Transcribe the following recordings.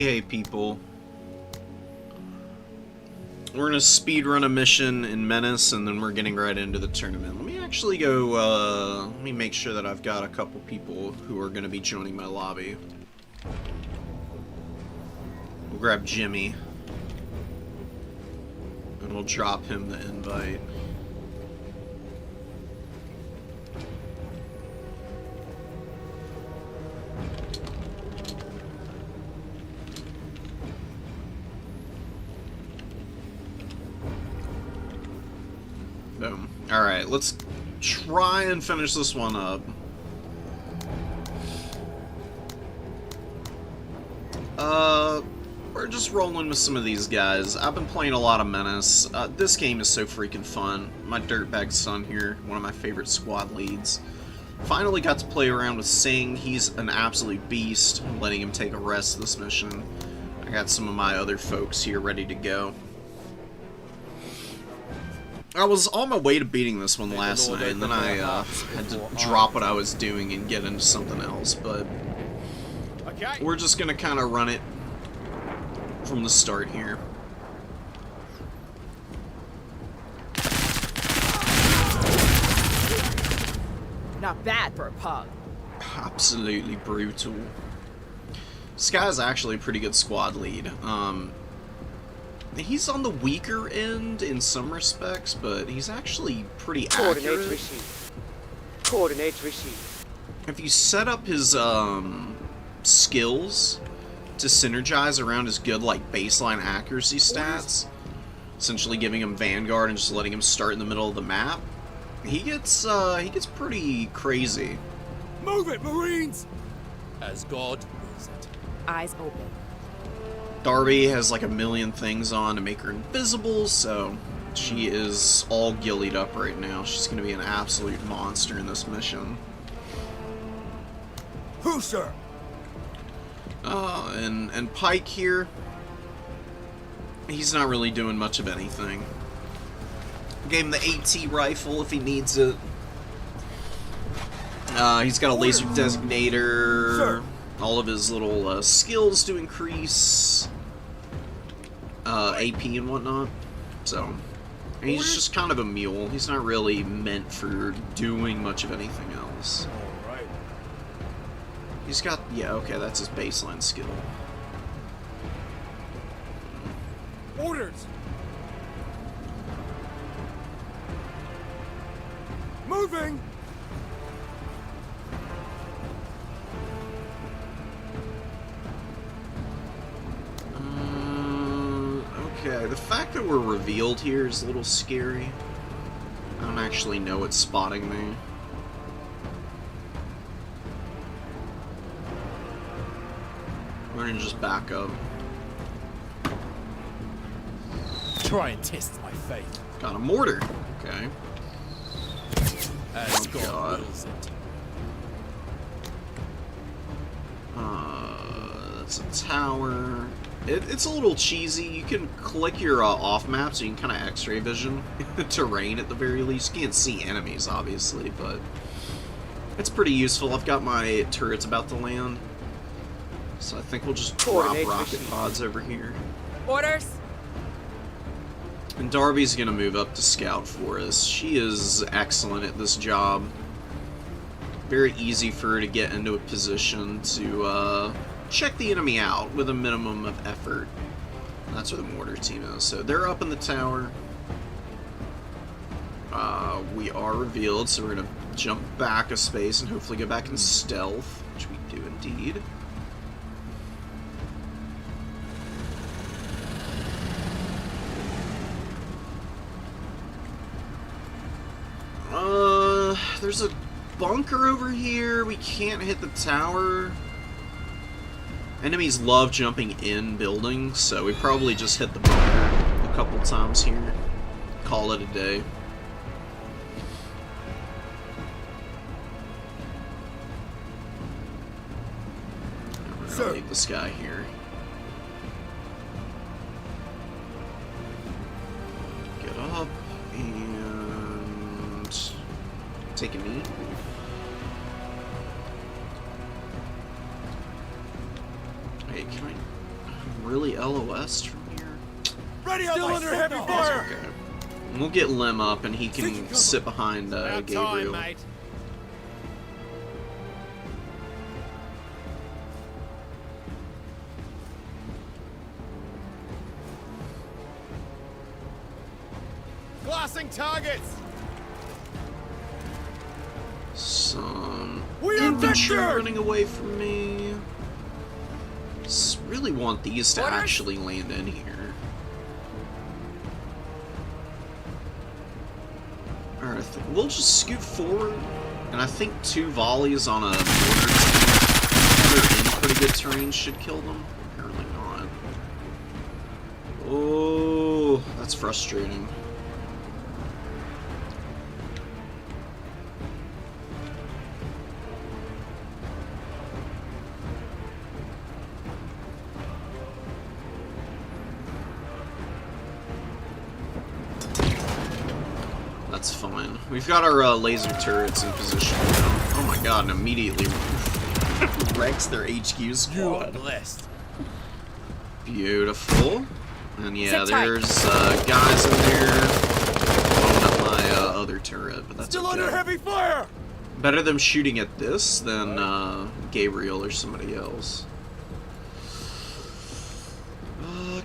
Hey people, we're gonna speedrun a mission in Menace and then we're getting right into the tournament. Let me actually go, let me make sure that I've got a couple people who are gonna be joining my lobby. We'll grab Jimmy and we'll drop him the invite. Boom. Alright, let's try and finish this one up. We're just rolling with some of these guys. I've been playing a lot of Menace. This game is so freaking fun. My dirtbag son here, one of my favorite squad leads. Finally got to play around with Singh. He's an absolute beast. I'm letting him take a rest this mission. I got some of my other folks here ready to go. I was on my way to beating this one last night, and then I had to drop what I was doing and get into something else, but we're just going to kind of run it from the start here. Not bad for a pug. Absolutely brutal. This guy's actually a pretty good squad lead. He's on the weaker end in some respects, but he's actually pretty accurate. Coordinates received. If you set up his skills to synergize around his good like baseline accuracy stats, essentially giving him Vanguard and just letting him start in the middle of the map, he gets pretty crazy. Move it, Marines! As God wills it. Eyes open. Darby has like a million things on to make her invisible, so she is all gillied up right now. She's going to be an absolute monster in this mission. Who, sir? And Pike here, he's not really doing much of anything. Gave him the AT rifle if he needs it. He's got a laser designator. Sir. All of his little skills to increase AP and whatnot. So, he's just kind of a mule. He's not really meant for doing much of anything else. Alright. He's got, yeah, okay, that's his baseline skill. Orders! Moving! Okay, the fact that we're revealed here is a little scary. I don't actually know what's spotting me. We're gonna just back up. Try and test my faith. Got a mortar. Okay. As Oh, God God. wills it. That's a tower. It's a little cheesy. You can click your off map so you can kind of x-ray vision terrain at the very least. You can't see enemies, obviously, but it's pretty useful. I've got my turrets about to land, so I think we'll just drop rocket pods over here. Orders. And Darby's gonna move up to scout for us. She is excellent at this job. Very easy for her to get into a position to check the enemy out with a minimum of effort. That's where the mortar team is. So they're up in the tower. We are revealed, so we're gonna jump back a space and hopefully go back in stealth, which we do indeed. There's a bunker over here. We can't hit the tower. Enemies love jumping in buildings, so we probably just hit the bunker a couple times here. Call it a day. We're gonna leave this guy here. Get up and take a knee. Hey, can I really LOS'd from here? Ready on my under heavy fire! Okay. We'll get Lim up and he can sit behind About Gabriel. time, mate. Glassing targets. Some We are infantry victor! running away from me. Really want these to Orders? actually land in here. Alright, we'll just scoot forward. And I think 2 volleys on a mortar team that are in pretty good terrain should kill them. Apparently not. Oh, that's frustrating. That's fine. We've got our laser turrets in position now. Oh my god, and immediately wrecks their HQ You are squad. blessed. Beautiful. And yeah, Sit tight. there's guys in there blowing up my other turret, but that's Still okay. under heavy fire! Better them shooting at this than Gabriel or somebody else.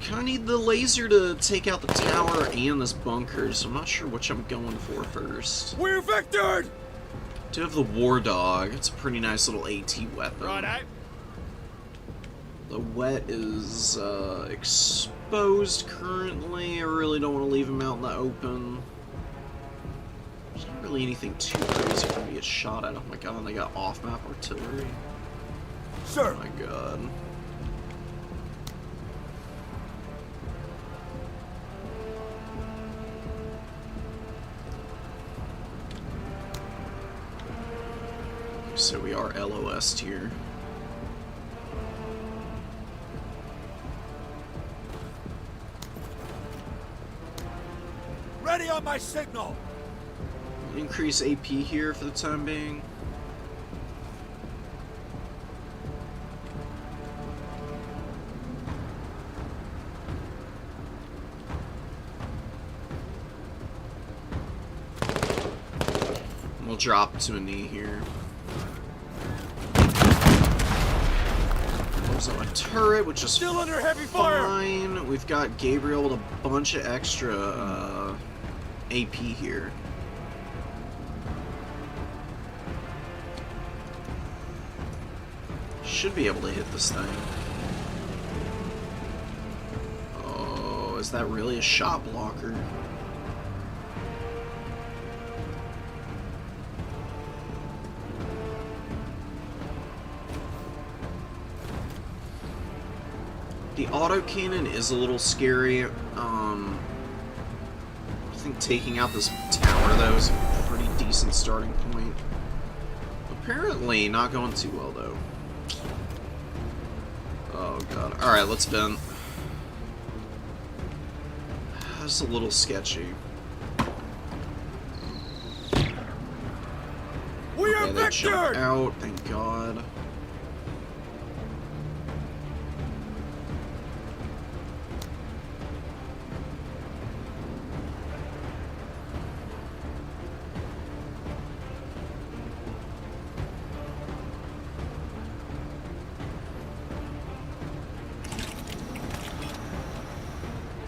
Kind of need the laser to take out the tower and this bunker, so I'm not sure which I'm going for first. We're victored! Do have the War Dog. It's a pretty nice little AT weapon. Righto. The wet is exposed currently. I really don't want to leave him out in the open. There's not really anything too crazy for me to get shot at. Oh my god, and they got off-map artillery. Sir! Oh my god. So we are LOS'd here. Ready on my signal! Increase AP here for the time being. We'll drop to a knee here. There's a turret, which is Still under heavy fire! fine. We've got Gabriel with a bunch of extra AP here. Should be able to hit this thing. Oh, is that really a shot blocker? The autocannon is a little scary. I think taking out this tower, though, is a pretty decent starting point. Apparently not going too well, though. Oh, God. Alright, let's bend. That's a little sketchy. We are Okay, they jumped victored! out, thank God.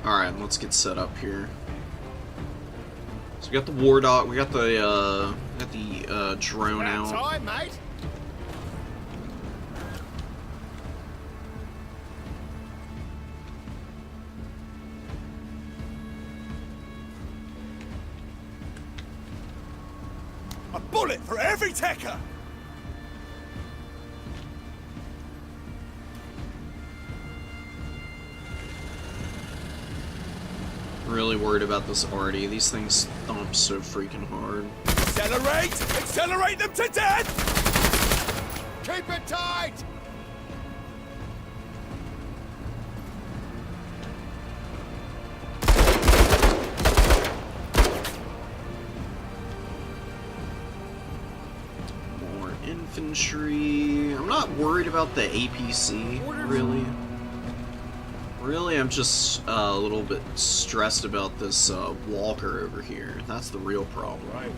Alright, let's get set up here. So we got the War Dog, we got the drone About out. time, mate. A bullet for every taker! Really worried about this arty. These things thump so freaking hard. Accelerate! Accelerate them to death! Keep it tight. More infantry. I'm not worried about the APC, really. Really, I'm just a little bit stressed about this walker over here. That's the real problem. Right.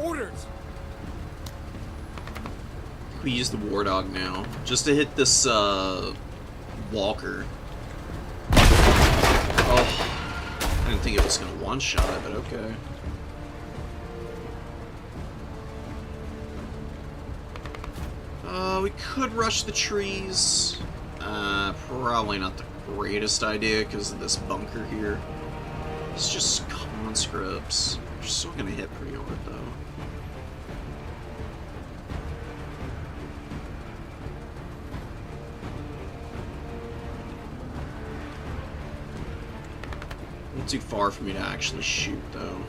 Orders! We use the war dog now, just to hit this walker. Oh, I didn't think it was gonna one-shot it, but okay. We could rush the trees. Probably not the greatest idea because of this bunker here. It's just conscripts. They're still gonna hit pretty hard though. Not too far for me to actually shoot though.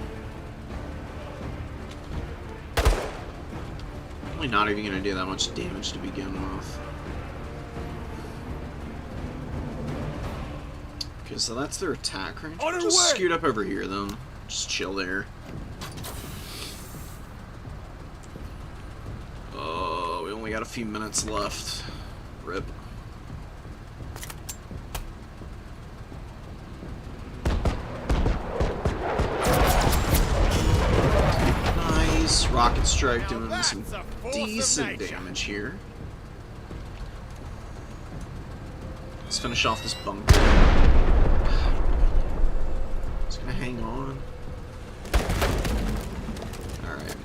Probably not even gonna do that much damage to begin with. Okay, so that's their attack range. On our Just way! scoot up over here then. Just chill there. Oh, we only got a few minutes left. Rip. Nice. Rocket strike doing some decent damage here. Let's finish off this bunker. It's gonna hang on. Alright.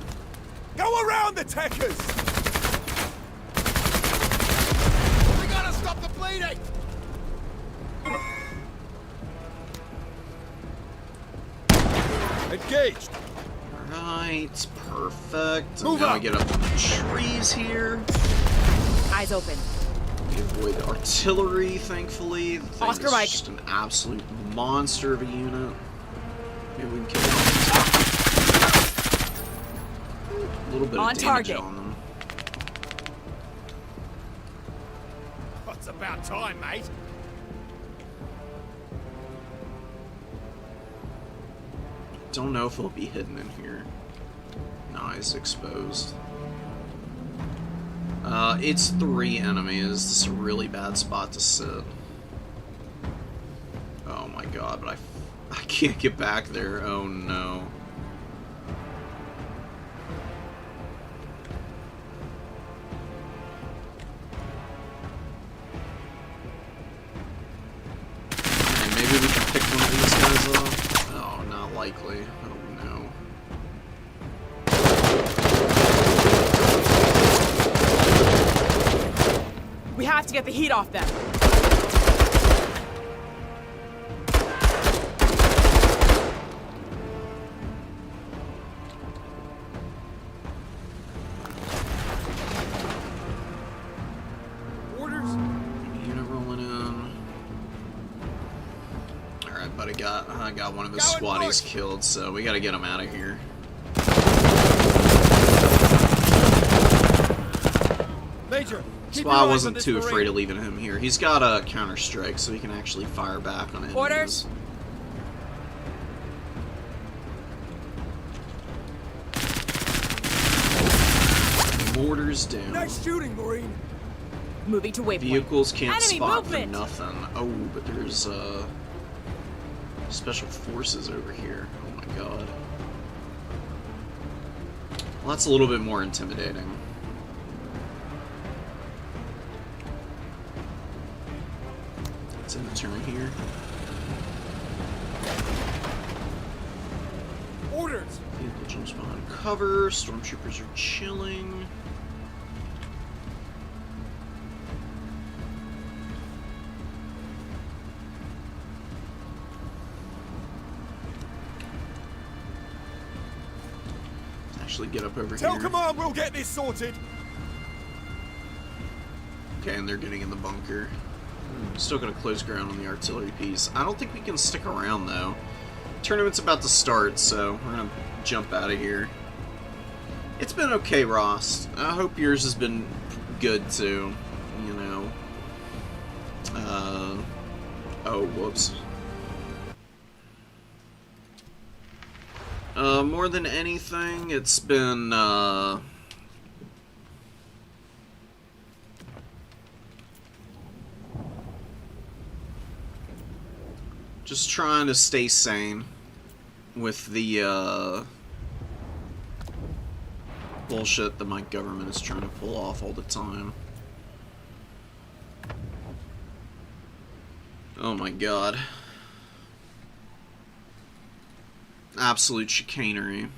Go around the techers! We gotta stop the bleeding! Engaged! Alright, perfect. Move now up. I get up on the trees here. Eyes open. We avoid the artillery, thankfully. The thing Oscar is Mike. just an absolute monster of a unit. Maybe we can kill it. A little bit On of damage target. on them. It's about time, mate. Don't know if it'll be hidden in here. Nah, it's exposed. It's 3 enemies. This is a really bad spot to sit. Oh my god, but I can't get back there. Oh no. Okay, maybe we can pick one of these guys off. Oh, not likely. Oh no. We have to get the heat off them. Orders? Unit rolling in. Alright, but I got one of his Going squatties north. killed, so we gotta get him out of here. Major, That's why I wasn't too afraid of leaving him here. He's got a counter strike, so he can actually fire back on enemies. Orders? Mortars down. Nice shooting, Marine. Moving to waypoint. Vehicles can't Enemy spot movement. for nothing. Oh, but there's special forces over here. Oh my god. Well, that's a little bit more intimidating. It's in the turn here. Orders. Vehicle jumps behind cover. Stormtroopers are chilling. Actually get up over Tell here. command we'll get this sorted. Okay, and they're getting in the bunker. Still gonna close ground on the artillery piece. I don't think we can stick around though. Tournament's about to start, so we're gonna jump out of here. It's been okay, Ross. I hope yours has been good too. You know. Oh, whoops. More than anything, it's been, just trying to stay sane with the, bullshit that my government is trying to pull off all the time. Oh my god. Absolute chicanery.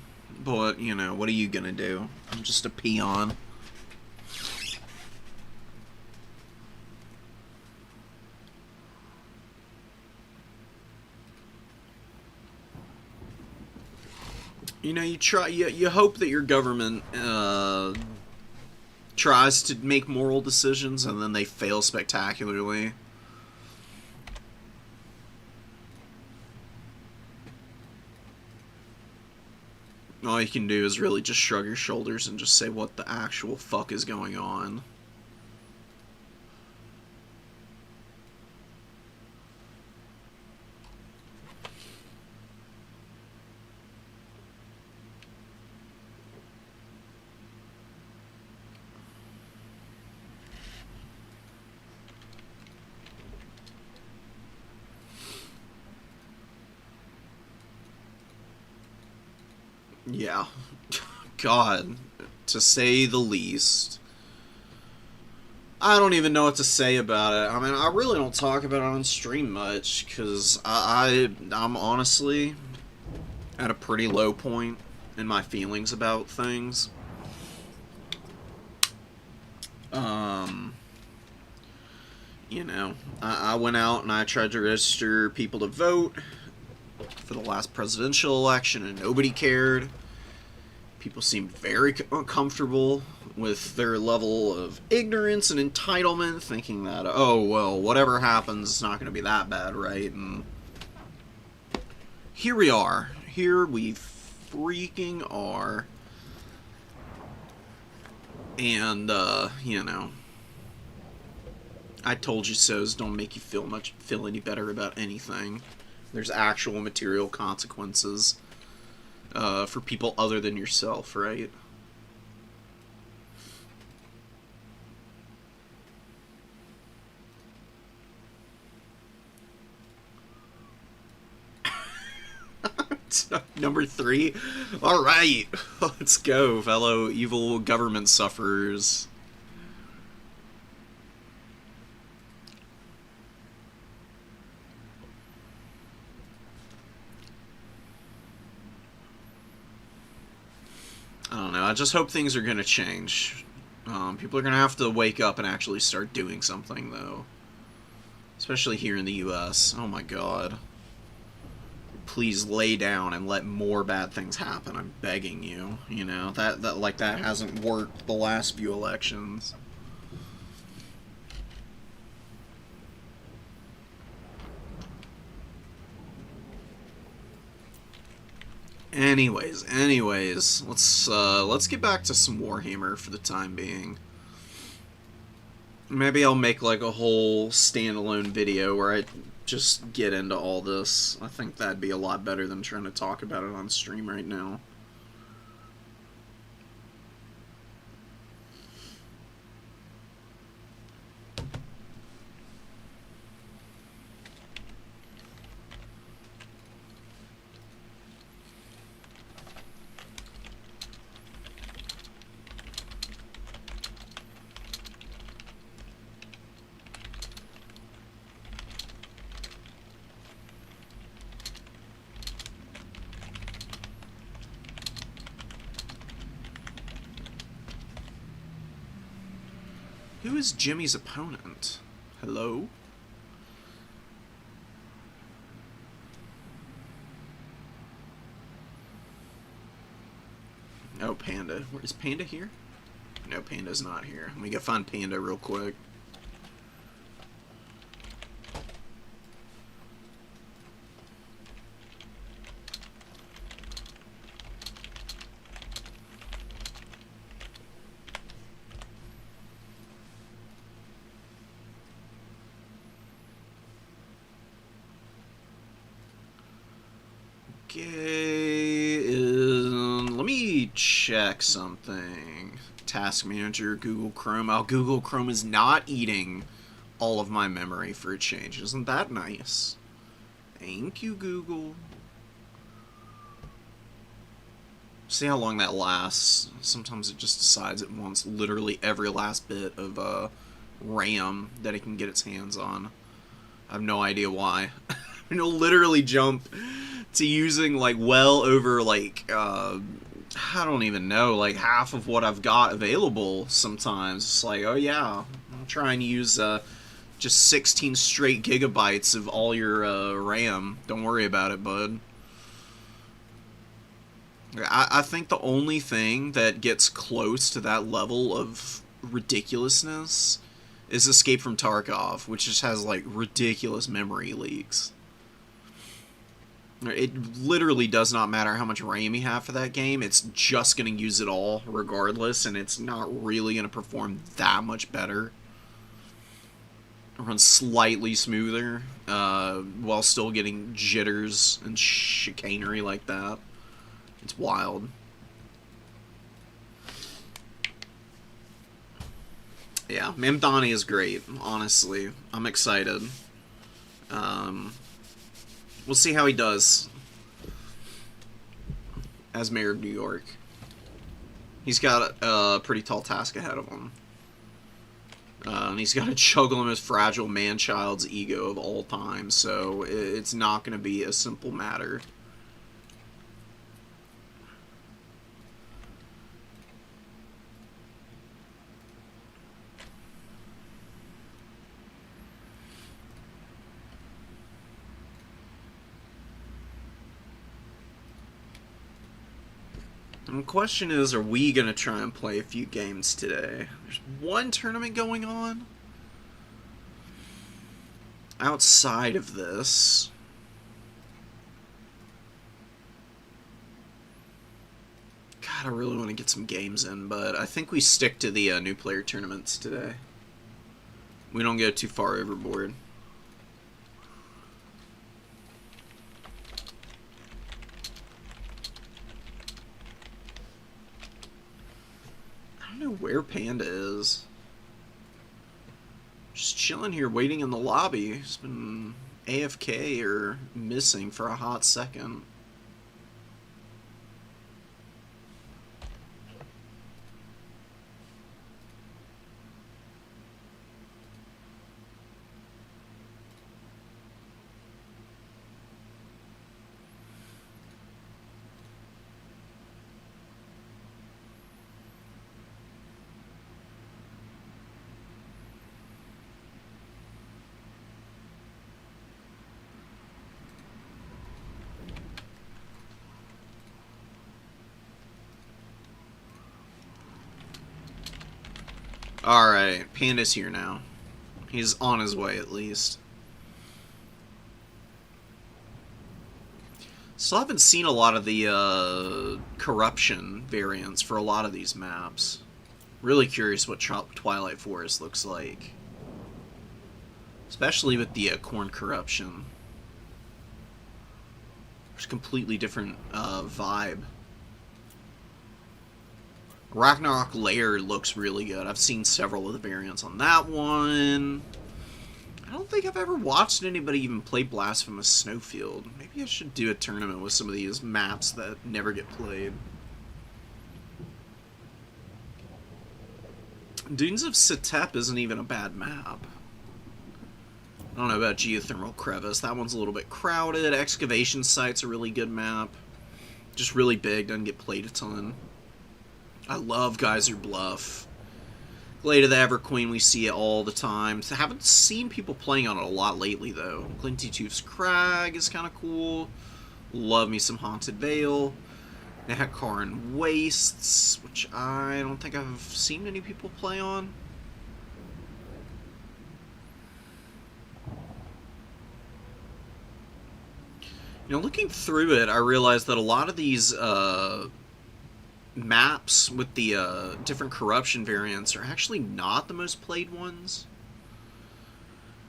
But, you know, what are you gonna do? I'm just a peon. You know, you hope that your government tries to make moral decisions and then they fail spectacularly. All you can do is really just shrug your shoulders and just say, what the actual fuck is going on? Yeah. God, to say the least. I don't even know what to say about it. I mean, I really don't talk about it on stream much, because I'm honestly at a pretty low point in my feelings about things. You know, I went out and I tried to register people to vote for the last presidential election, and nobody cared. People seemed very uncomfortable with their level of ignorance and entitlement, thinking that, oh, well, whatever happens, it's not going to be that bad, right? And here we are. Here we freaking are. And, you know, I told you so's don't make you feel any better about anything. There's actual material consequences for people other than yourself, right? Number 3? Alright, let's go, fellow evil government sufferers. I don't know, I just hope things are gonna change. People are gonna have to wake up and actually start doing something, though. Especially here in the US. Oh my god. Please lay down and let more bad things happen. I'm begging you. You know, that hasn't worked the last few elections. Anyways, let's get back to some Warhammer for the time being. Maybe I'll make like a whole standalone video where I just get into all this. I think that'd be a lot better than trying to talk about it on stream right now. Who is Jimmy's opponent? Hello? Oh, Panda. Is Panda here? No, Panda's not here. Let me go find Panda real quick. Okay, check something. Task Manager, Google Chrome. Oh, Google Chrome is not eating all of my memory for a change. Isn't that nice? Thank you, Google. See how long that lasts. Sometimes it just decides it wants literally every last bit of RAM that it can get its hands on. I have no idea why. It'll literally jump to using like well over like I don't even know, like half of what I've got available sometimes. It's like, oh yeah, I'm trying to use just 16 straight gigabytes of all your RAM. Don't worry about it, bud. I think the only thing that gets close to that level of ridiculousness is Escape from Tarkov, which just has like ridiculous memory leaks. It literally does not matter how much RAM you have for that game, it's just going to use it all regardless, and it's not really going to perform that much better. It runs slightly smoother, while still getting jitters and chicanery like that. It's wild. Yeah, Mamdani is great, honestly. I'm excited. We'll see how he does as mayor of New York. He's got a pretty tall task ahead of him. And he's got to juggle the most fragile man-child's ego of all time, so it's not going to be a simple matter. And the question is, are we going to try and play a few games today? There's one tournament going on. Outside of this, God, I really want to get some games in, but I think we stick to the new player tournaments today. We don't go too far overboard. I don't know where Panda is. Just chilling here, waiting in the lobby. He's been AFK or missing for a hot second. Alright, Panda's here now. He's on his way, at least. Still haven't seen a lot of the corruption variants for a lot of these maps. Really curious what Twilight Forest looks like. Especially with the corn corruption. There's a completely different vibe. Ragnarok Lair looks really good. I've seen several of the variants on that one. I don't think I've ever watched anybody even play Blasphemous Snowfield. Maybe I should do a tournament with some of these maps that never get played. Dunes of Setep isn't even a bad map. I don't know about Geothermal Crevice. That one's a little bit crowded. Excavation Site's a really good map. Just really big, doesn't get played a ton. I love Geyser Bluff. Glade of the Everqueen, we see it all the time. I haven't seen people playing on it a lot lately, though. Glinty Tooth's Crag is kind of cool. Love me some Haunted Vale. Nehakaran Wastes, which I don't think I've seen many people play on. You know, looking through it, I realized that a lot of these maps with the different corruption variants are actually not the most played ones,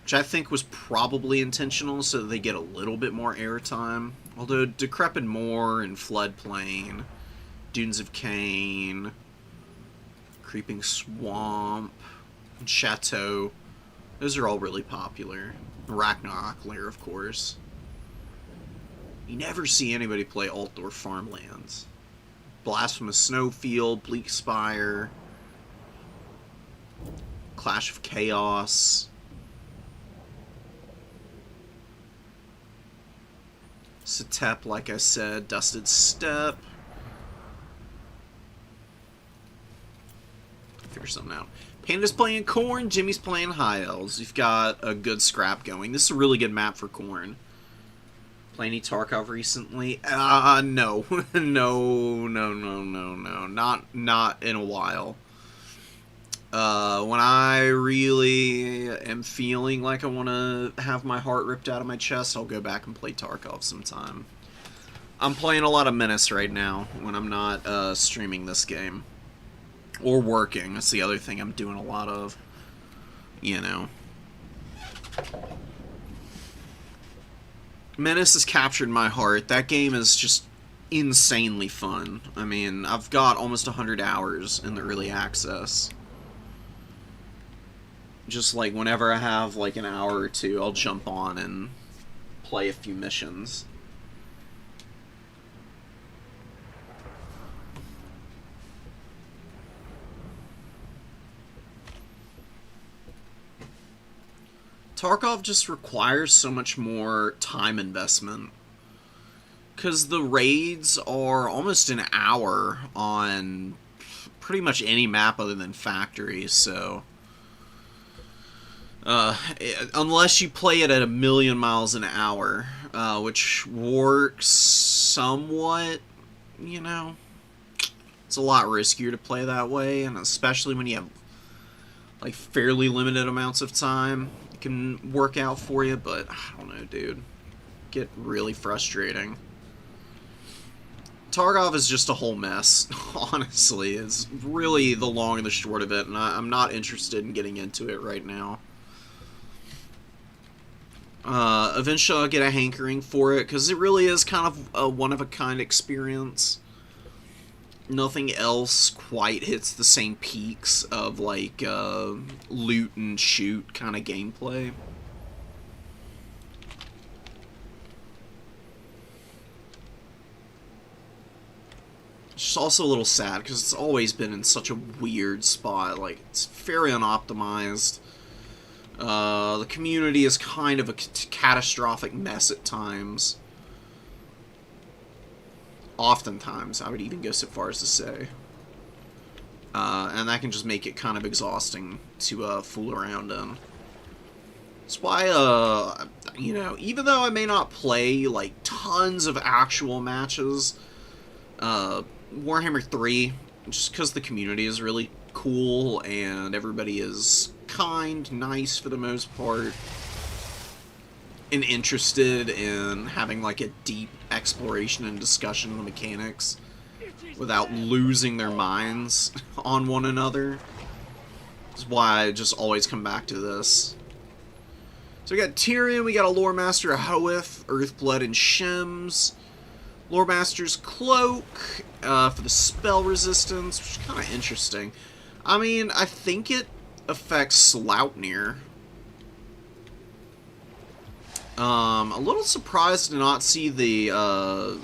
which I think was probably intentional so that they get a little bit more airtime. Although Decrepit Moor and Floodplain Dunes of Cain, Creeping Swamp, and Chateau. Those are all really popular. Ragnarok Lair, of course. You never see anybody play Altdorf Farmlands. Blasphemous Snowfield, Bleak Spire, Clash of Chaos, Setep, like I said, Dusted Steppe. Figure something out. Panda's playing Corn, Jimmy's playing High Elves. You've got a good scrap going. This is a really good map for Corn. Play any Tarkov recently? No. No. Not in a while. When I really am feeling like I want to have my heart ripped out of my chest, I'll go back and play Tarkov sometime. I'm playing a lot of Menace right now when I'm not streaming this game. Or working. That's the other thing I'm doing a lot of. You know. Menace has captured my heart. That game is just insanely fun. I mean, I've got almost 100 hours in the early access. Just like whenever I have like an hour or two, I'll jump on and play a few missions. Tarkov just requires so much more time investment. Because the raids are almost an hour on pretty much any map other than Factory, so... unless you play it at 1,000,000 miles an hour, which works somewhat, you know. It's a lot riskier to play that way, and especially when you have, like, fairly limited amounts of time. Can work out for you, but I don't know, dude. Get really frustrating. Tarkov is just a whole mess, honestly. It's really the long and the short of it, and I'm not interested in getting into it right now. Eventually I'll get a hankering for it, because it really is kind of a one-of-a-kind experience. Nothing else quite hits the same peaks of, like, loot and shoot kind of gameplay. It's just also a little sad, because it's always been in such a weird spot. Like, it's very unoptimized. The community is kind of a catastrophic mess at times. Oftentimes, I would even go so far as to say. And that can just make it kind of exhausting to fool around in. That's why, you know, even though I may not play, like, tons of actual matches, Warhammer 3, just because the community is really cool and everybody is kind, nice for the most part, and interested in having, like, a deep exploration and discussion of the mechanics without losing their minds on one another. That's why I just always come back to this. So we got Tyrion, we got a Lore Master of Hoeth, Earthblood, and Shems. Lore Master's Cloak for the spell resistance, which is kind of interesting. I mean, I think it affects Sloutnir. A little surprised to not see the,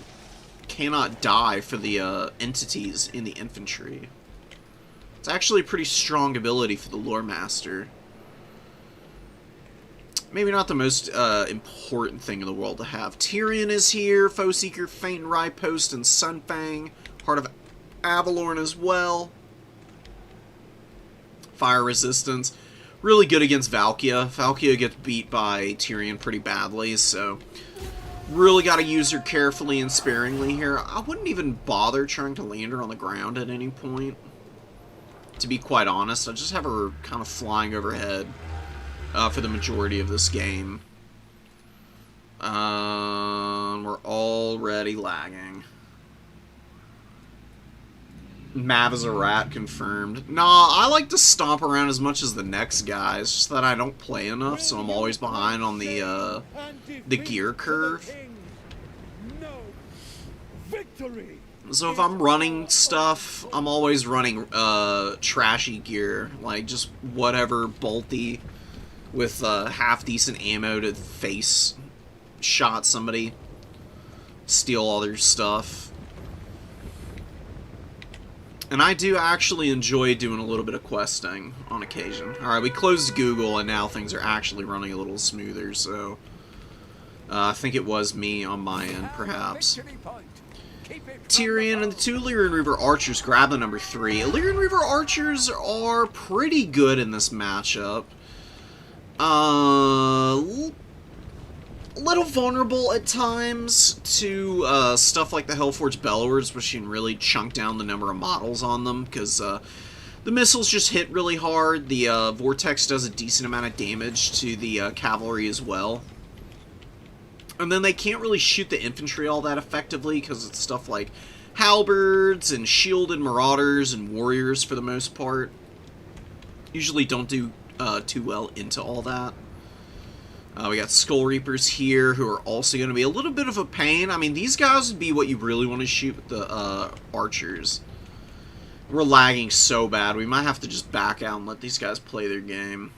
cannot die for the, entities in the infantry. It's actually a pretty strong ability for the Lore Master. Maybe not the most, important thing in the world to have. Tyrion is here, Foeseeker, Faint Ripost, and Sunfang. Heart of Avalorn as well. Fire resistance. Really good against Valkia. Valkia gets beat by Tyrion pretty badly, so really got to use her carefully and sparingly here. I wouldn't even bother trying to land her on the ground at any point. To be quite honest, I just have her kind of flying overhead for the majority of this game. We're already lagging. Mav is a rat, confirmed. Nah, I like to stomp around as much as the next guy. It's just that I don't play enough, so I'm always behind on the gear curve. No victory. So if I'm running stuff, I'm always running trashy gear, like just whatever bolty with half decent ammo to face shot somebody, steal all their stuff. And I do actually enjoy doing a little bit of questing on occasion. Alright, we closed Google and now things are actually running a little smoother, so I think it was me on my end, perhaps. Tyrion and the 2 Illyrian Reaver Archers grab the number 3. Illyrian Reaver Archers are pretty good in this matchup. A little vulnerable at times to stuff like the Hellforge Bellowers, which can really chunk down the number of models on them, because the missiles just hit really hard. The Vortex does a decent amount of damage to the cavalry as well. And then they can't really shoot the infantry all that effectively because it's stuff like halberds and shielded marauders and warriors for the most part. Usually don't do too well into all that. We got Skull Reapers here who are also going to be a little bit of a pain. I mean, these guys would be what you really want to shoot with the archers. We're lagging so bad. We might have to just back out and let these guys play their game.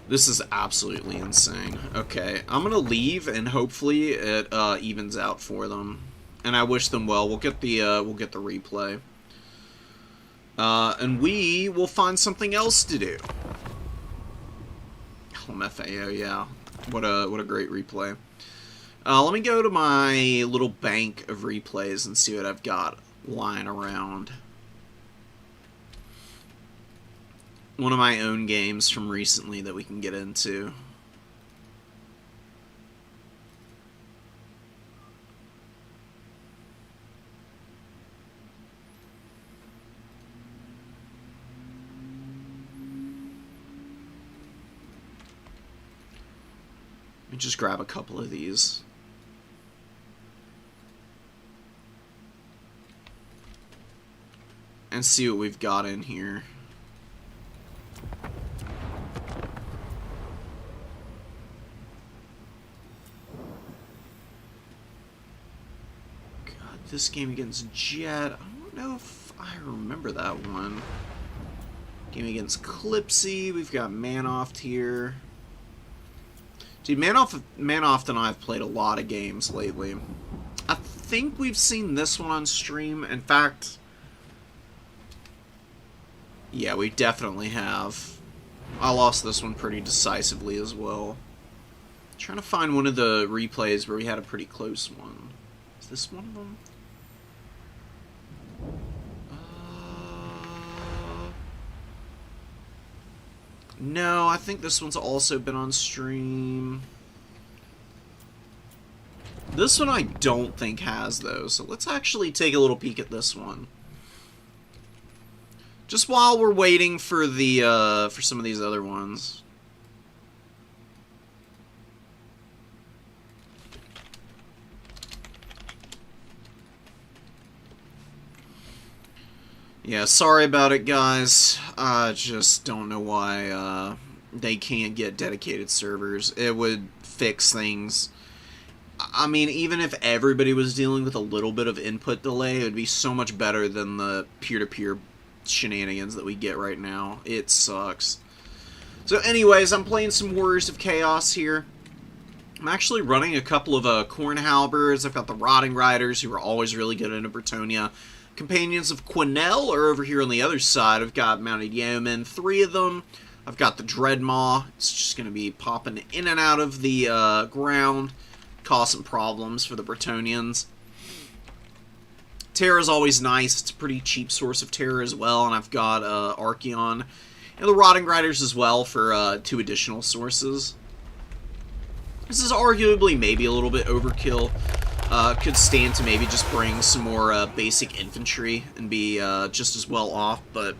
This is absolutely insane. Okay, I'm gonna leave and hopefully it evens out for them. And I wish them well. We'll get the replay. And we will find something else to do. LMFAO, yeah. What a great replay. Let me go to my little bank of replays and see what I've got lying around. One of my own games from recently that we can get into. Let me just grab a couple of these. And see what we've got in here. This game against Jet, I don't know if I remember that one. Game against Clipsy, we've got Manoft here. Dude, Manoft and I have played a lot of games lately. I think we've seen this one on stream. In fact, yeah, we definitely have. I lost this one pretty decisively as well. I'm trying to find one of the replays where we had a pretty close one. Is this one of them? No, I think this one's also been on stream. This one I don't think has those, so let's actually take a little peek at this one. Just while we're waiting for the for some of these other ones. Yeah, sorry about it, guys. I just don't know why they can't get dedicated servers. It would fix things. I mean, even if everybody was dealing with a little bit of input delay, it would be so much better than the peer-to-peer shenanigans that we get right now. It sucks. So anyways, I'm playing some Warriors of Chaos here. I'm actually running a couple of Corn Halberds. I've got the Rotting Riders, who are always really good in Bretonia. Companions of Quenelle are over here on the other side. I've got Mounted Yeomen, 3 of them. I've got the Dreadmaw. It's just going to be popping in and out of the ground. Cause some problems for the Bretonians. Terra's always nice. It's a pretty cheap source of Terra as well. And I've got Archeon and the Rotting Riders as well for 2 additional sources. This is arguably maybe a little bit overkill. Could stand to maybe just bring some more basic infantry and be just as well off, but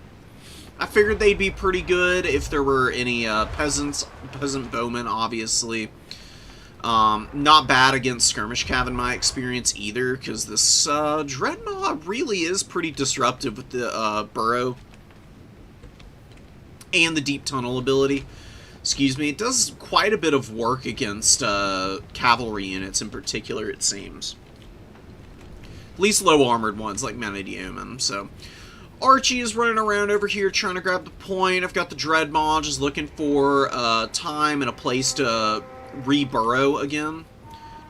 I figured they'd be pretty good if there were any peasant bowmen, obviously. Not bad against skirmish cav in my experience either, because this Dreadmaw really is pretty disruptive with the burrow and the deep tunnel ability. Excuse me. It does quite a bit of work against cavalry units in particular, it seems. At least low-armored ones like Mounted Yeoman. So Archie is running around over here trying to grab the point. I've got the Dreadmaw just looking for time and a place to re-burrow again.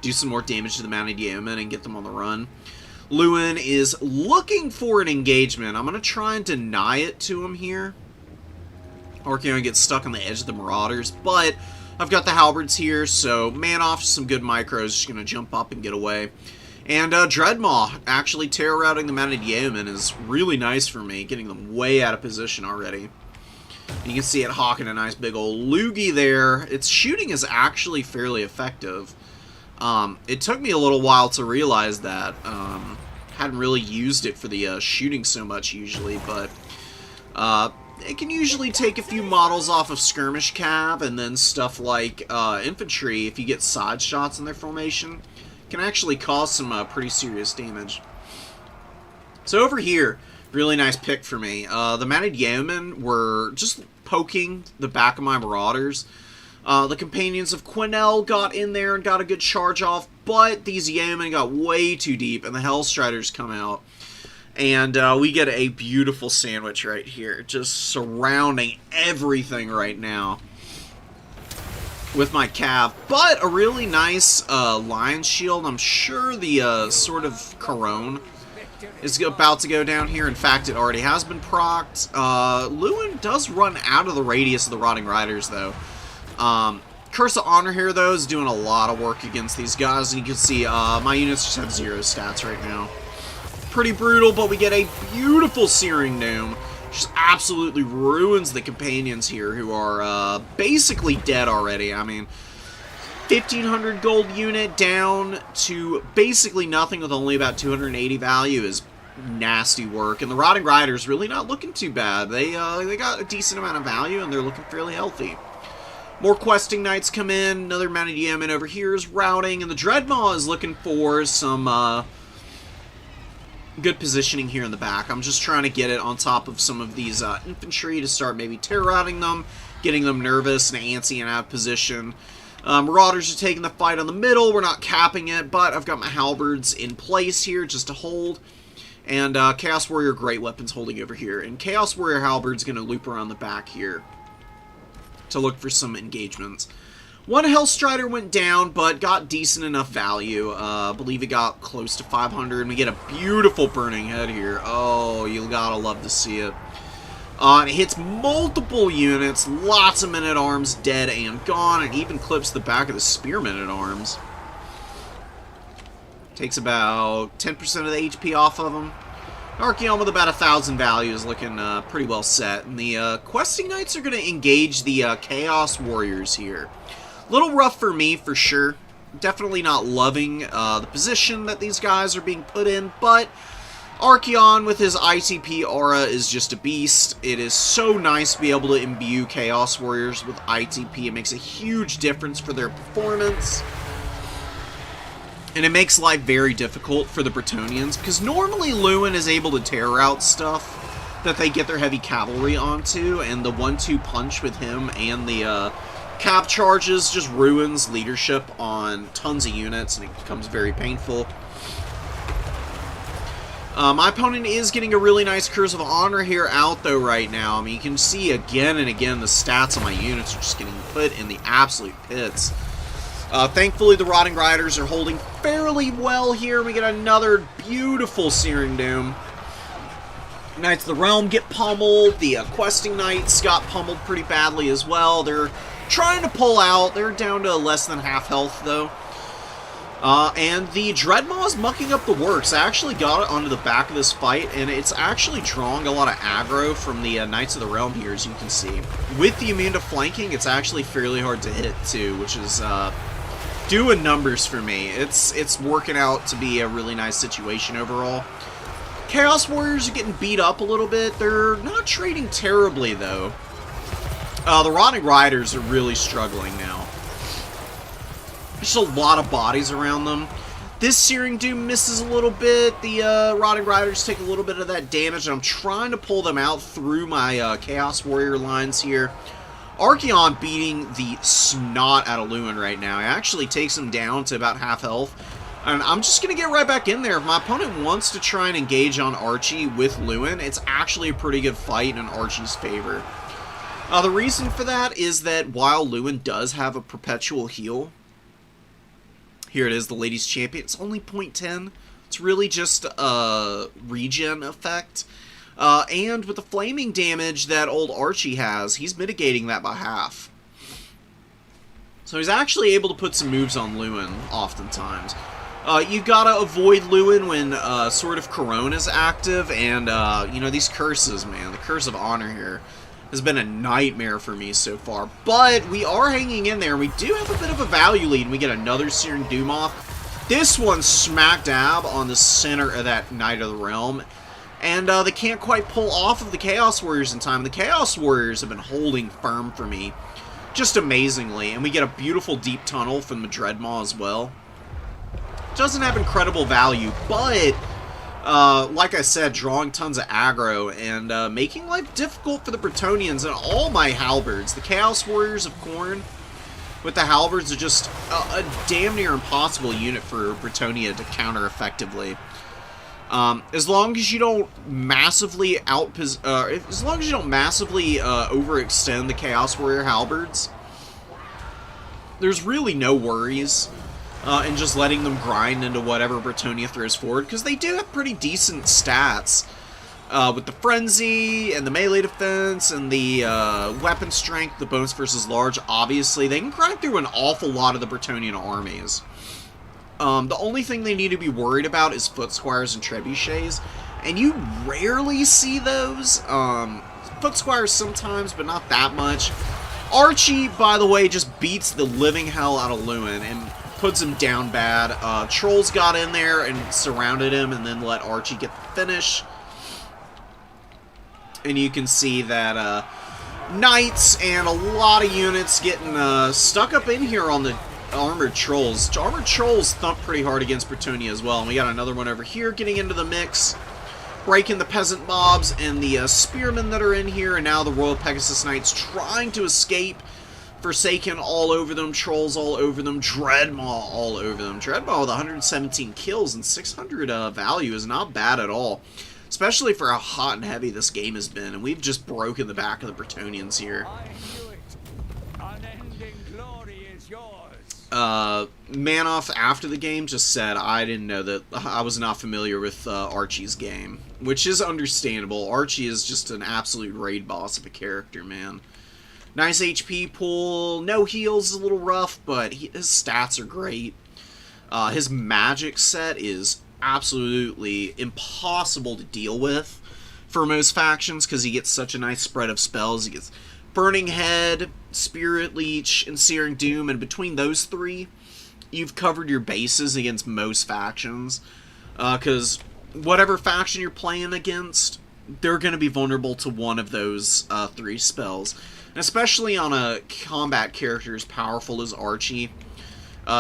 Do some more damage to the Mounted Yeoman and get them on the run. Lewin is looking for an engagement. I'm going to try and deny it to him here. Archeon gets stuck on the edge of the Marauders, but I've got the Halberds here, so man off some good micros, just going to jump up and get away. And Dreadmaw actually terror routing the Mounted Yeoman is really nice for me, getting them way out of position already. You can see it hawking a nice big old loogie there. Its shooting is actually fairly effective. It took me a little while to realize that. Hadn't really used it for the shooting so much usually, but it can usually take a few models off of skirmish cav, and then stuff like infantry, if you get side shots in their formation, can actually cause some pretty serious damage. So over here, really nice pick for me. The Mounted Yeomen were just poking the back of my Marauders. The Companions of Quinnell got in there and got a good charge off, but these Yeomen got way too deep, and the Hellstriders come out. And we get a beautiful sandwich right here, just surrounding everything right now with my cav. But a really nice Lion Shield. I'm sure the sort of Corone is about to go down here. In fact, it already has been procced. Lewin does run out of the radius of the Rotting Riders, though. Curse of Honor here, though, is doing a lot of work against these guys. And you can see my units just have 0 stats right now. Pretty brutal, but we get a beautiful Searing Doom. Just absolutely ruins the Companions here, who are basically dead already. I mean, 1,500 gold unit down to basically nothing with only about 280 value is nasty work. And the Rotting Riders really not looking too bad. They got a decent amount of value, and they're looking fairly healthy. More Questing Knights come in. Another Mounted Yeoman over here is routing, and the Dreadmaw is looking for some good positioning here in the back. I'm just trying to get it on top of some of these infantry to start maybe terror-routing them, getting them nervous and antsy and out of position. Marauders are taking the fight on the middle. We're not capping it, but I've got my Halberds in place here just to hold. And Chaos Warrior Great Weapons holding over here. And Chaos Warrior Halberd's going to loop around the back here to look for some engagements. One Hellstrider went down, but got decent enough value. I believe it got close to 500, and we get a beautiful Burning Head here. Oh, you gotta love to see it. It hits multiple units, lots of Men-at-Arms dead and gone, and even clips the back of the Spearmen-at-Arms. Takes about 10% of the HP off of them. Archeon with about 1,000 value is looking pretty well set. And the Questing Knights are going to engage the Chaos Warriors here. A little rough for me, for sure. Definitely not loving the position that these guys are being put in, but Archeon with his ITP aura is just a beast. It is so nice to be able to imbue Chaos Warriors with ITP. It makes a huge difference for their performance. And it makes life very difficult for the Bretonnians, because normally Lewin is able to tear out stuff that they get their heavy cavalry onto, and the 1-2 punch with him and the cap charges just ruins leadership on tons of units, and it becomes very painful. My opponent is getting a really nice Curse of Honor here out, though, right now. I mean, you can see again and again the stats on my units are just getting put in the absolute pits. Thankfully, the Rotting Riders are holding fairly well here. We get another beautiful Searing Doom. Knights of the Realm get pummeled. The Questing Knights got pummeled pretty badly as well. They're trying to pull out. They're down to less than half health, though. And the Dreadmaw is mucking up the works. I actually got it onto the back of this fight, and it's actually drawing a lot of aggro from the Knights of the Realm here, as you can see. With the immune to flanking, it's actually fairly hard to hit, too, which is doing numbers for me. It's working out to be a really nice situation overall. Chaos Warriors are getting beat up a little bit. They're not trading terribly, though. The Rotting Riders are really struggling now. Just a lot of bodies around them. This Searing Doom misses a little bit. The Rotting Riders take a little bit of that damage, and I'm trying to pull them out through my Chaos Warrior lines here. Archaon beating the snot out of Lewin right now. He actually takes him down to about half health. And I'm just going to get right back in there. If my opponent wants to try and engage on Archie with Lewin, it's actually a pretty good fight in Archie's favor. The reason for that is that while Lewin does have a perpetual heal, here it is, the Ladies Champion, it's only 0.10. It's really just a regen effect. And with the flaming damage that old Archie has, he's mitigating that by half. So he's actually able to put some moves on Lewin oftentimes. You gotta avoid Lewin when Sword of Corona is active, and you know, these curses, man. The Curse of Honor here has been a nightmare for me so far. But we are hanging in there. We do have a bit of a value lead, and we get another Searing Doom off. This one's smack dab on the center of that Knight of the Realm. And they can't quite pull off of the Chaos Warriors in time. The Chaos Warriors have been holding firm for me just amazingly. And we get a beautiful deep tunnel from the Dreadmaw as well. Doesn't have incredible value, but like I said, drawing tons of aggro and making life difficult for the Bretonnians and all my halberds. The Chaos Warriors of Khorne with the halberds are just a damn near impossible unit for Bretonnia to counter effectively. As long as you don't massively overextend the Chaos Warrior halberds, there's really no worries in just letting them grind into whatever Bretonnia throws forward, because they do have pretty decent stats with the Frenzy and the melee defense and the weapon strength, the bonus versus large. Obviously, they can grind through an awful lot of the Bretonnian armies. The only thing they need to be worried about is Foot Squires and Trebuchets, and you rarely see those. Foot Squires sometimes, but not that much. Archie, by the way, just beats the living hell out of Lewin and puts him down bad. Trolls got in there and surrounded him and then let Archie get the finish. And you can see that Knights and a lot of units getting stuck up in here on the Armored Trolls. Armored Trolls thump pretty hard against Bretonnia as well. And we got another one over here getting into the mix, breaking the peasant mobs and the spearmen that are in here. And now the Royal Pegasus Knights trying to escape. Forsaken all over them, Trolls all over them, Dreadmaw all over them. Dreadmaw with 117 kills and 600 value is not bad at all. Especially for how hot and heavy this game has been. And we've just broken the back of the Bretonnians here. Manoff after the game just said, I didn't know that, I was not familiar with Archie's game, which is understandable. Archie is just an absolute raid boss of a character, man. Nice HP pool, no heals is a little rough, but his stats are great. His magic set is absolutely impossible to deal with for most factions because he gets such a nice spread of spells. He gets Burning Head, Spirit Leech, and Searing Doom, and between those three, you've covered your bases against most factions. Because whatever faction you're playing against, they're going to be vulnerable to one of those three spells. And especially on a combat character as powerful as Archie,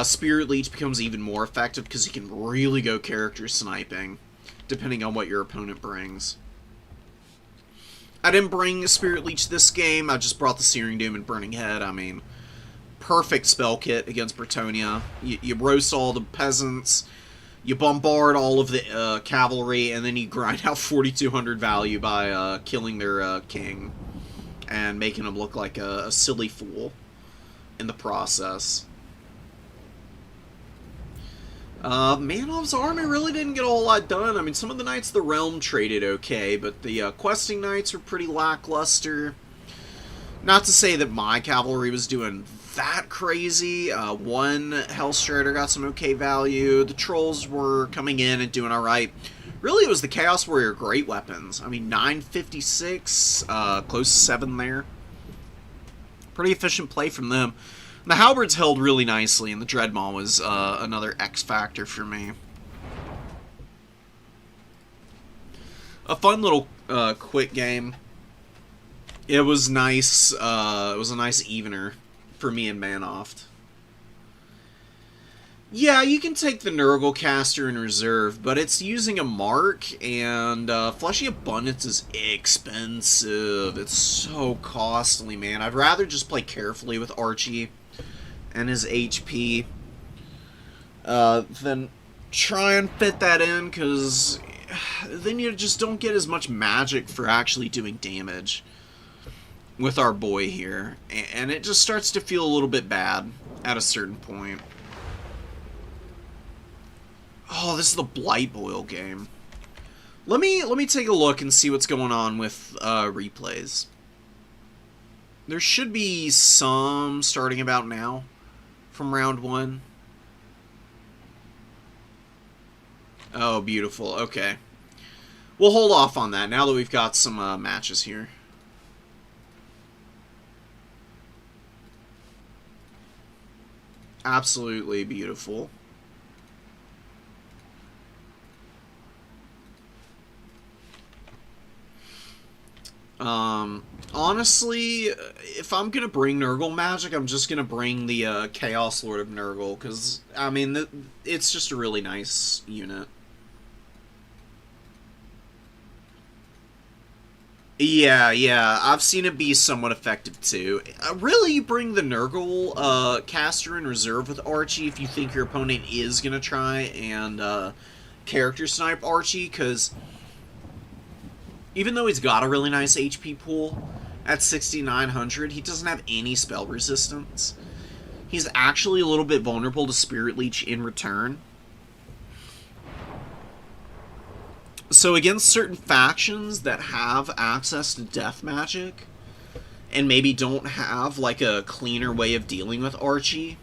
Spirit Leech becomes even more effective because he can really go character sniping, depending on what your opponent brings. I didn't bring Spirit Leech this game, I just brought the Searing Doom and Burning Head. I mean, perfect spell kit against Bretonnia. You roast all the peasants, you bombard all of the cavalry, and then you grind out 4,200 value by killing their king and making him look like a silly fool in the process. Manoff's army really didn't get a whole lot done. I mean, some of the Knights of the Realm traded okay, but the questing Knights were pretty lackluster. Not to say that my cavalry was doing that crazy. One Hellstrider got some okay value. The Trolls were coming in and doing alright. Really, it was the Chaos Warrior great weapons. I mean, 956, close to 7 there. Pretty efficient play from them. The halberds held really nicely, and the Dreadmaw was another X factor for me. A fun little quick game. It was nice. It was a nice evener for me and Manoff. Yeah, you can take the Nurgle caster in reserve, but it's using a mark, and Fleshy Abundance is expensive. It's so costly, man. I'd rather just play carefully with Archie and his HP than try and fit that in, because then you just don't get as much magic for actually doing damage with our boy here, and it just starts to feel a little bit bad at a certain point. Oh, this is the Blight Boil game. Let me take a look and see what's going on with replays. There should be some starting about now from round 1. Oh, beautiful. Okay. We'll hold off on that now that we've got some matches here. Absolutely beautiful. Honestly, if I'm gonna bring Nurgle magic, I'm just gonna bring the Chaos Lord of Nurgle, because, I mean, it's just a really nice unit. Yeah, I've seen it be somewhat effective too. Really, you bring the Nurgle caster in reserve with Archie if you think your opponent is gonna try and character snipe Archie, because even though he's got a really nice HP pool at 6,900, he doesn't have any spell resistance. He's actually a little bit vulnerable to Spirit Leech in return. So against certain factions that have access to death magic, and maybe don't have like a cleaner way of dealing with Archie,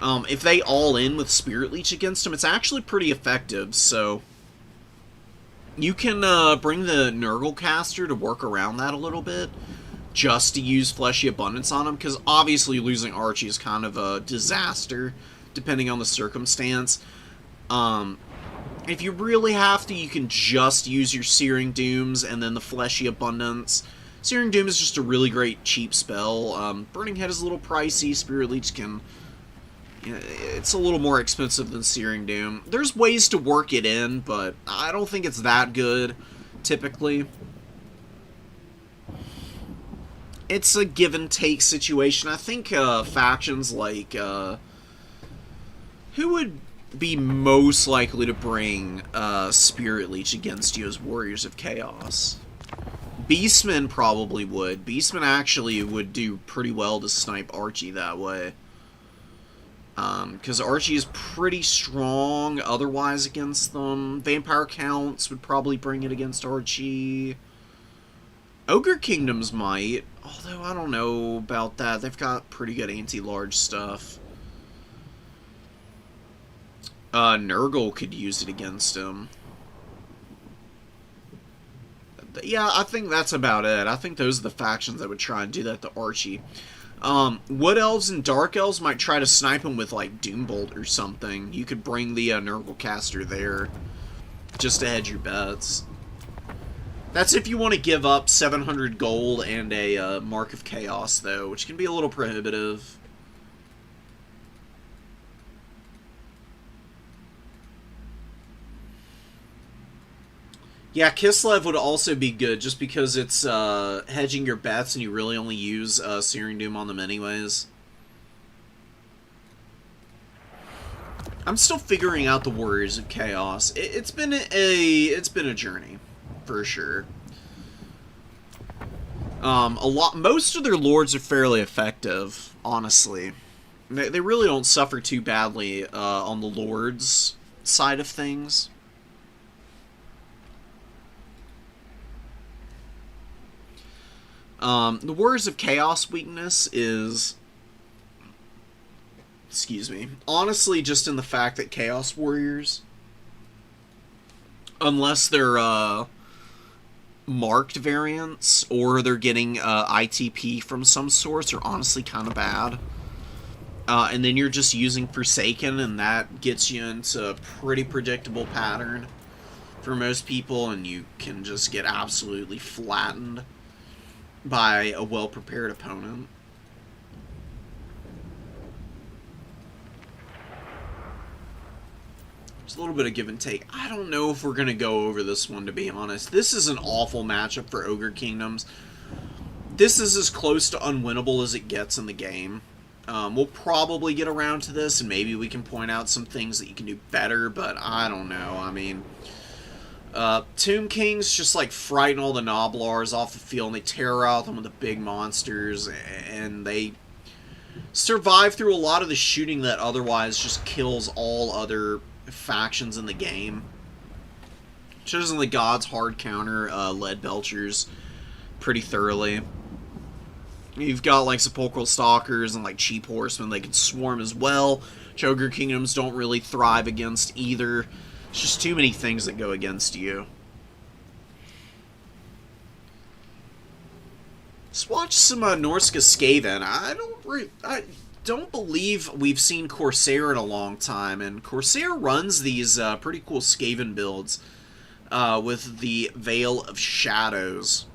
if they all in with Spirit Leech against him, it's actually pretty effective. So you can bring the Nurgle caster to work around that a little bit, just to use Fleshy Abundance on him, because obviously losing Archie is kind of a disaster, depending on the circumstance. If you really have to, you can just use your Searing Dooms and then the Fleshy Abundance. Searing Doom is just a really great cheap spell. Burning Head is a little pricey. Spirit Leech can... it's a little more expensive than Searing Doom. There's ways to work it in, but I don't think it's that good, typically. It's a give-and-take situation. I think factions like... who would be most likely to bring Spirit Leech against you as Warriors of Chaos? Beastmen probably would. Beastmen actually would do pretty well to snipe Archie that way. Because Archie is pretty strong otherwise against them. Vampire Counts would probably bring it against Archie. Ogre Kingdoms might, although I don't know about that. They've got pretty good anti-large stuff. Nurgle could use it against him. Yeah, I think that's about it. I think those are the factions that would try and do that to Archie. Wood Elves and Dark Elves might try to snipe him with, like, Doombolt or something. You could bring the Nurgle caster there, just to hedge your bets. That's if you want to give up 700 gold and a Mark of Chaos, though, which can be a little prohibitive. Yeah, Kislev would also be good, just because it's hedging your bets and you really only use Searing Doom on them anyways. I'm still figuring out the Warriors of Chaos. It's been a journey, for sure. Most of their lords are fairly effective, honestly. They really don't suffer too badly on the lords side of things. The Warriors of Chaos weakness is, excuse me, honestly just in the fact that Chaos Warriors, unless they're marked variants or they're getting ITP from some source, are honestly kind of bad. And then you're just using Forsaken, and that gets you into a pretty predictable pattern for most people, and you can just get absolutely flattened by a well-prepared opponent. It's a little bit of give and take. I don't know if we're going to go over this one, to be honest. This is an awful matchup for Ogre Kingdoms. This is as close to unwinnable as it gets in the game. We'll probably get around to this, and maybe we can point out some things that you can do better, but I don't know. I mean, Tomb Kings just, like, frighten all the Noblars off the field, and they terror out them with the big monsters, and they survive through a lot of the shooting that otherwise just kills all other factions in the game. Chosen the Gods hard counter lead belchers pretty thoroughly. You've got like sepulchral stalkers and like cheap horsemen. They can swarm as well. Ogre Kingdoms don't really thrive against either. It's just too many things that go against you. Let's watch some Norska Skaven. I don't believe we've seen Corsair in a long time, and Corsair runs these pretty cool Skaven builds with the Veil of Shadows.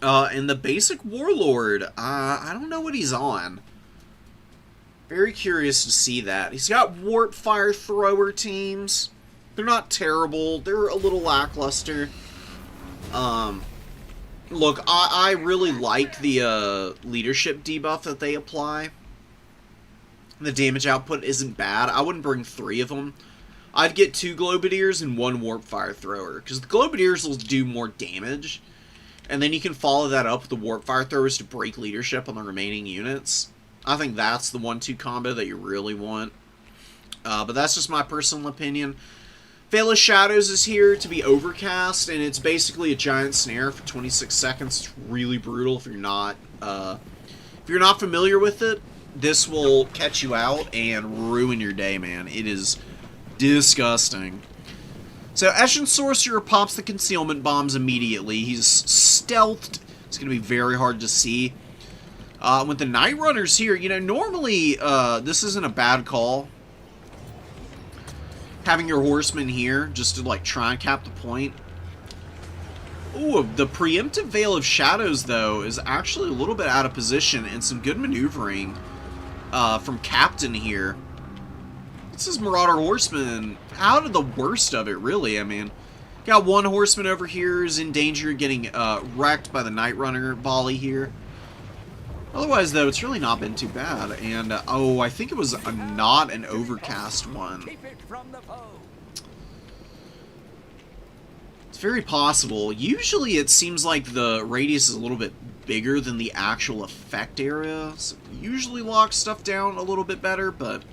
And the basic Warlord, I don't know what he's on. Very curious to see that. He's got Warp Fire Thrower teams. They're not terrible. They're a little lackluster. Look, I really like the leadership debuff that they apply. The damage output isn't bad. I wouldn't bring 3 of them. I'd get 2 Globadiers and 1 Warp Fire Thrower, because the Globadiers will do more damage. And then you can follow that up with the Warp Fire Throwers to break leadership on the remaining units. I think that's the 1-2 combo that you really want. But that's just my personal opinion. Veil of Shadows is here to be overcast, and it's basically a giant snare for 26 seconds. It's really brutal if you're not familiar with it. This will catch you out and ruin your day, man. It is disgusting. So, Eshin Sorcerer pops the concealment bombs immediately. He's stealthed. It's going to be very hard to see. With the Night Runners here, you know, normally this isn't a bad call. Having your horsemen here just to, like, try and cap the point. Ooh, the preemptive Veil of Shadows, though, is actually a little bit out of position, and some good maneuvering from Captain here. This is Marauder Horseman out of the worst of it, really. I mean, got 1 horseman over here is in danger of getting wrecked by the Night Runner volley here. Otherwise, though, it's really not been too bad. And, oh, I think it was not an overcast one. It's very possible. Usually, it seems like the radius is a little bit bigger than the actual effect area. So usually locks stuff down a little bit better, but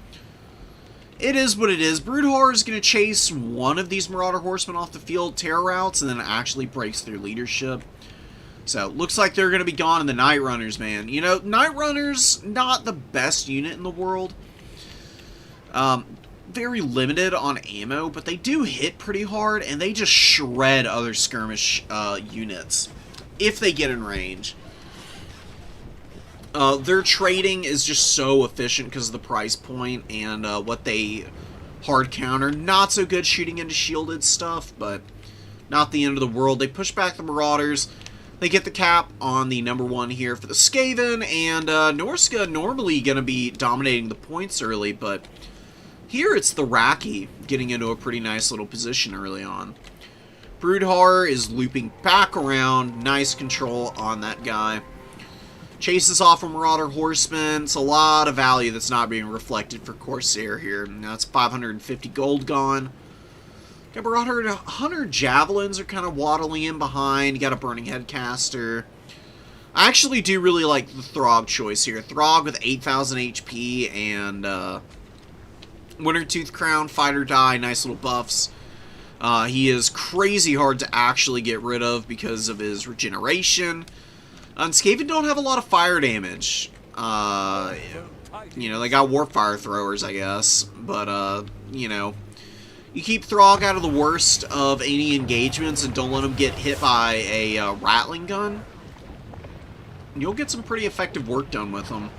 it is what it is. Broodhorror is going to chase one of these Marauder Horsemen off the field, terror routes, and then actually breaks their leadership. So, looks like they're going to be gone in the Night Runners, man. You know, Night Runners, not the best unit in the world. Very limited on ammo, but they do hit pretty hard, and they just shred other skirmish units if they get in range. Their trading is just so efficient because of the price point and what they hard counter. Not so good shooting into shielded stuff, but not the end of the world. They push back the Marauders. They get the cap on the #1 here for the Skaven, and Norska normally going to be dominating the points early, but here it's the Raki getting into a pretty nice little position early on. Broodhorror is looping back around. Nice control on that guy. Chases off a Marauder Horseman. It's a lot of value that's not being reflected for Corsair here. Now it's 550 gold gone. Got Marauder Hunter Javelins are kind of waddling in behind. You got a Burning Headcaster. I actually do really like the Throg choice here. Throg with 8,000 HP and Wintertooth Crown, Fight or Die, nice little buffs. He is crazy hard to actually get rid of because of his regeneration. And Skaven don't have a lot of fire damage. You know, they got Warp Fire Throwers, I guess. But, you know, you keep Throg out of the worst of any engagements and don't let him get hit by a Rattling Gun. You'll get some pretty effective work done with him.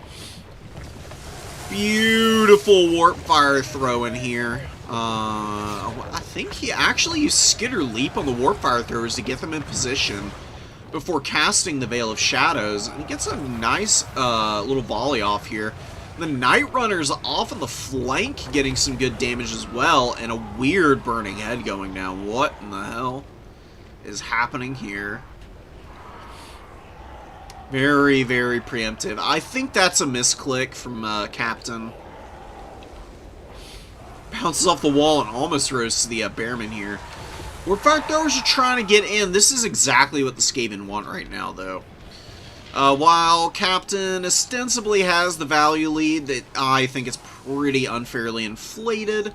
Beautiful Warp Fire throw in here. I think he actually used Skitter Leap on the Warp Fire Throwers to get them in position before casting the Veil of Shadows. And he gets a nice little volley off here. The Night Runner's off on the flank getting some good damage as well, and a weird burning head going down. What in the hell is happening here? Very, very preemptive. I think that's a misclick from Captain. Bounces off the wall and almost roasts the Bearman here. Warfire Throwers are trying to get in. This is exactly what the Skaven want right now, though. While Captain ostensibly has the value lead, that I think it's pretty unfairly inflated.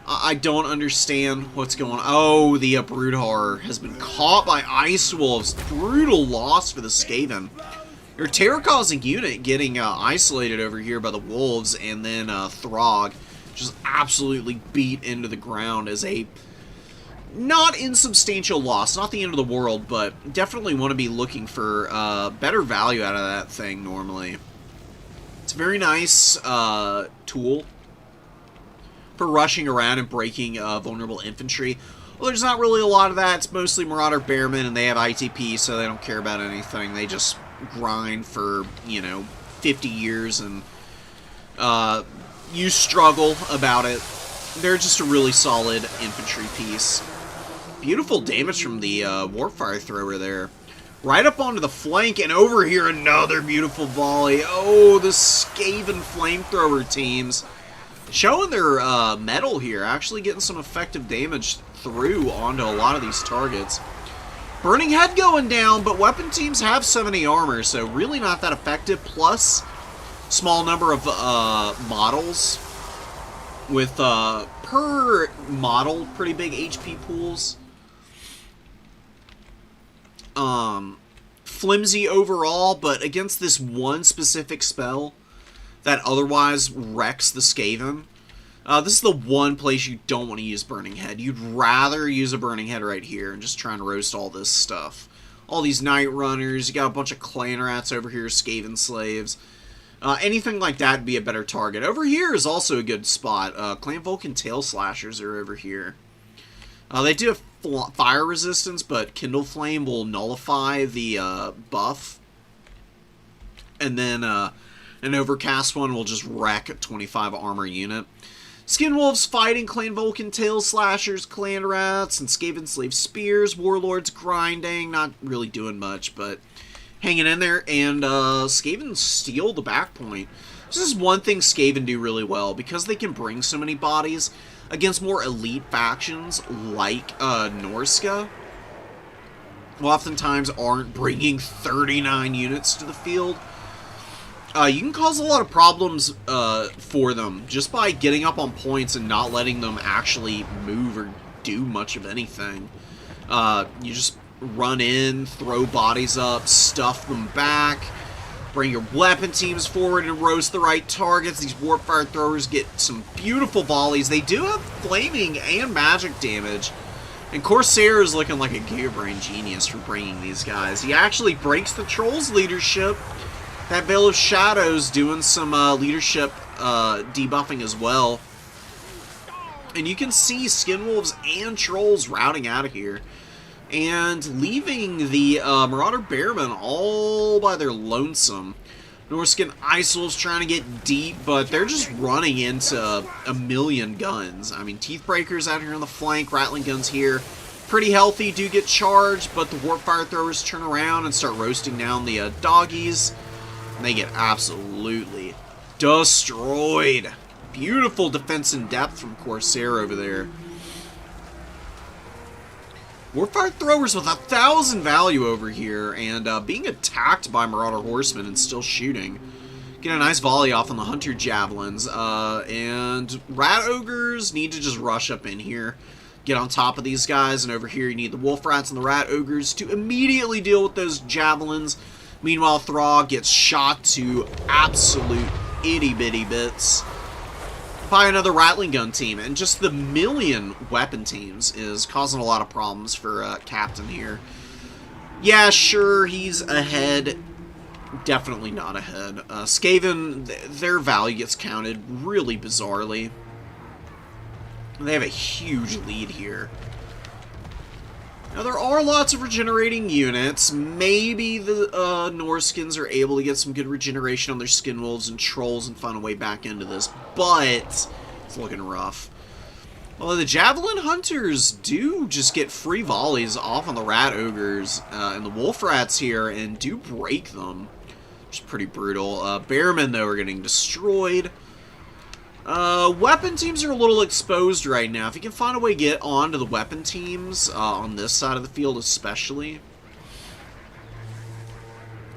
I don't understand what's going on. Oh, the Broodhar has been caught by Ice Wolves. Brutal loss for the Skaven. Your terror-causing unit getting isolated over here by the Wolves, and then Throg just absolutely beat into the ground as a not insubstantial loss. Not the end of the world, but definitely want to be looking for better value out of that thing normally. It's a very nice tool for rushing around and breaking vulnerable infantry. Well, there's not really a lot of that. It's mostly Marauder Bearmen, and they have ITP, so they don't care about anything. They just grind for, 50 years, and you struggle about it. They're just a really solid infantry piece. Beautiful damage from the Warfire Thrower there. Right up onto the flank, and over here another beautiful volley. Oh, the Skaven Flamethrower teams showing their metal here, actually getting some effective damage through onto a lot of these targets. Burning Head going down, but weapon teams have 70 armor, so really not that effective. Plus, small number of models with per model pretty big HP pools. Flimsy overall, but against this one specific spell that otherwise wrecks the Skaven, this is the one place you don't want to use Burning Head. You'd rather use a Burning Head right here and just try and roast all this stuff. All these Night Runners, you got a bunch of Clan Rats over here, Skaven Slaves. Anything like that would be a better target. Over here is also a good spot. Clan Vulcan Tail Slashers are over here. They do have fire resistance, but Kindle Flame will nullify the buff. And then an Overcast one will just wreck a 25 armor unit. Skin Wolves fighting Clan Vulcan Tail Slashers, Clan Rats, and Skaven Slave Spears. Warlords grinding, not really doing much, but hanging in there. And Skaven steal the back point. This is one thing Skaven do really well, because they can bring so many bodies against more elite factions like Norska, who oftentimes aren't bringing 39 units to the field. You can cause a lot of problems for them just by getting up on points and not letting them actually move or do much of anything. You just run in, throw bodies up, stuff them back, bring your weapon teams forward and roast the right targets. These Warfire Throwers get some beautiful volleys. They do have flaming and magic damage. And Corsair is looking like a Gearbrain genius for bringing these guys. He actually breaks the Trolls leadership. That Veil of Shadows doing some leadership debuffing as well. And you can see Skinwolves and Trolls routing out of here. And leaving the Marauder Bearmen all by their lonesome. Norskin Ice Wolves trying to get deep, but they're just running into a million guns. I mean, Teethbreakers out here on the flank, Rattling Guns here. Pretty healthy, do get charged, but the Warfire Throwers turn around and start roasting down the doggies. And they get absolutely destroyed. Beautiful defense in depth from Corsair over there. Warfire Throwers with 1,000 value over here, and being attacked by Marauder Horsemen and still shooting. Get a nice volley off on the Hunter Javelins, and Rat Ogres need to just rush up in here, get on top of these guys, and over here you need the Wolf Rats and the Rat Ogres to immediately deal with those Javelins. Meanwhile, Throg gets shot to absolute itty-bitty bits by another Rattling Gun team, and just the million weapon teams is causing a lot of problems for Captain here. Yeah, sure, he's ahead. Definitely not ahead. Skaven, their value gets counted really bizarrely. They have a huge lead here. Now, there are lots of regenerating units. Maybe the Norskins are able to get some good regeneration on their skin wolves and trolls and find a way back into this, but it's looking rough. Well, the Javelin Hunters do just get free volleys off on the Rat Ogres and the Wolf Rats here and do break them, which is pretty brutal. Bearmen, though, are getting destroyed. Weapon teams are a little exposed right now. If you can find a way to get onto the weapon teams, on this side of the field especially,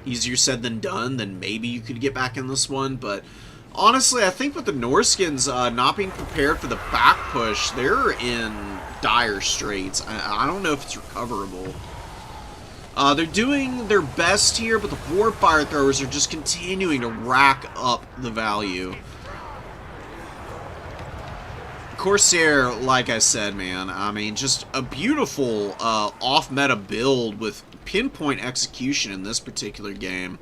easier said than done, then maybe you could get back in this one, but honestly, I think with the Norskins not being prepared for the back push, they're in dire straits. I don't know if it's recoverable. They're doing their best here, but the Warp Fire Throwers are just continuing to rack up the value. Corsair, like I said, man, I mean, just a beautiful off-meta build with pinpoint execution in this particular game.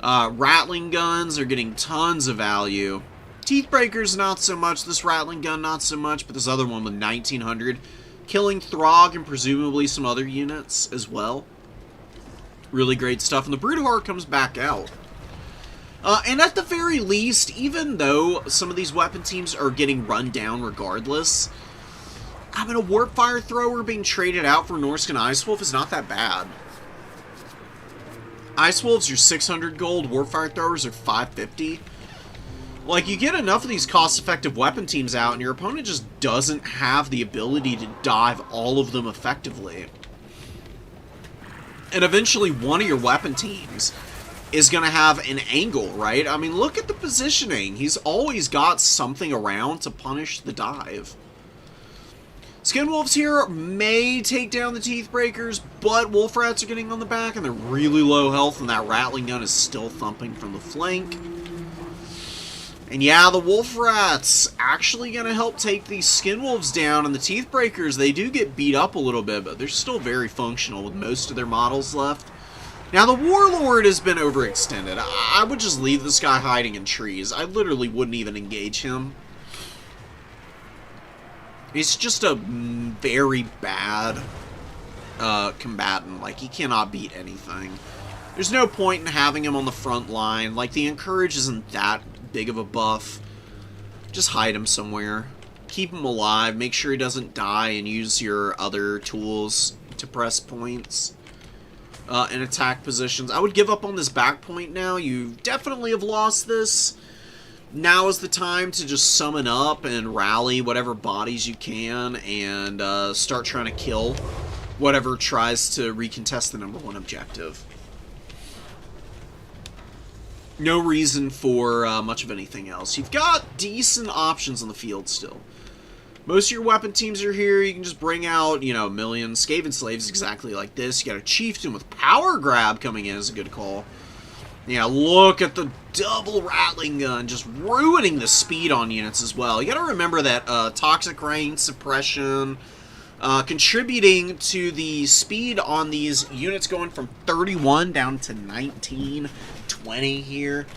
Rattling guns are getting tons of value. Teethbreakers, not so much. This rattling gun, not so much, but this other one with 1900. Killing Throg and presumably some other units as well. Really great stuff. And the Broodheart comes back out. And at the very least, even though some of these weapon teams are getting run down regardless, I mean, a Warp Fire Thrower being traded out for Norscan Ice Wolf is not that bad. Ice Wolves are 600 gold, Warp Fire Throwers are 550. Like, you get enough of these cost-effective weapon teams out, and your opponent just doesn't have the ability to dive all of them effectively. And eventually, one of your weapon teams is going to have an angle, right? I mean, look at the positioning. He's always got something around to punish the dive. Skinwolves here may take down the Teethbreakers, but Wolf Rats are getting on the back, and they're really low health, and that Rattling Gun is still thumping from the flank. And yeah, the Wolf Rats actually going to help take these Skinwolves down, and the Teethbreakers, they do get beat up a little bit, but they're still very functional with most of their models left. Now, the Warlord has been overextended. I would just leave this guy hiding in trees. I literally wouldn't even engage him. He's just a very bad combatant. Like, he cannot beat anything. There's no point in having him on the front line. Like, the Encourage isn't that big of a buff. Just hide him somewhere. Keep him alive. Make sure he doesn't die, and use your other tools to press points. In attack positions. I would give up on this back point now. You definitely have lost this. Now is the time to just summon up and rally whatever bodies you can and start trying to kill whatever tries to recontest the #1 objective. No reason for much of anything else. You've got decent options on the field still. Most of your weapon teams are here. You can just bring out, you know, a million Skaven Slaves exactly like this. You got a Chieftain with Power Grab coming in is a good call. Yeah, look at the double Rattling Gun, just ruining the speed on units as well. You got to remember that Toxic Rain Suppression contributing to the speed on these units going from 31 down to 19, 20 here.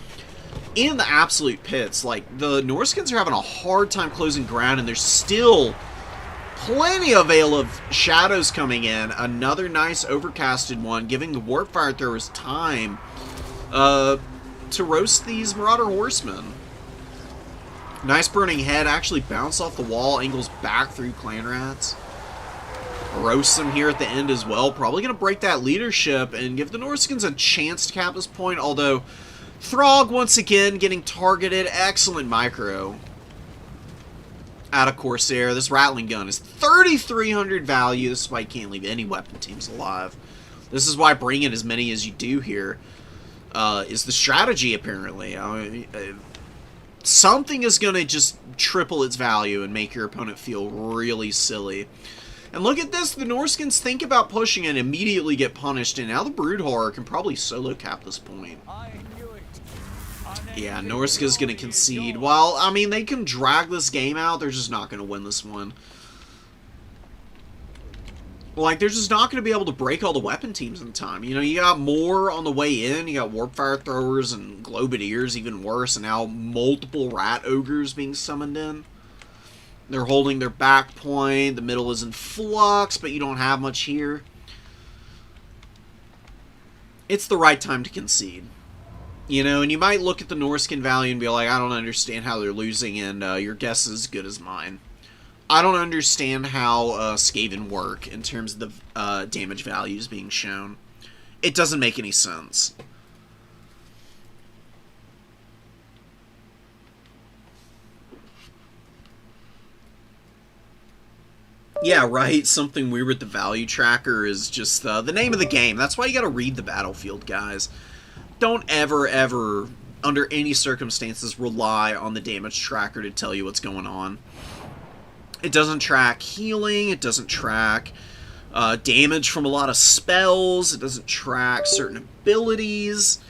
In the absolute pits, like, the Norskins are having a hard time closing ground, and there's still plenty of Veil of Shadows coming in. Another nice overcasted one, giving the Warp Fire Throwers time to roast these Marauder Horsemen. Nice Burning Head, actually bounce off the wall, angles back through Clan Rats. Roast them here at the end as well. Probably going to break that leadership and give the Norskins a chance to cap this point, although Throg, once again, getting targeted. Excellent micro out of Corsair. This Rattling Gun is 3,300 value. This is why you can't leave any weapon teams alive. This is why bringing as many as you do here is the strategy, apparently. Something is going to just triple its value and make your opponent feel really silly. And look at this. The Norskins think about pushing and immediately get punished. And now the Broodhorror can probably solo cap this point. Yeah, Norska's going to concede. While, I mean, they can drag this game out, they're just not going to win this one. Like, they're just not going to be able to break all the weapon teams in time. You know, you got more on the way in. You got Warp Fire Throwers and Globadiers, even worse. And now multiple Rat Ogres being summoned in. They're holding their back point. The middle is in flux, but you don't have much here. It's the right time to concede. You know, and you might look at the Norskin value and be like, I don't understand how they're losing, and your guess is as good as mine. I don't understand how Skaven work in terms of the damage values being shown. It doesn't make any sense. Yeah, right. Something weird with the value tracker is just the name of the game. That's why you gotta read the battlefield, guys. Don't ever, ever, under any circumstances, rely on the damage tracker to tell you what's going on. It doesn't track healing. It doesn't track damage from a lot of spells. It doesn't track certain abilities.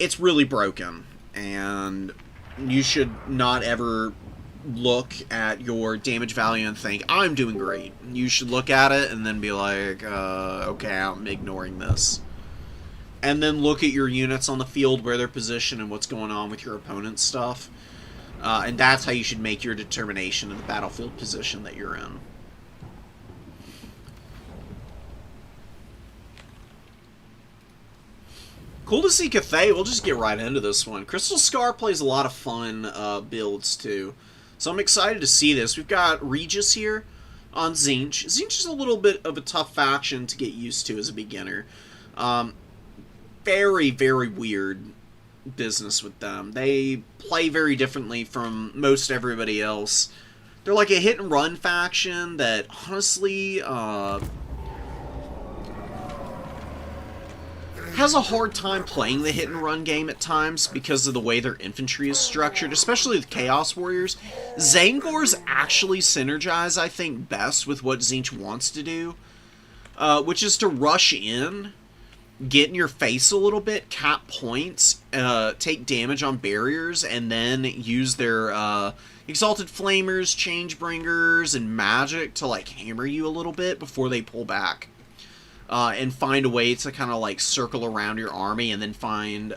It's really broken. And you should not ever look at your damage value and think, I'm doing great. You should look at it and then be like, okay, I'm ignoring this. And then look at your units on the field, where they're positioned, and what's going on with your opponent's stuff. And that's how you should make your determination of the battlefield position that you're in. Cool to see Cathay. We'll just get right into this one. Crystal Scar plays a lot of fun builds, too. So I'm excited to see this. We've got Regis here on Tzeentch. Tzeentch is a little bit of a tough faction to get used to as a beginner. Very, very weird business with them. They play very differently from most everybody else. They're like a hit-and-run faction that, honestly, has a hard time playing the hit-and-run game at times because of the way their infantry is structured, especially with Chaos Warriors. Zangors actually synergize, I think, best with what Tzeentch wants to do, which is to rush in, get in your face a little bit, cap points, take damage on barriers, and then use their Exalted Flamers, Changebringers, and magic to, like, hammer you a little bit before they pull back. And find a way to kind of like circle around your army and then find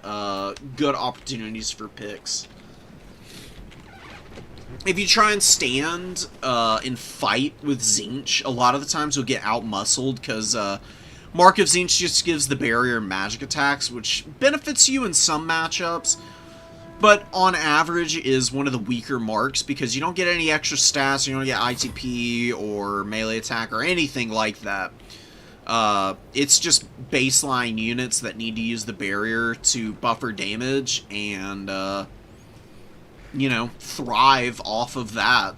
good opportunities for picks. If you try and stand and fight with Tzeentch, a lot of the times you'll get out-muscled because Mark of Tzeentch just gives the barrier magic attacks, which benefits you in some matchups, but on average is one of the weaker marks because you don't get any extra stats, you don't get ITP or melee attack or anything like that. It's just baseline units that need to use the barrier to buffer damage and, you know, thrive off of that.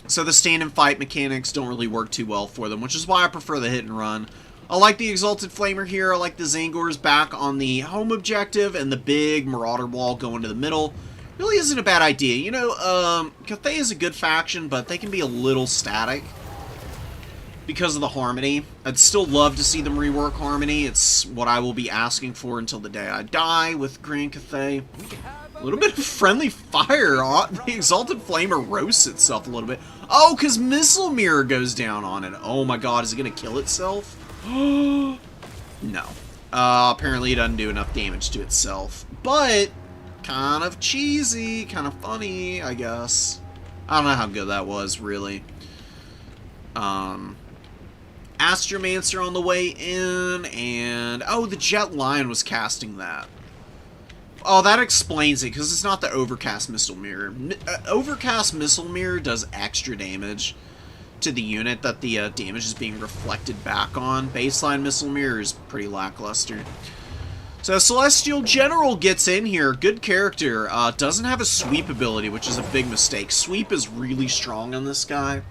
So the stand and fight mechanics don't really work too well for them, which is why I prefer the hit and run. I like the Exalted Flamer here. I like the Zangors back on the home objective and the big Marauder wall going to the middle. Really isn't a bad idea. You know, Cathay is a good faction, but they can be a little static because of the Harmony. I'd still love to see them rework Harmony. It's what I will be asking for until the day I die with Grand Cathay. A little bit of friendly fire. The Exalted Flamer roasts itself a little bit. Oh, because Missile Mirror goes down on it. Oh my god, is it going to kill itself? No. Apparently it doesn't do enough damage to itself. But, kind of cheesy, kind of funny, I guess. I don't know how good that was, really. Astromancer on the way in, and... oh, the Jet Lion was casting that. Oh, that explains it, because it's not the Overcast Missile Mirror. Overcast Missile Mirror does extra damage to the unit that the damage is being reflected back on. Baseline Missile Mirror is pretty lackluster. So Celestial General gets in here. Good character. Doesn't have a sweep ability, which is a big mistake. Sweep is really strong on this guy.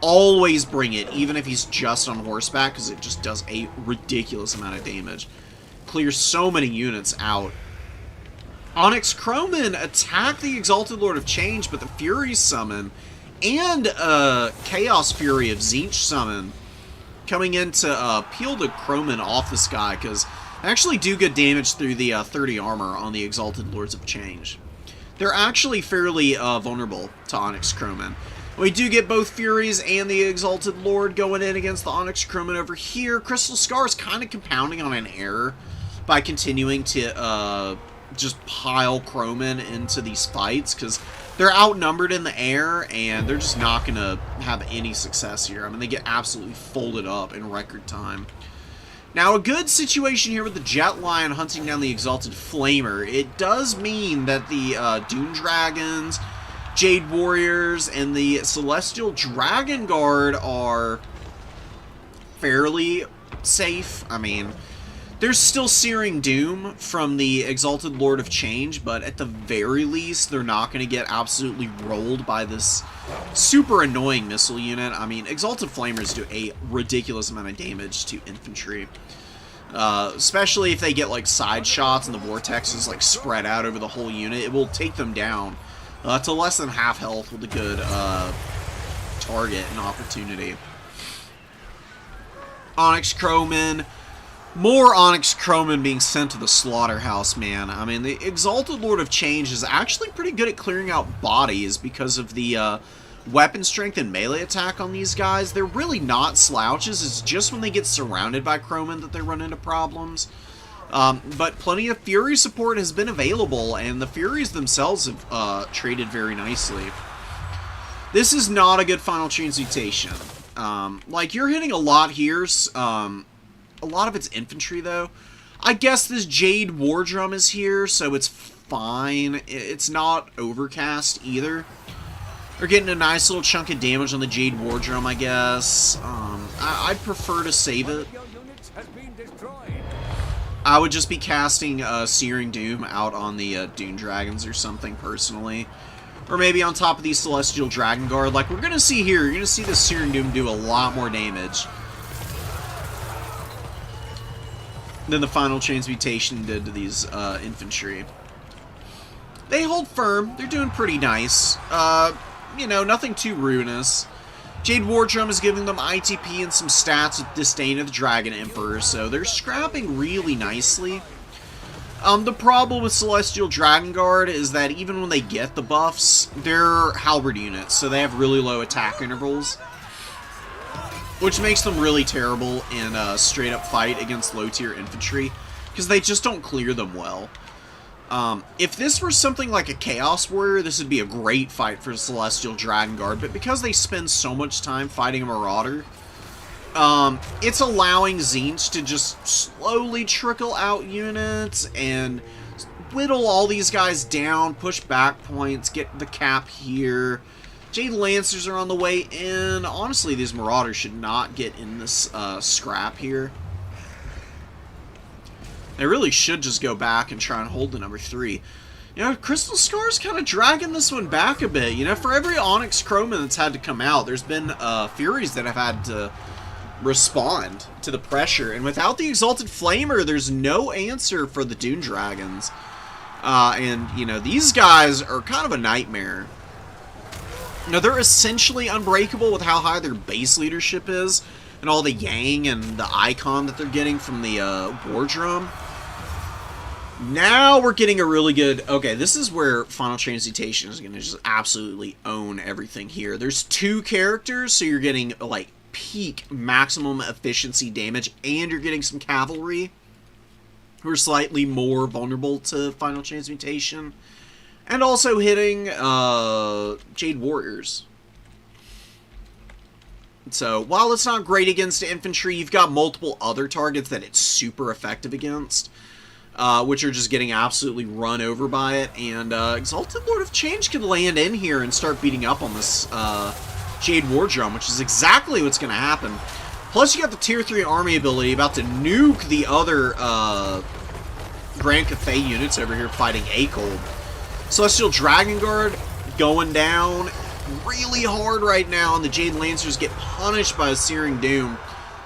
Always bring it, even if he's just on horseback, because it just does a ridiculous amount of damage. Clears so many units out. Onyx Croman attack the Exalted Lord of Change, but the Furies summon and Chaos Fury of Tzeentch summon coming in to peel the Croman off this guy, because they actually do good damage through the 30 armor on the Exalted Lords of Change. They're actually fairly vulnerable to Onyx Croman. We do get both Furies and the Exalted Lord going in against the Onyx Croman over here. Crystal Scar is kind of compounding on an error by continuing to just pile Croman into these fights, because they're outnumbered in the air, and they're just not going to have any success here. I mean, they get absolutely folded up in record time. Now, a good situation here with the Jet Lion hunting down the Exalted Flamer. It does mean that the Dune Dragons, Jade Warriors, and the Celestial Dragon Guard are fairly safe. I mean, there's still Searing Doom from the Exalted Lord of Change, but at the very least, they're not going to get absolutely rolled by this super annoying missile unit. I mean, Exalted Flamers do a ridiculous amount of damage to infantry. Especially if they get, like, side shots and the vortexes, like, spread out over the whole unit. It will take them down to less than half health with a good target and opportunity. Onyx Crowmen. More Onyx Crowmen being sent to the slaughterhouse, man. I mean, the Exalted Lord of Change is actually pretty good at clearing out bodies because of the weapon strength and melee attack on these guys. They're really not slouches. It's just when they get surrounded by Crowmen that they run into problems. But plenty of Fury support has been available, and the Furies themselves have traded very nicely. This is not a good final transmutation. Like, you're hitting a lot here. A lot of it's infantry, though. I guess this Jade War Drum is here, so it's fine. It's not overcast, either. They're getting a nice little chunk of damage on the Jade War Drum, I guess. I'd prefer to save it. I would just be casting Searing Doom out on the Dune Dragons or something, personally. Or maybe on top of these Celestial Dragon Guard. Like we're going to see here, you're going to see the Searing Doom do a lot more damage than the final transmutation did to these infantry. They hold firm. They're doing pretty nice. You know, nothing too ruinous. Jade War Drum is giving them ITP and some stats with Disdain of the Dragon Emperor, so they're scrapping really nicely. The problem with Celestial Dragon Guard is that even when they get the buffs, they're halberd units, so they have really low attack intervals, which makes them really terrible in a straight-up fight against low-tier infantry, because they just don't clear them well. If this were something like a Chaos Warrior, this would be a great fight for Celestial Dragon Guard, but because they spend so much time fighting a Marauder, it's allowing Tzeentch to just slowly trickle out units and whittle all these guys down, push back points, get the cap here. Jade Lancers are on the way in. Honestly, these Marauders should not get in this scrap here. They really should just go back and try and hold the number 3. You know, Crystal Scar's kind of dragging this one back a bit. You know, for every Onyx Crowman that's had to come out, there's been Furies that have had to respond to the pressure. And without the Exalted Flamer, there's no answer for the Dune Dragons. And, you know, these guys are kind of a nightmare. You know, they're essentially unbreakable with how high their base leadership is, and all the Yang and the Icon that they're getting from the War Drum. Now we're getting a really good... Okay, this is where Final Transmutation is going to just absolutely own everything here. There's 2 characters, so you're getting, like, peak maximum efficiency damage, and you're getting some cavalry who are slightly more vulnerable to Final Transmutation. And also hitting Jade Warriors. So, while it's not great against infantry, you've got multiple other targets that it's super effective against, which are just getting absolutely run over by it. And Exalted Lord of Change can land in here and start beating up on this Jade War Drum, which is exactly what's going to happen. Plus, you got the Tier 3 army ability about to nuke the other Grand Cathay units over here fighting A-Cold. Celestial Dragon Guard going down really hard right now, and the Jade Lancers get punished by a Searing Doom.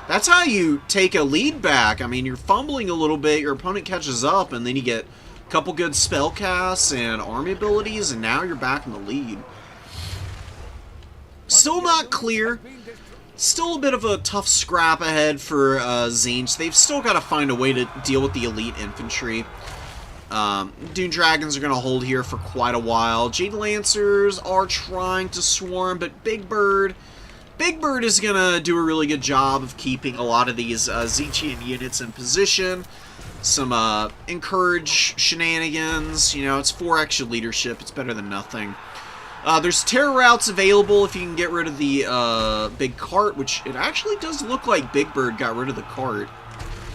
That's how you take a lead back. I mean, you're fumbling a little bit, your opponent catches up, and then you get a couple good spell casts and army abilities, and now you're back in the lead. Still not clear. Still a bit of a tough scrap ahead for Tzeentch. They've still got to find a way to deal with the elite infantry. Dune Dragons are going to hold here for quite a while. Jade Lancers are trying to swarm, but Big Bird is going to do a really good job of keeping a lot of these Tzeentchian units in position. Some encourage shenanigans. You know, it's 4 extra leadership. It's better than nothing. There's terror routes available if you can get rid of the big cart, which it actually does look like Big Bird got rid of the cart.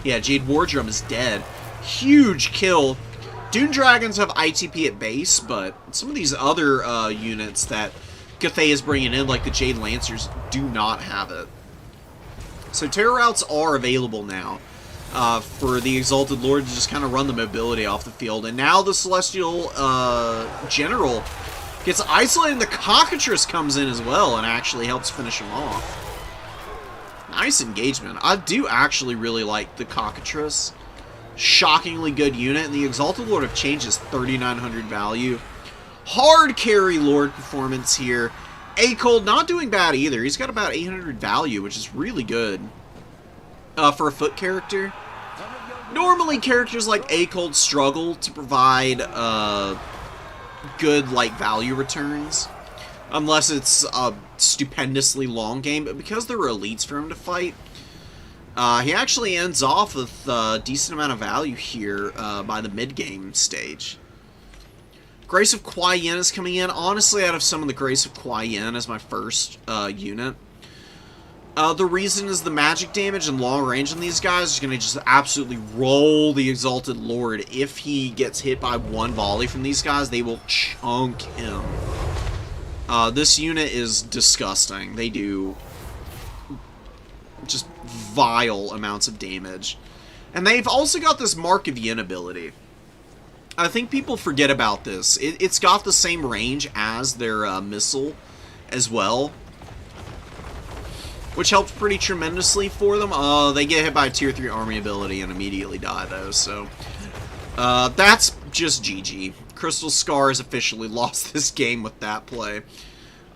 Yeah, Jade Wardrum is dead. Huge kill. Dune Dragons have ITP at base, but some of these other units that Cathay is bringing in, like the Jade Lancers, do not have it. So terror routes are available now for the Exalted Lord to just kind of run the mobility off the field. And now the Celestial General gets isolated, and the Cockatrice comes in as well and actually helps finish him off. Nice engagement. I do actually really like the Cockatrice. Shockingly good unit, and the Exalted Lord of Change is 3,900 value. Hard carry Lord performance here. A-Cold not doing bad either. He's got about 800 value, which is really good for a foot character. Normally, characters like A-Cold struggle to provide good value returns, unless it's a stupendously long game. But because there were elites for him to fight, he actually ends off with a decent amount of value here by the mid-game stage. Grace of Kuai Yin is coming in. Honestly, out of some of the Grace of Kuai Yin as my first unit. The reason is the magic damage and long range on these guys is going to just absolutely roll the Exalted Lord. If he gets hit by one volley from these guys, they will chunk him. This unit is disgusting. They do just vile amounts of damage. And they've also got this Mark of Yin ability. I think people forget about this. It's got the same range as their missile as well, which helps pretty tremendously for them. They get hit by a tier 3 army ability and immediately die, though, so that's just GG. Crystal Scar has officially lost this game with that play.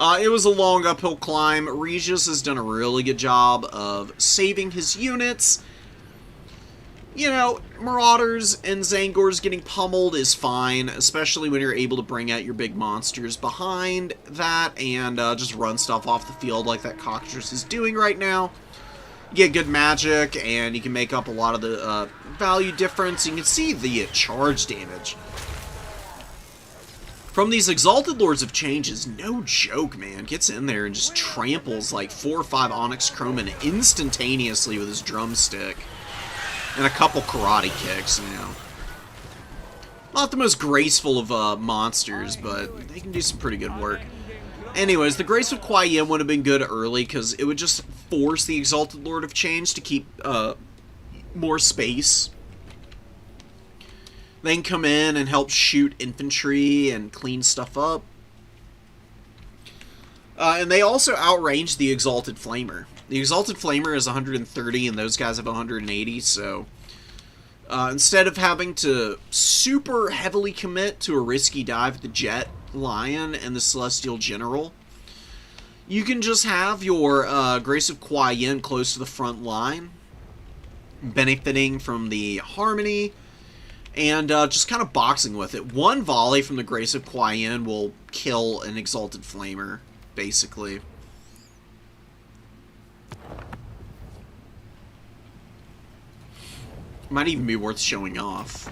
It was a long uphill climb. Regis has done a really good job of saving his units. You know, Marauders and Zangors getting pummeled is fine, especially when you're able to bring out your big monsters behind that and just run stuff off the field like that Cockatrice is doing right now. You get good magic, and you can make up a lot of the value difference. You can see the charge damage from these Exalted Lords of Change is no joke, man. Gets in there and just tramples like 4 or 5 Onyx Chromen instantaneously with his drumstick. And a couple karate kicks, you know. Not the most graceful of monsters, but they can do some pretty good work. Anyways, the Grace of Kuai Yin would have been good early, because it would just force the Exalted Lord of Change to keep more space. They can come in and help shoot infantry and clean stuff up. And they also outrange the Exalted Flamer. The Exalted Flamer is 130, and those guys have 180, so instead of having to super heavily commit to a risky dive with the Jet Lion and the Celestial General, you can just have your Grace of Kuai Yin close to the front line, benefiting from the harmony, and just kind of boxing with it. One volley from the Grace of Kuai Yin will kill an Exalted Flamer, basically. Might even be worth showing off.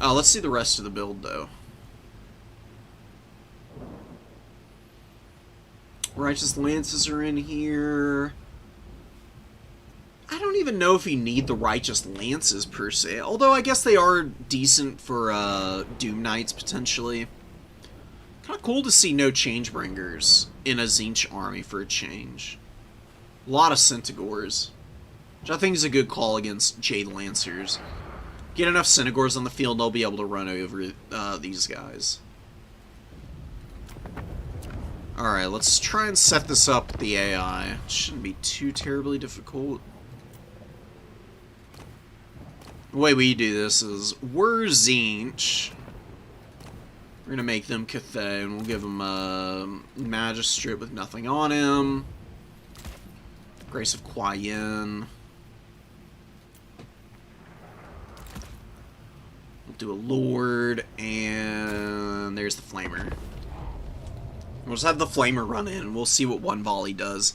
Let's see the rest of the build, though. Righteous Lances are in here. I don't even know if you need the Righteous Lances, per se. Although, I guess they are decent for Doom Knights, potentially. Kind of cool to see no Changebringers in a Tzeentch army for a change. A lot of Centaurs, which I think is a good call against Jade Lancers. Get enough Centaurs on the field, they'll be able to run over these guys. Alright, let's try and set this up with the AI. Shouldn't be too terribly difficult. The way we do this is, we're Tzeentch. We're gonna make them Cathay, and we'll give them a Magistrate with nothing on him. Grace of Kuai Yin. We'll do a Lord, and there's the Flamer. We'll just have the Flamer run in, and we'll see what one volley does.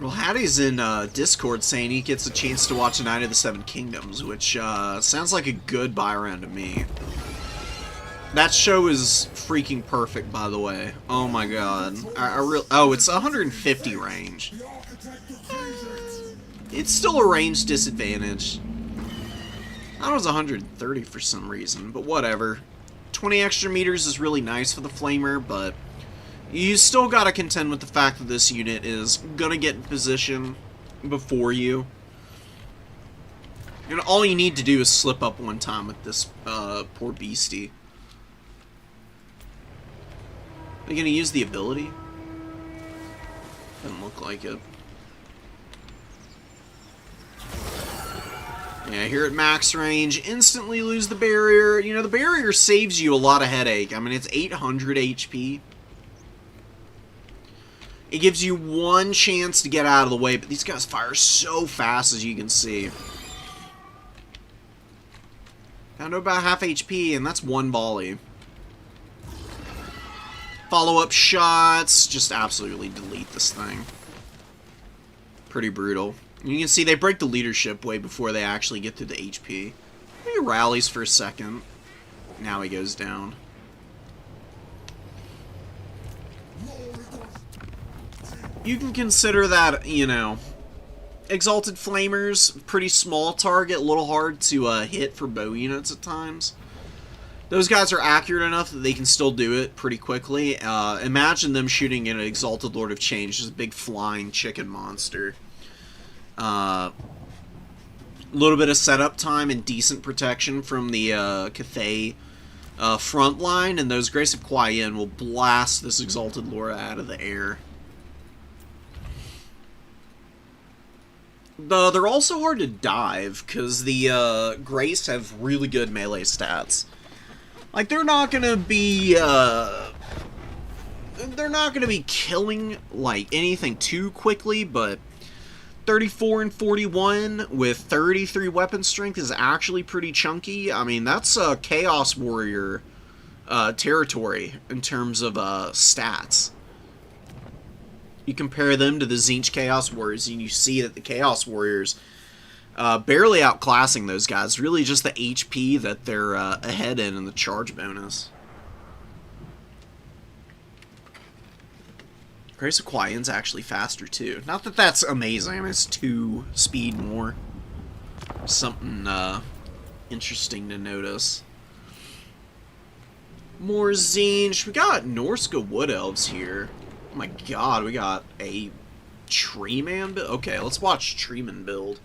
Well, Hattie's in Discord saying he gets a chance to watch A Knight of the Seven Kingdoms, which sounds like a good buy around to me. That show is freaking perfect, by the way. Oh my god. Oh, it's 150 range. It's still a range disadvantage. I thought it was 130 for some reason, but whatever. 20 extra meters is really nice for the Flamer, but you still gotta contend with the fact that this unit is gonna get in position before you. And all you need to do is slip up one time with this poor beastie. Are you gonna use the ability? Doesn't look like it. Yeah, here at max range, instantly lose the barrier. You know, the barrier saves you a lot of headache. I mean, it's 800 HP. It gives you one chance to get out of the way, but these guys fire so fast, as you can see. Down to about half HP, and that's one volley. Follow-up shots, just absolutely delete this thing. Pretty brutal. You can see they break the leadership way before they actually get to the HP. He rallies for a second. Now he goes down. You can consider that, you know, Exalted Flamers, pretty small target, a little hard to hit for bow units at times. Those guys are accurate enough that they can still do it pretty quickly. Imagine them shooting at an Exalted Lord of Change, just a big flying chicken monster. A little bit of setup time and decent protection from the Cathay front line, and those Grace of Kuai-Yin will blast this Exalted Lord out of the air. They're also hard to dive, because the Grace have really good melee stats. Like, they're not gonna be killing, like, anything too quickly, but 34 and 41 with 33 weapon strength is actually pretty chunky. I mean, that's a Chaos Warrior territory in terms of stats. You compare them to the Tzeentch Chaos Warriors, and you see that the Chaos Warriors barely outclassing those guys. Really just the HP that they're ahead in and the charge bonus. Grace of Kuai-Yin's actually faster too. Not that that's amazing. I mean, it's 2 speed more. Something interesting to notice. More Tzeentch. We got Norska Wood Elves here. Oh my god, we got a Treeman build. Okay, let's watch Treeman build.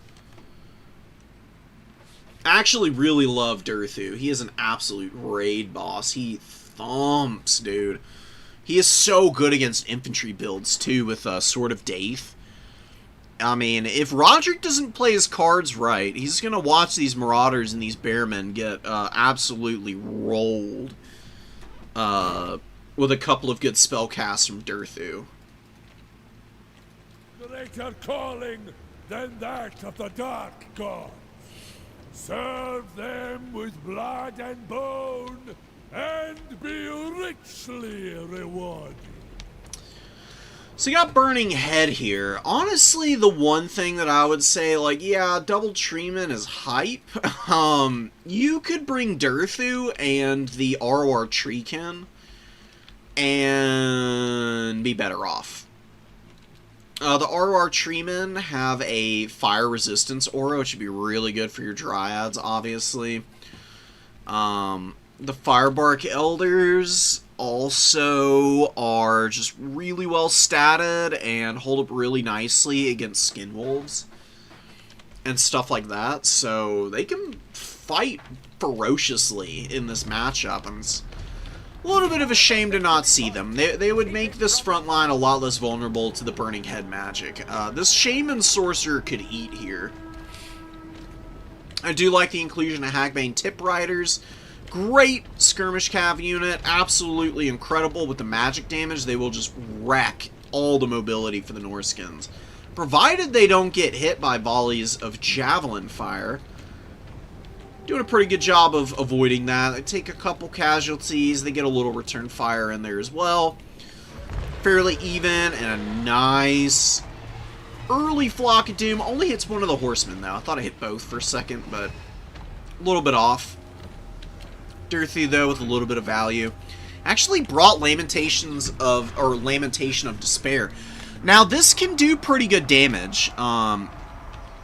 I actually really love Durthu. He is an absolute raid boss. He thumps, dude. He is so good against infantry builds, too, with Sword of Daith. I mean, if Roderick doesn't play his cards right, he's going to watch these Marauders and these Bearmen get absolutely rolled with a couple of good spell casts from Durthu. Greater calling than that of the Dark Gods. Serve them with blood and bone, and be richly rewarded. So you got Burning Head here. Honestly, the one thing that I would say, like, yeah, Double Treeman is hype. You could bring Durthu and the ROR Treekin and be better off. The ROR Treemen have a fire resistance aura, which would be really good for your Dryads, obviously. The Firebark Elders also are just really well statted and hold up really nicely against Skinwolves and stuff like that, so they can fight ferociously in this matchup, and it's a little bit of a shame to not see them. They would make this front line a lot less vulnerable to the Burning Head magic. This Shaman Sorcerer could eat here. I do like the inclusion of Hagbane Tip Riders. Great skirmish cav unit, absolutely incredible with the magic damage. They will just wreck all the mobility for the Norskins, provided they don't get hit by volleys of javelin fire. Doing a pretty good job of avoiding that. They take a couple casualties, they get a little return fire in there as well. Fairly even, and a nice Early Flock of Doom only hits one of the horsemen, though. I thought I hit both for a second, but a little bit off. Dirthy, though, with a little bit of value. Actually brought Lamentation of Despair. Now, this can do pretty good damage.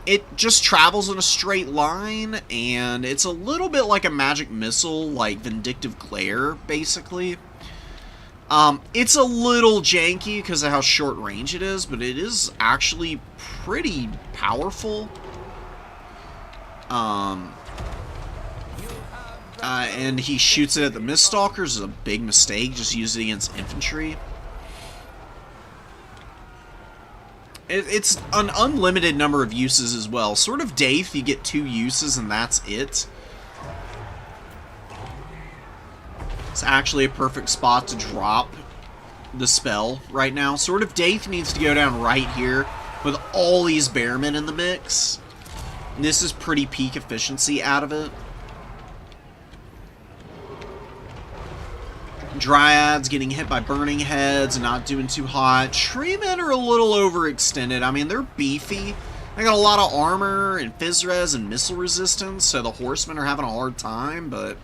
It just travels in a straight line, and it's a little bit like a magic missile, like Vindictive Glare, basically. It's a little janky because of how short range it is, but it is actually pretty powerful. And he shoots it at the Miststalkers is a big mistake. Just use it against infantry. It's an unlimited number of uses as well. Sort of Daith, you get 2 uses and that's it. It's actually a perfect spot to drop the spell right now. Sword of Daith needs to go down right here with all these Bearmen in the mix. And this is pretty peak efficiency out of it. Dryads getting hit by burning heads and not doing too hot. Treemen are a little overextended. I mean, they're beefy. They got a lot of armor and phys res and missile resistance, so the horsemen are having a hard time, but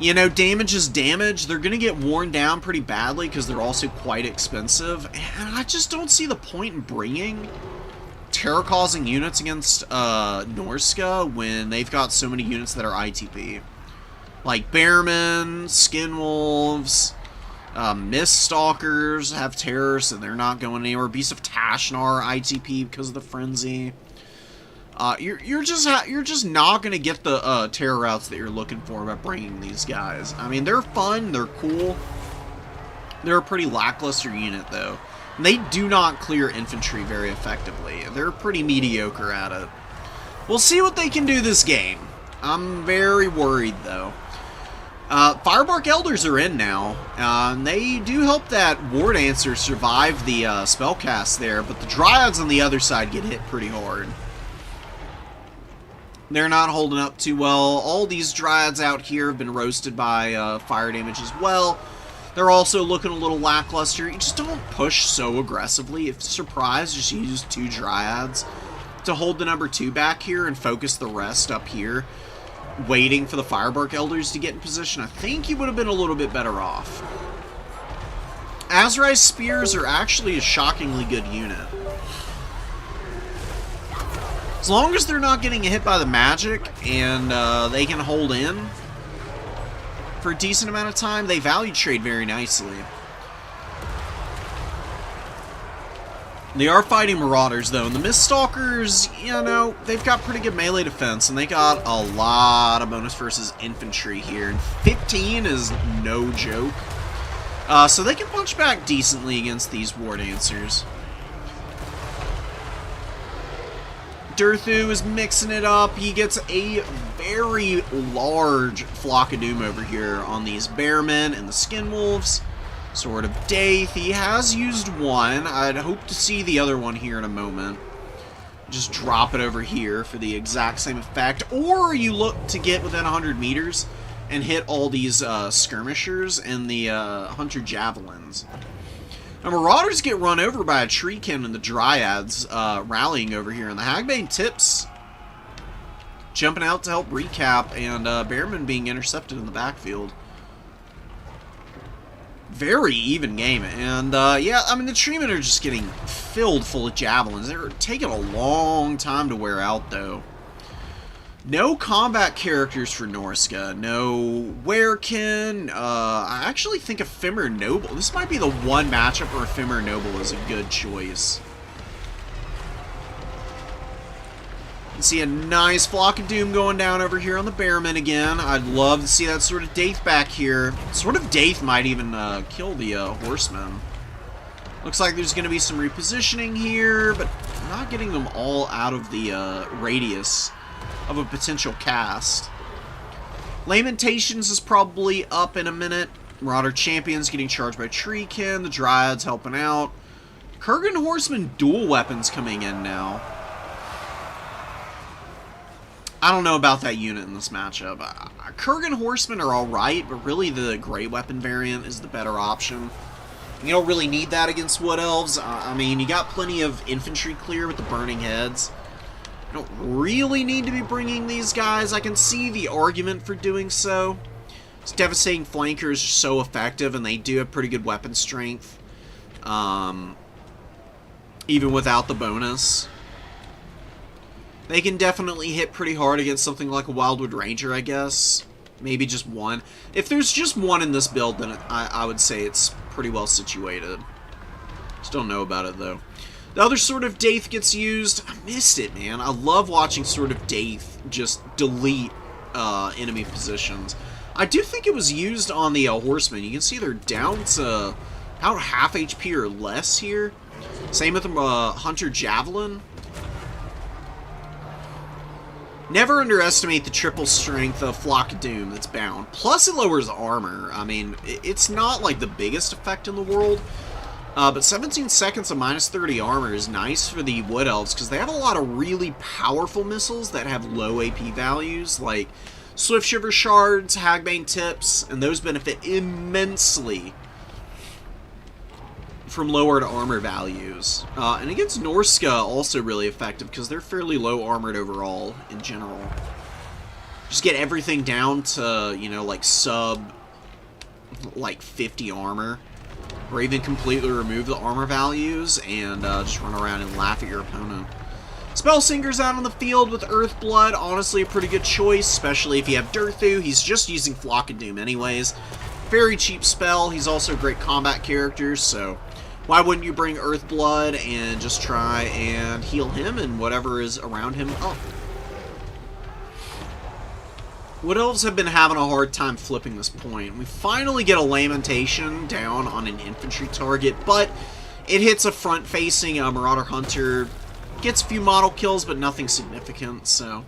you know, damage is damage. They're going to get worn down pretty badly because they're also quite expensive, and I just don't see the point in bringing terror-causing units against Norska when they've got so many units that are ITP. Like Bearmen, Skinwolves, Miststalkers have terrors and they're not going anywhere. Beasts of Tashnar ITP because of the frenzy. You're just not going to get the terror routes that you're looking for by bringing these guys. I mean, they're fun, they're cool. They're a pretty lackluster unit though. And they do not clear infantry very effectively. They're pretty mediocre at it. We'll see what they can do this game. I'm very worried though. Firebark Elders are in now, and they do help that War Dancer survive the spellcast there, but the Dryads on the other side get hit pretty hard. They're not holding up too well. All these Dryads out here have been roasted by fire damage as well. They're also looking a little lackluster. You just don't push so aggressively. If surprised, just use 2 Dryads to hold the number 2 back here and focus the rest up here, waiting for the Firebark Elders to get in position. I think you would have been a little bit better off. Azrai Spears are actually a shockingly good unit. As long as they're not getting hit by the magic and they can hold in for a decent amount of time, they value trade very nicely. They are fighting Marauders, though, and the Miststalkers, you know, they've got pretty good melee defense, and they got a lot of bonus versus infantry here, and 15 is no joke. So they can punch back decently against these War Dancers. Durthu is mixing it up. He gets a very large Flock of Doom over here on these Bearmen and the Skinwolves. Sword of Daith, he has used one. I'd hope to see the other one here in a moment. Just drop it over here for the exact same effect. Or you look to get within 100 meters and hit all these skirmishers and the Hunter Javelins. Now, Marauders get run over by a Treekin and the Dryads rallying over here. And the Hagbane Tips jumping out to help recap, and Bearman being intercepted in the backfield. Very even game, and yeah, I mean, the Treemen are just getting filled full of Javelins. They're taking a long time to wear out, though. No combat characters for Norska. No Werekin. I actually think Ephemer Noble. This might be the one matchup where Ephemer Noble is a good choice. You see a nice Flock of Doom going down over here on the Bearmen again. I'd love to see that Sword of Daith back here. Sword of Daith might even kill the Horsemen. Looks like there's going to be some repositioning here, but not getting them all out of the radius of a potential cast. Lamentations is probably up in a minute. Marauder Champions getting charged by Treekin. The Dryads helping out. Kurgan Horsemen dual weapons coming in now. I don't know about that unit in this matchup. Kurgan Horsemen are alright, but really the Grey Weapon variant is the better option. You don't really need that against Wood Elves. I mean, you got plenty of infantry clear with the Burning Heads. You don't really need to be bringing these guys. I can see the argument for doing so. These Devastating Flankers are so effective, and they do have pretty good weapon strength. Even without the bonus. They can definitely hit pretty hard against something like a Wildwood Ranger, I guess. Maybe just one. If there's just one in this build, then I would say it's pretty well situated. Just don't know about it, though. The other Sword of Daith gets used. I missed it, man. I love watching Sword of Daith just delete enemy positions. I do think it was used on the Horsemen. You can see they're down to about half HP or less here. Same with the Hunter Javelin. Never underestimate the triple strength of Flock of Doom that's bound. Plus it lowers armor. I mean, it's not like the biggest effect in the world. But 17 seconds of minus 30 armor is nice for the Wood Elves because they have a lot of really powerful missiles that have low AP values, like Swift Shiver Shards, Hagbane Tips, and those benefit immensely from lowered armor values. And against Norska, also really effective because they're fairly low armored overall in general. Just get everything down to, you know, like sub, like 50 armor. Or even completely remove the armor values and just run around and laugh at your opponent. Spellsinger's out on the field with Earthblood. Honestly, a pretty good choice, especially if you have Durthu. He's just using Flock of Doom anyways. Very cheap spell. He's also a great combat character, so why wouldn't you bring Earthblood and just try and heal him and whatever is around him up? Wood Elves have been having a hard time flipping this point. We finally get a Lamentation down on an infantry target, but it hits a front-facing Marauder Hunter. Gets a few model kills, but nothing significant, so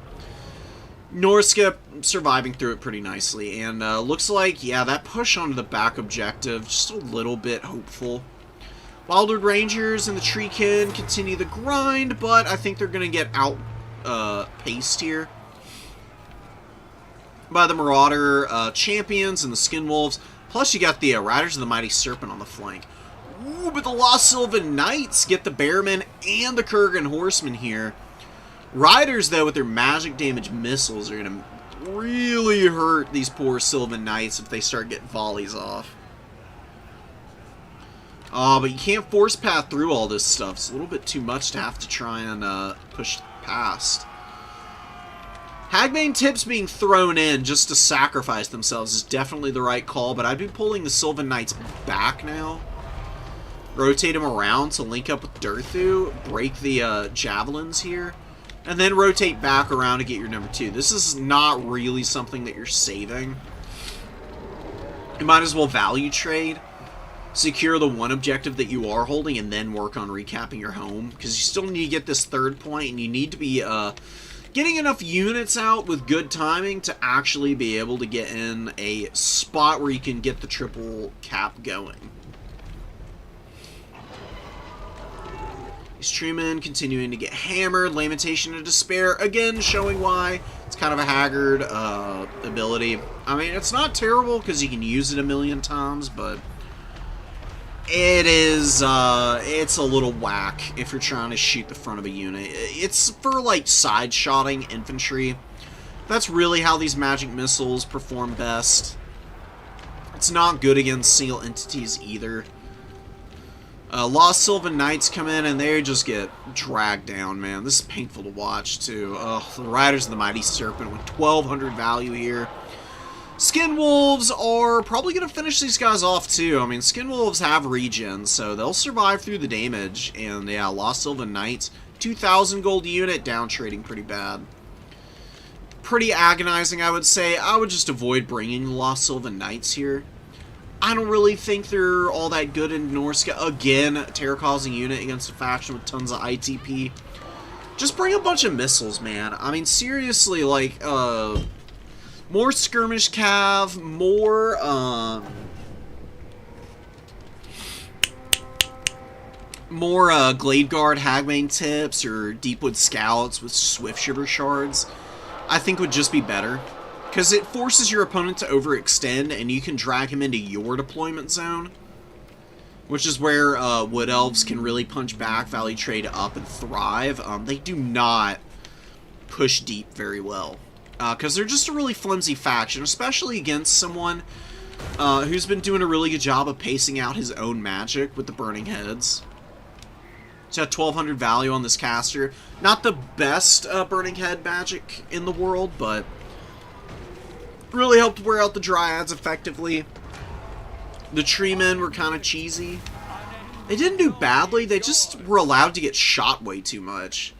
Norska surviving through it pretty nicely. And looks like, yeah, that push onto the back objective, just a little bit hopeful. Wildwood Rangers and the Treekin continue the grind, but I think they're going to get out-paced here by the Marauder Champions and the Skinwolves. Plus, you got the Riders of the Mighty Serpent on the flank. Ooh, but the Lost Sylvan Knights get the Bearmen and the Kurgan Horsemen here. Riders, though, with their magic damage missiles are going to really hurt these poor Sylvan Knights if they start getting volleys off. But you can't force path through all this stuff. It's a little bit too much to have to try and push past. Hagbane Tips being thrown in just to sacrifice themselves is definitely the right call, but I'd be pulling the Sylvan Knights back now. Rotate them around to link up with Durthu, break the Javelins here, and then rotate back around to get your number 2. This is not really something that you're saving. You might as well value trade, secure the one objective that you are holding, and then work on recapping your home, because you still need to get this 3rd point, and you need to be getting enough units out with good timing to actually be able to get in a spot where you can get the triple cap going. These Treemen continuing to get hammered. Lamentation of Despair, again, showing why it's kind of a haggard ability. I mean, it's not terrible because you can use it a million times, but it is, it's a little whack if you're trying to shoot the front of a unit. It's for, like, side-shotting infantry. That's really how these magic missiles perform best. It's not good against single entities either. Lost Sylvan Knights come in and they just get dragged down, man. This is painful to watch, too. The Riders of the Mighty Serpent with 1,200 value here. Skinwolves are probably going to finish these guys off, too. I mean, Skinwolves have regen, so they'll survive through the damage. And, yeah, Lost Sylvan Knights, 2,000 gold unit, down trading pretty bad. Pretty agonizing, I would say. I would just avoid bringing the Lost Sylvan Knights here. I don't really think they're all that good in Norska. Again, terror-causing unit against a faction with tons of ITP. Just bring a bunch of missiles, man. I mean, seriously, like, more skirmish cav, more, Glade Guard Hagbane Tips or Deepwood Scouts with Swift Shiver Shards, I think would just be better. Because it forces your opponent to overextend, and you can drag him into your deployment zone. which is where Wood Elves can really punch back, value trade up, and thrive. They do not push deep very well, because they're just a really flimsy faction, especially against someone who's been doing a really good job of pacing out his own magic with the Burning Heads. It's got 1200 value on this caster. Not the best Burning Head magic in the world, but really helped wear out the Dryads effectively. The Tree Men were kind of cheesy. They didn't do badly, they just were allowed to get shot way too much.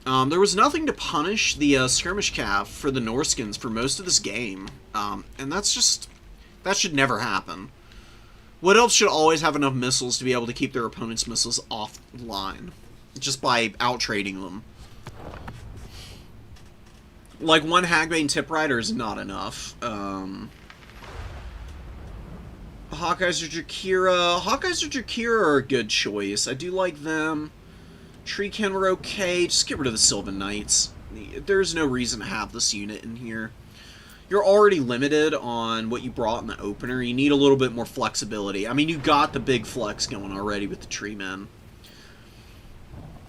There was nothing to punish the Skirmish Cav for the Norskins for most of this game. And that's just... that should never happen. Wood Elves should always have enough missiles to be able to keep their opponent's missiles offline, just by out-trading them. Like, one Hagbane Tip Rider is not enough. Hawkeyes or Jakira. Hawkeyes or Jakira are a good choice. I do like them. Treekin were okay. Just get rid of the Sylvan Knights. There's no reason to have this unit in here. You're already limited on what you brought in the opener. You need a little bit more flexibility. I mean, you got the big flex going already with the Tree Men.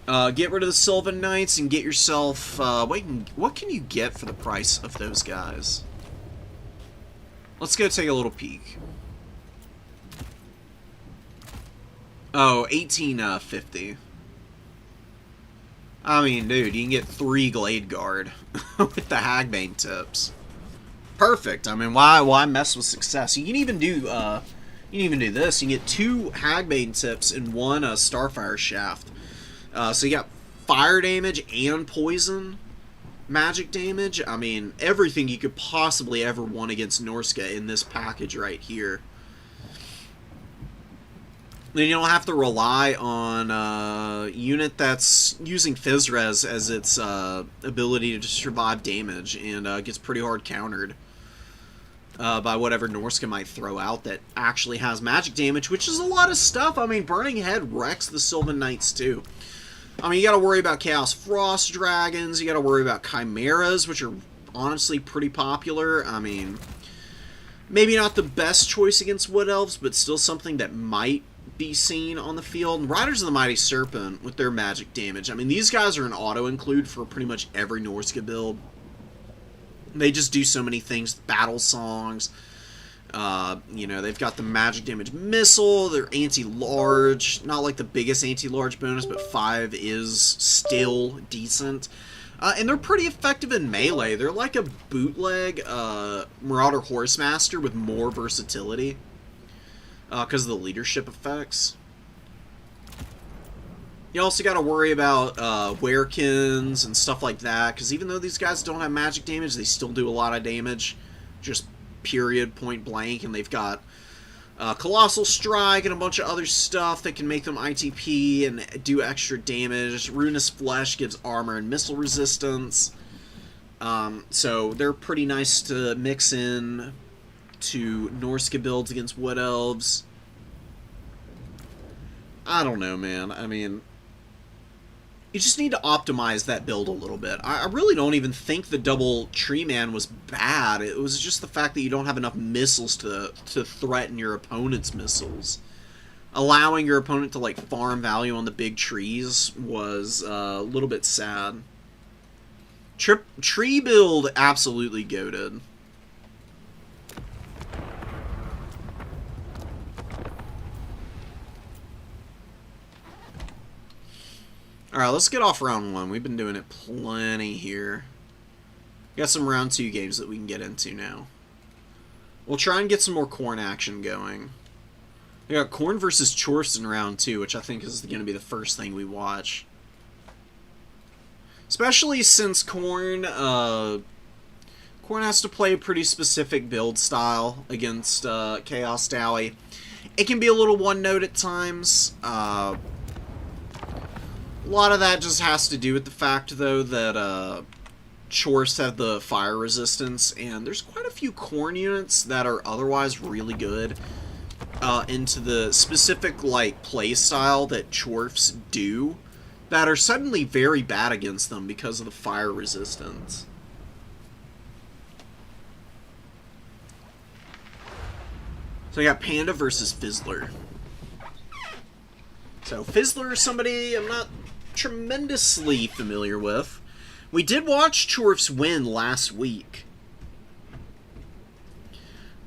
Get rid of the Sylvan Knights and get yourself... what can you get for the price of those guys? Let's go take a little peek. Oh, 1850. I mean, dude, you can get 3 Glade Guard with the Hagbane tips. Perfect. I mean, why mess with success? You can even do this. You can get 2 Hagbane tips and 1 Starfire Shaft. So you got fire damage and poison magic damage. I mean, everything you could possibly ever want against Norska in this package right here. Then you don't have to rely on a unit that's using Fizzres as its ability to survive damage, and gets pretty hard countered by whatever Norska might throw out that actually has magic damage, which is a lot of stuff. I mean, Burning Head wrecks the Sylvan Knights too. I mean, you gotta worry about Chaos Frost Dragons, you gotta worry about Chimeras, which are honestly pretty popular. I mean, maybe not the best choice against Wood Elves, but still something that might be seen on the field. And Riders of the Mighty Serpent with their magic damage. I mean, these guys are an auto-include for pretty much every Norska build. They just do so many things. Battle songs. You know, they've got the magic damage missile. They're anti-large. Not like the biggest anti-large bonus, but 5 is still decent. And they're pretty effective in melee. They're like a bootleg Marauder Horsemaster with more versatility. Because of the leadership effects. You also got to worry about Werekins and stuff like that, because even though these guys don't have magic damage, they still do a lot of damage. Just period, point blank, and they've got Colossal Strike and a bunch of other stuff that can make them ITP and do extra damage. Ruinous Flesh gives armor and missile resistance. So they're pretty nice to mix in to Norska builds against Wood Elves. I don't know, man. I mean, you just need to optimize that build a little bit. I really don't even think the double Tree Man was bad. It was just the fact that you don't have enough missiles to threaten your opponent's missiles. Allowing your opponent to, like, farm value on the big trees was a little bit sad. Tree build absolutely goated. Alright, let's get off round 1. We've been doing it plenty here. Got some round 2 games that we can get into now. We'll try and get some more Khorne action going. We got Khorne versus Chorfs in round 2, which I think is going to be the first thing we watch. Especially since Khorne has to play a pretty specific build style against Chaos Dowie. It can be a little one-note at times. A lot of that just has to do with the fact, though, that Chorfs have the fire resistance, and there's quite a few Khorne units that are otherwise really good into the specific, like, play style that Chorfs do that are suddenly very bad against them because of the fire resistance. So I got Panda versus Fizzler. So Fizzler is somebody I'm not tremendously familiar with. We did watch Chorf's win last week.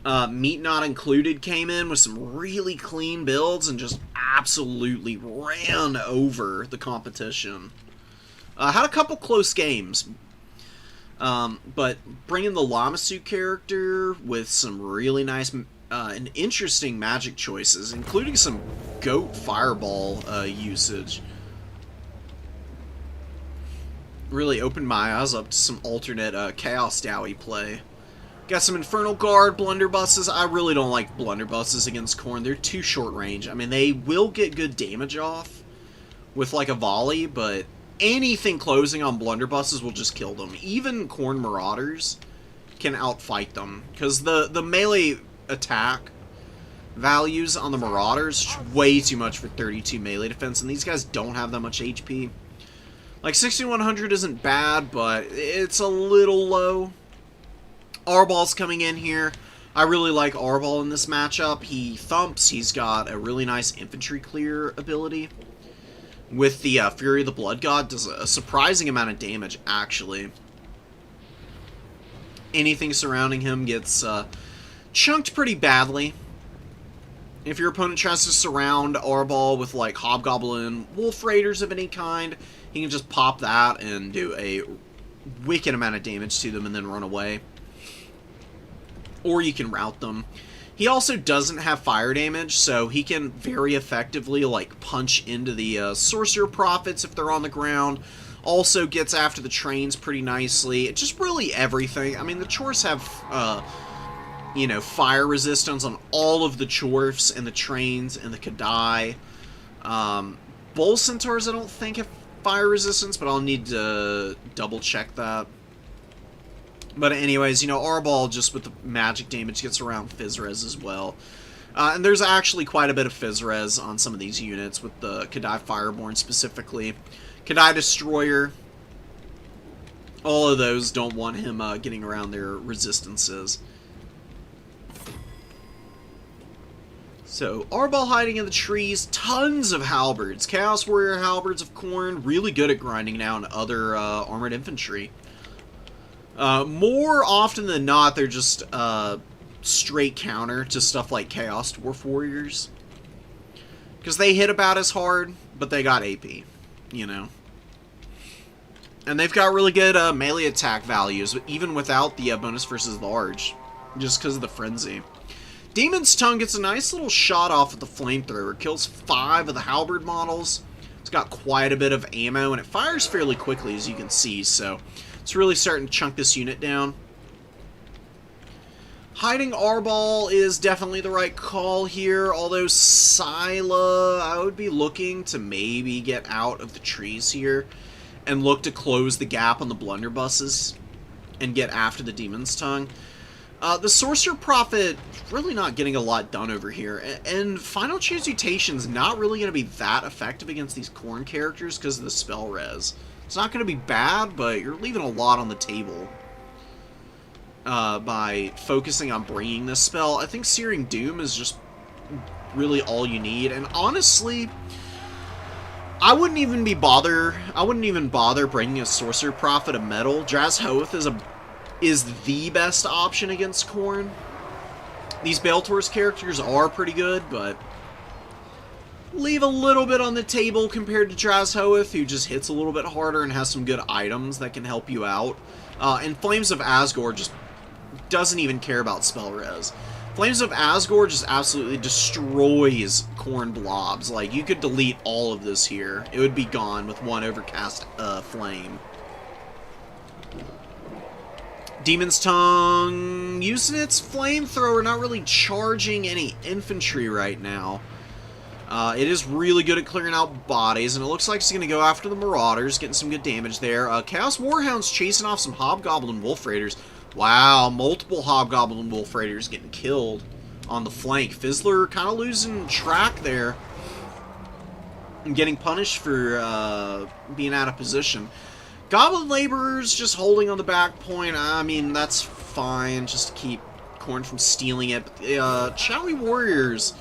Meat Not Included came in with some really clean builds and just absolutely ran over the competition. Had a couple close games. But bringing the Lamasu character with some really nice and interesting magic choices, including some goat fireball usage, really opened my eyes up to some alternate Chaos Dowie play. Got some Infernal Guard blunderbusses. I really don't like blunderbusses against Khorne. They're too short range. I mean, they will get good damage off with like a volley, but anything closing on blunderbusses will just kill them. Even Khorne Marauders can outfight them, because the melee attack values on the Marauders is way too much for 32 melee defense, and these guys don't have that much HP. Like, 6100 isn't bad, but it's a little low. Arball's coming in here. I really like Arball in this matchup. He thumps. He's got a really nice infantry clear ability. With the Fury of the Blood God, does a surprising amount of damage, actually. Anything surrounding him gets chunked pretty badly. If your opponent tries to surround Arball with, like, Hobgoblin Wolf Raiders of any kind, he can just pop that and do a wicked amount of damage to them and then run away. Or you can rout them. He also doesn't have fire damage, so he can very effectively, like, punch into the Sorcerer Prophets if they're on the ground. Also gets after the trains pretty nicely. It's just really everything. I mean, the Chorfs have, you know, fire resistance on all of the Chorfs and the trains and the Kadai. Bull Centaurs I don't think have fire resistance, but I'll need to double check that. But anyways, you know, Arball, just with the magic damage, gets around Fizzres as well. And there's actually quite a bit of Fizzres on some of these units, with the Kadai Fireborn specifically. Kadai Destroyer, all of those don't want him getting around their resistances. So, Arball hiding in the trees, tons of halberds. Chaos Warrior halberds of Khorne, really good at grinding down other armored infantry. More often than not, they're just straight counter to stuff like Chaos Dwarf Warriors. Because they hit about as hard, but they got AP, you know. And they've got really good melee attack values, even without the bonus versus large, just because of the frenzy. Demon's Tongue gets a nice little shot off with the flamethrower. Kills 5 of the halberd models. It's got quite a bit of ammo, and it fires fairly quickly, as you can see, so it's really starting to chunk this unit down. Hiding Arball is definitely the right call here, although Scylla, I would be looking to maybe get out of the trees here and look to close the gap on the blunderbusses and get after the Demon's Tongue. The Sorcerer Prophet really not getting a lot done over here, and Final Transmutation's not really going to be that effective against these Khorne characters because of the spell res. It's not going to be bad, but you're leaving a lot on the table by focusing on bringing this spell. I think Searing Doom is just really all you need, and honestly, I wouldn't even bother bringing a Sorcerer Prophet of Metal. Draz Hoth is the best option against Khorne. These Baltor's characters are pretty good, but leave a little bit on the table compared to Draz Hoth, who just hits a little bit harder and has some good items that can help you out. And Flames of Asgore just doesn't even care about spell res. Flames of Asgore just absolutely destroys Khorne blobs. Like, you could delete all of this here. It would be gone with one overcast flame. Demon's Tongue using its flamethrower, not really charging any infantry right now. It is really good at clearing out bodies, and it looks like it's going to go after the Marauders, getting some good damage there. Chaos Warhound's chasing off some Hobgoblin Wolf Raiders. Wow, multiple Hobgoblin Wolf Raiders getting killed on the flank. Fizzler kind of losing track there and getting punished for being out of position. Goblin Laborers just holding on the back point. I mean, that's fine, just to keep Khorne from stealing it. But the Chowie Warriors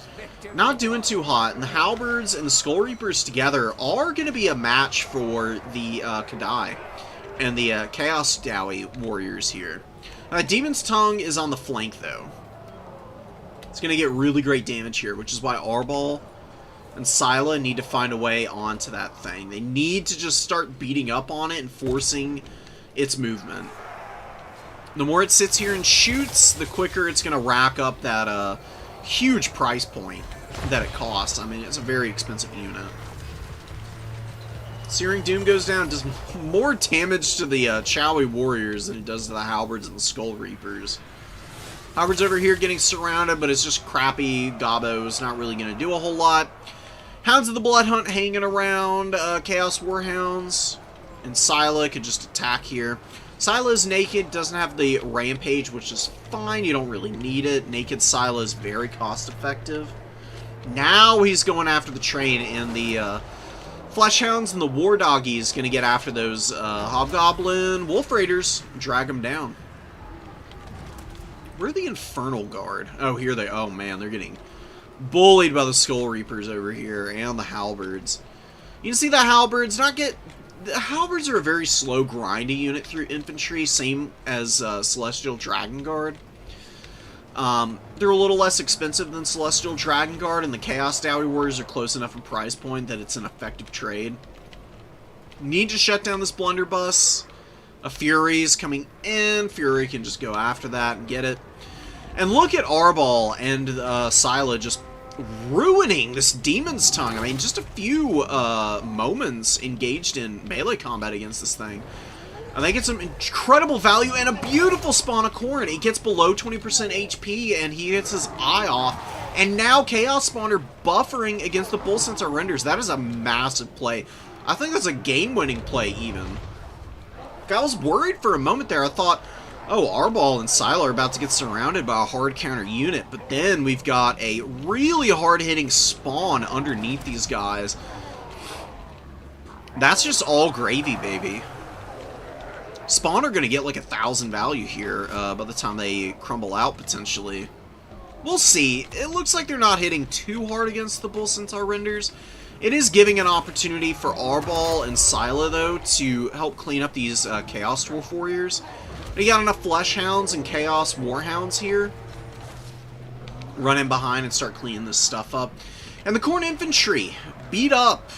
not doing too hot, and the Halberds and the Skull Reapers together are going to be a match for the Kadai and the Chaos Dowie Warriors here. Demon's Tongue is on the flank, though. It's going to get really great damage here, which is why Arbal and Scylla need to find a way onto that thing. They need to just start beating up on it and forcing its movement. The more it sits here and shoots, the quicker it's going to rack up that huge price point that it costs. I mean, it's a very expensive unit. Searing Doom goes down, does more damage to the Chowie Warriors than it does to the Halberds and the Skull Reapers. Halberds over here getting surrounded, but it's just crappy gobos, not really going to do a whole lot. Hounds of the Blood Hunt hanging around, Chaos Warhounds, and Scylla could just attack here. Scylla is naked, doesn't have the Rampage, which is fine, you don't really need it. Naked Scylla is very cost effective. Now he's going after the train, and the Fleshhounds and the War Doggies going to get after those Hobgoblin Wolf Raiders, drag them down. Where are the Infernal Guard? Oh, here they... Oh, man, they're getting bullied by the Skull Reapers over here, and the Halberds. You can see the Halberds not get... The Halberds are a very slow grinding unit through infantry, same as Celestial Dragon Guard. They're a little less expensive than Celestial Dragon Guard, and the Chaos Dowie Warriors are close enough in price point that it's an effective trade. Need to shut down this blunderbuss. A Fury's coming in. Fury can just go after that and get it. And look at Arbal and Scylla just ruining this Demon's Tongue. I mean, just a few moments engaged in melee combat against this thing. And they get some incredible value and a beautiful spawn of Khorne. He gets below 20% HP and he gets his eye off. And now Chaos Spawner buffering against the Bull Sensor Renders. That is a massive play. I think that's a game-winning play even. I was worried for a moment there. I thought, oh, Arbal and Scylla are about to get surrounded by a hard counter unit. But then we've got a really hard-hitting spawn underneath these guys. That's just all gravy, baby. Spawn are going to get like 1,000 value here by the time they crumble out, potentially. We'll see. It looks like they're not hitting too hard against the Bull Centaur Renders. It is giving an opportunity for Arbal and Scylla, though, to help clean up these Chaos Dwarf Warriors. We got enough Fleshhounds and Chaos Warhounds here. Run in behind and start cleaning this stuff up. And the Khorne Infantry, beat up.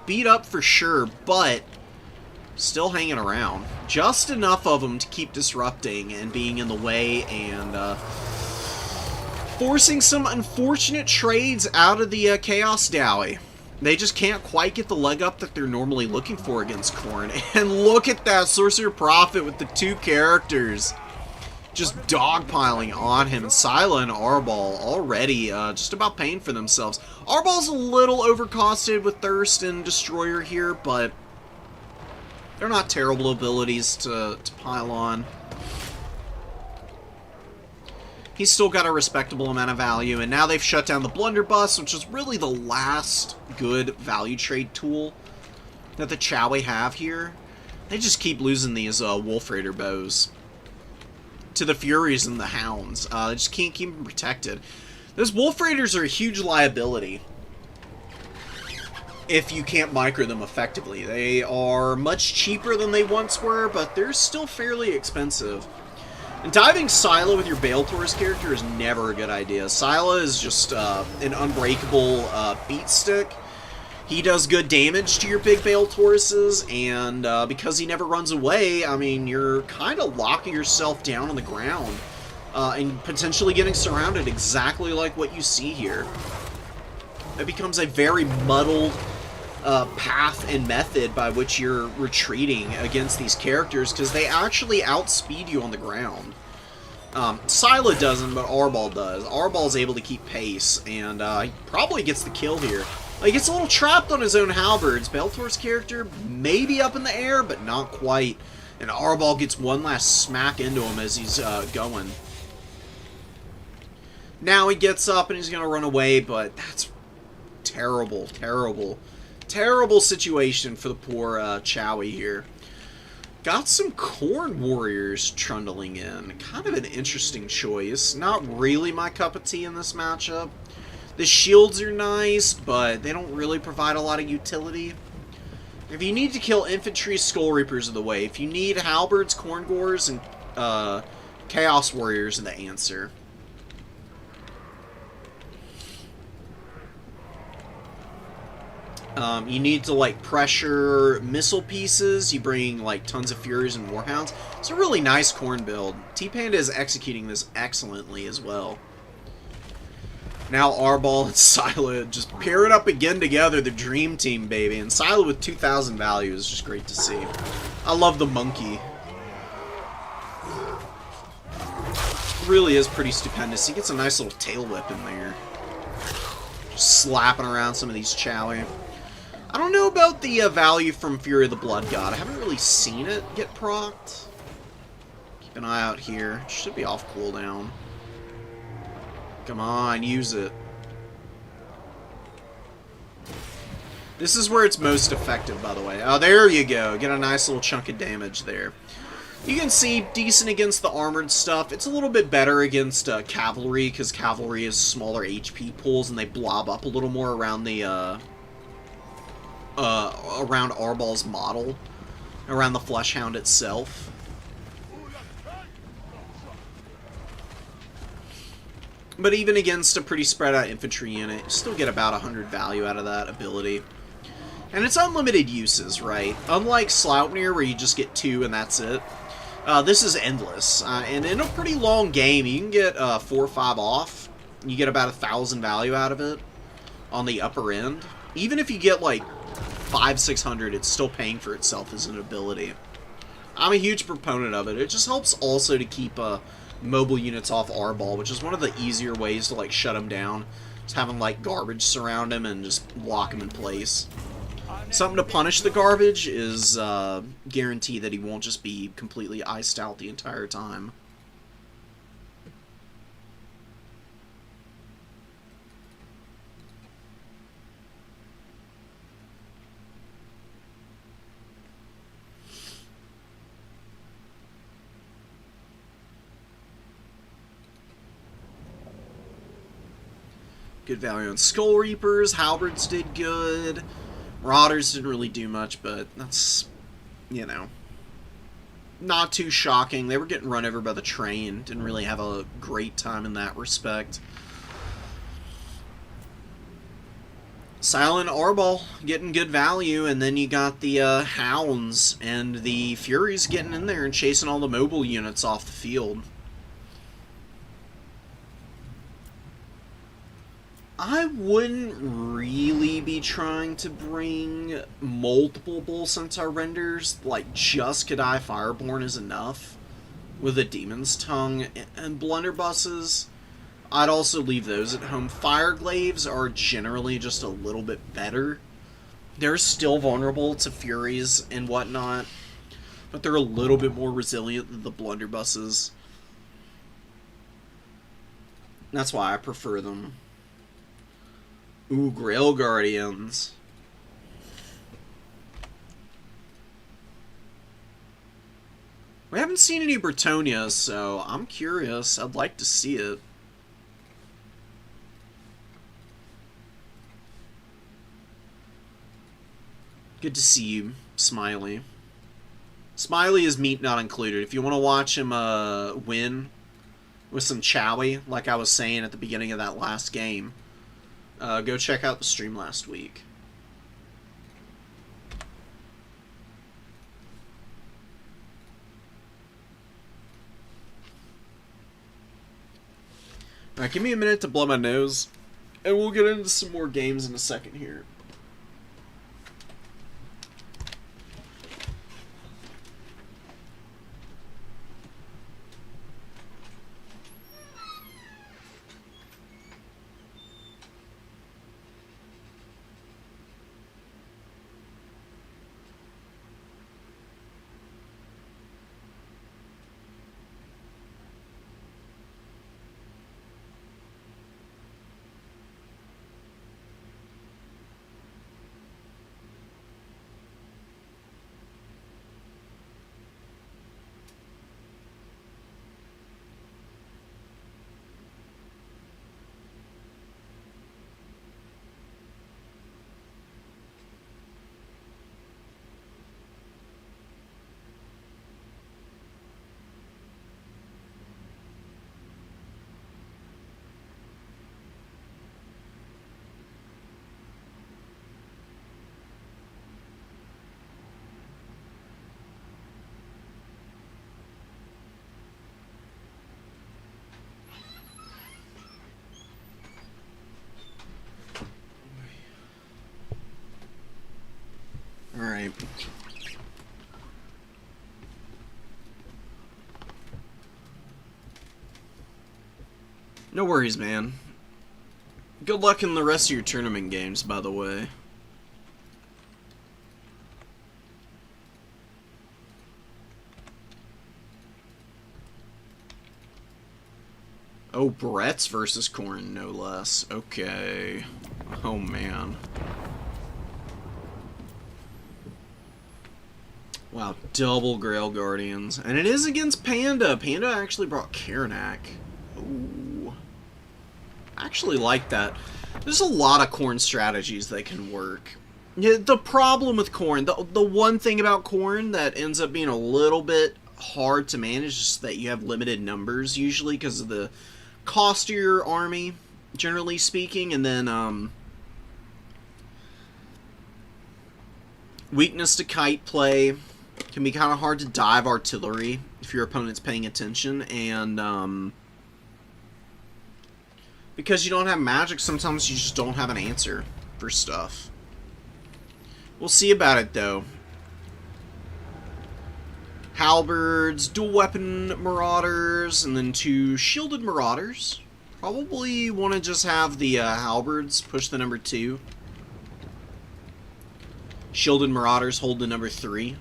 Beat up for sure, but still hanging around. Just enough of them to keep disrupting and being in the way and forcing some unfortunate trades out of the Chaos Dowie. They just can't quite get the leg up that they're normally looking for against Khorne. And look at that Sorcerer Prophet with the two characters just dogpiling on him. And Scylla and Arbal already just about paying for themselves. Arbal's a little overcosted with Thirst and Destroyer here, but they're not terrible abilities to pile on. He's still got a respectable amount of value, and now they've shut down the Blunderbuss, which is really the last good value trade tool that the Chowie have here. They just keep losing these Wolf Raider bows to the Furies and the Hounds. They just can't keep them protected. Those Wolf Raiders are a huge liability if you can't micro them effectively. They are much cheaper than they once were, but they're still fairly expensive. And diving Scylla with your Bale Taurus character is never a good idea. Scylla is just an unbreakable beat stick. He does good damage to your big Bale Tauruses, and because he never runs away, I mean, you're kind of locking yourself down on the ground and potentially getting surrounded exactly like what you see here. It becomes a very muddled path and method by which you're retreating against these characters, because they actually outspeed you on the ground. Scylla doesn't, but Arbal does. Arbal's able to keep pace, and he probably gets the kill here. He gets a little trapped on his own halberds. Beltor's character may be up in the air, but not quite. And Arbal gets one last smack into him as he's going. Now he gets up and he's going to run away, but that's terrible, terrible. Terrible situation for the poor Chowie here. Got some Corn Warriors trundling in. Kind of an interesting choice. Not really my cup of tea in this matchup. The shields are nice, but they don't really provide a lot of utility. If you need to kill infantry, Skull Reapers are the way. If you need halberds, Corn Gores, and Chaos Warriors are the answer. You need to, like, pressure missile pieces. You bring, like, tons of Furies and Warhounds. It's a really nice Corn build. T-Panda is executing this excellently as well. Now Arbol and Scylla just pairing up again together, the dream team, baby. And Scylla with 2,000 value is just great to see. I love the monkey. Really is pretty stupendous. He gets a nice little tail whip in there. Just slapping around some of these Chowie. I don't know about the value from Fury of the Blood God. I haven't really seen it get procced. Keep an eye out here. It should be off cooldown. Come on, use it. This is where it's most effective, by the way. Oh, there you go. Get a nice little chunk of damage there. You can see decent against the armored stuff. It's a little bit better against cavalry, because cavalry is smaller HP pools, and they blob up a little more around the around Arbal's model, around the Fleshhound itself. But even against a pretty spread out infantry unit, you still get about 100 value out of that ability. And it's unlimited uses, right? Unlike Sleipnir, where you just get 2 and that's it. This is endless. And in a pretty long game, you can get 4 or 5 off. You get about 1,000 value out of it on the upper end. Even if you get like 500-600, it's still paying for itself as an ability. I'm a huge proponent of it. It just helps also to keep mobile units off Arbol, which is one of the easier ways to like shut him down. Just having like garbage surround him and just lock him in place. Something to punish the garbage is guarantee that he won't just be completely iced out the entire time. Good value on Skull Reapers. Halberds did good. Marauders didn't really do much, but that's, you know, not too shocking. They were getting run over by the train. Didn't really have a great time in that respect. Silent Arbol getting good value, and then you got the Hounds and the Furies getting in there and chasing all the mobile units off the field. I wouldn't really be trying to bring multiple Bull Centaur renders, like just Kadai Fireborn is enough with a Demon's Tongue and blunderbusses. I'd also leave those at home. Fireglaves are generally just a little bit better. They're still vulnerable to Furies and whatnot, but they're a little bit more resilient than the blunderbusses. That's why I prefer them. Ooh, Grail Guardians. We haven't seen any Bretonia, so I'm curious. I'd like to see it. Good to see you, Smiley. Smiley is meat not included. If you want to watch him win with some Chowie, like I was saying at the beginning of that last game, go check out the stream last week. Alright, give me a minute to blow my nose, and we'll get into some more games in a second here. No worries, man. Good luck in the rest of your tournament games, by the way. Oh, Brett's versus Khorne, no less. Okay. Oh, man. Wow, double Grail Guardians. And it is against Panda. Panda actually brought Karnak. Ooh. I actually like that. There's a lot of Khorne strategies that can work. Yeah, the problem with Khorne, the one thing about Khorne that ends up being a little bit hard to manage is that you have limited numbers, usually, because of the cost of your army, generally speaking, and then, weakness to kite play. Can be kind of hard to dive artillery if your opponent's paying attention, and because you don't have magic, sometimes you just don't have an answer for stuff. We'll see about it, though. Halberds, dual weapon marauders, and then 2 shielded marauders. Probably want to just have the halberds push the number 2. Shielded marauders hold the number 3.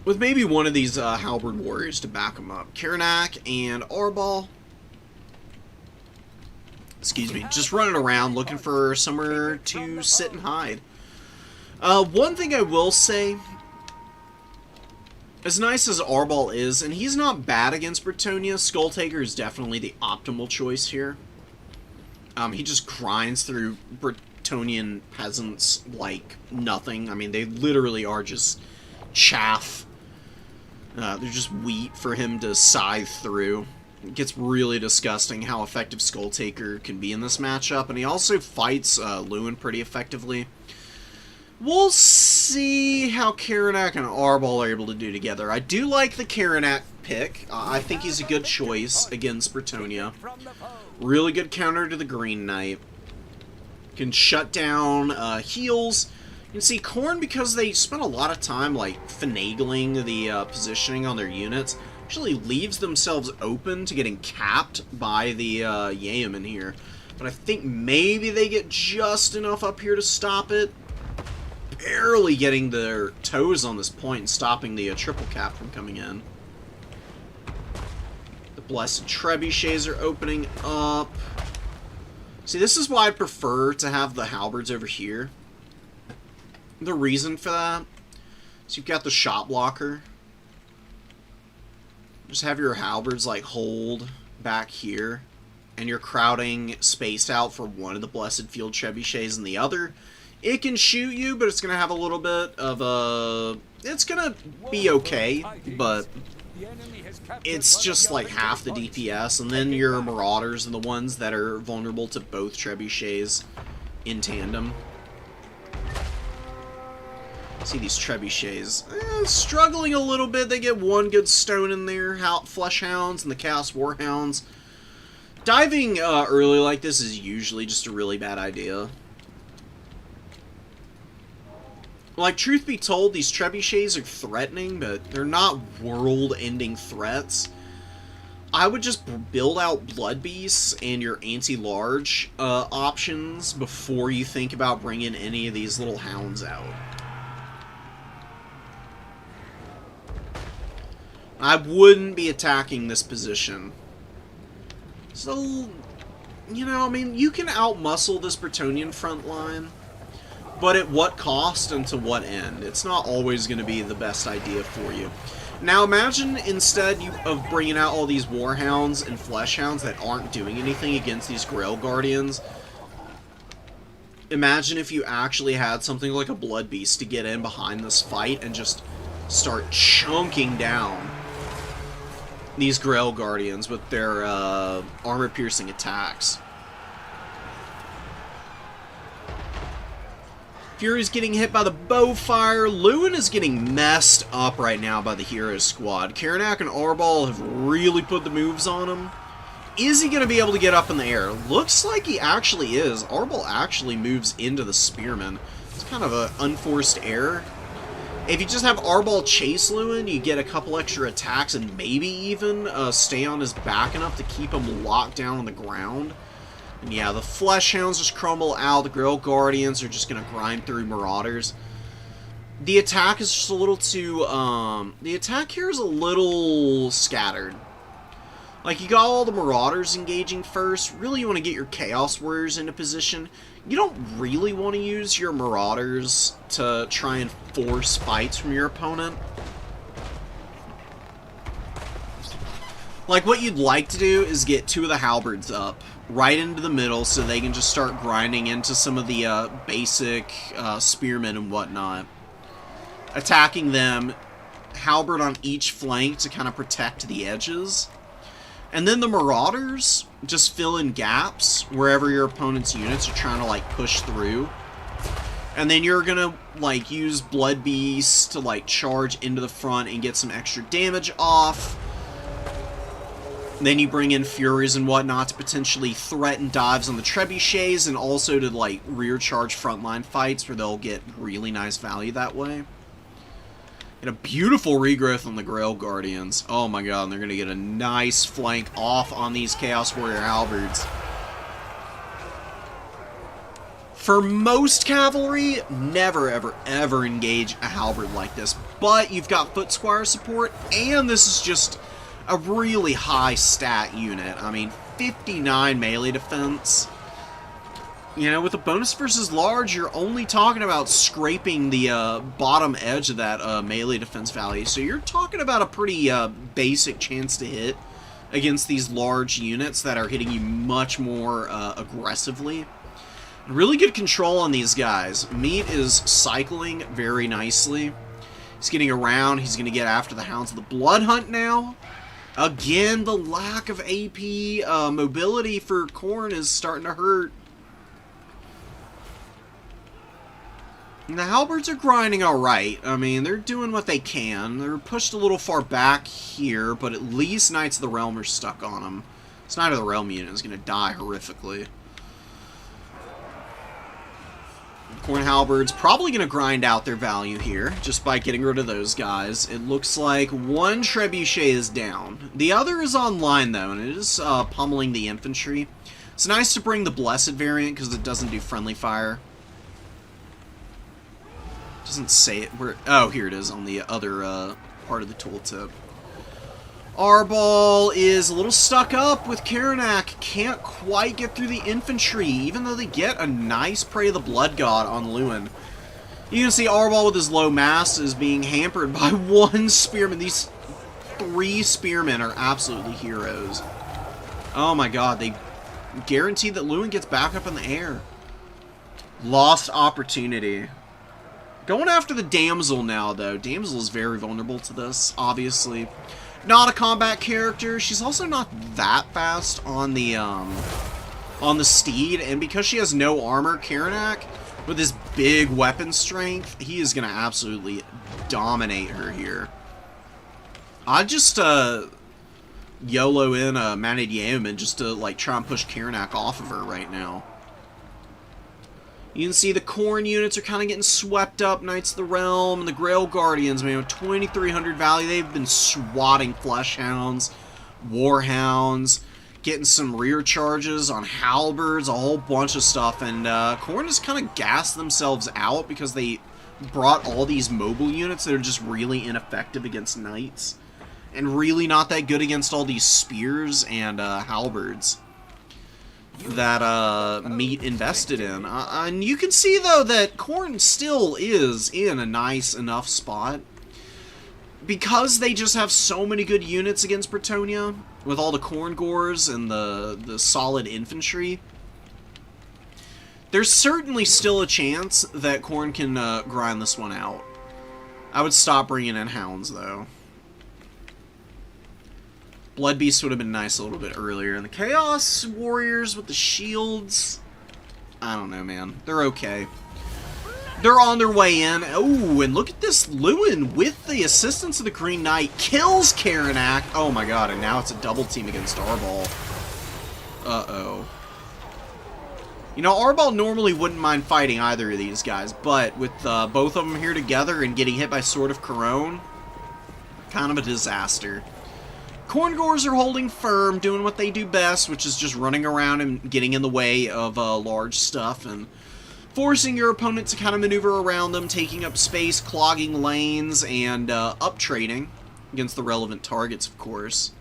With maybe one of these halberd warriors to back them up. Karnak and Arbal. Excuse me. Just running around looking for somewhere to sit and hide. One thing I will say, as nice as Arbal is, and he's not bad against Bretonnia, Skulltaker is definitely the optimal choice here. He just grinds through Bretonian peasants like nothing. I mean, they literally are just chaff. They're just wheat for him to scythe through. It gets really disgusting how effective Skulltaker can be in this matchup, and he also fights Lewin pretty effectively. We'll see how Karnak and Arbal are able to do together. I do like the Karnak pick. I think he's a good choice against Bretonnia. Really good counter to the Green Knight. Can shut down heals. You can see Khorne, because they spent a lot of time like finagling the positioning on their units, actually leaves themselves open to getting capped by the Yeoman here. But I think maybe they get just enough up here to stop it. Barely getting their toes on this point and stopping the triple cap from coming in. The Blessed Trebuchets are opening up. See, this is why I prefer to have the halberds over here. The reason for that is you've got the shot blocker. Just have your halberds like hold back here, and you're crowding spaced out for one of the Blessed Field Trebuchets and the other. It can shoot you, but it's going to have a little bit of a... It's going to be okay, but it's just like half the DPS, and then your Marauders are the ones that are vulnerable to both Trebuchets in tandem. See these Trebuchets struggling a little bit. They get one good stone in there. Flesh Hounds and the Chaos Warhounds. Diving early like this is usually just a really bad idea. Like, truth be told, these Trebuchets are threatening, but they're not world-ending threats. I would just build out Blood Beasts and your anti-large options before you think about bringing any of these little hounds out. I wouldn't be attacking this position. So, you know, I mean, you can outmuscle this Bretonian front line, but at what cost and to what end? It's not always going to be the best idea for you. Now imagine instead of bringing out all these Warhounds and Flesh Hounds that aren't doing anything against these Grail Guardians. Imagine if you actually had something like a Blood Beast to get in behind this fight and just start chunking down these Grail Guardians with their armor-piercing attacks. Fury's getting hit by the bowfire. Lewin is getting messed up right now by the hero squad. Karnak and Arbal have really put the moves on him. Is he going to be able to get up in the air? Looks like he actually is. Arbal actually moves into the spearman. kind of an unforced error. If you just have Arbol chase Lewin, you get a couple extra attacks and maybe even stay on his back enough to keep him locked down on the ground. And yeah, the Flesh Hounds just crumble out. The Grail Guardians are just going to grind through Marauders. The attack is just a little too... the attack here is a little scattered. Like, you got all the Marauders engaging first. Really, you want to get your Chaos Warriors into position. You don't really want to use your Marauders to try and force fights from your opponent. Like, what you'd like to do is get 2 of the Halberds up right into the middle so they can just start grinding into some of the basic spearmen and whatnot. Attacking them, Halberd on each flank to kind of protect the edges. And then the Marauders just fill in gaps wherever your opponent's units are trying to, like, push through. And then you're gonna, like, use Blood Beasts to, like, charge into the front and get some extra damage off. Then you bring in Furies and whatnot to potentially threaten dives on the Trebuchets and also to, like, rear charge frontline fights where they'll get really nice value that way. And a beautiful regrowth on the Grail Guardians. Oh my god, and they're going to get a nice flank off on these Chaos Warrior Halberds. For most cavalry, never, ever, ever engage a halberd like this. But you've got Foot Squire support, and this is just a really high stat unit. I mean, 59 melee defense. You know, with a bonus versus large, you're only talking about scraping the bottom edge of that melee defense value. So you're talking about a pretty basic chance to hit against these large units that are hitting you much more aggressively. Really good control on these guys. Meat is cycling very nicely. He's getting around. He's going to get after the Hounds of the Blood Hunt now. Again, the lack of AP mobility for Khorne is starting to hurt. And the Halberds are grinding alright. I mean, they're doing what they can. They're pushed a little far back here, but at least Knights of the Realm are stuck on them. This Knight of the Realm unit is going to die horrifically. Khorne Halberds probably going to grind out their value here, just by getting rid of those guys. It looks like one Trebuchet is down. The other is online, though, and it is pummeling the infantry. It's nice to bring the Blessed variant, because it doesn't do friendly fire. Doesn't say it where... Oh, here it is on the other part of the tooltip. Arbol is a little stuck up with Karanak. Can't quite get through the infantry, even though they get a nice Prey of the Blood God on Lewin. You can see Arbol with his low mass is being hampered by one spearman. These 3 spearmen are absolutely heroes. Oh my god, they guarantee that Lewin gets back up in the air. Lost opportunity. Going after the Damsel now, though. Damsel is very vulnerable to this, obviously. Not a combat character. She's also not that fast on the steed, and because she has no armor, Karanak, with his big weapon strength, he is going to absolutely dominate her here. I'd just YOLO in a Manid Yeoman just to like try and push Karanak off of her right now. You can see the Khorne units are kind of getting swept up. Knights of the Realm and the Grail Guardians, man, with 2,300 value. They've been swatting Flesh Hounds, Warhounds, getting some rear charges on Halberds, a whole bunch of stuff. And Khorne just kind of gassed themselves out because they brought all these mobile units that are just really ineffective against Knights. And really not that good against all these Spears and Halberds that Meat invested in. And you can see, though, that Khorne still is in a nice enough spot. Because they just have so many good units against Bretonnia, with all the Khorne Gores and the solid infantry, there's certainly still a chance that Khorne can grind this one out. I would stop bringing in Hounds, though. Blood Beast would have been nice a little bit earlier. And the Chaos Warriors with the shields, I don't know, man. They're okay. They're on their way in. Oh, and look at this. Lewin, with the assistance of the Green Knight, kills Karanak. Oh my god, and now it's a double team against Arbol. Uh-oh. You know, Arbal normally wouldn't mind fighting either of these guys, but with both of them here together and getting hit by Sword of Corone, kind of a disaster. Corngors are holding firm, doing what they do best, which is just running around and getting in the way of large stuff and forcing your opponent to kind of maneuver around them, taking up space, clogging lanes, and up-trading against the relevant targets, of course.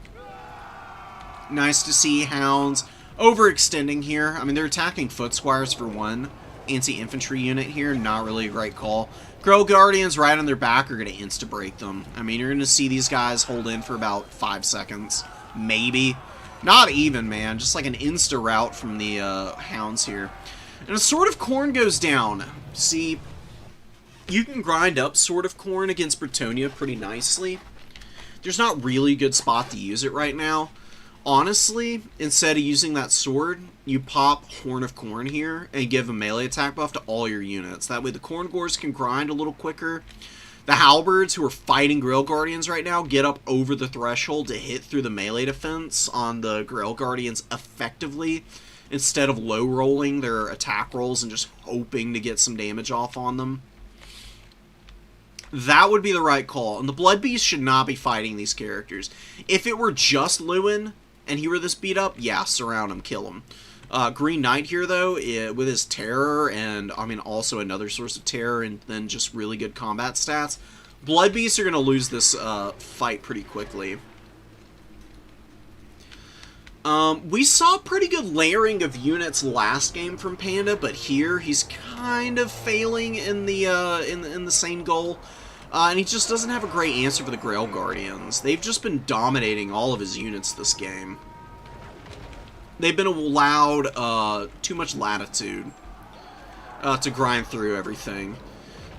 Nice to see Hounds overextending here. I mean, they're attacking Foot Squires for one. Anti-infantry unit here, not really a great call. Grell Guardians right on their back are going to insta-break them. I mean, you're going to see these guys hold in for about 5 seconds. Maybe. Not even, man. Just like an insta-rout from the Hounds here. And a Sword of Corn goes down. See, you can grind up Sword of Corn against Bretonnia pretty nicely. There's not really a good spot to use it right now. Honestly, instead of using that sword, you pop Horn of Corn here and give a melee attack buff to all your units. That way the Corngors can grind a little quicker. The Halberds, who are fighting Grell Guardians right now, get up over the threshold to hit through the melee defense on the Grell Guardians effectively, instead of low-rolling their attack rolls and just hoping to get some damage off on them. That would be the right call. And the Blood Beast should not be fighting these characters. If it were just Lewin and he were this beat up, yeah, surround him, kill him. Green Knight here, though, with his terror and, I mean, also another source of terror and then just really good combat stats, Blood Beasts are going to lose this fight pretty quickly. We saw pretty good layering of units last game from Panda, but here he's kind of failing in the same goal. And he just doesn't have a great answer for the Grell Guardians. They've just been dominating all of his units this game. They've been allowed too much latitude to grind through everything.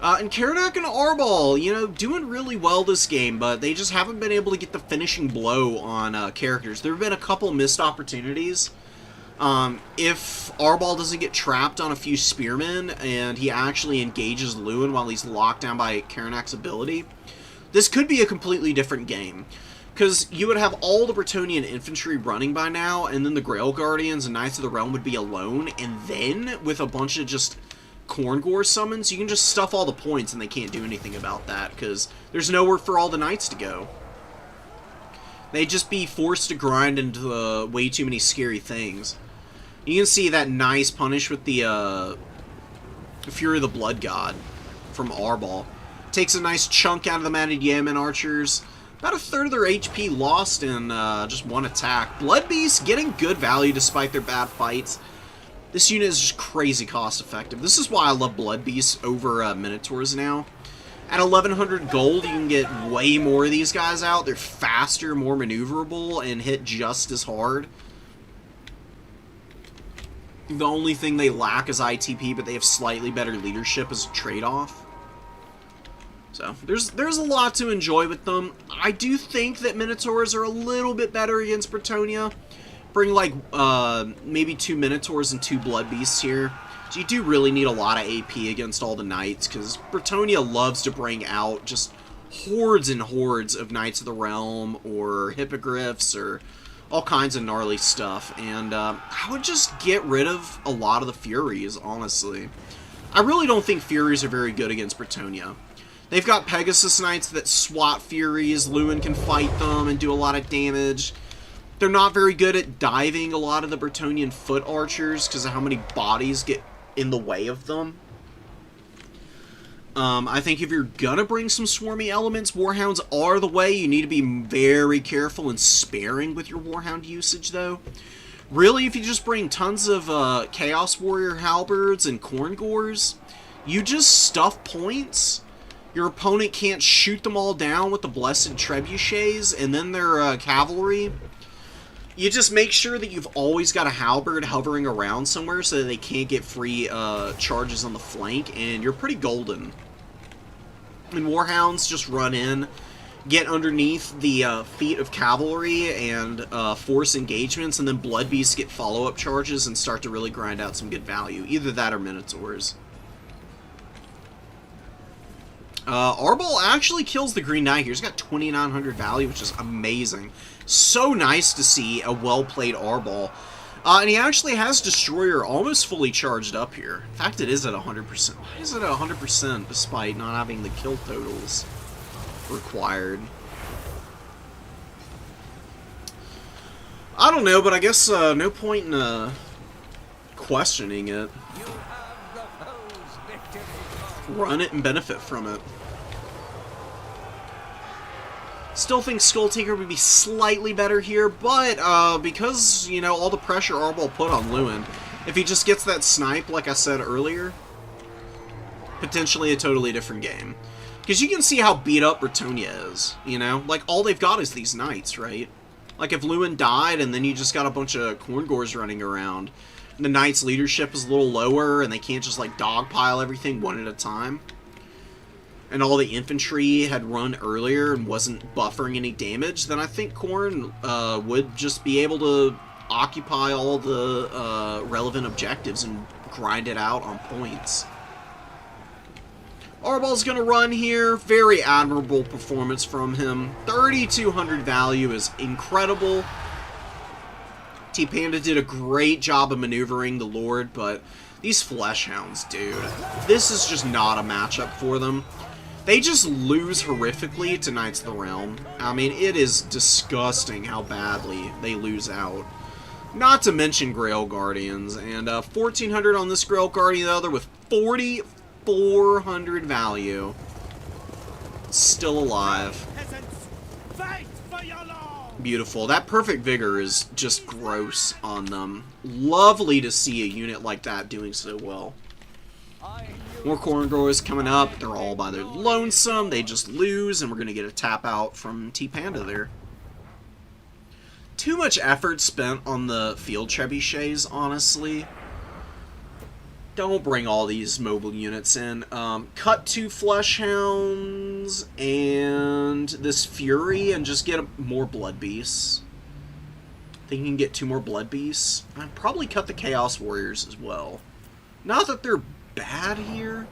And Karadak and Arbal, you know, doing really well this game, but they just haven't been able to get the finishing blow on characters. There have been a couple missed opportunities. If Arbal doesn't get trapped on a few spearmen, and he actually engages Lewin while he's locked down by Karanak's ability, this could be a completely different game. Because you would have all the Bretonnian infantry running by now, and then the Grell Guardians and Knights of the Realm would be alone, and then, with a bunch of just Corngor summons, you can just stuff all the points and they can't do anything about that, because there's nowhere for all the Knights to go. They'd just be forced to grind into way too many scary things. You can see that nice punish with the Fury of the Blood God from Arbal. Takes a nice chunk out of the Matted Yemen archers. About a third of their HP lost in just one attack. Blood Beasts getting good value despite their bad fights. This unit is just crazy cost effective. This is why I love Blood Beasts over Minotaurs now. At 1100 gold, you can get way more of these guys out. They're faster, more maneuverable, and hit just as hard. The only thing they lack is ITP, but they have slightly better leadership as a trade-off. So, there's a lot to enjoy with them. I do think that Minotaurs are a little bit better against Bretonnia. Bring, like, maybe 2 Minotaurs and 2 Blood Beasts here. So you do really need a lot of AP against all the Knights, because Bretonnia loves to bring out just hordes and hordes of Knights of the Realm, or Hippogriffs, or all kinds of gnarly stuff. And I would just get rid of a lot of the Furies, honestly. I really don't think Furies are very good against Bretonnia. They've got Pegasus Knights that swat Furies. Lewin can fight them and do a lot of damage. They're not very good at diving a lot of the Bretonnian foot archers because of how many bodies get in the way of them. I think if you're gonna bring some swarmy elements, Warhounds are the way. You need to be very careful and sparing with your Warhound usage, though. Really, if you just bring tons of Chaos Warrior Halberds and Corngors, you just stuff points. Your opponent can't shoot them all down with the Blessed Trebuchets, and then their cavalry. You just make sure that you've always got a halberd hovering around somewhere so that they can't get free charges on the flank, and you're pretty golden. And Warhounds just run in, get underneath the feet of cavalry and force engagements, and then Blood Beasts get follow-up charges and start to really grind out some good value. Either that or Minotaurs. Arbal actually kills the Green Knight here. He's got 2,900 value, which is amazing. So nice to see a well-played Arbal. And he actually has Destroyer almost fully charged up here. In fact, it is at 100%. Why is it at 100% despite not having the kill totals required? I don't know, but I guess no point in questioning it. Run it and benefit from it. Still think Skull Taker would be slightly better here, but because, you know, all the pressure Arbol put on Lewin, if he just gets that snipe, like I said earlier, potentially a totally different game. Because you can see how beat up Bretonia is, you know? Like, all they've got is these knights, right? Like, if Lewin died and then you just got a bunch of Khorngors running around, and the knights' leadership is a little lower, and they can't just, like, dogpile everything one at a time, and all the infantry had run earlier and wasn't buffering any damage, then I think Khorne would just be able to occupy all the relevant objectives and grind it out on points. Arbal's going to run here. Very admirable performance from him. 3,200 value is incredible. T-Panda did a great job of maneuvering the Lord, but these Fleshhounds, dude, this is just not a matchup for them. They just lose horrifically to Knights of the Realm. I mean, it is disgusting how badly they lose out. Not to mention Grail Guardians. And 1,400 on this Grail Guardian, the other with 4,400 value. Still alive. Beautiful. That Perfect Vigor is just gross on them. Lovely to see a unit like that doing so well. More Khorngors coming up. They're all by their lonesome. They just lose, and we're going to get a tap out from T-Panda there. Too much effort spent on the field trebuchets, honestly. Don't bring all these mobile units in. Cut 2 Fleshhounds and this Fury and just get more Blood Beasts. I think you can get 2 more Blood Beasts. I'd probably cut the Chaos Warriors as well. Not that they're bad here,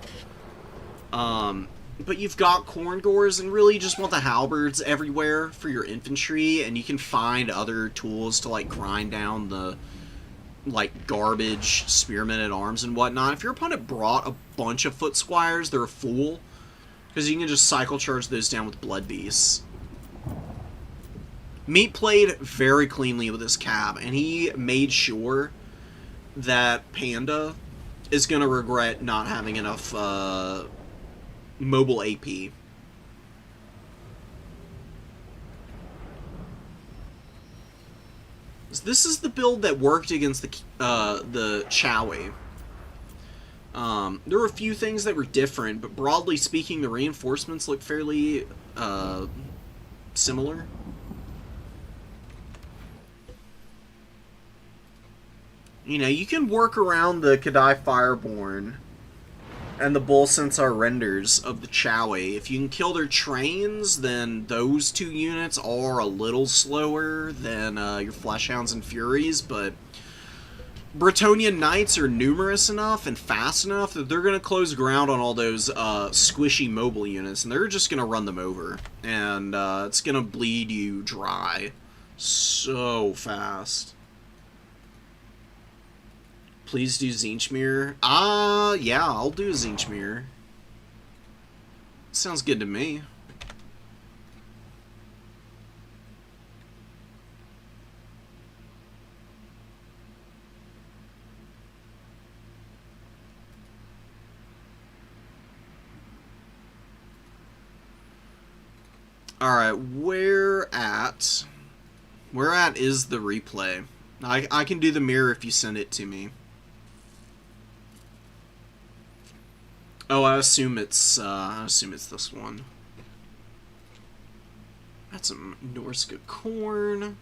but you've got Khorngors and really just want the halberds everywhere for your infantry, and you can find other tools to like grind down the like garbage spearmen at arms and whatnot. If your opponent brought a bunch of foot squires, they're a fool, because you can just cycle charge those down with Blood Beasts. Meat played very cleanly with his cab, and he made sure that Panda is going to regret not having enough mobile AP. This is the build that worked against the Chowie. There were a few things that were different, but broadly speaking, the reinforcements look fairly similar. You know, you can work around the Kadai Fireborn and the Bull Centaur renders of the Chowie. If you can kill their trains, then those 2 units are a little slower than your Fleshhounds and Furies, but Bretonian Knights are numerous enough and fast enough that they're going to close ground on all those squishy mobile units, and they're just going to run them over. And it's going to bleed you dry so fast. Please do Zinchmir. Yeah, I'll do a Zinchmir. Sounds good to me. Alright, where at is the replay? I can do the mirror if you send it to me. Oh, I assume it's this one. That's some Norska corn.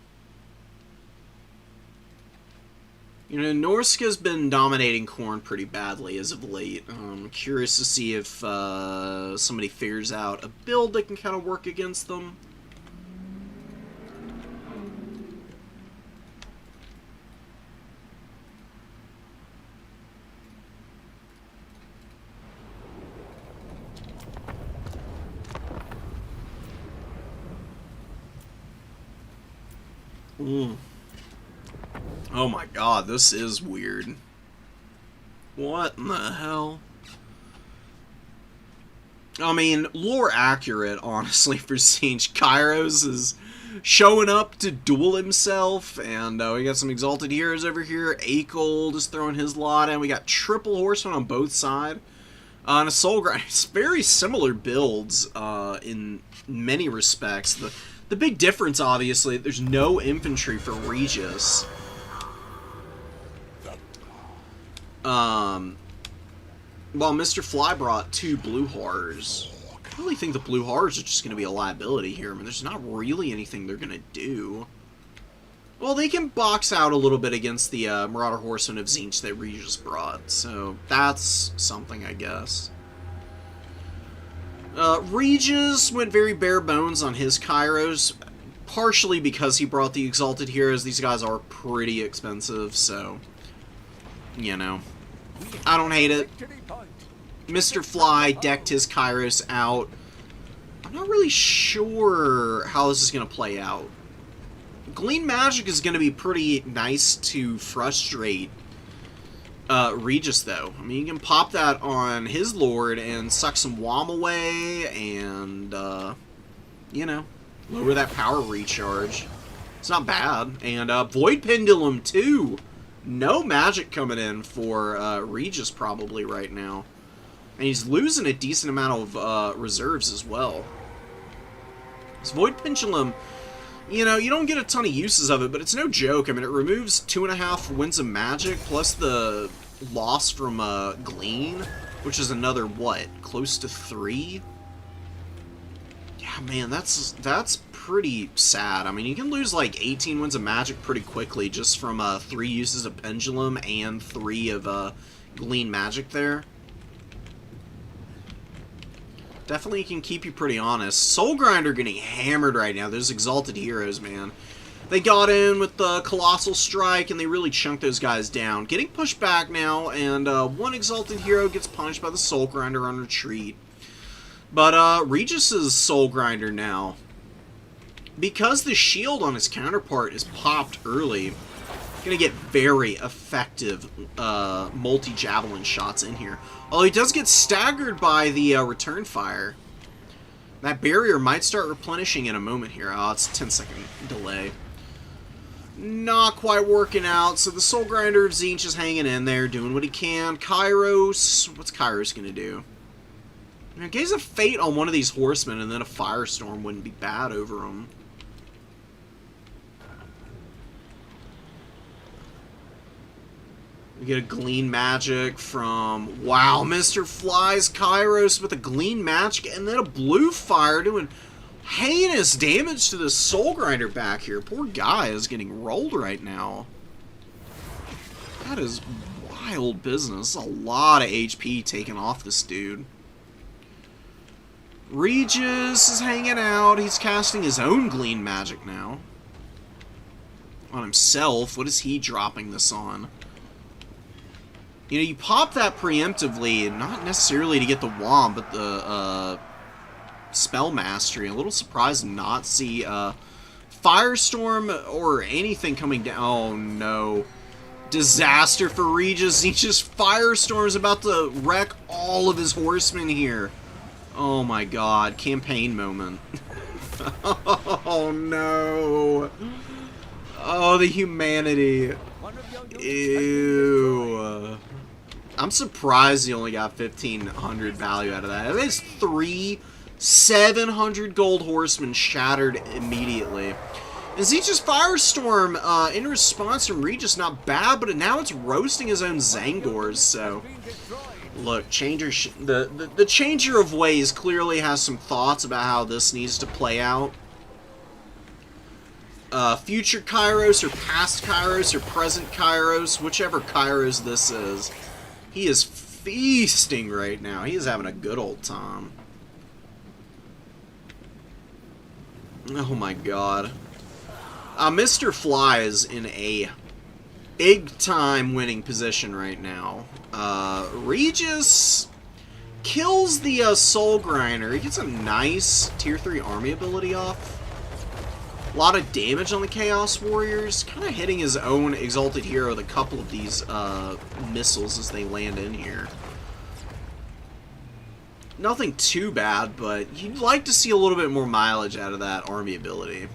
You know, Norska's been dominating corn pretty badly as of late. I'm curious to see if somebody figures out a build that can kind of work against them. Oh my god, this is weird. What in the hell? I mean, lore accurate, honestly, for Siege. Kairos is showing up to duel himself, and we got some Exalted Heroes over here. Akel just throwing his lot in. We got triple Horsemen on both sides. And a Soul Grind. It's very similar builds in many respects. The big difference, obviously, there's no infantry for Regis. Well, Mr. Fly brought 2 Blue Horrors. I really think the Blue Horrors are just going to be a liability here. I mean, there's not really anything they're going to do. Well, they can box out a little bit against the Marauder Horsemen of Tzeentch that Regis brought, so that's something, I guess. Regis went very bare bones on his Kairos, partially because he brought the Exalted Heroes. These guys are pretty expensive, so, you know. I don't hate it. Mr. Fly decked his Kairos out. I'm not really sure how this is going to play out. Glean Magic is going to be pretty nice to frustrate Regis, though. I mean, you can pop that on his Lord and suck some Wham away and, you know, lower that power recharge. It's not bad. And Void Pendulum, too. No magic coming in for Regis probably right now. And he's losing a decent amount of reserves as well. This Void Pendulum, you know, you don't get a ton of uses of it, but it's no joke. I mean, it removes 2.5 Winds of Magic, plus the loss from Glean, which is another, what, close to 3? Yeah, man, that's pretty sad. I mean, you can lose like 18 Winds of Magic pretty quickly just from 3 uses of Pendulum and 3 of Glean Magic there. Definitely can keep you pretty honest. Soul Grinder getting hammered right now. Those Exalted Heroes, man. They got in with the Colossal Strike, and they really chunked those guys down. Getting pushed back now, and one Exalted Hero gets punished by the Soul Grinder on retreat. But Regis's Soul Grinder now, because the shield on his counterpart is popped early, going to get very effective multi-javelin shots in here. Although he does get staggered by the return fire. That barrier might start replenishing in a moment here. Oh, it's a 10-second delay. Not quite working out, so the Soul Grinder of Tzeentch is hanging in there, doing what he can. Kairos, what's Kairos going to do? You know, gaze a Fate on one of these horsemen, and then a Firestorm wouldn't be bad over him. We get a Glean Magic from, wow, Mr. Fly's Kairos with a Glean Magic and then a Blue Fire doing heinous damage to the Soul Grinder back here. Poor guy is getting rolled right now. That is wild business. A lot of HP taken off this dude. Regis is hanging out. He's casting his own Glean Magic now. On himself. What is he dropping this on? You know, you pop that preemptively, not necessarily to get the Wand, but the Spell Mastery. A little surprised to not see Firestorm or anything coming down. Oh, no. Disaster for Regis. He just Firestorm's about to wreck all of his horsemen here. Oh, my God. Campaign moment. Oh, no. Oh, the humanity. Ew. I'm surprised he only got 1,500 value out of that. That is 3 700 gold horsemen shattered immediately. And Tzeentch's Firestorm, in response from Regis, not bad, but now it's roasting his own Zangors, so... Look, the Changer of Ways clearly has some thoughts about how this needs to play out. Future Kairos, or past Kairos, or present Kairos, whichever Kairos this is. He is feasting right now. He is having a good old time. Oh my god. Mr. Fly is in a big-time winning position right now. Regis kills the Soul Grinder. He gets a nice Tier 3 army ability off. A lot of damage on the Chaos Warriors, kind of hitting his own Exalted Hero with a couple of these missiles as they land in here. Nothing too bad, but you'd like to see a little bit more mileage out of that army ability.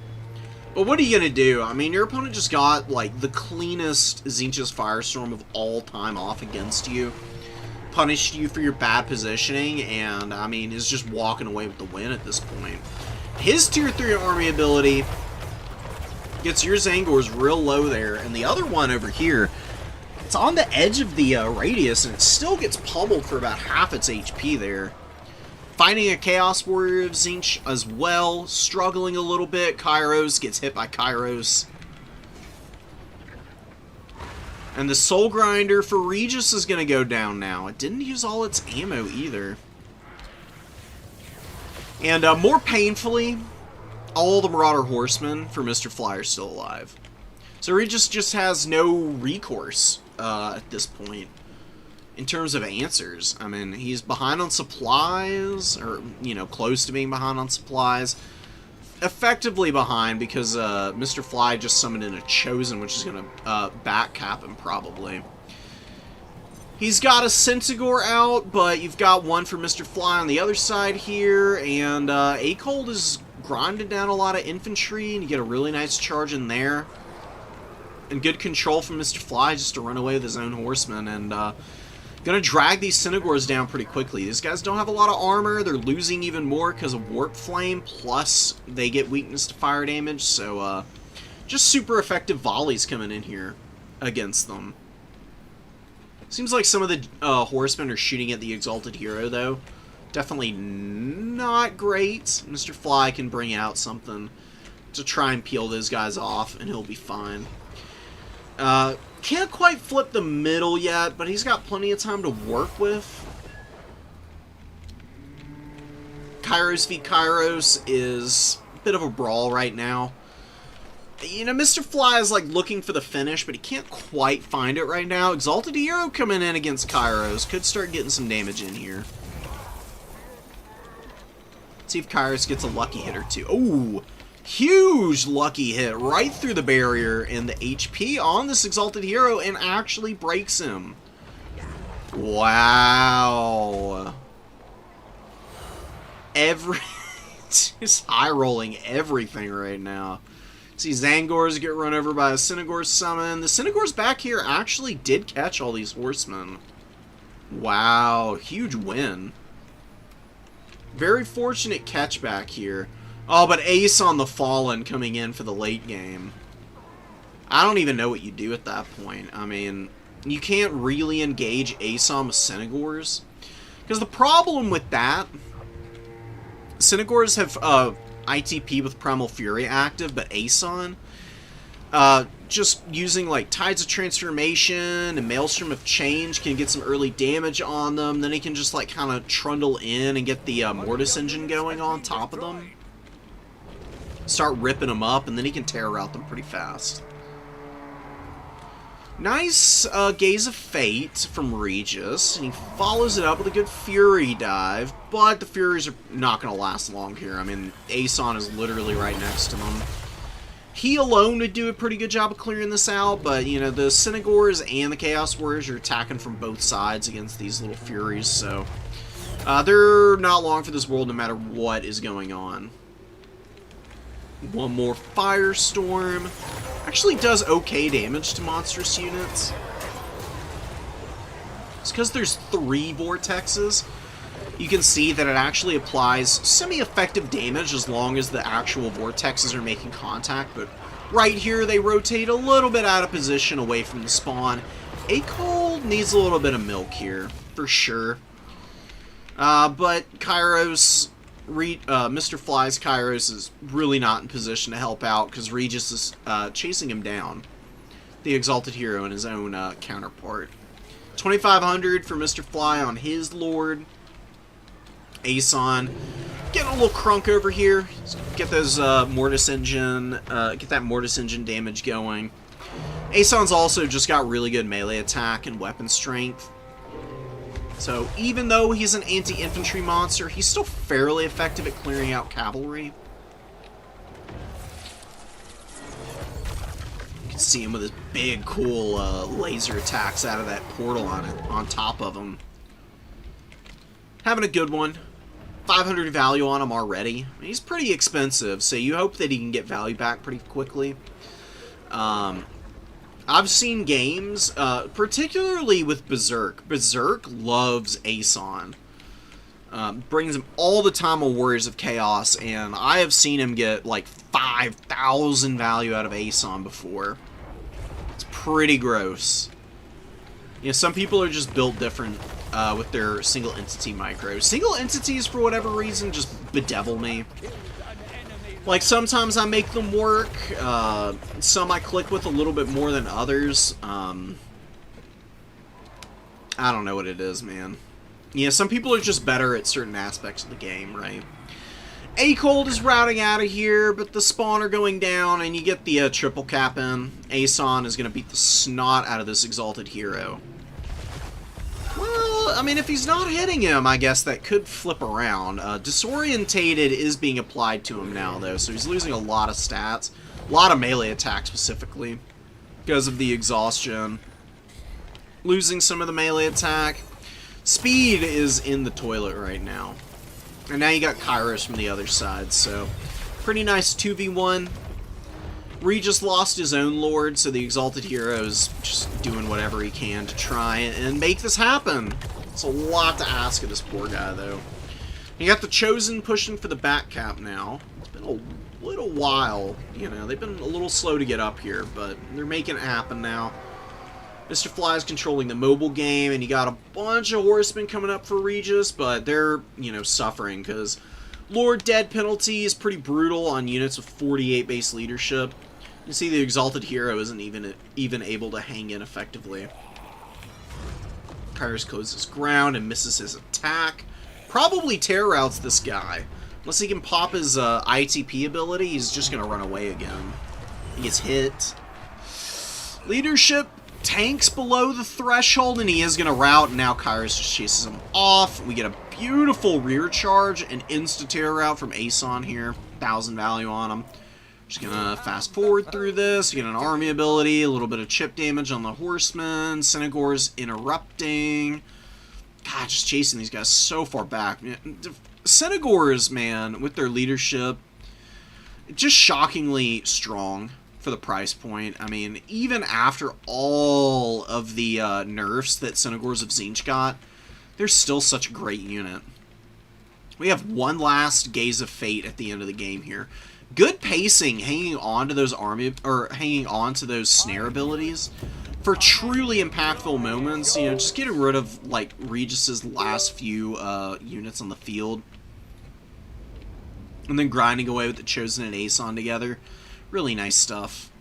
But what are you going to do? I mean, your opponent just got, like, the cleanest Tzeentch's Firestorm of all time off against you. Punished you for your bad positioning, and, I mean, is just walking away with the win at this point. His Tier 3 army ability gets your Zangors real low there, and the other one over here, it's on the edge of the radius, and it still gets pummeled for about half its HP there. Finding a Chaos Warrior of Tzeentch as well, struggling a little bit. Kairos gets hit by Kairos. And the Soul Grinder for Regis is going to go down now. It didn't use all its ammo either. And more painfully, all the Marauder Horsemen for Mr. Fly are still alive. So Regis just has no recourse at this point. In terms of answers, I mean, he's behind on supplies, or, you know, close to being behind on supplies. Effectively behind, because Mr. Fly just summoned in a Chosen, which is going to back cap him, probably. He's got a Centigore out, but you've got one for Mr. Fly on the other side here, and Acold is grinding down a lot of infantry, and you get a really nice charge in there. And good control from Mr. Fly just to run away with his own horsemen, and gonna drag these Centigores down pretty quickly. These guys don't have a lot of armor. They're losing even more because of Warp Flame, plus they get weakness to fire damage, so just super effective volleys coming in here against them. Seems like some of the horsemen are shooting at the Exalted Hero, though. Definitely not great. Mr. Fly can bring out something to try and peel those guys off, and he'll be fine. Can't quite flip the middle yet, but he's got plenty of time to work with. Kairos v. Kairos is a bit of a brawl right now. You know, Mr. Fly is like looking for the finish, but he can't quite find it right now. Exalted Hero coming in against Kairos. Could start getting some damage in here. Let's see if Kairos gets a lucky hit or two. Oh! Huge lucky hit right through the barrier, and the HP on this Exalted Hero and actually breaks him. Wow. Just high-rolling everything right now. See Zangors get run over by a Centigore summon. The Centigores back here actually did catch all these horsemen. Wow, huge win. Very fortunate catch back here. Oh, but Ace on the Fallen coming in for the late game. I don't even know what you do at that point. I mean, you can't really engage Ace on with Centigores. Because the problem with that, Centigores have ITP with Primal Fury active, but Aeson, just using like Tides of Transformation and Maelstrom of Change can get some early damage on them. Then he can just like kind of trundle in and get the Mortis Engine going on top of them. Start ripping them up, and then he can terror route them pretty fast. Nice Gaze of Fate from Regis, and he follows it up with a good Fury dive, but the Furies are not going to last long here. I mean, Aeson is literally right next to them. He alone would do a pretty good job of clearing this out, but, you know, the Centigores and the Chaos Warriors are attacking from both sides against these little Furies, so they're not long for this world no matter what is going on. One more Firestorm. Actually does okay damage to monstrous units. It's because there's 3 Vortexes. You can see that it actually applies semi-effective damage as long as the actual Vortexes are making contact, but right here they rotate a little bit out of position away from the spawn. Acold needs a little bit of milk here, for sure. But Kairos... Mr. Fly's Kairos is really not in position to help out because Regis is chasing him down. The Exalted Hero and his own counterpart. 2,500 for Mr. Fly on his Lord. Aeson getting a little crunk over here. Get those Mortis Engine, get that Mortis Engine damage going. Aeson's also just got really good melee attack and weapon strength. So even though he's an anti-infantry monster, he's still fairly effective at clearing out cavalry. See him with his big, cool laser attacks out of that portal on top of him. Having a good one. 500 value on him already. He's pretty expensive, so you hope that he can get value back pretty quickly. I've seen games, particularly with Berserk. Berserk loves Aeson. Brings him all the time on Warriors of Chaos, and I have seen him get like 5,000 value out of Aeson before. It's pretty gross. You know, some people are just built different with their single entity micros. Single entities, for whatever reason, just bedevil me. Like, sometimes I make them work. Some I click with a little bit more than others. I don't know what it is, man. Yeah, some people are just better at certain aspects of the game, right? A-Cold is routing out of here, but the spawn are going down, and you get the triple cap in. Aeson is going to beat the snot out of this Exalted Hero. Well, I mean, if he's not hitting him, I guess that could flip around. Disorientated is being applied to him now, though, so he's losing a lot of stats. A lot of melee attacks, specifically, because of the exhaustion. Losing some of the melee attack. Speed is in the toilet right now. And now you got Kairos from the other side, so pretty nice 2v1. Regis lost his own Lord, so the Exalted Hero is just doing whatever he can to try and make this happen. It's a lot to ask of this poor guy, though. You got the Chosen pushing for the back cap now. It's been a little while, you know. They've been a little slow to get up here, but they're making it happen now. Mr. Fly is controlling the mobile game, and you got a bunch of horsemen coming up for Regis, but they're, you know, suffering, because Lord Dead penalty is pretty brutal on units with 48 base leadership. You see the Exalted Hero isn't even able to hang in effectively. Kairos closes ground and misses his attack. Probably terror routes this guy. Unless he can pop his ITP ability, he's just going to run away again. He gets hit. Leadership tanks below the threshold, and he is going to route, and now Kairos just chases him off. We get a beautiful rear charge and insta-terror route from Aeson here. 1,000 value on him. Just going to fast forward through this. You get an army ability, a little bit of chip damage on the horsemen. Senegor's interrupting. God, just chasing these guys so far back. Senegors, man, with their leadership, just shockingly strong for the price point. I mean, even after all of the nerfs that Senegors of Tzeentch got, they're still such a great unit. We have one last Gaze of Fate at the end of the game here. Good pacing, hanging on to those hanging on to those snare abilities for truly impactful moments. You know, just getting rid of like Regis's last few units on the field, and then grinding away with the Chosen and Aeson together. Really nice stuff.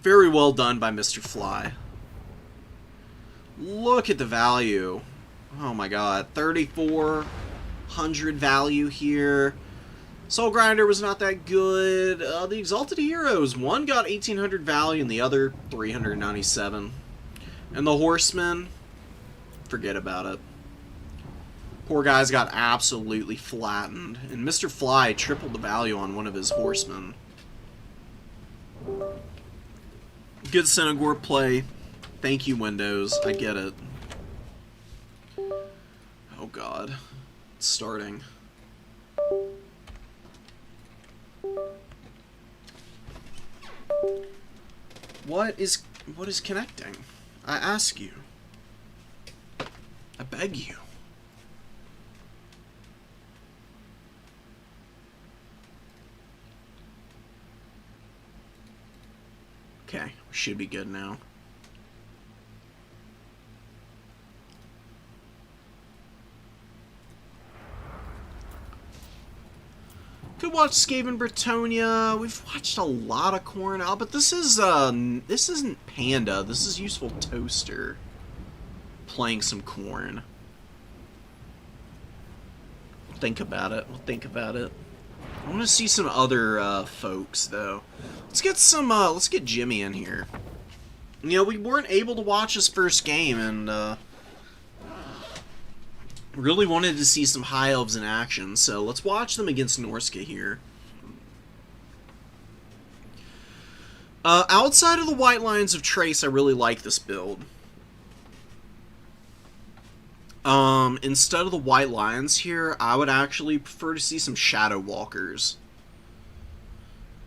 Very well done by Mr. Fly. Look at the value. Oh my god, 3,400 value here. Soul Grinder was not that good. The Exalted Heroes, one got 1,800 value and the other 397. And the Horsemen, forget about it. Poor guy's got absolutely flattened. And Mr. Fly tripled the value on one of his Horsemen. Good Senegor play. Thank you, Windows. I get it. Oh god. It's starting. What is connecting? I ask you. I beg you. Okay, we should be good now. Could watch Skaven Bretonia. We've watched a lot of Corn out, but this isn't Panda. This is Useful Toaster playing some Corn. Think about it. We'll think about it. I want to see some other folks though. Let's get Jimmy in here. You know, we weren't able to watch his first game, and really wanted to see some High Elves in action, so let's watch them against Norska here. Outside of the White Lions of Trace, I really like this build. Instead of the White Lions here, I would actually prefer to see some Shadow Walkers.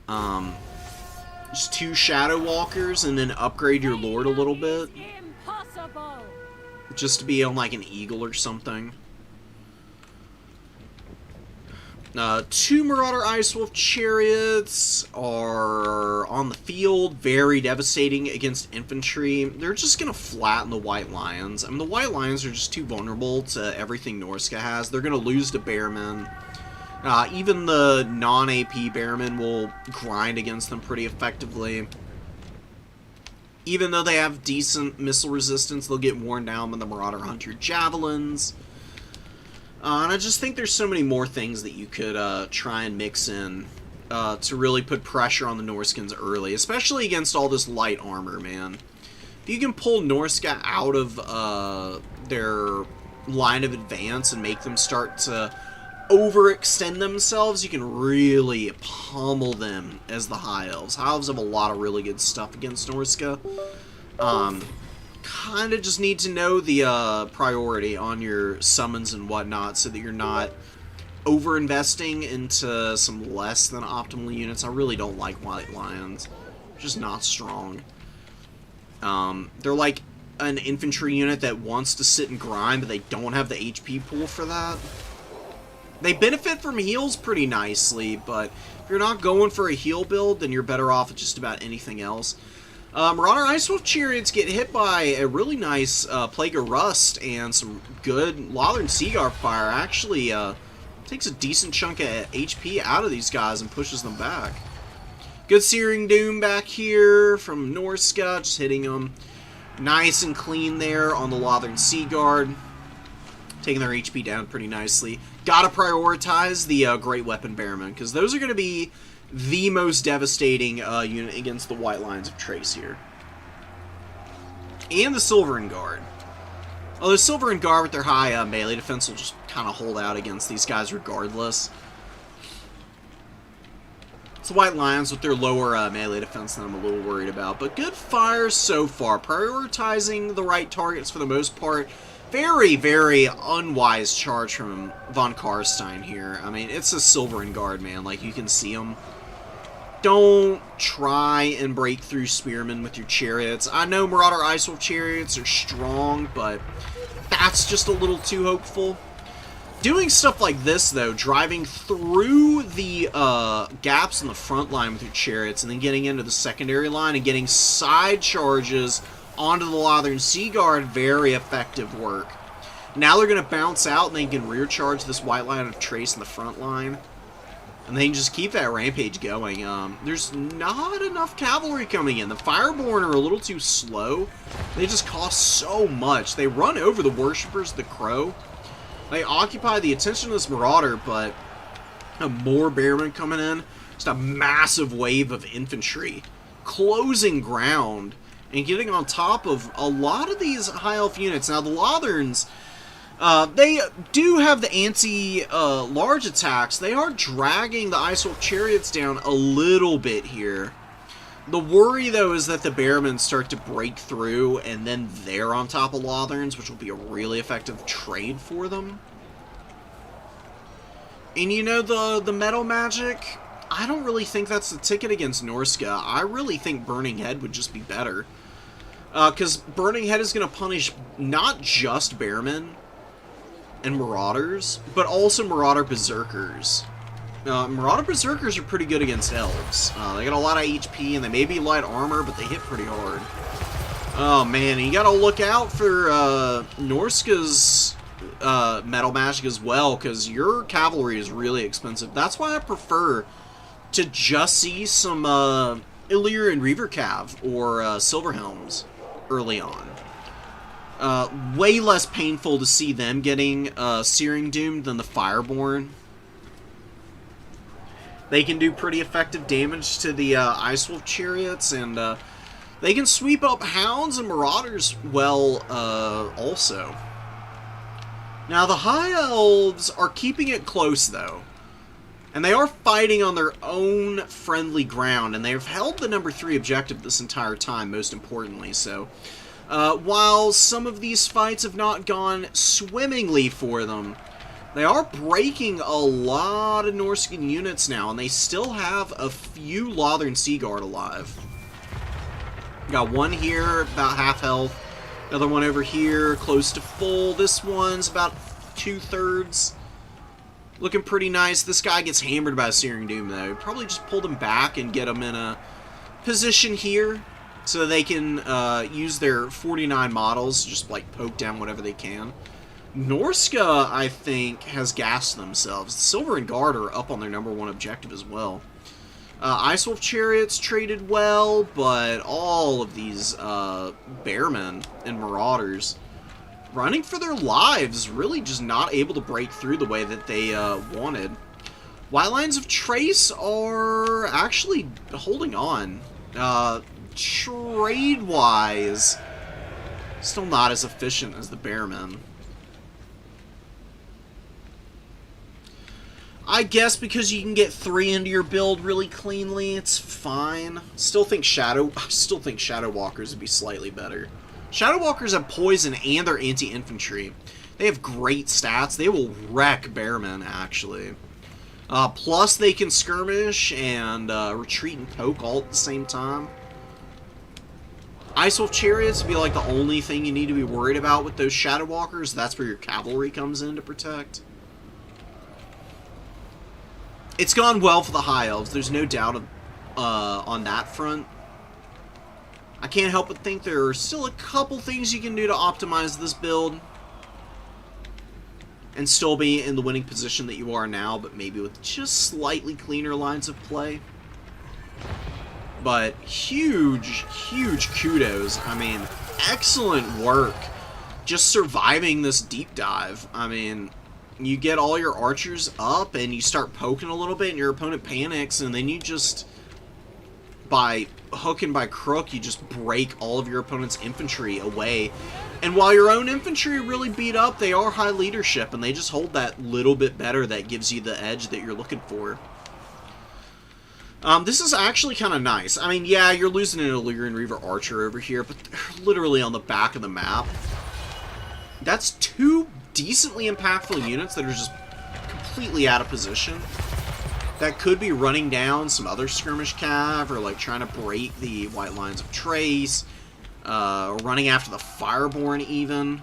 Just 2 Shadow Walkers and then upgrade your Lord a little bit. Impossible. Just to be on like an Eagle or something. 2 Marauder Ice Wolf Chariots are on the field, very devastating against infantry. They're just going to flatten the White Lions. I mean, the White Lions are just too vulnerable to everything Norska has. They're going to lose to Bearmen. Even the non-AP Bearmen will grind against them pretty effectively. Even though they have decent missile resistance, they'll get worn down by the Marauder Hunter Javelins. And I just think there's so many more things that you could try and mix in to really put pressure on the Norskins early, especially against all this light armor, man. If you can pull Norska out of their line of advance and make them start to overextend themselves, you can really pummel them as the High Elves. High Elves have a lot of really good stuff against Norska. Kind of just need to know the priority on your summons and whatnot so that you're not over-investing into some less than optimal units. I really don't like White Lions. Just not strong. They're like an infantry unit that wants to sit and grind, but they don't have the HP pool for that. They benefit from heals pretty nicely, but if you're not going for a heal build, then you're better off with just about anything else. Marauder Ice Wolf Chariots get hit by a really nice Plague of Rust and some good Lothern Seaguard fire. Actually takes a decent chunk of HP out of these guys and pushes them back. Good Searing Doom back here from Norska, just hitting them nice and clean there on the Lothern Seaguard. Taking their HP down pretty nicely. Gotta prioritize the Great Weapon Bearmen, because those are going to be the most devastating unit against the White Lions of Trace here. And the Silveren Guard. Although Silveren Guard with their high melee defense will just kind of hold out against these guys regardless. It's the White Lions with their lower melee defense that I'm a little worried about. But good fire so far. Prioritizing the right targets for the most part. Very, very unwise charge from von Karstein here. I mean, it's a Silveren Guard, man. Like, you can see them. Don't try and break through Spearmen with your chariots. I know Marauder Ice Wolf Chariots are strong, but that's just a little too hopeful. Doing stuff like this, though, driving through the gaps in the front line with your chariots and then getting into the secondary line and getting side charges onto the Lothern Seaguard, very effective work. Now they're going to bounce out and they can rear charge this White Line of Trace in the front line. And they can just keep that rampage going. There's not enough cavalry coming in. The Fireborn are a little too slow. They just cost so much. They run over the Worshippers of the Crow. They occupy the attention of this Marauder, but more Bearmen coming in. Just a massive wave of infantry. Closing ground and getting on top of a lot of these High Elf units. Now, the Lotherns, they do have the anti-large attacks. They are dragging the Ice Wolf Chariots down a little bit here. The worry, though, is that the Bearmen start to break through, and then they're on top of Lotherns, which will be a really effective trade for them. And you know, the Metal Magic, I don't really think that's the ticket against Norska. I really think Burning Head would just be better. Because Burning Head is going to punish not just Bearmen and Marauders, but also Marauder Berserkers. Marauder Berserkers are pretty good against Elves. They got a lot of HP, and they may be light armor, but they hit pretty hard. Oh, man, and you gotta look out for Norska's Metal Magic as well, because your cavalry is really expensive. That's why I prefer to just see some Illyrian Reaver Cav or Silverhelms early on. Way less painful to see them getting Searing Doom than the Fireborn. They can do pretty effective damage to the Ice Wolf Chariots, and they can sweep up Hounds and Marauders well also. Now, the High Elves are keeping it close, though. And they are fighting on their own friendly ground, and they have held the number 3 objective this entire time, most importantly. So, while some of these fights have not gone swimmingly for them, they are breaking a lot of Norscan units now, and they still have a few Lothern Sea Guard alive. Got one here, about half health. Another one over here, close to full. This one's about 2/3. Looking pretty nice. This guy gets hammered by a Searing Doom, though. Probably just pulled him back and get him in a position here so they can use their 49 models, just like poke down whatever they can. Norska, I think, has gassed themselves. The Silver and Guard are up on their number 1 objective as well. Ice Wolf Chariots traded well, but all of these Bearmen and Marauders running for their lives, really just not able to break through the way that they wanted. White Lines of Trace are actually holding on. Trade-wise, still not as efficient as the Bearmen. I guess because you can get 3 into your build really cleanly, it's fine. Still think Shadow Walkers would be slightly better. Shadow Walkers have poison and they're anti-infantry. They have great stats. They will wreck Bearmen, actually. Plus, they can skirmish and retreat and poke all at the same time. Ice Wolf Chariots would be like the only thing you need to be worried about with those Shadow Walkers. That's where your cavalry comes in to protect. It's gone well for the High Elves. There's no doubt on that front. I can't help but think there are still a couple things you can do to optimize this build and still be in the winning position that you are now, but maybe with just slightly cleaner lines of play. But huge, huge kudos. I mean, excellent work just surviving this deep dive. I mean, you get all your archers up and you start poking a little bit and your opponent panics, and then you just, by hook and by crook, you just break all of your opponent's infantry away. And while your own infantry really beat up, they are high leadership, and they just hold that little bit better that gives you the edge that you're looking for. This is actually kind of nice. I mean, yeah, you're losing an Illyrian Reaver Archer over here, but they're literally on the back of the map. That's 2 decently impactful units that are just completely out of position. That could be running down some other skirmish cav, or like trying to break the White Lines of Trace, or running after the Fireborn even.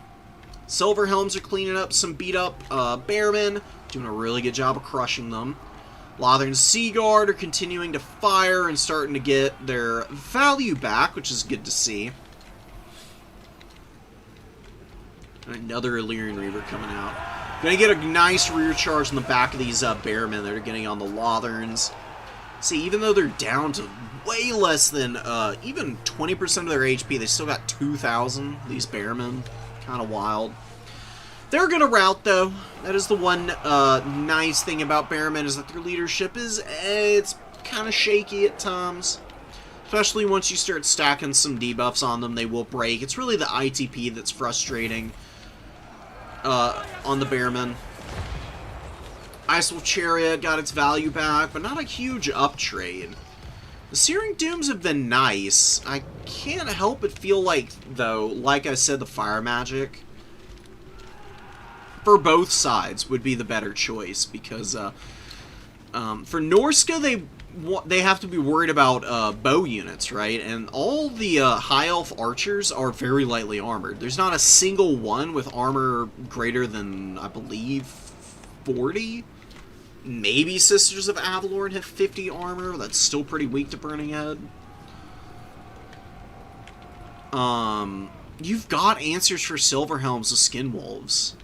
Silver Helms are cleaning up some beat up Bearmen, doing a really good job of crushing them. Lothern Sea Guard are continuing to fire and starting to get their value back, which is good to see. Another Illyrian Reaver coming out. Gonna get a nice rear charge in the back of these Bearmen that are getting on the Lotherns. See, even though they're down to way less than even 20% of their HP, they still got 2,000, these Bearmen. Kind of wild. They're gonna rout, though. That is the one nice thing about Bearmen, is that their leadership is, it's kind of shaky at times. Especially once you start stacking some debuffs on them, they will break. It's really the ITP that's frustrating on the Bearmen. Ice Wolf Chariot got its value back, but not a huge uptrade. The Searing Dooms have been nice. I can't help but feel like, though, like I said, the Fire Magic for both sides would be the better choice, because for Norska, they have to be worried about bow units, right? And all the High Elf archers are very lightly armored. There's not a single one with armor greater than, I believe, 40? Maybe Sisters of Avalorn have 50 armor. That's still pretty weak to Burning Head. You've got answers for Silver Helms with Skin Wolves.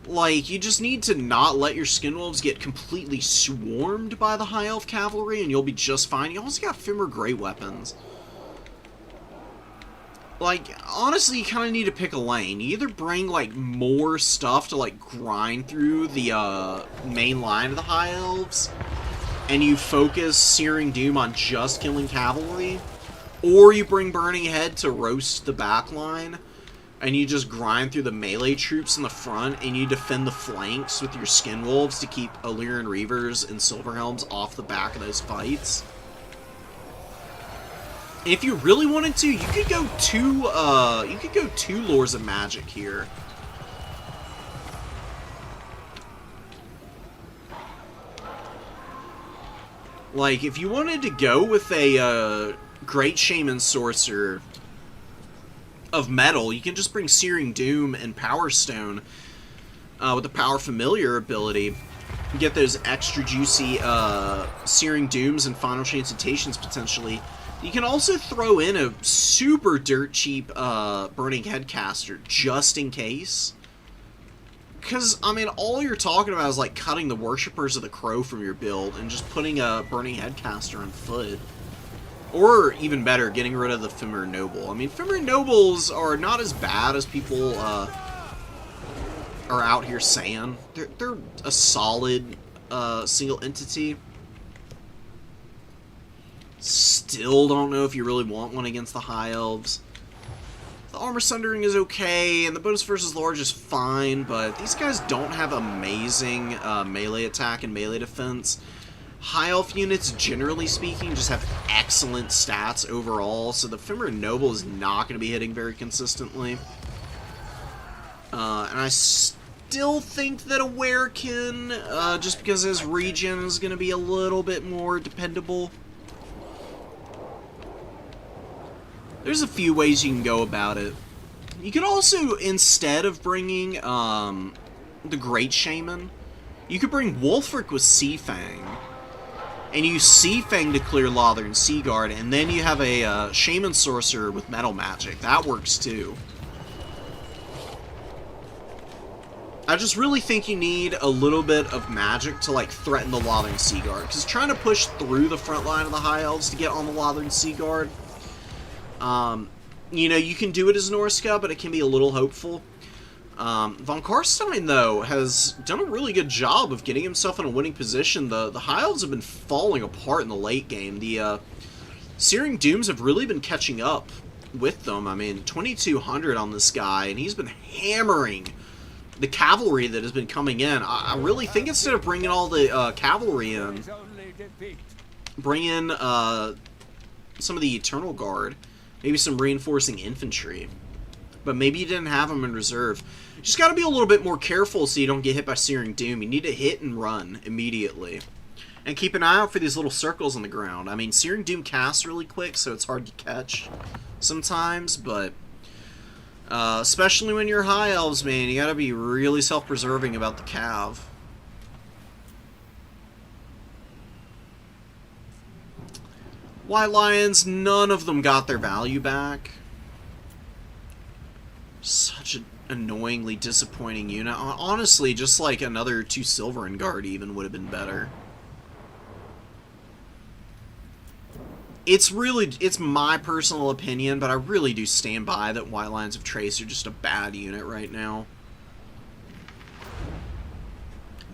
Like, you just need to not let your Skin Wolves get completely swarmed by the High Elf Cavalry, and you'll be just fine. You also got Fimmer Great Weapons. Like, honestly, you kind of need to pick a lane. You either bring, like, more stuff to, like, grind through the main line of the High Elves, and you focus Searing Doom on just killing cavalry, or you bring Burning Head to roast the back line. and you just grind through the melee troops in the front, and you defend the flanks with your skin wolves to keep Illyrian Reavers and Silverhelms off the back of those fights. And if you really wanted to, you could go two Lords of Magic here. Like, if you wanted to go with a Great Shaman Sorcerer of metal, you can just bring Searing Doom and Power Stone with the Power Familiar ability. You get those extra juicy Searing Dooms and Final Transmutations potentially. You can also throw in a super dirt cheap Burning Headcaster just in case. Because, I mean, all you're talking about is like cutting the Worshippers of the Crow from your build and just putting a Burning Headcaster on foot. Or, even better, getting rid of the Fimir Noble. I mean, Fimir Nobles are not as bad as people are out here saying. They're a solid single entity. Still don't know if you really want one against the High Elves. The Armor Sundering is okay, and the Bonus versus Large is fine, but these guys don't have amazing melee attack and melee defense. High Elf units, generally speaking, just have excellent stats overall, so the Fimir Noble is not going to be hitting very consistently. And I still think that a Werekin, just because his regen is going to be a little bit more dependable. There's a few ways you can go about it. You could also, instead of bringing the Great Shaman, you could bring Wulfric with Seafang. And use Seafang to clear Lothar and Seaguard, and then you have a Shaman Sorcerer with Metal Magic. That works too. I just really think you need a little bit of magic to like threaten the Lothar and Seaguard. Because trying to push through the front line of the High Elves to get on the Lothar and Seaguard, you know, you can do it as Norska, but it can be a little hopeful. Von Karstein, though, has done a really good job of getting himself in a winning position. The High Elves have been falling apart in the late game. The Searing Dooms have really been catching up with them. I mean, 2,200 on this guy, and he's been hammering the cavalry that has been coming in. I really think instead of bringing all the cavalry in, bring in some of the Eternal Guard. Maybe some reinforcing infantry. But maybe you didn't have them in reserve. You just gotta be a little bit more careful so you don't get hit by Searing Doom. You need to hit and run immediately. And keep an eye out for these little circles on the ground. I mean, Searing Doom casts really quick, so it's hard to catch sometimes, but especially when you're High Elves, man, you gotta be really self-preserving about the cav. White Lions, none of them got their value back. Such an annoyingly disappointing unit. Honestly, just like another 2 Silverin Guard even would have been better. It's my personal opinion, but I really do stand by that White Lions of Trace are just a bad unit right now.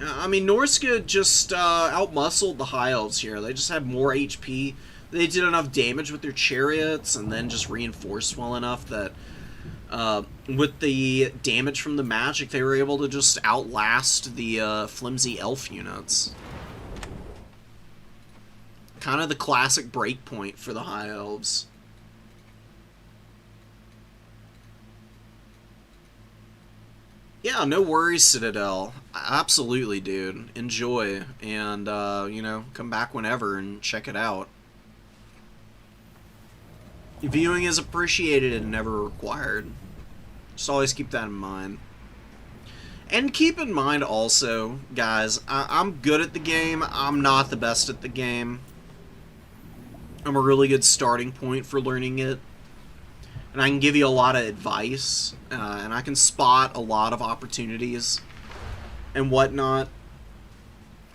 I mean, Norska just outmuscled the High Elves here. They just had more HP. They did enough damage with their chariots, and then just reinforced well enough that with the damage from the magic, they were able to just outlast the flimsy elf units. Kind of the classic break point for the High Elves. Yeah, no worries, Citadel. Absolutely, dude. Enjoy, and, you know, come back whenever and check it out. Viewing is appreciated and never required. Just always keep that in mind. And keep in mind also, guys, I'm good at the game. I'm not the best at the game. I'm a really good starting point for learning it. And I can give you a lot of advice. And I can spot a lot of opportunities and whatnot.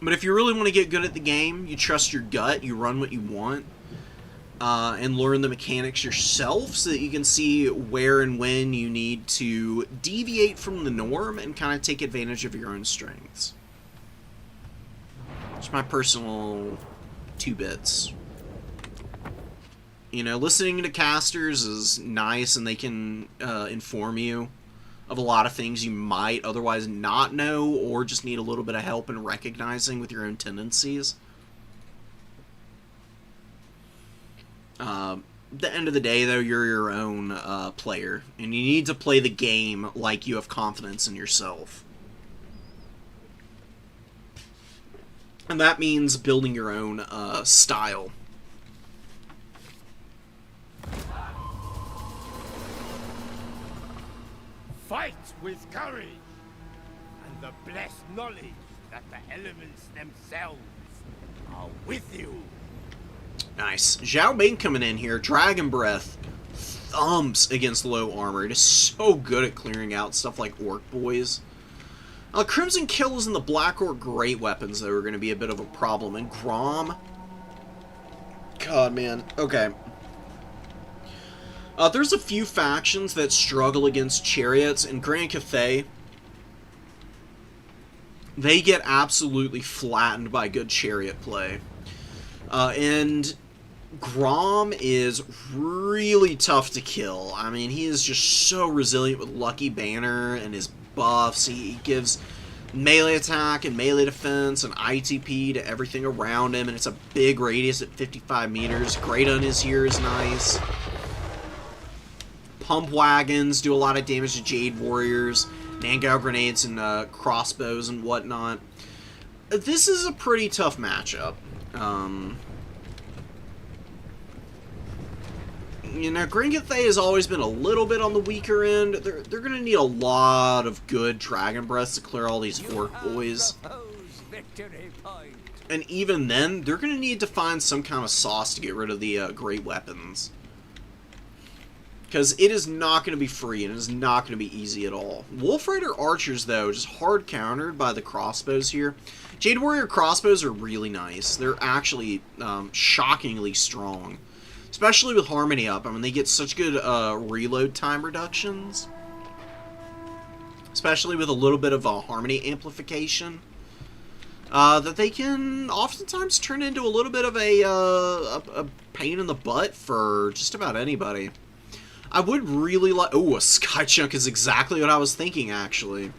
But if you really want to get good at the game, you trust your gut, you run what you want. And learn the mechanics yourself so that you can see where and when you need to deviate from the norm and kind of take advantage of your own strengths. It's my personal 2 bits. You know, listening to casters is nice, and they can inform you of a lot of things you might otherwise not know, or just need a little bit of help in recognizing with your own tendencies. At the end of the day, though, you're your own player, and you need to play the game like you have confidence in yourself. And that means building your own style. Fight with courage and the blessed knowledge that the elements themselves are with you. Nice. Zhao Ming coming in here. Dragon Breath thumps against low armor. It is so good at clearing out stuff like Orc Boys. Crimson Kills and the Black Orc great weapons, though, are going to be a bit of a problem. And Grom... God, man. Okay. There's a few factions that struggle against chariots. In Grand Cathay, they get absolutely flattened by good chariot play. And Grom is really tough to kill. I mean, he is just so resilient with Lucky Banner and his buffs. He gives melee attack and melee defense and ITP to everything around him, and it's a big radius at 55 meters. Great on his here is nice. Pump wagons do a lot of damage to Jade Warriors, Nangao grenades and crossbows and whatnot. This is a pretty tough matchup. You know, Grand Cathay has always been a little bit on the weaker end. They're going to need a lot of good Dragon Breaths to clear all these Orc Boys. And even then, they're going to need to find some kind of sauce to get rid of the great weapons. Because it is not going to be free, and it is not going to be easy at all. Wolf Rider Archers, though, just hard countered by the crossbows here. Jade Warrior crossbows are really nice. They're actually shockingly strong. Especially with Harmony up. I mean, they get such good reload time reductions. Especially with a little bit of Harmony amplification. That they can oftentimes turn into a little bit of a pain in the butt for just about anybody. I would really like... Oh, a Sky Chunk is exactly what I was thinking, actually.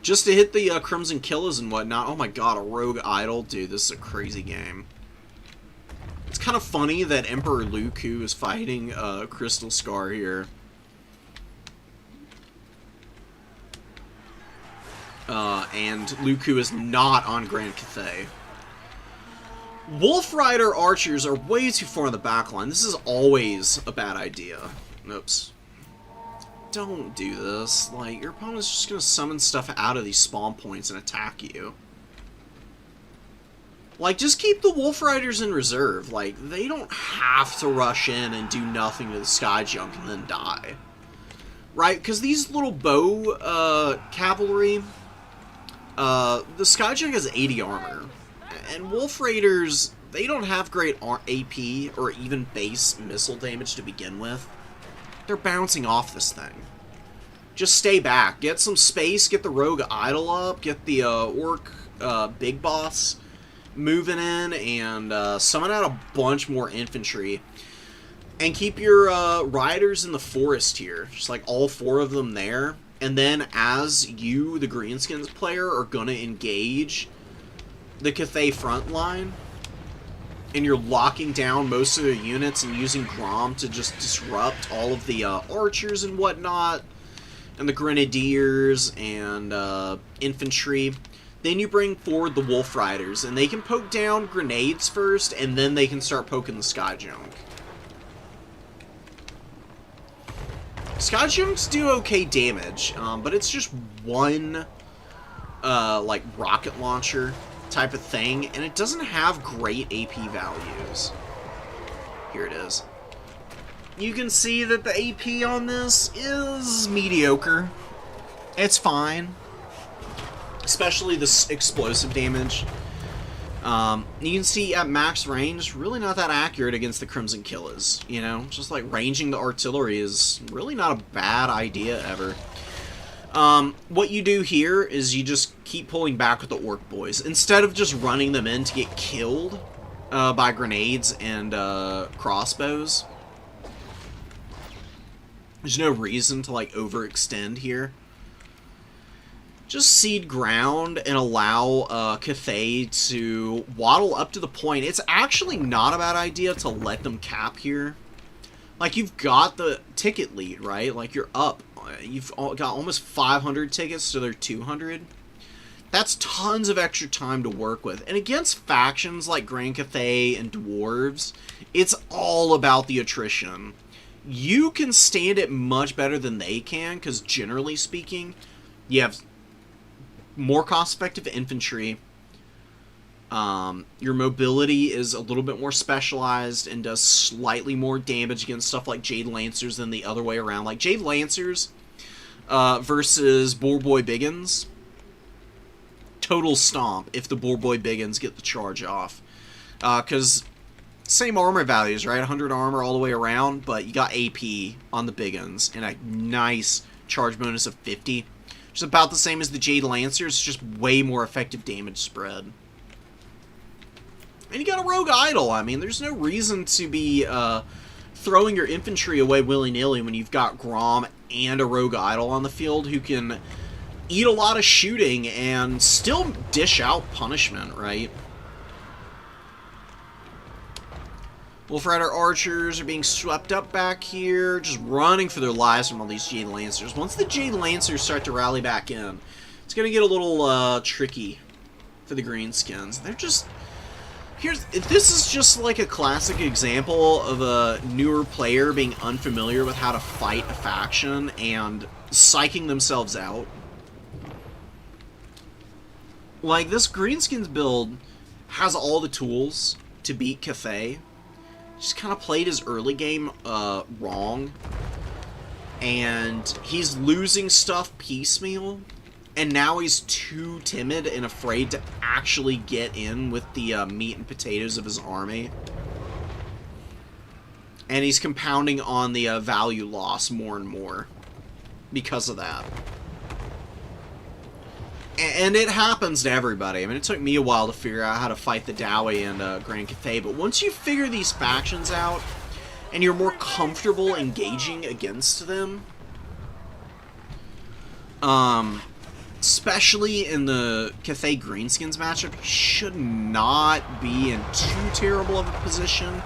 Just to hit the Crimson Killers and whatnot. Oh my god, a Rogue Idol. Dude, this is a crazy game. It's kind of funny that Emperor Luku is fighting Crystal Scar here. And Luku is not on Grand Cathay. Wolf Rider Archers are way too far in the backline. This is always a bad idea. Oops. Don't do this. Like, your opponent's just gonna summon stuff out of these spawn points and attack you. Like, just keep the Wolf Riders in reserve. Like, they don't have to rush in and do nothing to the Sky Junk and then die. Right? Because these little bow cavalry, the Sky Junk has 80 armor. And Wolf Raiders, they don't have great AP or even base missile damage to begin with. They're bouncing off this thing. Just stay back. Get some space, get the Rogue Idol up, get the Orc Big Boss moving in, and summon out a bunch more infantry. And keep your riders in the forest here. Just like all 4 of them there. And then as you, the Greenskins player, are going to engage the Cathay front line, and you're locking down most of the units and using Grom to just disrupt all of the archers and whatnot, and the grenadiers and infantry, then you bring forward the Wolf Riders, and they can poke down grenades first, and then they can start poking the Sky Junk. Sky Junks do okay damage, but it's just one, like, rocket launcher type of thing, and it doesn't have great AP values. Here it is. You can see that the AP on this is mediocre. It's fine. Especially this explosive damage. You can see at max range, really not that accurate against the Crimson Killers. You know, just like ranging the artillery is really not a bad idea ever. What you do here is you just keep pulling back with the Orc Boys. Instead of just running them in to get killed by grenades and crossbows, There's no reason to, like, overextend here. Just cede ground and allow Cathay to waddle up to the point. It's actually not a bad idea to let them cap here. Like, you've got the ticket lead, right? Like, you're up. You've got almost 500 tickets to their 200. That's tons of extra time to work with. And against factions like Grand Cathay and Dwarves, it's all about the attrition. You can stand it much better than they can, because generally speaking, you have more cost-effective infantry. Your mobility is a little bit more specialized and does slightly more damage against stuff like Jade Lancers than the other way around. Like Jade Lancers versus Boar Boy Biggins. Total stomp if the Boar Boy Biggins get the charge off. Because same armor values, right? 100 armor all the way around, but you got AP on the Biggins and a nice charge bonus of 50. Which is about the same as the Jade Lancers, just way more effective damage spread. And you got a Rogue Idol. I mean, there's no reason to be throwing your infantry away willy-nilly when you've got Grom and a Rogue Idol on the field who can eat a lot of shooting and still dish out punishment, right? Wolfrider archers are being swept up back here, just running for their lives from all these Jade Lancers. Once the Jade Lancers start to rally back in, it's going to get a little tricky for the Greenskins. They're just... This is just like a classic example of a newer player being unfamiliar with how to fight a faction and psyching themselves out. Like, this Greenskins build has all the tools to beat Cathay. Just kind of played his early game wrong. And he's losing stuff piecemeal. And now he's too timid and afraid to actually get in with the meat and potatoes of his army. And he's compounding on the value loss more and more because of that. And it happens to everybody. I mean, it took me a while to figure out how to fight the Dowie and Grand Cathay, but once you figure these factions out, and you're more comfortable engaging against them, especially in the Cathay Greenskins matchup, you should not be in too terrible of a position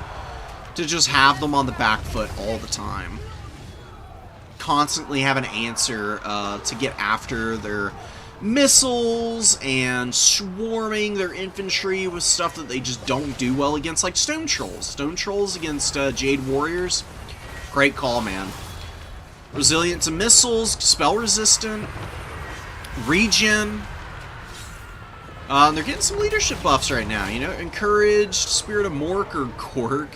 to just have them on the back foot all the time. Constantly have an answer to get after their missiles and swarming their infantry with stuff that they just don't do well against, like Stone Trolls. Stone Trolls against Jade Warriors. Great call, man. Resilient to missiles, spell resistant, regen. They're getting some leadership buffs right now, you know, encouraged, Spirit of Mork or Gork.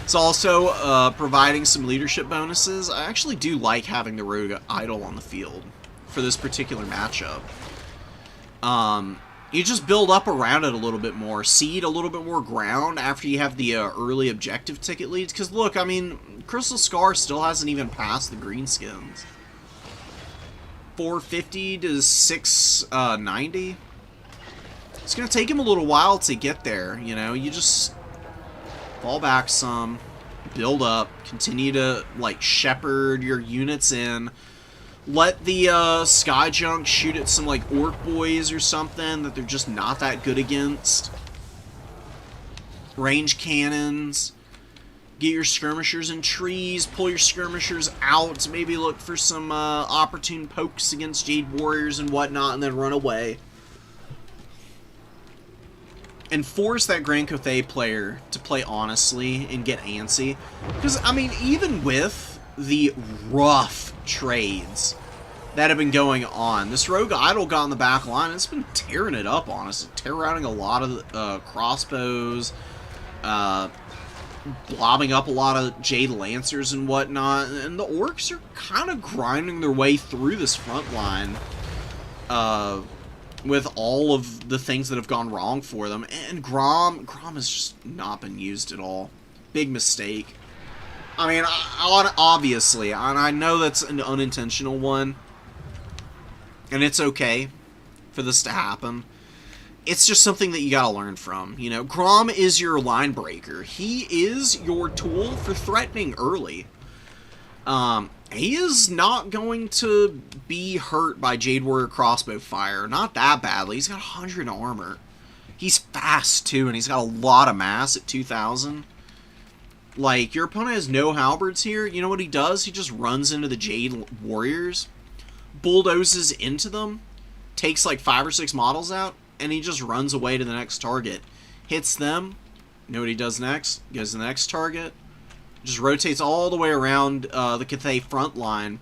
It's also providing some leadership bonuses. I actually do like having the Rogue Idol on the field for this particular matchup. You just build up around it a little bit more, cede a little bit more ground after you have the early objective ticket leads. Because look, I mean, Crystal Scar still hasn't even passed the Greenskins. 450 to 690. It's going to take him a little while to get there, you know. You just fall back some, build up, continue to, like, shepherd your units in. Let the Sky Junk shoot at some, like, Orc Boys or something that they're just not that good against. Range cannons. Get your skirmishers in trees. Pull your skirmishers out. Maybe look for some opportune pokes against Jade Warriors and whatnot, and then run away. And force that Grand Cathay player to play honestly and get antsy. Because, I mean, even with the rough trades that have been going on, this Rogue Idol got on the back line. It's been tearing it up, honestly. Tear-routing a lot of crossbows, blobbing up a lot of Jade Lancers and whatnot. And the Orcs are kind of grinding their way through this front line with all of the things that have gone wrong for them. And Grom has just not been used at all. Big mistake. I mean, obviously, and I know that's an unintentional one, and it's okay for this to happen. It's just something that you gotta learn from. You know, Grom is your line breaker. He is your tool for threatening early. He is not going to be hurt by Jade Warrior crossbow fire. Not that badly. He's got 100 armor. He's fast, too, and he's got a lot of mass at 2,000. Like, your opponent has no halberds here. You know what he does? He just runs into the Jade Warriors, bulldozes into them, takes like 5 or 6 models out, and he just runs away to the next target. Hits them. You know what he does next? Goes to the next target. Just rotates all the way around the Cathay front line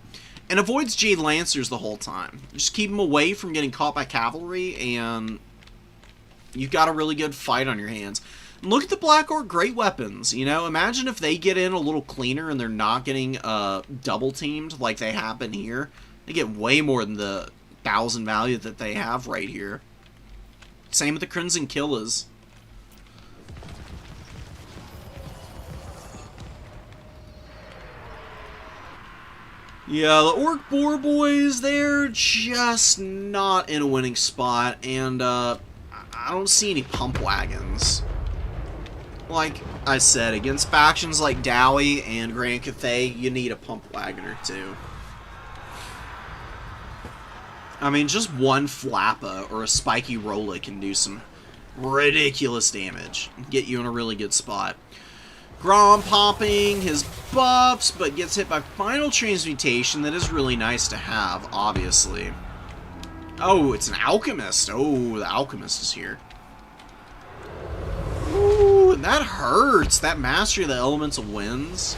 and avoids Jade Lancers the whole time. Just keep him away from getting caught by cavalry, and you've got a really good fight on your hands. And look at the Black Orc great weapons. You know, imagine if they get in a little cleaner and they're not getting double teamed like they happen here. They get way more than the 1,000 value that they have right here. Same with the Crimson Killers. Yeah, the Orc Boar Boys, they're just not in a winning spot, and I don't see any pump wagons. Like I said, against factions like Dowie and Grand Cathay, you need a pump wagon or two. I mean, just one Flappa or a Spiky Rolla can do some ridiculous damage and get you in a really good spot. Grom popping his buffs, but gets hit by Final Transmutation. That is really nice to have, obviously. Oh, it's an Alchemist. Oh, the Alchemist is here. Ooh, and that hurts. That Mastery of the Elemental Winds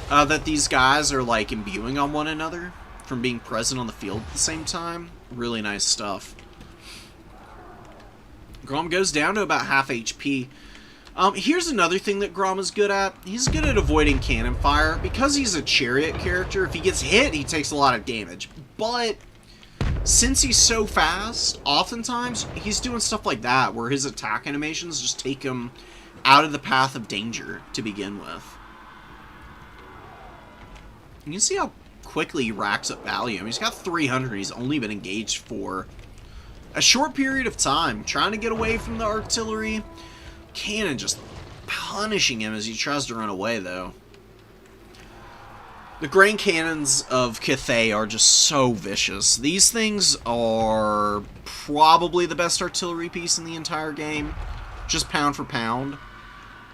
that these guys are, like, imbuing on one another from being present on the field at the same time. Really nice stuff. Grom goes down to about half HP. Here's another thing that Grom is good at. He's good at avoiding cannon fire. Because he's a chariot character, if he gets hit, he takes a lot of damage. But since he's so fast, oftentimes he's doing stuff like that, where his attack animations just take him out of the path of danger to begin with. You can see how quickly he racks up value. I mean, he's got 300, he's only been engaged for a short period of time, trying to get away from the artillery. Cannon just punishing him as he tries to run away, though. The Grand Cannons of Cathay are just so vicious. These things are probably the best artillery piece in the entire game, just pound for pound.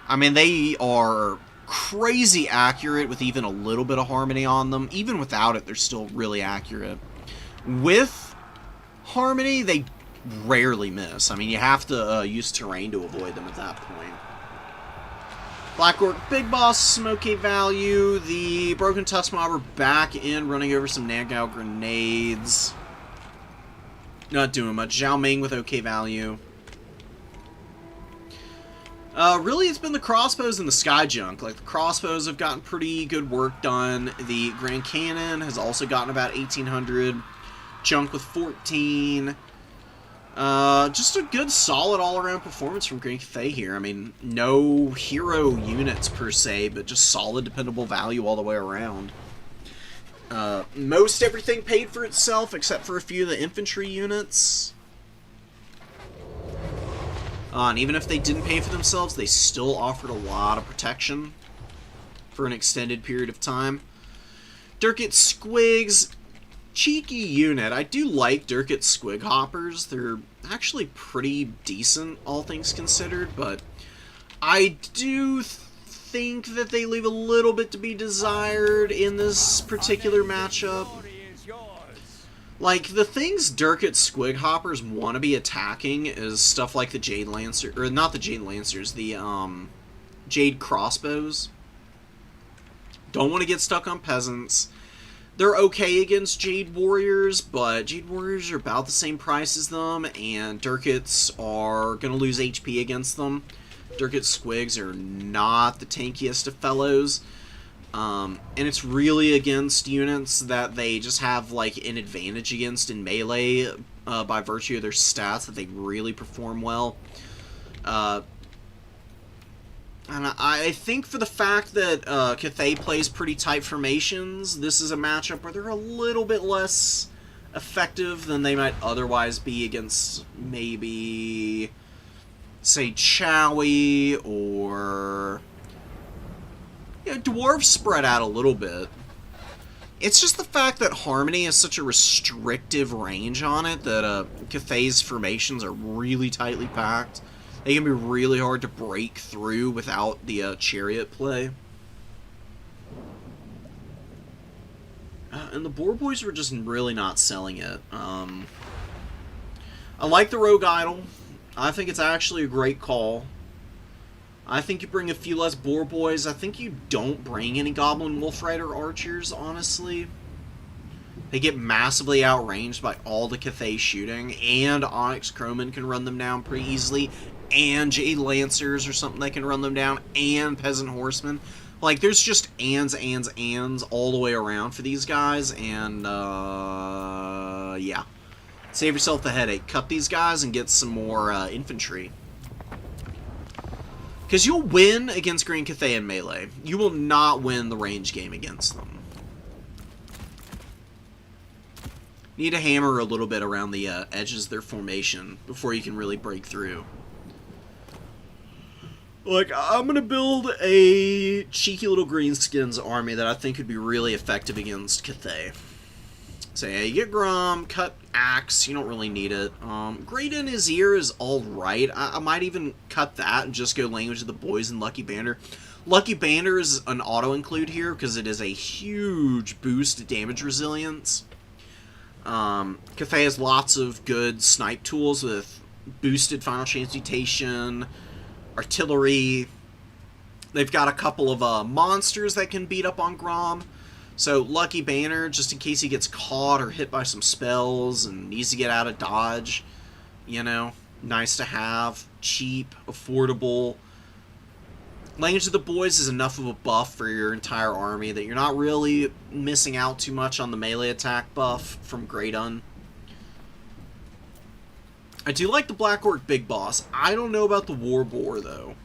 I mean, they are crazy accurate with even a little bit of harmony on them. Even without it, they're still really accurate. With harmony, they rarely miss. I mean, you have to use terrain to avoid them at that point. Black Orc Big Boss, some okay value. The Broken Tusk Mob are back in, running over some Nagao grenades. Not doing much. Zhao Ming with okay value. Really, it's been the crossbows and the sky junk. Like, the crossbows have gotten pretty good work done. The Grand Cannon has also gotten about 1,800. Junk with 14. Just a good, solid, all-around performance from Grand Cathay here. I mean, no hero units per se, but just solid, dependable value all the way around. Most everything paid for itself, except for a few of the infantry units. And even if they didn't pay for themselves, they still offered a lot of protection for an extended period of time. Durkit Squigs, cheeky unit. I do like Durkit Squig Hoppers. They're actually pretty decent, all things considered, but I do think that they leave a little bit to be desired in this particular matchup. Like, the things Durkit Squig Hoppers want to be attacking is stuff like the Jade Lancer, or not the Jade Lancers, the Jade Crossbows. Don't want to get stuck on Peasants. They're okay against Jade Warriors, but Jade Warriors are about the same price as them, and Durkits are going to lose HP against them. Durkit Squigs are not the tankiest of fellows. And it's really against units that they just have, like, an advantage against in melee by virtue of their stats, that they really perform well. And I think for the fact that Cathay plays pretty tight formations, this is a matchup where they're a little bit less effective than they might otherwise be against maybe, say, Chowie or... Yeah, Dwarves spread out a little bit. It's just the fact that Harmony has such a restrictive range on it that Cathay's formations are really tightly packed. They can be really hard to break through without the chariot play. And the Boar Boys were just really not selling it. I like the Rogue Idol. I think it's actually a great call. I think you bring a few less Boar Boys. I think you don't bring any Goblin Wolf Rider archers, honestly. They get massively outranged by all the Cathay shooting, and Onyx Crowman can run them down pretty easily, and Jade Lancers or something that can run them down, and Peasant Horsemen. Like, there's just ands all the way around for these guys, and, yeah. Save yourself the headache. Cut these guys and get some more infantry. Because you'll win against Green Cathay in melee. You will not win the range game against them. Need to hammer a little bit around the edges of their formation before you can really break through. Like, I'm going to build a cheeky little Greenskins army that I think would be really effective against Cathay. So yeah, you get Grom, cut Axe, you don't really need it. Great in his ear is alright. I might even cut that and just go Language of the Boys and Lucky Banner. Lucky Banner is an auto-include here because it is a huge boost to damage resilience. Cathay has lots of good snipe tools with boosted Final Chance Mutation, artillery. They've got a couple of monsters that can beat up on Grom. So, Lucky Banner, just in case he gets caught or hit by some spells and needs to get out of dodge. You know, nice to have, cheap, affordable. Language of the Boys is enough of a buff for your entire army that you're not really missing out too much on the melee attack buff from Great Un. I do like the Black Orc Big Boss. I don't know about the War Boar, though.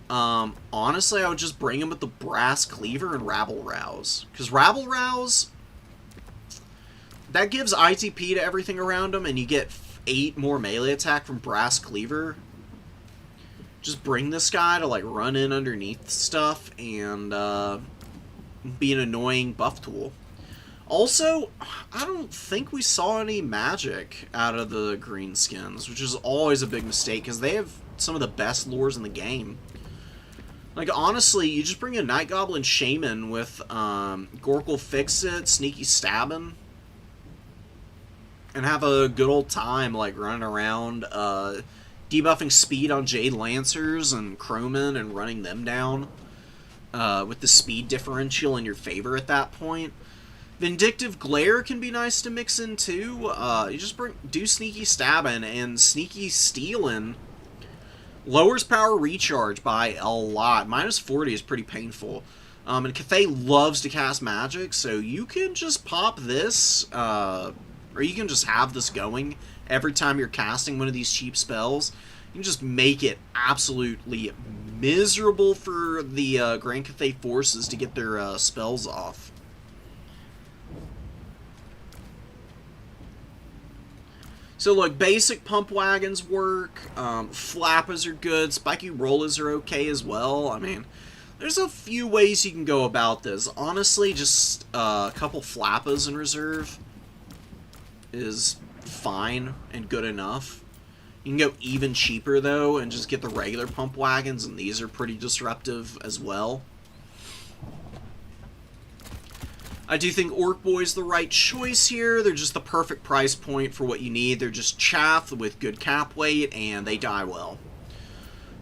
Honestly, I would just bring him with the Brass Cleaver and Rabble Rouse. Because Rabble Rouse, that gives ITP to everything around him, and you get 8 more melee attack from Brass Cleaver. Just bring this guy to, like, run in underneath stuff and, be an annoying buff tool. Also, I don't think we saw any magic out of the Greenskins, which is always a big mistake, because they have some of the best lures in the game. Like, honestly, you just bring a Night Goblin Shaman with Gorkle Fix-It, Sneaky Stabbin', and have a good old time, like, running around, debuffing speed on Jade Lancers and Crowman and running them down with the speed differential in your favor at that point. Vindictive Glare can be nice to mix in, too. You just do Sneaky Stabbin', and Sneaky Stealin' lowers power recharge by a lot. Minus 40 is pretty painful. And Cathay loves to cast magic, so you can just pop this, or you can just have this going every time you're casting one of these cheap spells. You can just make it absolutely miserable for the Grand Cathay forces to get their spells off. So look, basic pump wagons work, flappers are good, spiky rollers are okay as well. I mean, there's a few ways you can go about this. Honestly, just a couple flappers in reserve is fine and good enough. You can go even cheaper, though, and just get the regular pump wagons, and these are pretty disruptive as well. I do think Orc Boy's the right choice here. They're just the perfect price point for what you need. They're just chaff with good cap weight, and they die well.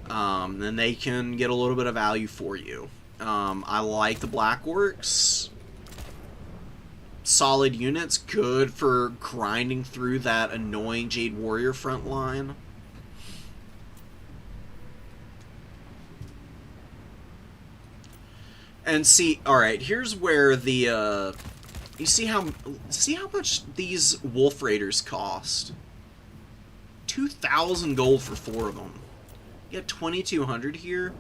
Then they can get a little bit of value for you. I like the Black Orcs. Solid units, good for grinding through that annoying Jade Warrior front line. And see, alright, here's where the, you see how much these Wolf Raiders cost? 2,000 gold for 4 of them. You got 2,200 here.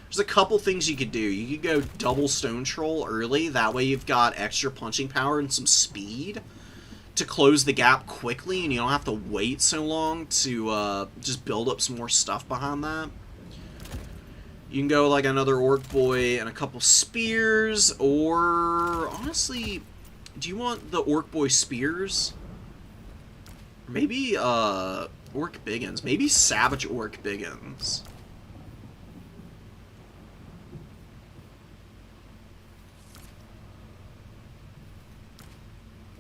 There's a couple things you could do. You could go double Stone Troll early, that way you've got extra punching power and some speed to close the gap quickly, and you don't have to wait so long to just build up some more stuff behind that. You can go like another Orc Boy and a couple spears, or honestly, do you want the Orc Boy spears? Maybe Orc Biggins. Maybe Savage Orc Biggins.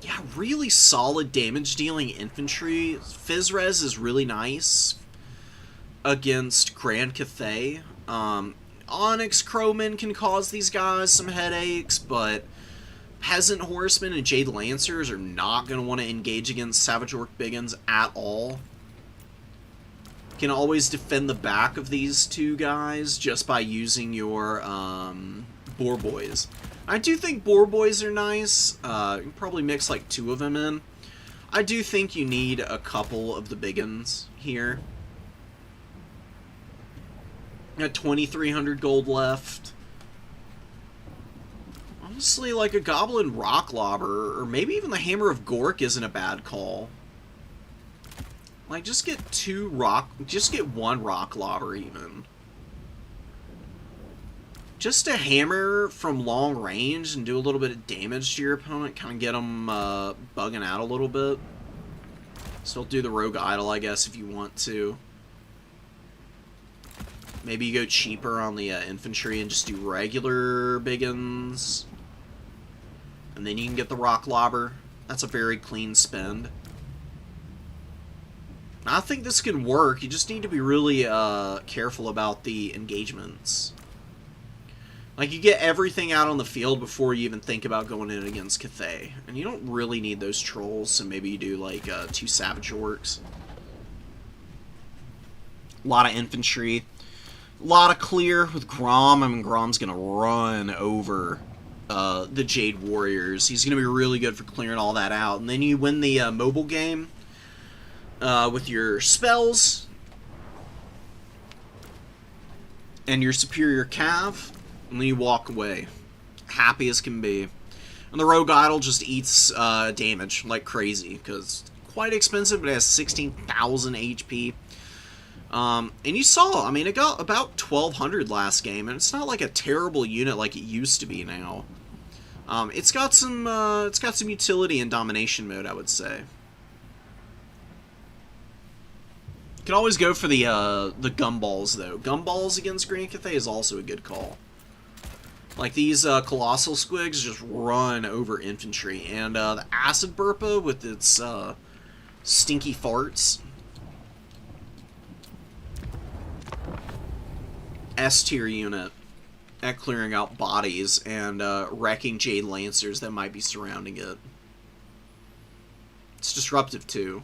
Yeah, really solid damage dealing infantry. Fizzres is really nice against Grand Cathay. Onyx Crowmen can cause these guys some headaches, but Peasant Horsemen and Jade Lancers are not going to want to engage against Savage Orc Biggins at all. Can always defend the back of these two guys just by using your Boar Boys. I do think Boar Boys are nice. You can probably mix like 2 of them in. I do think you need a couple of the Biggins here. Got 2,300 gold left. Honestly, like a Goblin Rock Lobber, or maybe even the Hammer of Gork isn't a bad call. Like, just get 1 Rock Lobber even. Just to hammer from long range and do a little bit of damage to your opponent, kind of get them bugging out a little bit. Still do the Rogue Idol, I guess, if you want to. Maybe you go cheaper on the infantry and just do regular Biggins. And then you can get the Rock Lobber. That's a very clean spend. I think this can work. You just need to be really careful about the engagements. Like, you get everything out on the field before you even think about going in against Cathay. And you don't really need those trolls, so maybe you do, like, 2 Savage Orcs. A lot of infantry. A lot of clear with Grom. I mean, Grom's going to run over the Jade Warriors. He's going to be really good for clearing all that out. And then you win the mobile game with your spells and your superior cav. And then you walk away. Happy as can be. And the Rogue Idol just eats damage like crazy, because it's quite expensive, but it has 16,000 HP. And you saw, I mean, it got about 1,200 last game, and it's not like a terrible unit like it used to be now. It's got some utility in domination mode, I would say. You can always go for the gumballs, though. Gumballs against Grand Cathay is also a good call. Like, these Colossal Squigs just run over infantry. And the Acid Burpa with its stinky farts. S-tier unit at clearing out bodies and wrecking Jade Lancers that might be surrounding it. It's disruptive, too.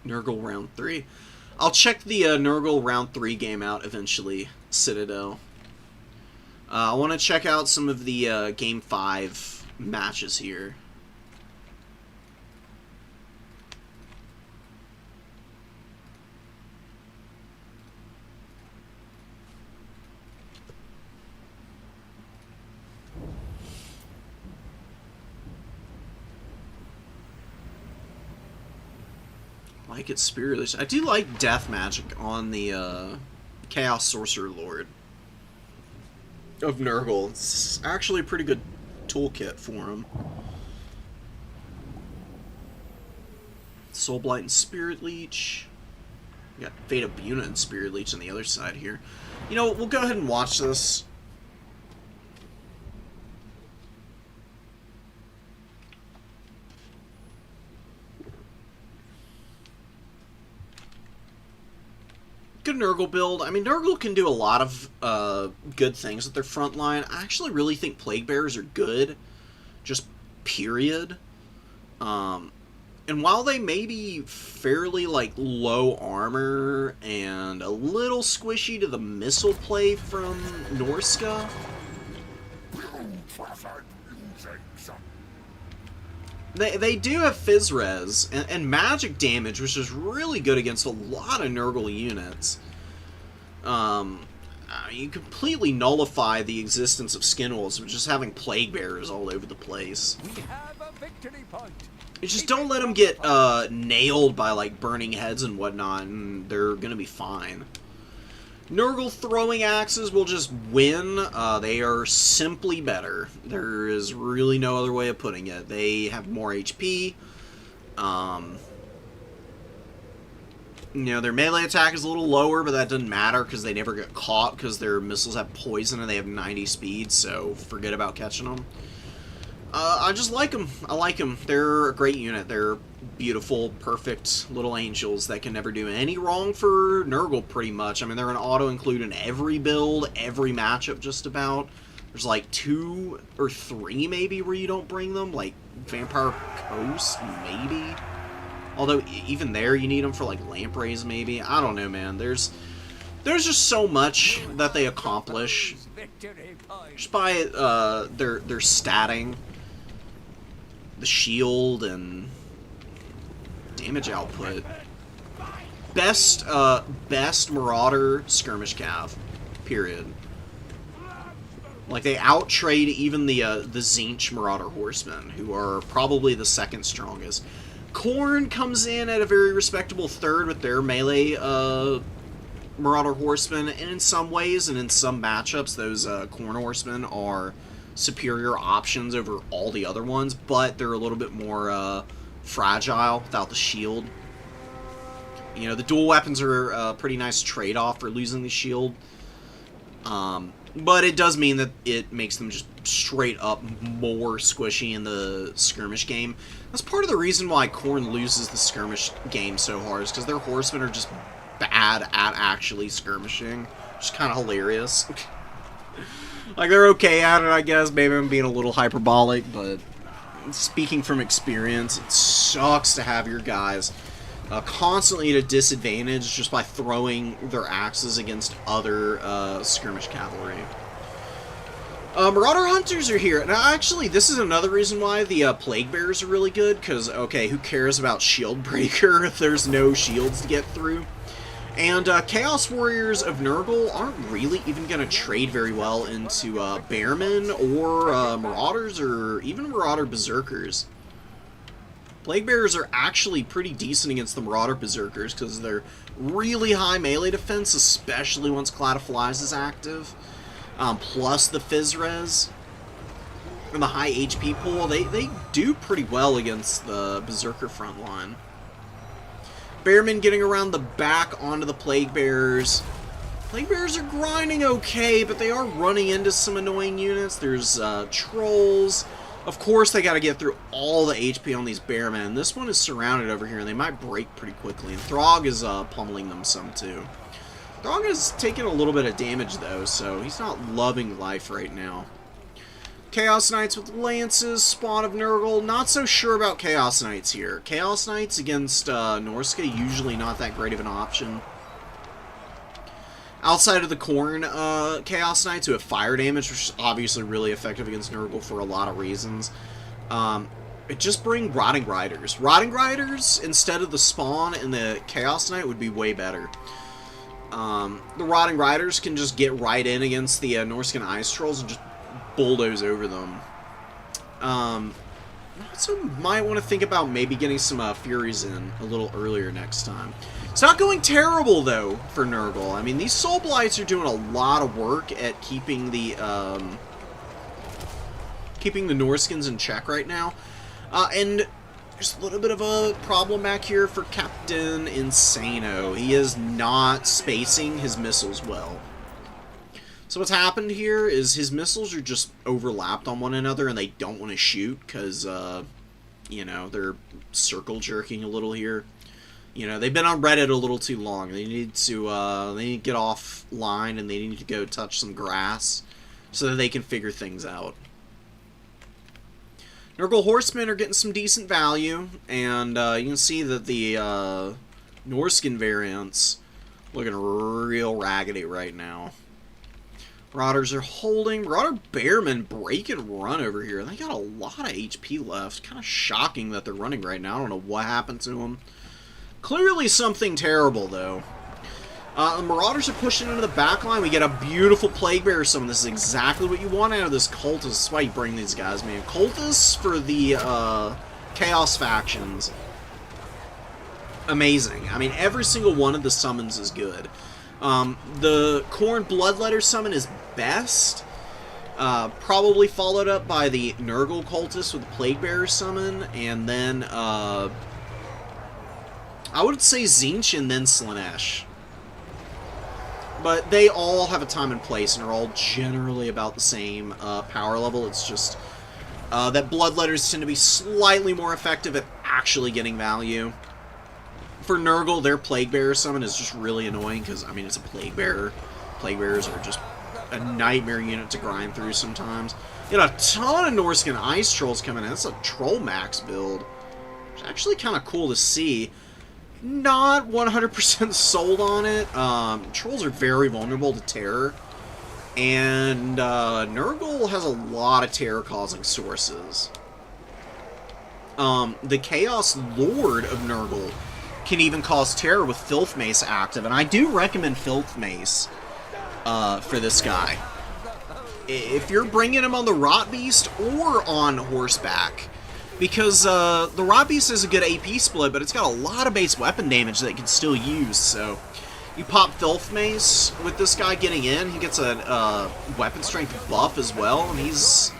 Nurgle round 3. I'll check the Nurgle round 3 game out eventually, Citadel. I want to check out some of the game 5 matches here. Like it's Spirit. I do like Death Magic on the Chaos Sorcerer Lord of Nurgle. It's actually a pretty good toolkit for him. Soulblight and Spirit Leech. We got Fate of Buna and Spirit Leech on the other side here. You know, we'll go ahead and watch this. Good Nurgle build. I mean, Nurgle can do a lot of good things with their front line. I actually really think Plague Bearers are good. Just period. And while they may be fairly, like, low armor and a little squishy to the missile play from Norska, They do have Fizzres and magic damage, which is really good against a lot of Nurgle units. you completely nullify the existence of skin wolves with just having plague bearers all over the place. We have a victory point. You just don't let them get nailed by like burning heads and whatnot, and they're gonna be fine. Nurgle throwing axes will just win. They are simply better. There is really no other way of putting it. They have more HP. You know, their melee attack is a little lower, but that doesn't matter because they never get caught because their missiles have poison and they have 90 speed, so forget about catching them. I just like them. I like them. They're a great unit. They're beautiful, perfect little angels that can never do any wrong for Nurgle, pretty much. I mean, they're an auto-include in every build, every matchup just about. There's like 2 or 3 maybe where you don't bring them, like Vampire Coast, maybe. Although, even there, you need them for, like, Lampreys, maybe. I don't know, man. There's just so much that they accomplish just by their statting, the shield, and damage output. Best Marauder skirmish cav, period. Like, they out-trade even the Tzeentch Marauder Horsemen, who are probably the second strongest. Khorne comes in at a very respectable third with their melee Marauder Horsemen, and in some ways and in some matchups, those Khorne Horsemen are superior options over all the other ones, but they're a little bit more fragile without the shield. You know, the dual weapons are a pretty nice trade-off for losing the shield. But it does mean that it makes them just straight up more squishy in the skirmish game. That's part of the reason why Khorne loses the skirmish game so hard, is because their horsemen are just bad at actually skirmishing. Which is kind of hilarious. Like, they're okay at it, I guess. Maybe I'm being a little hyperbolic, but speaking from experience, it sucks to have your guys constantly at a disadvantage just by throwing their axes against other skirmish cavalry. Marauder Hunters are here. Now, actually, this is another reason why the Plague Bearers are really good, because, okay, who cares about Shield Breaker if there's no shields to get through? And Chaos Warriors of Nurgle aren't really even going to trade very well into Bearmen or Marauders or even Marauder Berserkers. Plague Bearers are actually pretty decent against the Marauder Berserkers because they're really high melee defense, especially once Cloud of Flies is active. Plus the Fizz Res and the high HP pool, they do pretty well against the Berserker front line. Bearmen getting around the back onto the Plague Bearers. Plague Bearers are grinding okay, but they are running into some annoying units. There's Trolls. Of course, they got to get through all the HP on these Bearmen. This one is surrounded over here, and they might break pretty quickly. And Throg is pummeling them some, too. Throg is taking a little bit of damage, though, so he's not loving life right now. Chaos Knights with Lances, Spawn of Nurgle. Not so sure about Chaos Knights here. Chaos Knights against Norska, usually not that great of an option. Outside of the Khorne Chaos Knights, who have fire damage, which is obviously really effective against Nurgle for a lot of reasons. Just bring Rotting Riders. Rotting Riders, instead of the Spawn and the Chaos Knight, would be way better. The Rotting Riders can just get right in against the Norscan Ice Trolls and just bulldoze over them. Also might want to think about maybe getting some Furies in a little earlier next time. It's not going terrible, though, for Nurgle. I mean, these Soul Blights are doing a lot of work at keeping the Norskins in check right now. And there's a little bit of a problem back here for Captain Insano. He is not spacing his missiles well. So what's happened here is his missiles are just overlapped on one another, and they don't want to shoot because, you know, they're circle jerking a little here. You know, they've been on Reddit a little too long. They need to get offline, and they need to go touch some grass so that they can figure things out. Nurgle Horsemen are getting some decent value, and you can see that the Norscan variants looking real raggedy right now. Marauders are holding. Marauder Bearmen break and run over here. They got a lot of HP left. Kind of shocking that they're running right now. I don't know what happened to them. Clearly something terrible, though. The Marauders are pushing into the back line. We get a beautiful Plague Bearer summon. This is exactly what you want out of this Cultist. That's why you bring these guys, man. Cultists for the Chaos factions. Amazing. I mean, every single one of the summons is good. The Khorne Bloodletter summon is best. Probably followed up by the Nurgle Cultist with the Plague Bearer summon. And then, I would say Tzeentch and then Slaanesh. But they all have a time and place, and are all generally about the same power level. It's just that Bloodletters tend to be slightly more effective at actually getting value. For Nurgle, their Plague Bearer summon is just really annoying, because, I mean, it's a Plague Bearer. Plague Bearers are just a nightmare unit to grind through sometimes. You got a ton of Norscan Ice Trolls coming in. That's a Troll Max build. It's actually kind of cool to see. Not 100% sold on it. Trolls are very vulnerable to terror. And Nurgle has a lot of terror-causing sources. The Chaos Lord of Nurgle can even cause terror with Filth Mace active. And I do recommend Filth Mace for this guy. If you're bringing him on the Rot Beast or on horseback. Because the Rot Beast is a good AP split, but it's got a lot of base weapon damage that it can still use. So you pop Filth Mace with this guy getting in. He gets a weapon strength buff as well, and he's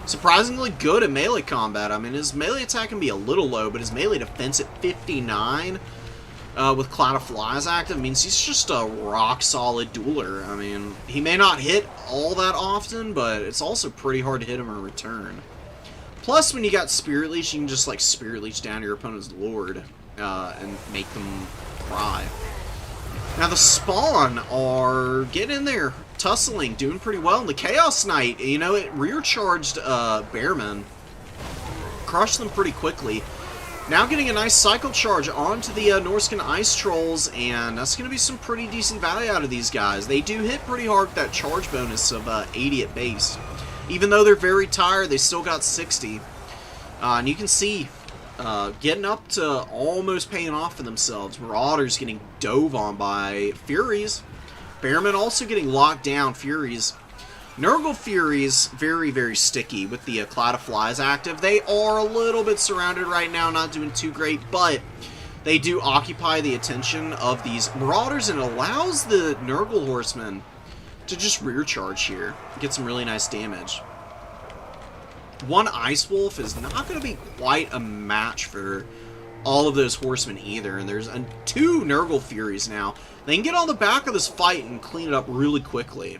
surprisingly good at melee combat. I mean, his melee attack can be a little low, but his melee defense at 59 with Cloud of Flies active means he's just a rock-solid dueler. I mean, he may not hit all that often, but it's also pretty hard to hit him in return. Plus, when you got Spirit Leech, you can just, like, Spirit Leech down your opponent's Lord and make them cry. Now, the Spawn are getting in there, tussling, doing pretty well. And the Chaos Knight, you know, it rear-charged Bearmen. Crushed them pretty quickly. Now getting a nice Cycle Charge onto the Norscan Ice Trolls, and that's going to be some pretty decent value out of these guys. They do hit pretty hard with that charge bonus of 80 at base. Even though they're very tired, they still got 60. And you can see, getting up to almost paying off for themselves. Marauders getting dove on by Furies. Bearmen also getting locked down. Furies. Nurgle Furies, very, very sticky with the Cloud of Flies active. They are a little bit surrounded right now, not doing too great, but they do occupy the attention of these Marauders, and it allows the Nurgle Horsemen to just rear charge here, get some really nice damage. One Ice Wolf is not going to be quite a match for all of those horsemen either, and there's two Nurgle Furies now. They can get on the back of this fight and clean it up really quickly.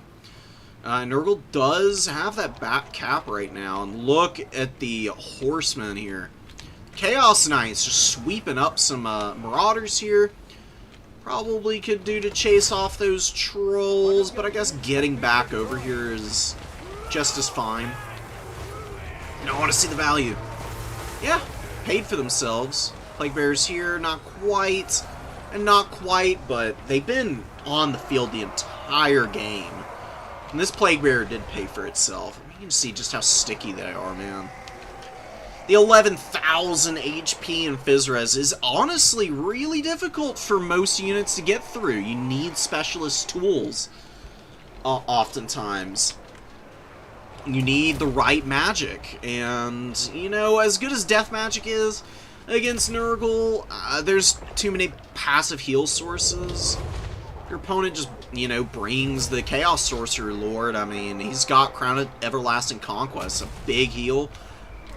Nurgle does have that back cap right now, and look at the horsemen here. Chaos Knights just sweeping up some Marauders here. Probably could do to chase off those trolls, but I guess getting back over here is just as fine. You don't want to see the value. Yeah, paid for themselves. Plague Bearers here, not quite, and not quite, but they've been on the field the entire game. And this Plague Bearer did pay for itself. You can see just how sticky they are, man. The 11,000 HP in Physres is honestly really difficult for most units to get through. You need specialist tools, oftentimes. You need the right magic. And, you know, as good as death magic is against Nurgle, there's too many passive heal sources. Your opponent just, you know, brings the Chaos Sorcerer Lord. I mean, he's got Crown of Everlasting Conquest, a big heal.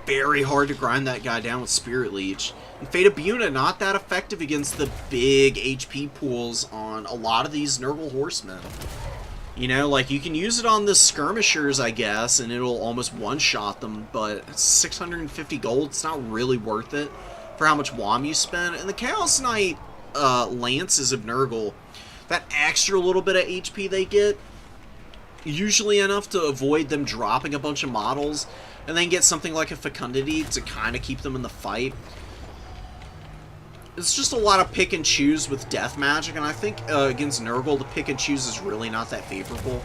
Very hard to grind that guy down with Spirit Leech. And Fate of Buna, not that effective against the big HP pools on a lot of these Nurgle Horsemen. You know, like, you can use it on the Skirmishers, I guess, and it'll almost one-shot them, but it's 650 gold. It's not really worth it for how much WOM you spend. And the Chaos Knight Lances of Nurgle, that extra little bit of HP they get, usually enough to avoid them dropping a bunch of models, and then get something like a Fecundity to kind of keep them in the fight. It's just a lot of pick and choose with death magic, and I think against Nurgle, the pick and choose is really not that favorable.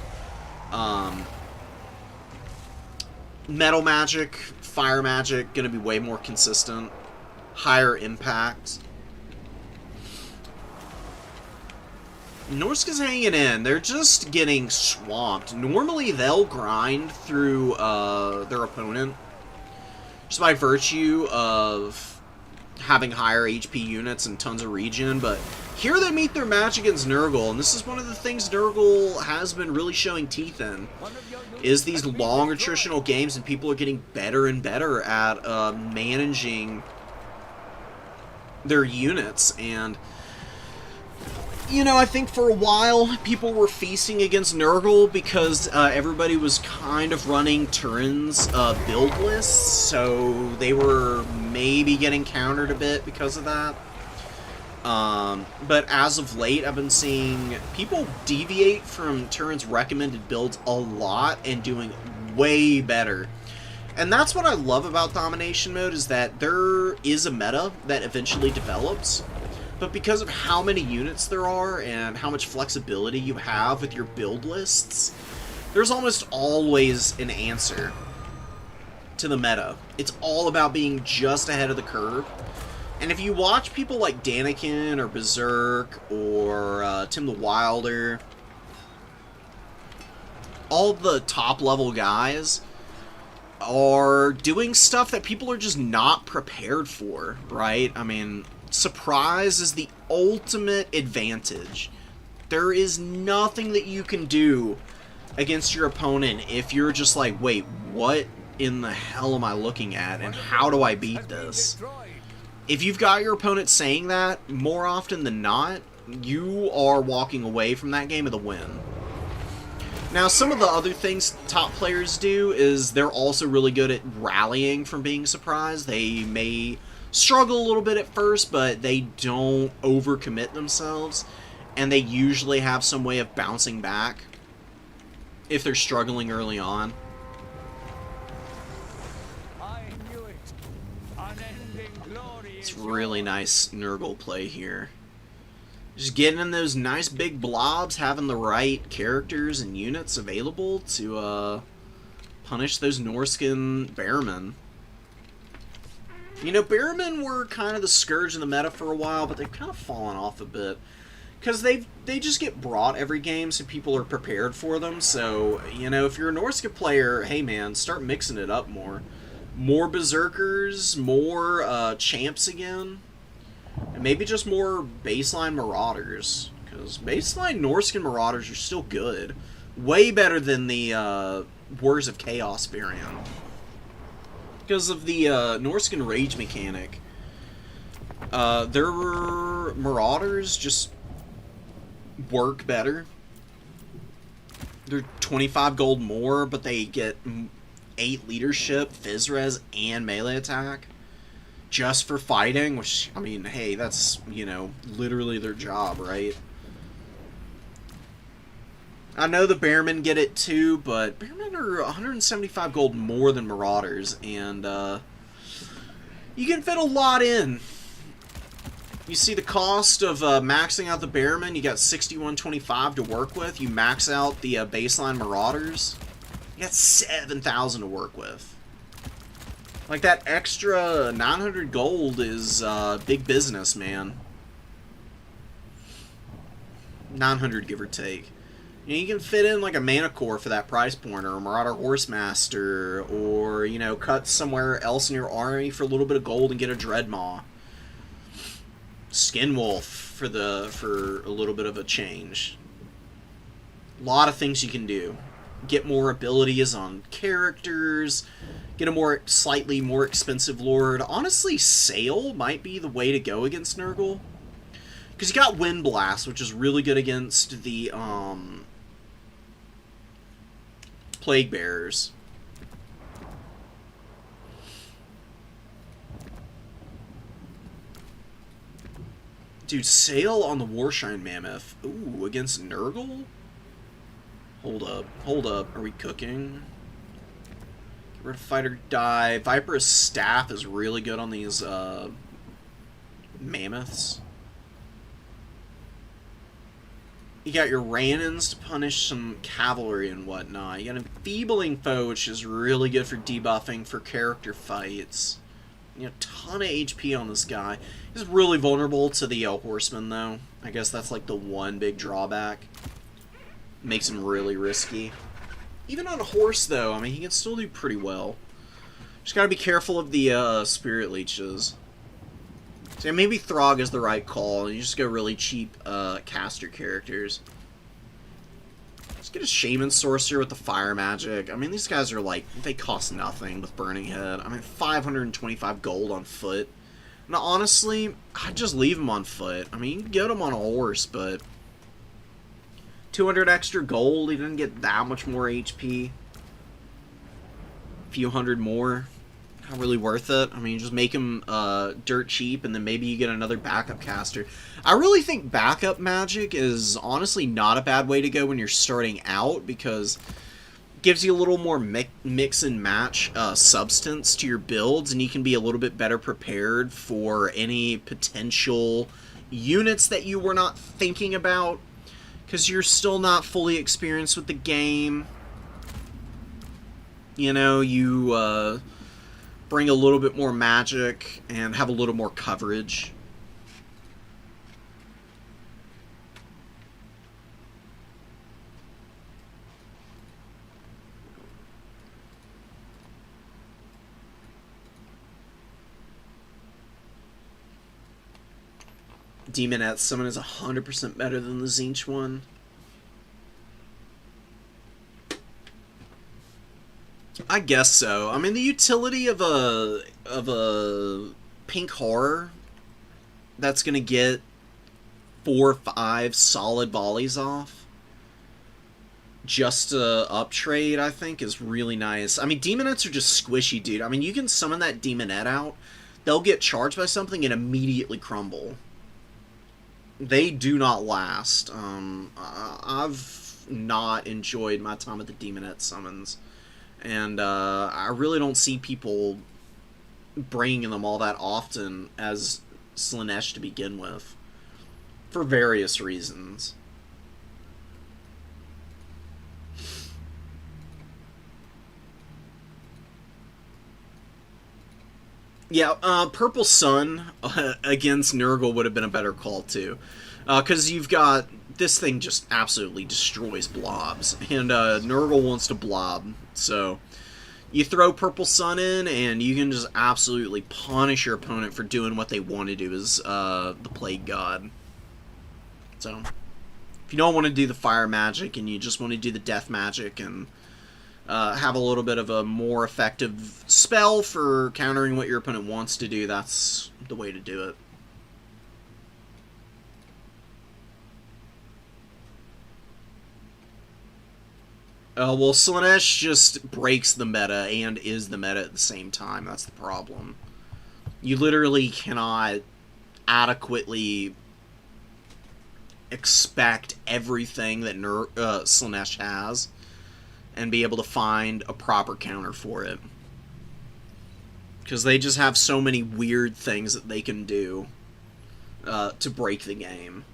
Metal magic, fire magic, going to be way more consistent, higher impact. Norska's hanging in. They're just getting swamped. Normally, they'll grind through their opponent just by virtue of having higher HP units and tons of regen, but here they meet their match against Nurgle, and this is one of the things Nurgle has been really showing teeth in, is these long attritional games, and people are getting better and better at managing their units. And you know, I think for a while people were feasting against Nurgle because everybody was kind of running Turin's build lists, so they were maybe getting countered a bit because of that. But as of late, I've been seeing people deviate from Turin's recommended builds a lot and doing way better. And that's what I love about Domination Mode, is that there is a meta that eventually develops. But because of how many units there are and how much flexibility you have with your build lists, there's almost always an answer to the meta. It's all about being just ahead of the curve. And if you watch people like Daniken or Berserk or Tim the Wilder, all the top level guys are doing stuff that people are just not prepared for, right? I mean, surprise is the ultimate advantage. There is nothing that you can do against your opponent if you're just like, wait, what in the hell am I looking at, and how do I beat this? If you've got your opponent saying that, more often than not, you are walking away from that game with a win. Now, some of the other things top players do is they're also really good at rallying from being surprised. They may struggle a little bit at first, but they don't overcommit themselves, and they usually have some way of bouncing back if they're struggling early on. It's really nice Nurgle play here. Just getting in those nice big blobs, having the right characters and units available to punish those Norscan Bearmen. You know, Bearmen were kind of the scourge of the meta for a while, but they've kind of fallen off a bit. Because they just get brought every game, so people are prepared for them. So, you know, if you're a Norsca player, hey man, start mixing it up more. More Berserkers, more Champs again. And maybe just more baseline Marauders. Because baseline Norscan Marauders are still good. Way better than the Warriors of Chaos variant. Because of the Norscan Rage mechanic. Their Marauders just work better. They're 25 gold more, but they get 8 leadership, Physres, and melee attack. Just for fighting, which, I mean, hey, that's, you know, literally their job, right? I know the Bearmen get it too, but Bearmen are 175 gold more than Marauders, and you can fit a lot in. You see the cost of maxing out the Bearmen, you got 6125 to work with. You max out the baseline Marauders, you got 7,000 to work with. Like, that extra 900 gold is big business, man. 900, give or take. You know, you can fit in like a Mana Core for that price point, or a Marauder Horsemaster, or, you know, cut somewhere else in your army for a little bit of gold and get a Dreadmaw. Skinwolf for a little bit of a change. A lot of things you can do. Get more abilities on characters. Get a slightly more expensive Lord. Honestly, Sail might be the way to go against Nurgle. Because you got Wind Blast, which is really good against the Plague Bearers. Dude, Sail on the Warshine Mammoth. Ooh, against Nurgle? Hold up. Are we cooking? Get rid of Fighter Die. Viper's Staff is really good on these Mammoths. You got your Rannons to punish some cavalry and whatnot. You got Enfeebling Foe, which is really good for debuffing for character fights. You know, ton of HP on this guy. He's really vulnerable to the horseman, though. I guess that's like the one big drawback. Makes him really risky. Even on a horse, though, I mean, he can still do pretty well. Just gotta be careful of the spirit leeches. So yeah, maybe Throg is the right call. You just go really cheap caster characters. Just get a Shaman Sorcerer with the fire magic. I mean, these guys are like, they cost nothing with Burning Head. I mean, 525 gold on foot. Now, honestly, I'd just leave him on foot. I mean, you can get him on a horse, but 200 extra gold, he doesn't get that much more HP. A few hundred more. Not really worth it. I mean, just make him dirt cheap, and then maybe you get another backup caster. I really think backup magic is honestly not a bad way to go when you're starting out, because it gives you a little more mix and match substance to your builds, and you can be a little bit better prepared for any potential units that you were not thinking about, because you're still not fully experienced with the game. You know, you bring a little bit more magic and have a little more coverage. Demonette Summon is 100% better than the Tzeentch one. I guess so. I mean, the utility of a pink horror that's gonna get 4 or 5 solid volleys off just to uptrade, I think, is really nice. I mean, Demonettes are just squishy, dude. I mean, you can summon that Demonette out, they'll get charged by something and immediately crumble. They do not last. I've not enjoyed my time with the Demonette summons. And I really don't see people bringing them all that often as Slaanesh to begin with, for various reasons. Yeah, Purple Sun against Nurgle would have been a better call, too. Because you've got... This thing just absolutely destroys blobs. And Nurgle wants to blob. So you throw Purple Sun in, and you can just absolutely punish your opponent for doing what they want to do as the Plague God. So if you don't want to do the fire magic, and you just want to do the death magic, and have a little bit of a more effective spell for countering what your opponent wants to do, that's the way to do it. Well, Slaanesh just breaks the meta and is the meta at the same time. That's the problem. You literally cannot adequately expect everything that Slaanesh has and be able to find a proper counter for it. Because they just have so many weird things that they can do to break the game.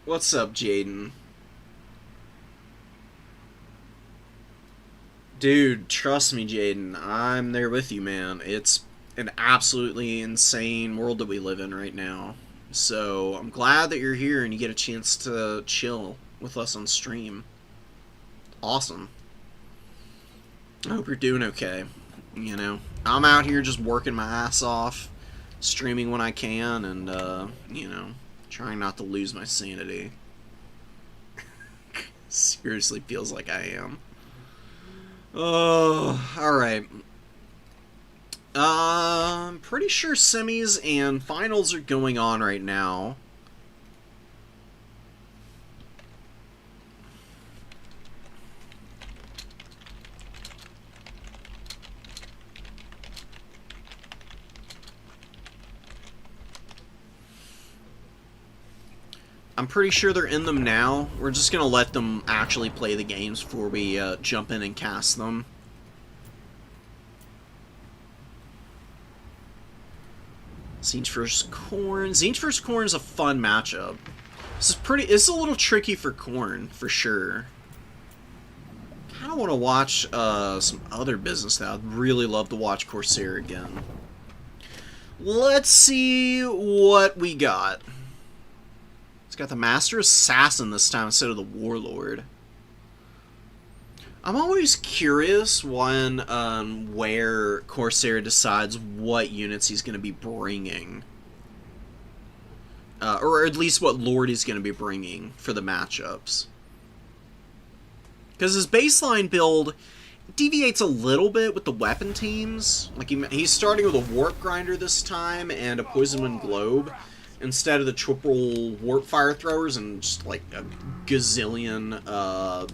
What's up, Jaden? Dude, trust me, Jaden. I'm there with you, man. It's an absolutely insane world that we live in right now. So, I'm glad that you're here and you get a chance to chill with us on stream. Awesome. I hope you're doing okay. You know, I'm out here just working my ass off, streaming when I can, and, you know, trying not to lose my sanity. Seriously feels like I am. Oh, alright. I'm pretty sure semis and finals are going on right now. I'm pretty sure they're in them now. We're just going to let them actually play the games before we jump in and cast them. Zinch vs. Khorne. Zinch vs. Khorne is a fun matchup. This is a little tricky for Khorne, for sure. I kind of want to watch some other business now. I'd really love to watch Corsair again. Let's see what we got. It's got the Master Assassin this time instead of the Warlord. I'm always curious when where Corsair decides what units he's going to be bringing. Or at least what Lord he's going to be bringing for the matchups. Because his baseline build deviates a little bit with the weapon teams. Like he's starting with a Warp Grinder this time and a Poison Wind Globe instead of the triple Warp Fire Throwers and just like a gazillion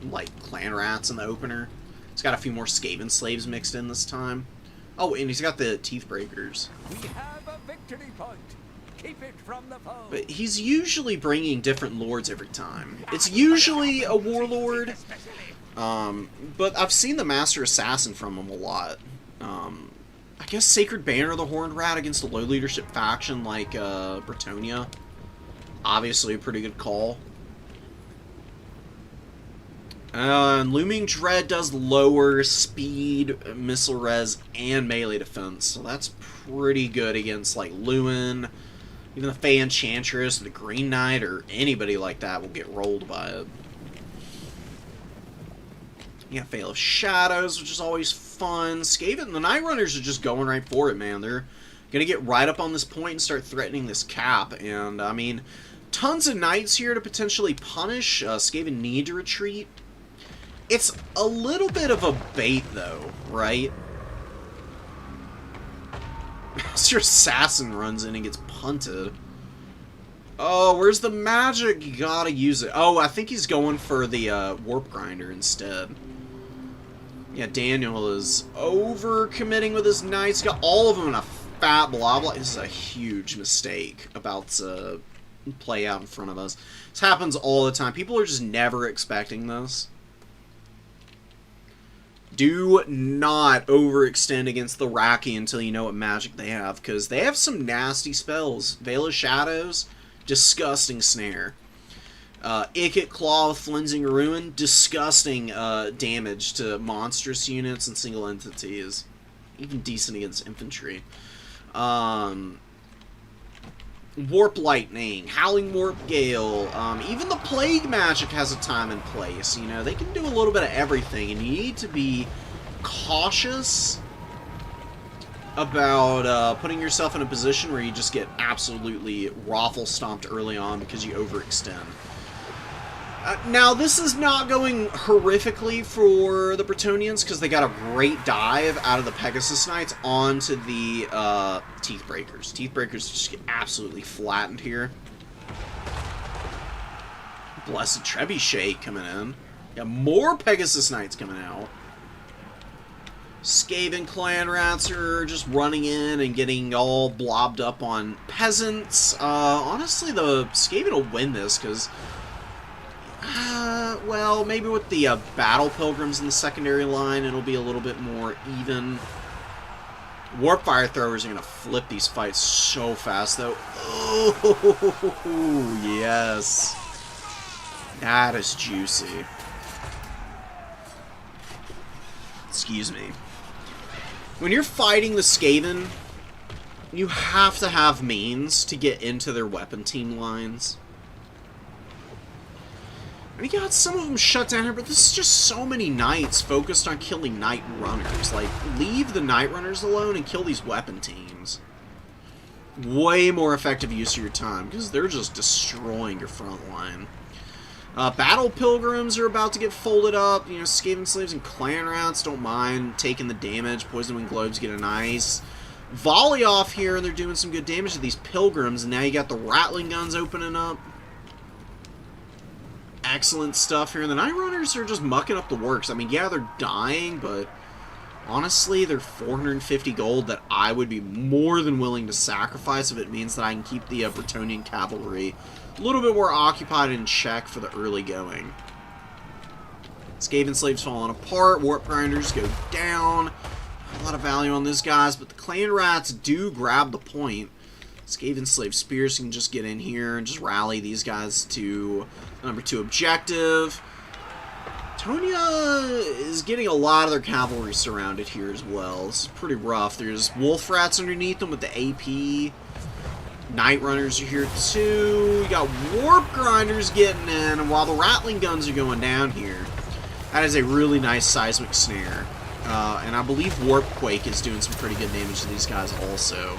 like clan rats in the opener. He's got a few more Skaven slaves mixed in this time. Oh, and he's got the Teeth Breakers. We have a victory point. Keep it from the foe. But he's usually bringing different lords every time. It's usually a Warlord, but I've seen the Master Assassin from him a lot. I guess Sacred Banner of the Horned Rat against a low leadership faction like Bretonnia. Obviously a pretty good call. And Looming Dread does lower speed, missile res, and melee defense, so that's pretty good against like Luin. Even the Fey Enchantress, the Green Knight, or anybody like that will get rolled by it. You got Veil of Shadows, which is always fun. Skaven, the Night Runners are just going right for it, man. They're going to get right up on this point and start threatening this cap. And, I mean, tons of Knights here to potentially punish. Skaven need to retreat. It's a little bit of a bait, though, right? Master Assassin runs in and gets punted. Oh, where's the magic? You gotta use it. Oh, I think he's going for the Warp Grinder instead. Yeah, Daniel is over-committing with his knights. Got all of them in a fat blob. This is a huge mistake about to play out in front of us. This happens all the time. People are just never expecting this. Do not overextend against the Raki until you know what magic they have, because they have some nasty spells. Veil of Shadows, disgusting snare. Ikit Claw with Flensing Ruin, disgusting damage to monstrous units and single entities. Even decent against infantry. Warp Lightning, Howling Warp Gale, even the Plague Magic has a time and place. You know, they can do a little bit of everything, and you need to be cautious about putting yourself in a position where you just get absolutely raffle stomped early on because you overextend. Now, this is not going horrifically for the Bretonians because they got a great dive out of the Pegasus Knights onto the Teeth Breakers. Teeth Breakers just get absolutely flattened here. Blessed Trebuchet coming in. Got more Pegasus Knights coming out. Skaven clan rats are just running in and getting all blobbed up on peasants. Honestly, the Skaven will win this because... well, maybe with the Battle Pilgrims in the secondary line, it'll be a little bit more even. Warp Fire Throwers are going to flip these fights so fast, though. Oh, yes. That is juicy. Excuse me. When you're fighting the Skaven, you have to have means to get into their weapon team lines. I mean, you got some of them shut down here, but this is just so many knights focused on killing Night Runners. Like, leave the Night Runners alone and kill these weapon teams. Way more effective use of your time, because they're just destroying your front line. Battle Pilgrims are about to get folded up. You know, Skaven Slaves and Clan Rats don't mind taking the damage. Poison Wind Globes get a nice volley off here, and they're doing some good damage to these Pilgrims. And now you got the Rattling Guns opening up. Excellent stuff here. And the Night Runners are just mucking up the works. I mean, yeah, they're dying, but honestly, they're 450 gold that I would be more than willing to sacrifice if it means that I can keep the Bretonian cavalry a little bit more occupied in check for the early going. Skaven Slaves falling apart. Warp Grinders go down. A lot of value on those guys, but the Clan Rats do grab the point. Skaven Slave Spears can just get in here and just rally these guys to the number 2 objective. Tonya is getting a lot of their cavalry surrounded here as well. This is pretty rough. There's Wolf Rats underneath them with the AP. Night Runners are here too. You got Warp Grinders getting in, and while the Rattling Guns are going down here, that is a really nice seismic snare. And I believe Warp Quake is doing some pretty good damage to these guys also.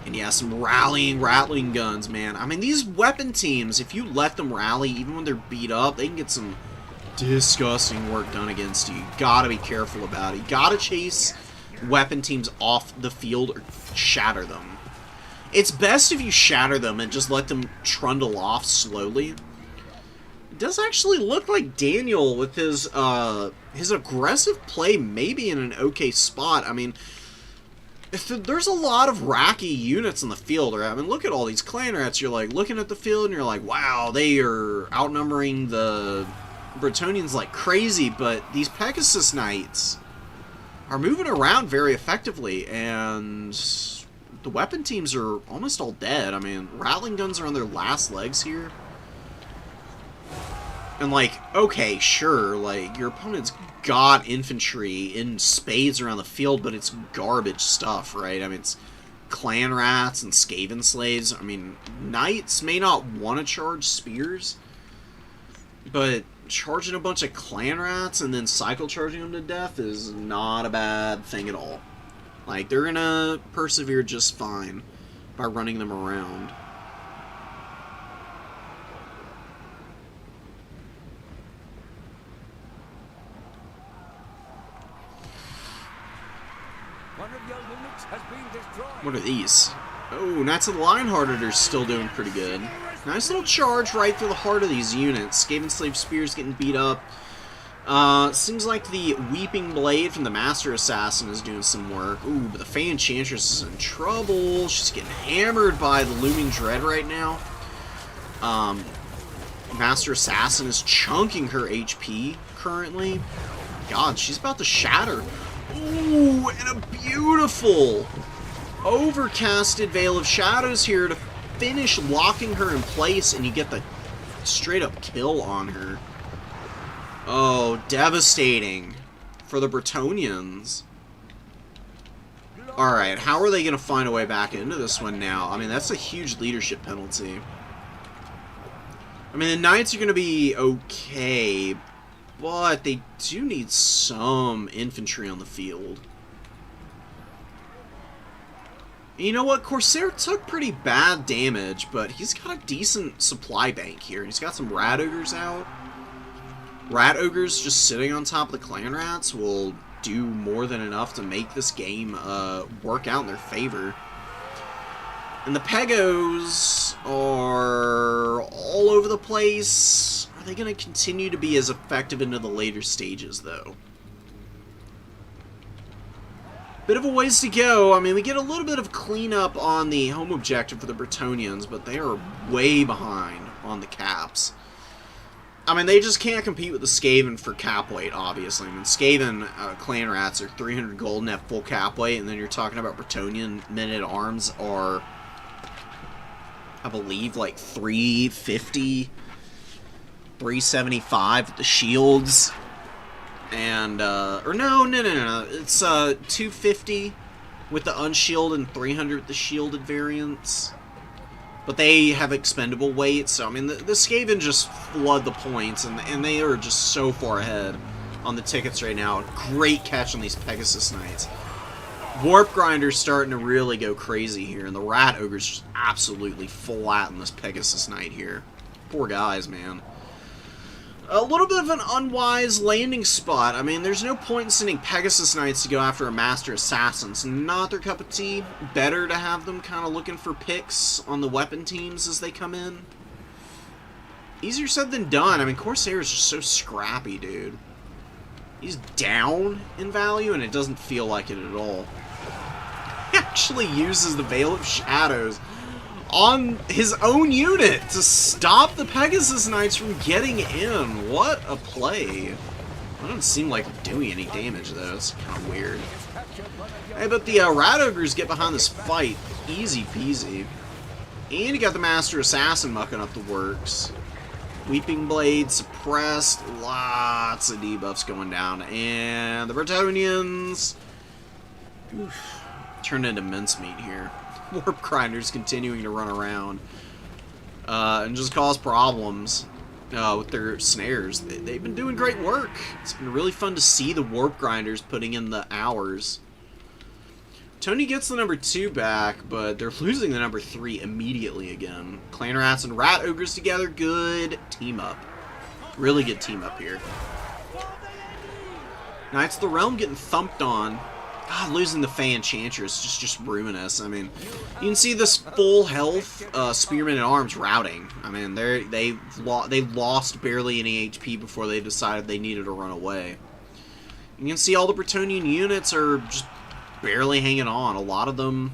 And yeah, some rallying Rattling Guns, man. I mean, these weapon teams, if you let them rally, even when they're beat up, they can get some disgusting work done against you. You gotta be careful about it. You gotta chase weapon teams off the field or shatter them. It's best if you shatter them and just let them trundle off slowly. It does actually look like Daniel with his aggressive play maybe in an okay spot. I mean, there's a lot of racky units in the field, right? I mean, look at all these Clan Rats. You're like looking at the field and you're like, wow, they are outnumbering the Bretonnians like crazy, but these Pegasus Knights are moving around very effectively, and the weapon teams are almost all dead. I mean, Rattling Guns are on their last legs here. And like, okay, sure, like, your opponent's got infantry in spades around the field, but it's garbage stuff, right? I mean, it's Clan Rats and Skaven Slaves. I mean, Knights may not want to charge spears, but charging a bunch of Clan Rats and then cycle charging them to death is not a bad thing at all. Like, they're gonna persevere just fine by running them around. What are these? Oh, Knights of the Lionhearted are still doing pretty good. Nice little charge right through the heart of these units. Skaven Slave Spears getting beat up. Seems like the Weeping Blade from the Master Assassin is doing some work. Ooh, but the Fey Enchantress is in trouble. She's getting hammered by the Looming Dread right now. Master Assassin is chunking her HP currently. God, she's about to shatter. Ooh, and a beautiful overcasted Veil of Shadows here to finish locking her in place, and you get the straight up kill on her. Oh, devastating for the Bretonnians. Alright, how are they going to find a way back into this one now? I mean, that's a huge leadership penalty. I mean, the Knights are going to be okay, but they do need some infantry on the field. You know what? Corsair took pretty bad damage, but he's got a decent supply bank here. He's got some Rat Ogres out. Rat Ogres just sitting on top of the Clan Rats will do more than enough to make this game work out in their favor. And the Pegos are all over the place. Are they going to continue to be as effective into the later stages, though? Bit of a ways to go. I mean, we get a little bit of cleanup on the home objective for the Bretonnians, but they are way behind on the caps. I mean, they just can't compete with the Skaven for cap weight, obviously. I mean, Skaven Clan Rats are 300 gold and have full cap weight, and then you're talking about Bretonnian men-at-arms are, I believe, like 350, 375 with the shields. And, or no, it's 250 with the unshielded and 300 with the shielded variants. But they have expendable weight, so, I mean, the Skaven just flood the points, and they are just so far ahead on the tickets right now. Great catch on these Pegasus Knights. Warp Grinder's starting to really go crazy here, and the Rat Ogre's just absolutely flatting this Pegasus Knight here. Poor guys, man. A little bit of an unwise landing spot. I mean, there's no point in sending Pegasus Knights to go after a Master Assassin. It's not their cup of tea. Better to have them kind of looking for picks on the weapon teams as they come in. Easier said than done. I mean, Corsair is just so scrappy, dude. He's down in value, and it doesn't feel like it at all. He actually uses the Veil of Shadows on his own unit to stop the Pegasus Knights from getting in. What a play. It doesn't seem like doing any damage, though. It's kind of weird. Hey, but the Rat Ogres get behind this fight. Easy peasy. And you got the Master Assassin mucking up the works. Weeping Blade suppressed. Lots of debuffs going down. And the Bretonnians turned into mincemeat here. Warp Grinders continuing to run around and just cause problems with their snares. They've been doing great work. It's been really fun to see the Warp Grinders putting in the hours. Tony gets the number 2 back, but they're losing the number 3 immediately again. Clan Rats and Rat Ogres together, good team up. Really good team up here. Knights of the Realm getting thumped on. God, losing the Fey Enchantress is just ruinous. I mean, you can see this full health Spearmen at Arms routing. I mean, they lost barely any HP before they decided they needed to run away. You can see all the Bretonnian units are just barely hanging on. A lot of them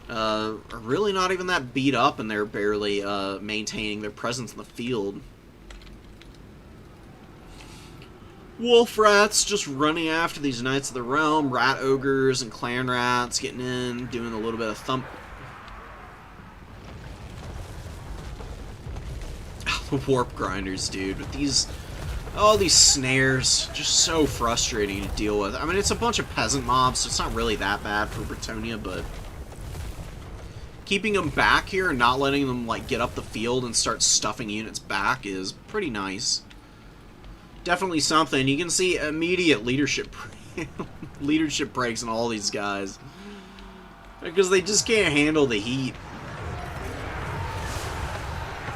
are really not even that beat up, and they're barely maintaining their presence in the field. Wolf Rats just running after these Knights of the Realm. Rat Ogres and Clan Rats getting in, doing a little bit of thump. The Warp Grinders, dude, with these... all these snares, just so frustrating to deal with. I mean, it's a bunch of peasant mobs, so it's not really that bad for Bretonnia, but keeping them back here and not letting them, like, get up the field and start stuffing units back is pretty nice. Definitely something. You can see immediate leadership leadership breaks in all these guys because they just can't handle the heat.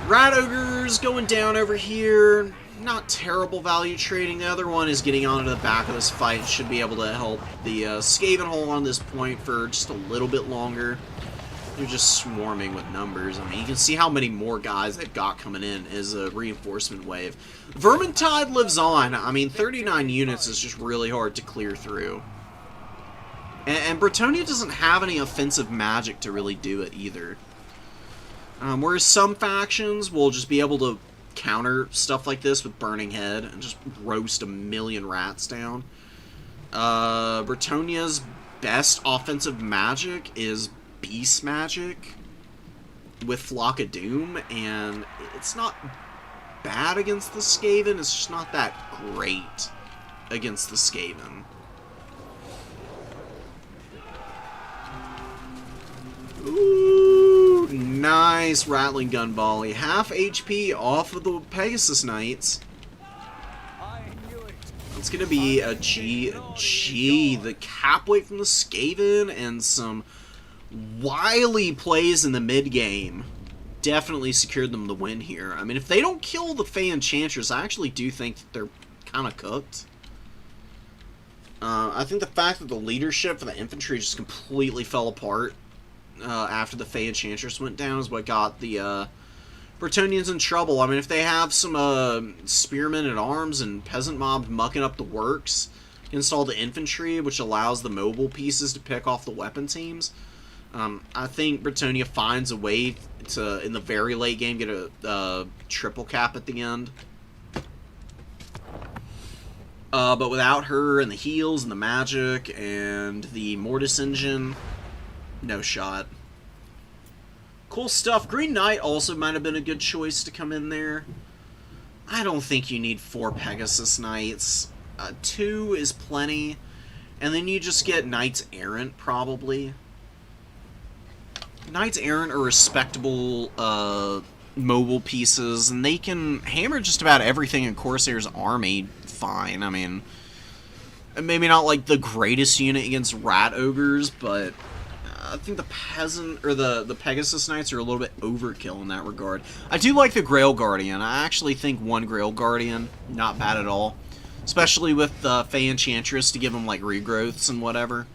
Rat Ogres going down over here. Not terrible value trading. The other one is getting onto the back of this fight. Should be able to help the Skaven hold on this point for just a little bit longer. They're just swarming with numbers. I mean, you can see how many more guys they've got coming in as a reinforcement wave. Vermintide lives on. I mean, 39 units is just really hard to clear through. And Bretonnia doesn't have any offensive magic to really do it either. Whereas some factions will just be able to counter stuff like this with Burning Head and just roast a million rats down. Bretonnia's best offensive magic is Beast Magic with Flock of Doom, and it's not bad against the Skaven, it's just not that great against the Skaven. Ooh, nice Rattling Gun Volley. Half HP off of the Pegasus Knights. It's going to be a GG. The cap weight from the Skaven and some wily plays in the mid-game definitely secured them the win here. I mean, if they don't kill the Fey Enchantress, I actually do think that they're kind of cooked. I think the fact that the leadership for the infantry just completely fell apart after the Fey Enchantress went down is what got the Bretonnians in trouble. I mean, if they have some spearmen at arms and peasant mobs mucking up the works against all the infantry, which allows the mobile pieces to pick off the weapon teams, I think Bretonnia finds a way to, in the very late game, get a triple cap at the end. But without her and the heals and the magic and the Mortis engine, no shot. Cool stuff. Green Knight also might have been a good choice to come in there. I don't think you need 4 Pegasus Knights. 2 is plenty. And then you just get Knights Errant, probably. Knights Errant are respectable mobile pieces, and they can hammer just about everything in Corsair's army fine. I mean, maybe not like the greatest unit against Rat Ogres, but I think the Peasant, or the Pegasus Knights are a little bit overkill in that regard. I do like the Grail Guardian. I actually think 1 Grail Guardian, not bad at all. Especially with the Fey Enchantress to give them like regrowths and whatever.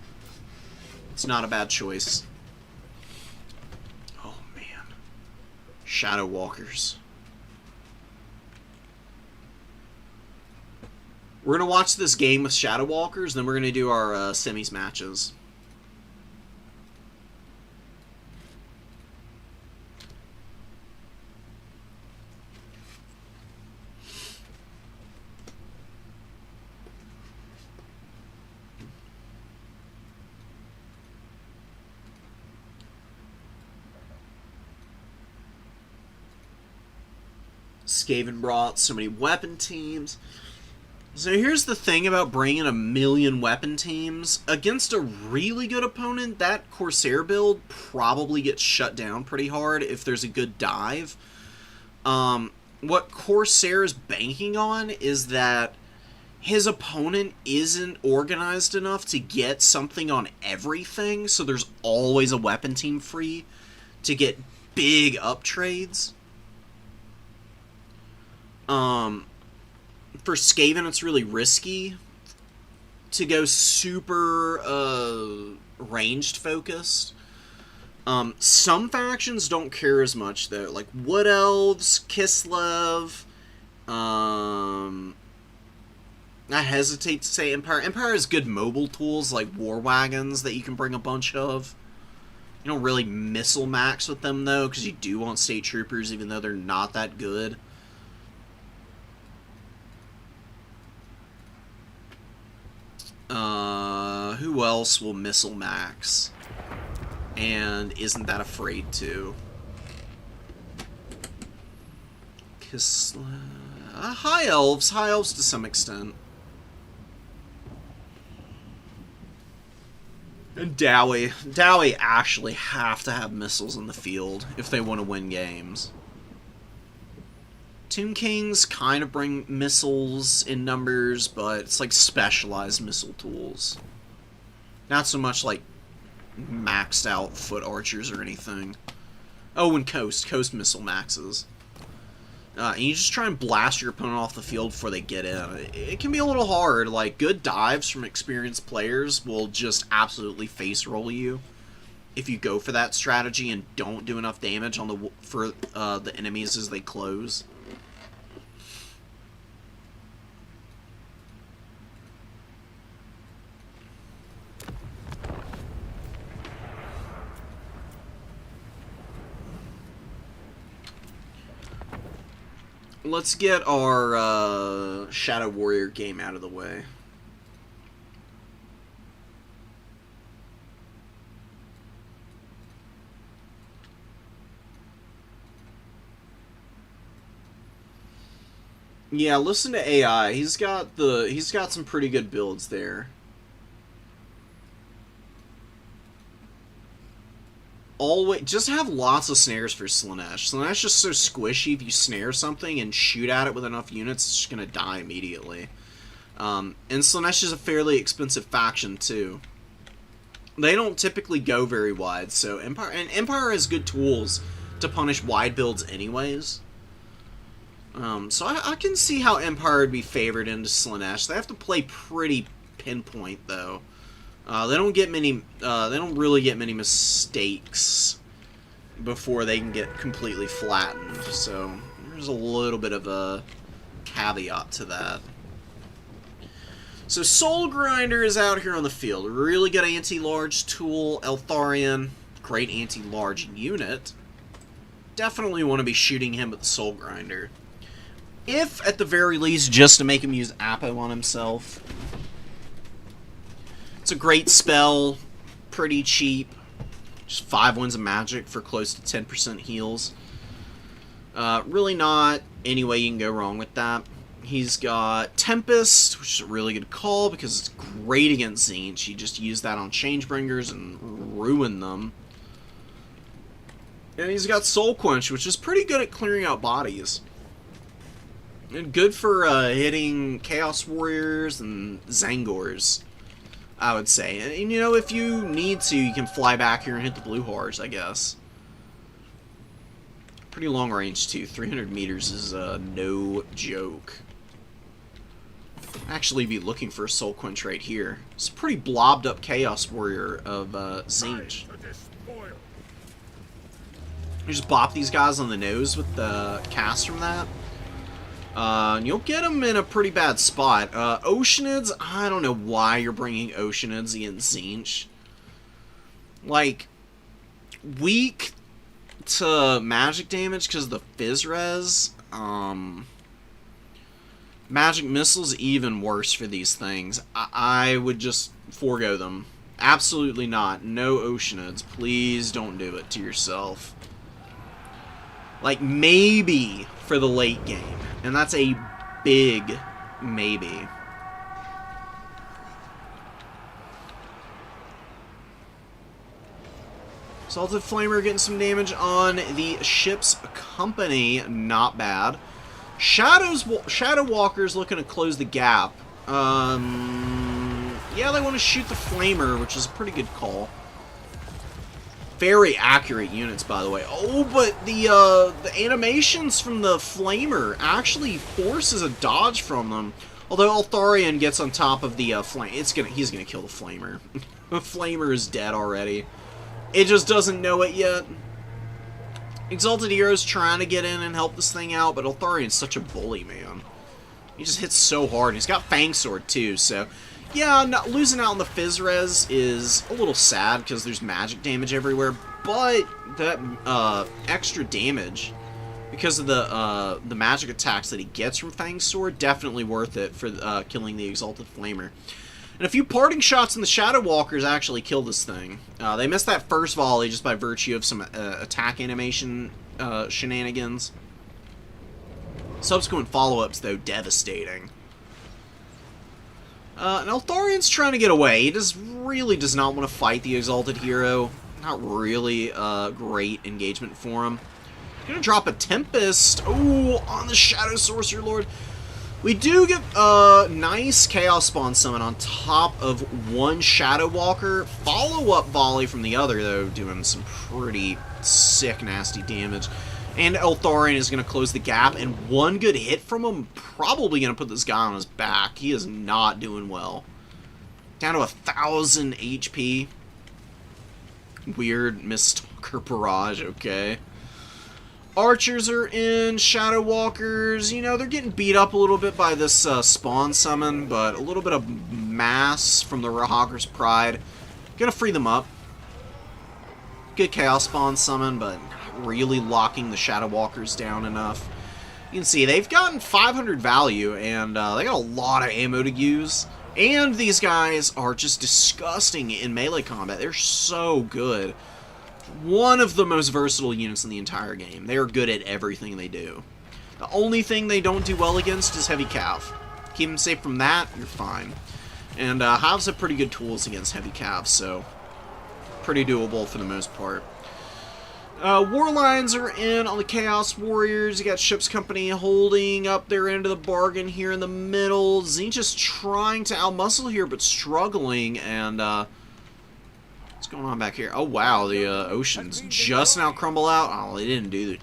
It's not a bad choice. Oh man. Shadow Walkers. We're going to watch this game with Shadow Walkers, then we're going to do our semis matches. Skaven brought so many weapon teams. So here's the thing about bringing 1,000,000 weapon teams. Against a really good opponent, that Corsair build probably gets shut down pretty hard if there's a good dive. What Corsair is banking on is that his opponent isn't organized enough to get something on everything, so there's always a weapon team free to get big up trades. For Skaven, it's really risky to go super ranged focused. Some factions don't care as much though, like Wood Elves, Kislev. I hesitate to say Empire. Empire has good mobile tools like war wagons that you can bring a bunch of. You don't really missile max with them though, because you do want state troopers, even though they're not that good. Who else will missile max? And isn't that afraid to? High Elves to some extent. And Dowie actually have to have missiles in the field if they want to win games. Tomb Kings kind of bring missiles in numbers, but it's like specialized missile tools. Not so much like maxed out foot archers or anything. Oh, and Coast missile maxes. And you just try and blast your opponent off the field before they get in. It can be a little hard. Like, good dives from experienced players will just absolutely face roll you if you go for that strategy and don't do enough damage on the enemies as they close. Let's get our Shadow Warrior game out of the way. Yeah, listen to AI. He's got some pretty good builds there. Always just have lots of snares for Slaanesh. Slaanesh is just so squishy. If you snare something and shoot at it with enough units, it's just gonna die immediately. And Slaanesh is a fairly expensive faction too. They don't typically go very wide, so Empire has good tools to punish wide builds anyways. So I can see how Empire would be favored into Slaanesh. They have to play pretty pinpoint though. They don't really get many mistakes before they can get completely flattened. So there's a little bit of a caveat to that. So Soul Grinder is out here on the field. Really good anti-large tool. Eltharion, great anti-large unit. Definitely want to be shooting him with the Soul Grinder. If, at the very least, just to make him use Apo on himself. It's a great spell, pretty cheap, just 5 wins of magic for close to 10% heals. Really not any way you can go wrong with that. He's got Tempest, which is a really good call because it's great against Tzeentch. You just use that on Changebringers and ruin them. And he's got Soul Quench, which is pretty good at clearing out bodies. And good for hitting Chaos Warriors and Zangors, I would say. And, you know, if you need to, you can fly back here and hit the Blue Horrors, I guess. Pretty long range, too. 300 meters is no joke. Actually be looking for a Soul Quench right here. It's a pretty blobbed up Chaos Warrior of Tzeentch. You just bop these guys on the nose with the cast from that. And you'll get them in a pretty bad spot. Oceanids, I don't know why you're bringing Oceanids against Tzeentch. Like, weak to magic damage because of the Fizz Res. Magic Missile's even worse for these things. I would just forego them. Absolutely not. No Oceanids. Please don't do it to yourself. Like, maybe for the late game. And that's a big maybe. Exalted Flamer getting some damage on the ship's company. Not bad. Shadow Walker's looking to close the gap. Yeah, they want to shoot the Flamer, which is a pretty good call. Very accurate units, by the way. Oh, but the animations from the Flamer actually forces a dodge from them. Although Altharian gets on top of the flame, he's gonna kill the Flamer. The Flamer is dead already. It just doesn't know it yet. Exalted Hero's trying to get in and help this thing out, but Altharian's such a bully, man. He just hits so hard. He's got Fang Sword, too, so... Yeah, losing out on the Fizz Res is a little sad, because there's magic damage everywhere, but that extra damage, because of the magic attacks that he gets from Fang Sword, definitely worth it for killing the Exalted Flamer. And a few parting shots in the Shadow Walkers actually kill this thing. They missed that first volley just by virtue of some attack animation shenanigans. Subsequent follow-ups, though, devastating. And Altharian's trying to get away. He really does not want to fight the Exalted Hero. Not really great engagement for him. Gonna drop a Tempest. Oh, on the Shadow Sorcerer Lord. We do get a nice Chaos Spawn summon on top of one Shadow Walker. Follow-up volley from the other, though, doing some pretty sick, nasty damage. And Altharian is going to close the gap, and one good hit from him probably going to put this guy on his back. He is not doing well. Down to 1,000 HP. Weird Miststalker Barrage, okay. Archers are in, Shadow Walkers, you know, they're getting beat up a little bit by this spawn summon, but a little bit of mass from the Rahagger's Pride. Gonna free them up. Good Chaos Spawn summon, but not really locking the Shadow Walkers down enough. You can see they've gotten 500 value, and they got a lot of ammo to use. And these guys are just disgusting in melee combat. They're so good. One of the most versatile units in the entire game. They are good at everything they do. The only thing they don't do well against is Heavy Cav. Keep them safe from that, you're fine. And Havs have pretty good tools against Heavy Cav, so pretty doable for the most part. Warlines are in on the Chaos Warriors. You got Ship's Company holding up their end of the bargain here in the middle. Zinch's trying to outmuscle here, but struggling, and what's going on back here? Oh, wow, the Oceans just now crumble out. Oh, they didn't do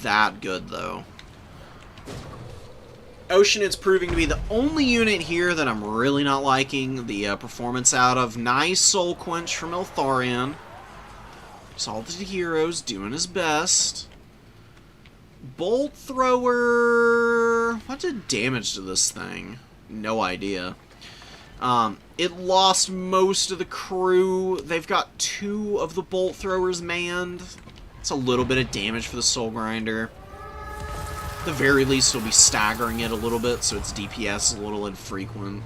that good, though. Ocean is proving to be the only unit here that I'm really not liking the performance out of. Nice Soul Quench from Eltharion. Exalted Heroes doing his best. Bolt Thrower... What did damage to this thing? No idea. It lost most of the crew. They've got 2 of the Bolt Throwers manned. It's a little bit of damage for the Soul Grinder. At the very least, it'll be staggering it a little bit, so its DPS is a little infrequent.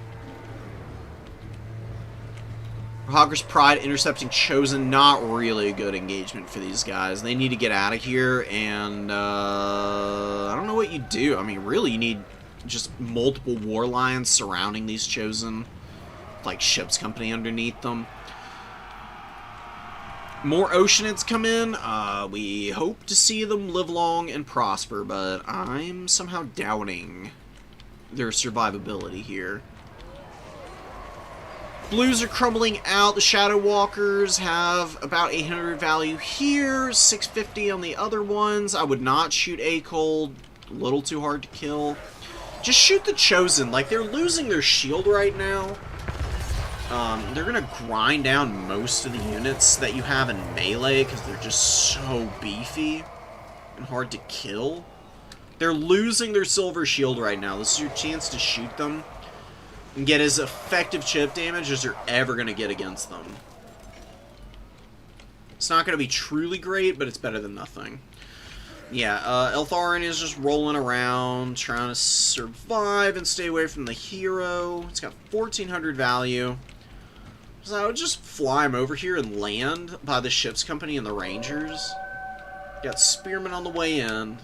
Hogger's Pride intercepting Chosen, not really a good engagement for these guys. They need to get out of here, and I don't know what you do. I mean, really, you need just multiple War Lions surrounding these Chosen, like Ship's Company underneath them. More Oceanids come in. We hope to see them live long and prosper, but I'm somehow doubting their survivability here. Blues are crumbling out. The Shadow Walkers have about 800 value here, 650 on the other ones. I would not shoot A-Cold. A little too hard to kill. Just shoot the Chosen. Like, they're losing their shield right now. They're going to grind down most of the units that you have in melee because they're just so beefy and hard to kill. They're losing their silver shield right now. This is your chance to shoot them and get as effective chip damage as you're ever going to get against them. It's not going to be truly great, but it's better than nothing. Yeah, Eltharion is just rolling around, trying to survive and stay away from the hero. It's got 1,400 value. So I would just fly him over here and land by the Ship's Company and the Rangers. Got Spearmen on the way in.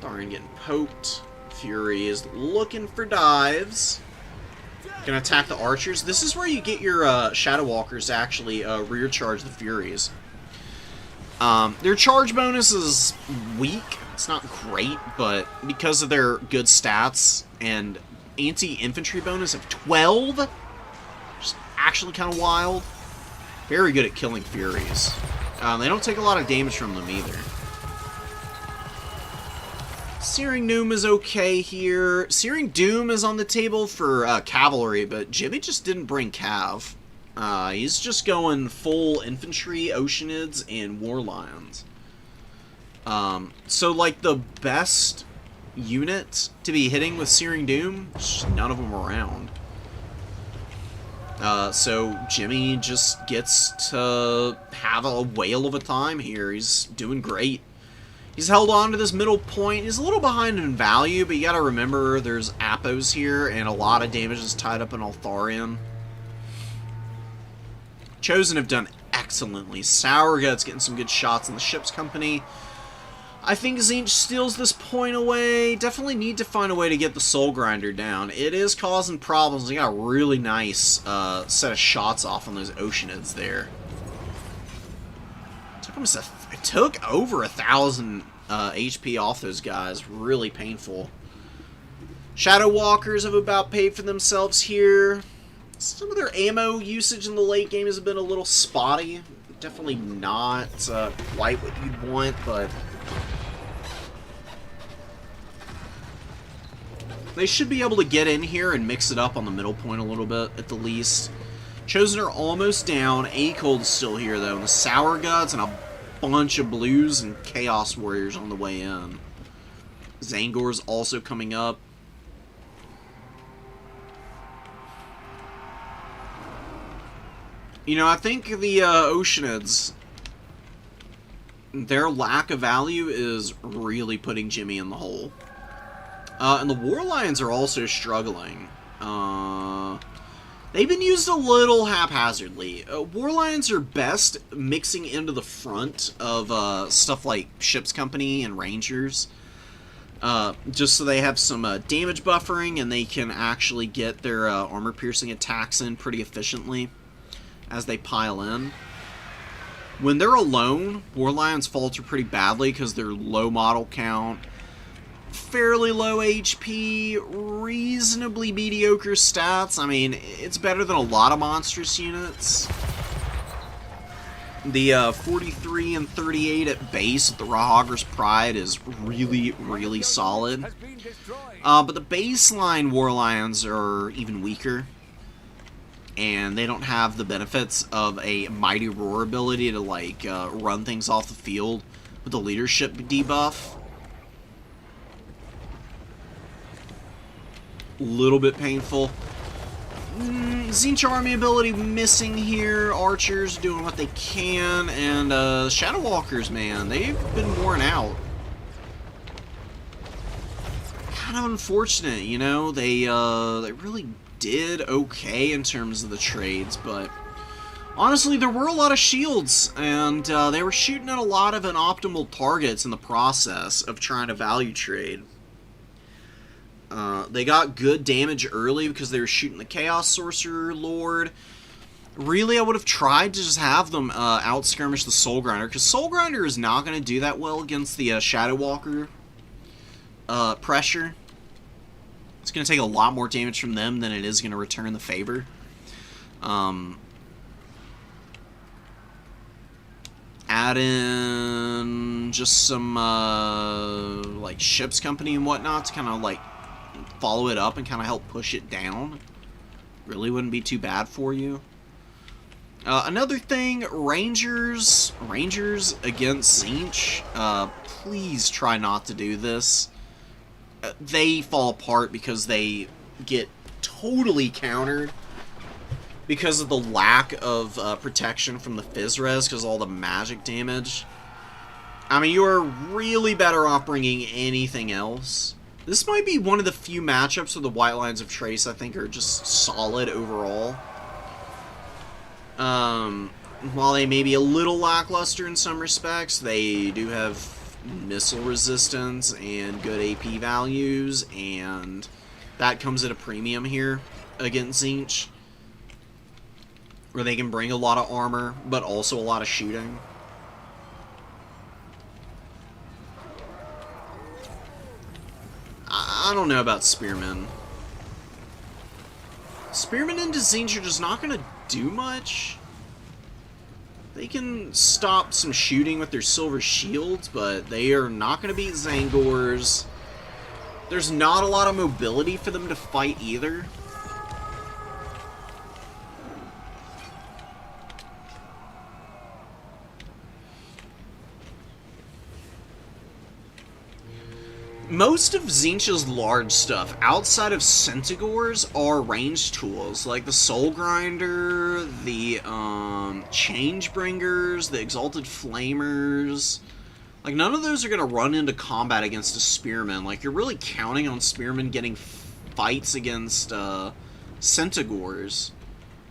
Tharian getting poked. Fury is looking for dives. Gonna attack the archers. This is where you get your Shadow Walkers to actually rear charge the Furies. Their charge bonus is weak. It's not great, but because of their good stats and anti-infantry bonus of 12, which is actually kind of wild. Very good at killing Furies. They don't take a lot of damage from them either. Searing Doom is okay here. Searing Doom is on the table for cavalry, but Jimmy just didn't bring cav. He's just going full infantry, Oceanids, and War Lions. So, like, the best unit to be hitting with Searing Doom, just none of them around. So Jimmy just gets to have a whale of a time here. He's doing great. He's held on to this middle point. He's a little behind in value, but you gotta remember there's Appos here, and a lot of damage is tied up in Altharian. Chosen have done excellently. Sourgut's getting some good shots in the ship's company. I think Tzeentch steals this point away. Definitely need to find a way to get the Soul Grinder down. It is causing problems. He got a really nice set of shots off on those Oceanids there. It took over 1,000 HP off those guys. Really painful. Shadow Walkers have about paid for themselves here. Some of their ammo usage in the late game has been a little spotty. Definitely not quite what you'd want, but they should be able to get in here and mix it up on the middle point a little bit, at the least. Chosen are almost down. A-Cold's still here, though. And the Sourguts and a bunch of Blues and Chaos Warriors on the way in. Zangor's also coming up. You know, I think the Oceanids, their lack of value is really putting Jimmy in the hole. And the War Lions are also struggling. They've been used a little haphazardly. War Lions are best mixing into the front of stuff like Ship's Company and Rangers. Just so they have some damage buffering and they can actually get their armor-piercing attacks in pretty efficiently as they pile in. When they're alone, War Lions falter pretty badly because they're low model count, fairly low HP, reasonably mediocre stats. I mean, it's better than a lot of monstrous units. The 43 and 38 at base with the Rawhogger's Pride is really, really solid. But the baseline War Lions are even weaker. And they don't have the benefits of a Mighty Roar ability to, like, run things off the field with the leadership debuff. Little bit painful. Tzeentch army ability missing here. Archers doing what they can, and Shadow Walkers, man, they've been worn out. Kind of unfortunate, you know. They really did okay in terms of the trades, but honestly, there were a lot of shields, and they were shooting at a lot of inoptimal targets in the process of trying to value trade. They got good damage early because they were shooting the Chaos Sorcerer Lord. Really, I would have tried to just have them out-skirmish the Soul Grinder, because Soul Grinder is not going to do that well against the Shadow Walker pressure. It's going to take a lot more damage from them than it is going to return the favor. Add in just some like Ship's Company and whatnot to kind of like follow it up and kind of help push it down. Really wouldn't be too bad for you. Another thing, Rangers against Tzeentch. Please try not to do this. They fall apart because they get totally countered because of the lack of protection from the Phys-Res because of all the magic damage. I mean, you are really better off bringing anything else. This might be one of the few matchups where the White Lions of Trace, I think, are just solid overall. While they may be a little lackluster in some respects, they do have missile resistance and good AP values, and that comes at a premium here against Tzeentch, where they can bring a lot of armor, but also a lot of shooting. I don't know about Spearmen. Spearmen into Tzeentch are just not going to do much. They can stop some shooting with their silver shields, but they are not going to beat Zangors. There's not a lot of mobility for them to fight either. Most of Tzeentch's large stuff, outside of Centigors, are ranged tools, like the Soul Grinder, the Changebringers, the Exalted Flamers. Like, none of those are going to run into combat against a Spearman. Like, you're really counting on Spearmen getting fights against Centigors.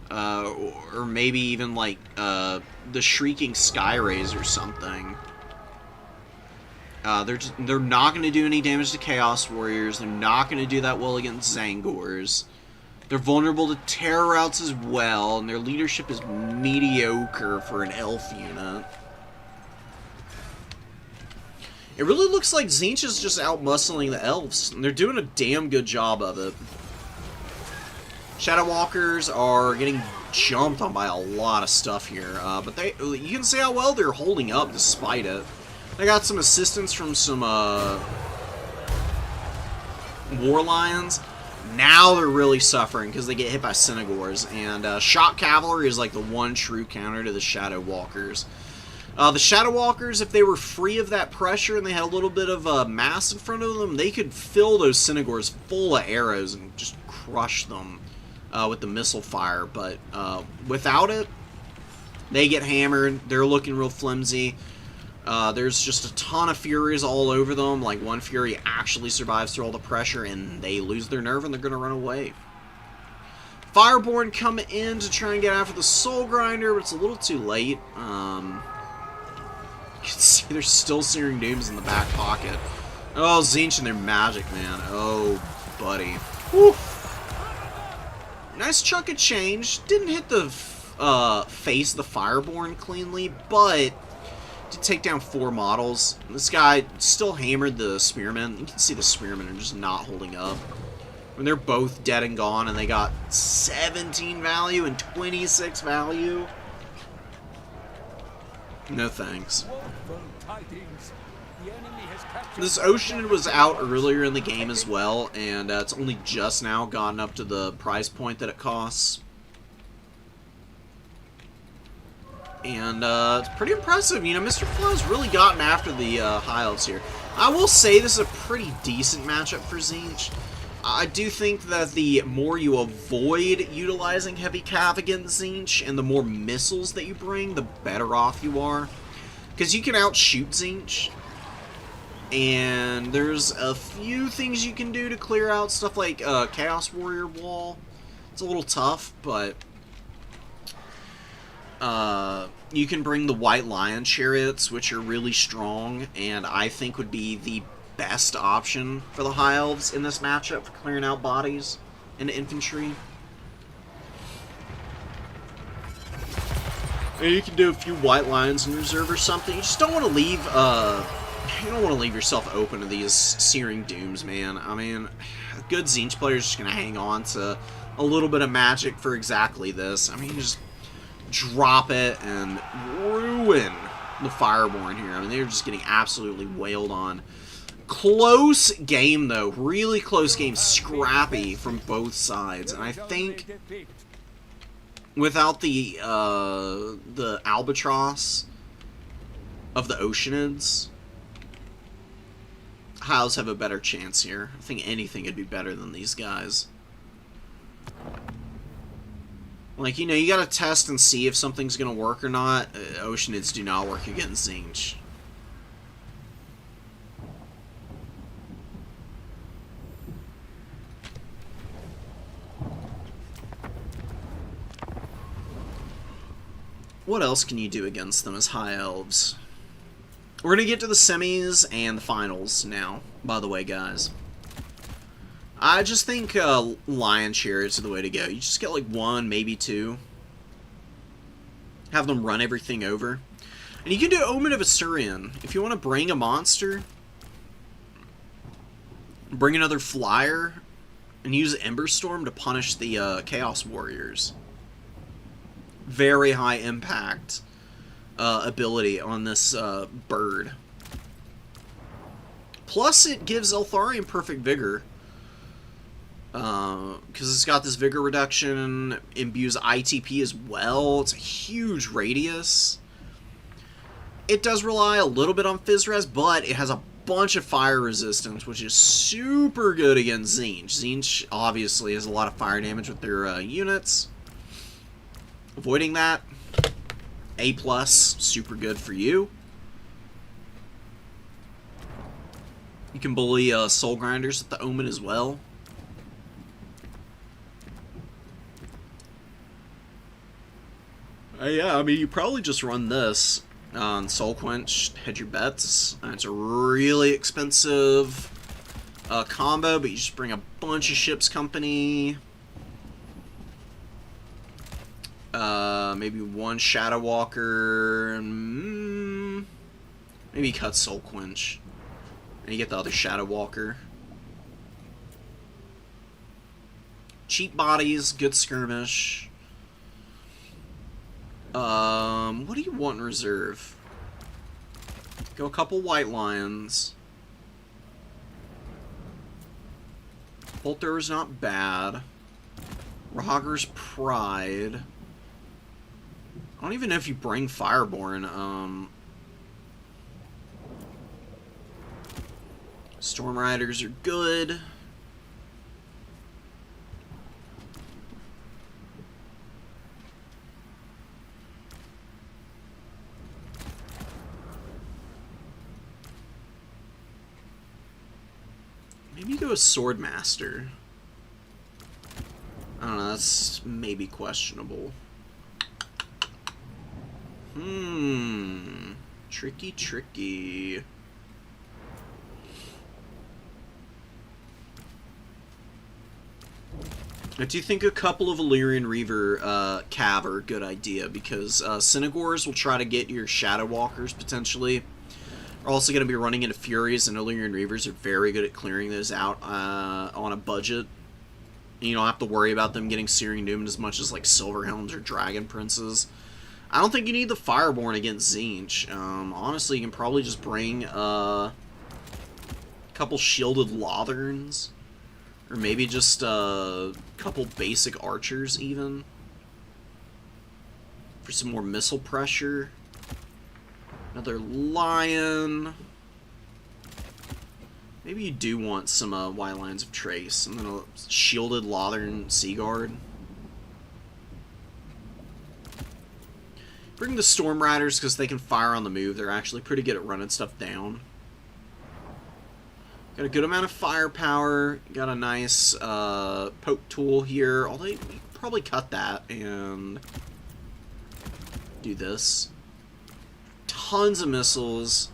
Or maybe even, like, the Shrieking Skyrays or something. They're not going to do any damage to Chaos Warriors. They're not going to do that well against Zangors. They're vulnerable to Terror Routes as well, and their leadership is mediocre for an elf unit. It really looks like Tzeentch is just out-muscling the elves, and they're doing a damn good job of it. Shadow Walkers are getting jumped on by a lot of stuff here, but you can see how well they're holding up despite it. I got some assistance from some War Lions. Now they're really suffering because they get hit by Centigors. And Shock Cavalry is like the one true counter to the Shadow Walkers. The Shadow Walkers, if they were free of that pressure and they had a little bit of mass in front of them, they could fill those Centigors full of arrows and just crush them with the missile fire. But without it, they get hammered. They're looking real flimsy. There's just a ton of Furies all over them. Like, one Fury actually survives through all the pressure, and they lose their nerve, and they're going to run away. Fireborn come in to try and get after the Soul Grinder, but it's a little too late. You can see there's still Searing Dooms in the back pocket. Oh, Tzeentch and their magic, man. Oh, buddy. Whew. Nice chunk of change. Didn't hit the face of the Fireborn cleanly, but to take down 4 models. This guy still hammered the Spearmen. You can see the Spearmen are just not holding up. When they're both dead and gone, and they got 17 value and 26 value. No thanks. This Ocean was out earlier in the game as well, and it's only just now gotten up to the price point that it costs. And it's pretty impressive. You know, Mr. Flow's really gotten after the High Elves here. I will say this is a pretty decent matchup for Tzeentch. I do think that the more you avoid utilizing Heavy Cav against Tzeentch, and the more missiles that you bring, the better off you are. Because you can outshoot Tzeentch. And there's a few things you can do to clear out stuff like Chaos Warrior Wall. It's a little tough, but you can bring the White Lion Chariots, which are really strong, and I think would be the best option for the High Elves in this matchup for clearing out bodies and infantry. And you can do a few White Lions in reserve or something. You just don't want to leave, you don't want to leave yourself open to these Searing Dooms, man. I mean, a good Tzeentch player is just going to hang on to a little bit of magic for exactly this. I mean, just drop it and ruin the Fireborn here. I mean, they're just getting absolutely wailed on. Close game, though. Really close game. Scrappy from both sides. And I think without the Albatross of the Oceanids, Hiles have a better chance here. I think anything would be better than these guys. Like, you know, you gotta test and see if something's gonna work or not. Oceanids do not work against Tzeentch. What else can you do against them as High Elves? We're going to get to the semis and the finals now, by the way, guys. I just think Lion Chariots are the way to go. You just get like 1, maybe 2. Have them run everything over. And you can do Omen of Assyrian. If you want to bring a monster, bring another flyer, and use Emberstorm to punish the Chaos Warriors. Very high impact ability on this bird. Plus, it gives Eltharion Perfect Vigor. Because it's got this Vigor reduction, imbues ITP as well. It's a huge radius. It does rely a little bit on Physres, but it has a bunch of fire resistance, which is super good against Tzeentch. Tzeentch obviously has a lot of fire damage with their units. Avoiding that, A+, super good for you. You can bully Soul Grinders with the Omen as well. Yeah, I mean, you probably just run this on Soul Quench, hedge your bets. It's a really expensive combo, but you just bring a bunch of Ship's Company. Maybe 1 Shadow Walker. Maybe cut Soul Quench. And you get the other Shadow Walker. Cheap bodies, good skirmish. What do you want in reserve? Go a couple White Lions. Bolt Thrower's not bad. Rahagir's Pride. I don't even know if you bring Fireborn. Storm Riders are good. Maybe you go with Swordmaster. I don't know, that's maybe questionable. Tricky, tricky. I do think a couple of Illyrian Reaver cav are a good idea, because Synagores will try to get your Shadow Walkers, potentially. Are also going to be running into Furies, and Illyrian Reavers are very good at clearing those out on a budget. You don't have to worry about them getting Searing Doom as much as like Silverhelms or Dragon Princes. I don't think you need the Fireborn against Tzeentch. Honestly, you can probably just bring a couple Shielded Lotherns. Or maybe just a couple basic archers, even. For some more missile pressure. Another Lion. Maybe you do want some White Lions of Trace. And then a Shielded Lothern Seaguard. Bring the Storm Riders because they can fire on the move. They're actually pretty good at running stuff down. Got a good amount of firepower. Got a nice poke tool here. Although you could probably cut that and do this. Tons of missiles.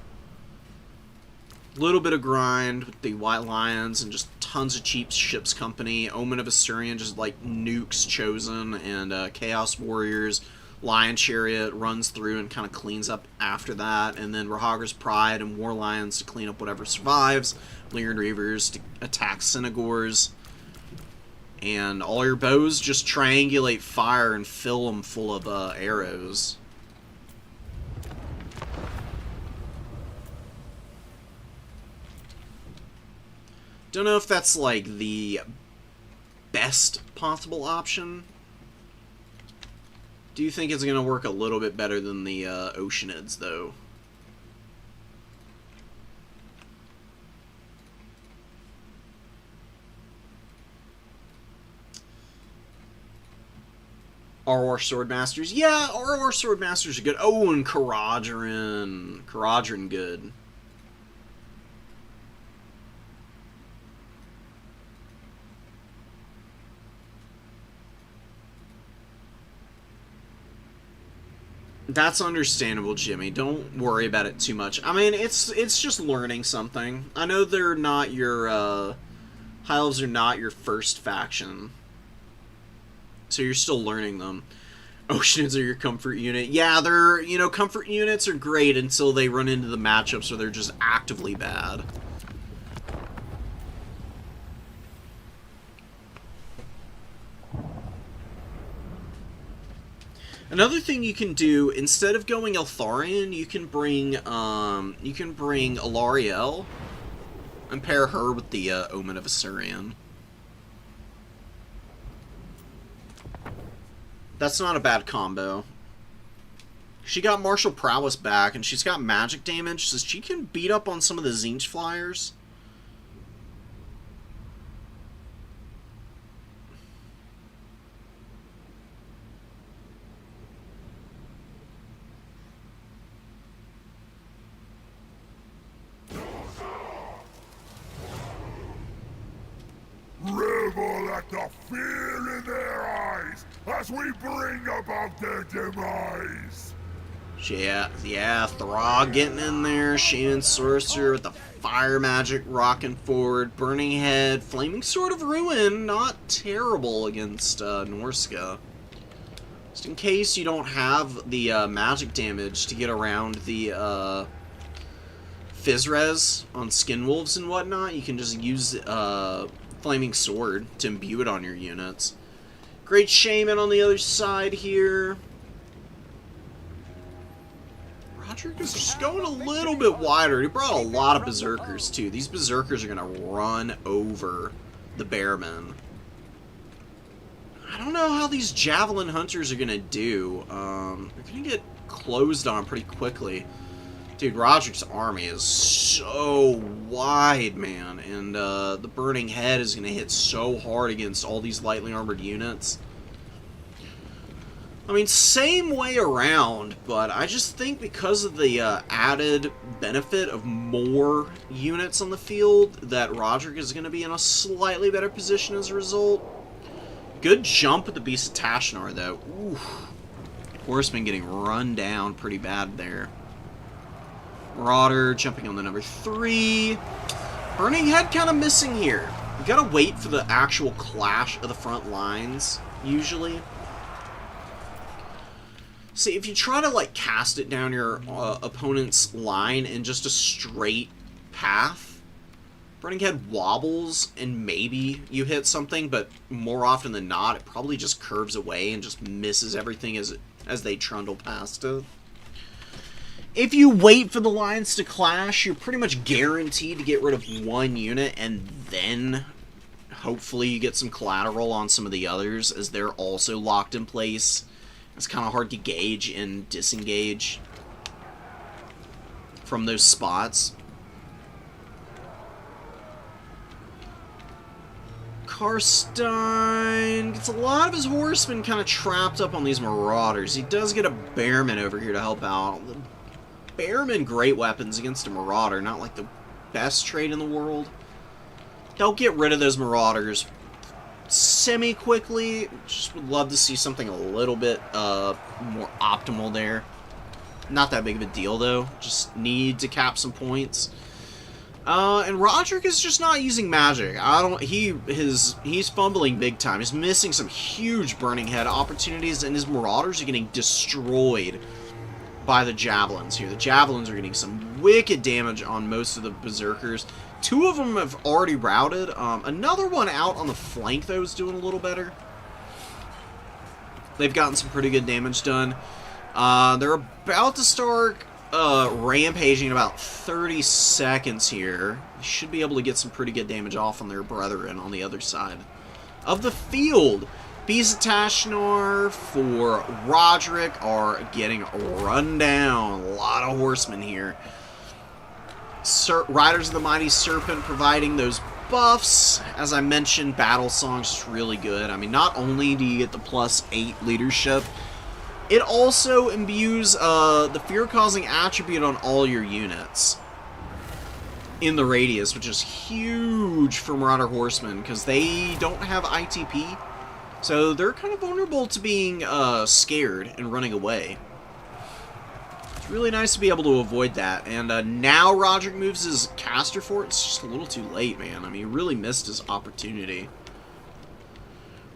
Little bit of grind with the White Lions and just tons of cheap Ship's Company. Omen of Assyrian just like nukes Chosen and Chaos Warriors. Lion Chariot runs through and kind of cleans up after that, and then Rahagir's Pride and War Lions to clean up whatever survives, Lyran Reavers to attack Synagores, and all your bows just triangulate fire and fill them full of arrows. Don't know if that's like the best possible option. Do you think it's going to work a little bit better than the Oceanids, though? ROR Swordmasters? Yeah, ROR Swordmasters are good. Oh, and Caradhran. Caradhran good. That's understandable, Jimmy. Don't worry about it too much. I mean, it's just learning something. I know they're not your, High Elves are not your first faction. So you're still learning them. Oceans are your comfort unit. Yeah, they're, you know, comfort units are great until they run into the matchups where they're just actively bad. Another thing you can do, instead of going Eltharion, you can bring Alarielle and pair her with the Omen of Assyrian. That's not a bad combo. She got martial prowess back, and she's got magic damage, so she can beat up on some of the Tzeentch flyers. Revel at the fear in their eyes as we bring about their demise. Yeah, Throg getting in there, Shaman Sorcerer with the fire magic rocking forward, Burning Head, Flaming Sword of Ruin, not terrible against Norska. Just in case you don't have the magic damage to get around the Fizzres on Skinwolves and whatnot, you can just use Flaming Sword to imbue it on your units. Great Shaman on the other side here. Roderick is just going a little bit wider. He brought a lot of Berserkers, too. These Berserkers are going to run over the Bearmen. I don't know how these Javelin Hunters are going to do. They're going to get closed on pretty quickly. Dude, Roderick's army is so wide, man. And the Burning Head is going to hit so hard against all these lightly armored units. I mean, same way around, but I just think because of the added benefit of more units on the field, that Roderick is going to be in a slightly better position as a result. Good jump with the Beast of Tashnar, though. Oof. Horseman getting run down pretty bad there. Marauder jumping on the number 3. Burning Head kind of missing here. You gotta wait for the actual clash of the front lines, usually. See, if you try to, like, cast it down your opponent's line in just a straight path, Burning Head wobbles and maybe you hit something, but more often than not, it probably just curves away and just misses everything as they trundle past it. If you wait for the lines to clash, you're pretty much guaranteed to get rid of one unit, and then hopefully you get some collateral on some of the others, as they're also locked in place. It's kind of hard to gauge and disengage from those spots. Karstein gets a lot of his horsemen kind of trapped up on these Marauders. He does get a Bearman over here to help out. Bearmen, great weapons against a Marauder, not like the best trade in the world. They'll get rid of those Marauders semi-quickly. Just would love to see something a little bit more optimal there. Not that big of a deal, though. Just need to cap some points. And Roderick is just not using magic. He's fumbling big time. He's missing some huge Burning Head opportunities, and his Marauders are getting destroyed by the Javelins here. The Javelins are getting some wicked damage on most of the Berserkers. 2 of them have already routed. Another one out on the flank, though, is doing a little better. They've gotten some pretty good damage done. They're about to start rampaging in about 30 seconds here. They should be able to get some pretty good damage off on their brethren on the other side of the field. Beast of Tashnar for Roderick are getting run down. A lot of horsemen here. Riders of the Mighty Serpent providing those buffs. As I mentioned, Battle Song's just really good. I mean, not only do you get the +8 leadership, it also imbues the fear-causing attribute on all your units in the radius, which is huge for Marauder Horsemen, because they don't have ITP. So they're kind of vulnerable to being scared and running away. Really nice to be able to avoid that. And now Roderick moves his caster for it. It's just a little too late, man. I mean, he really missed his opportunity.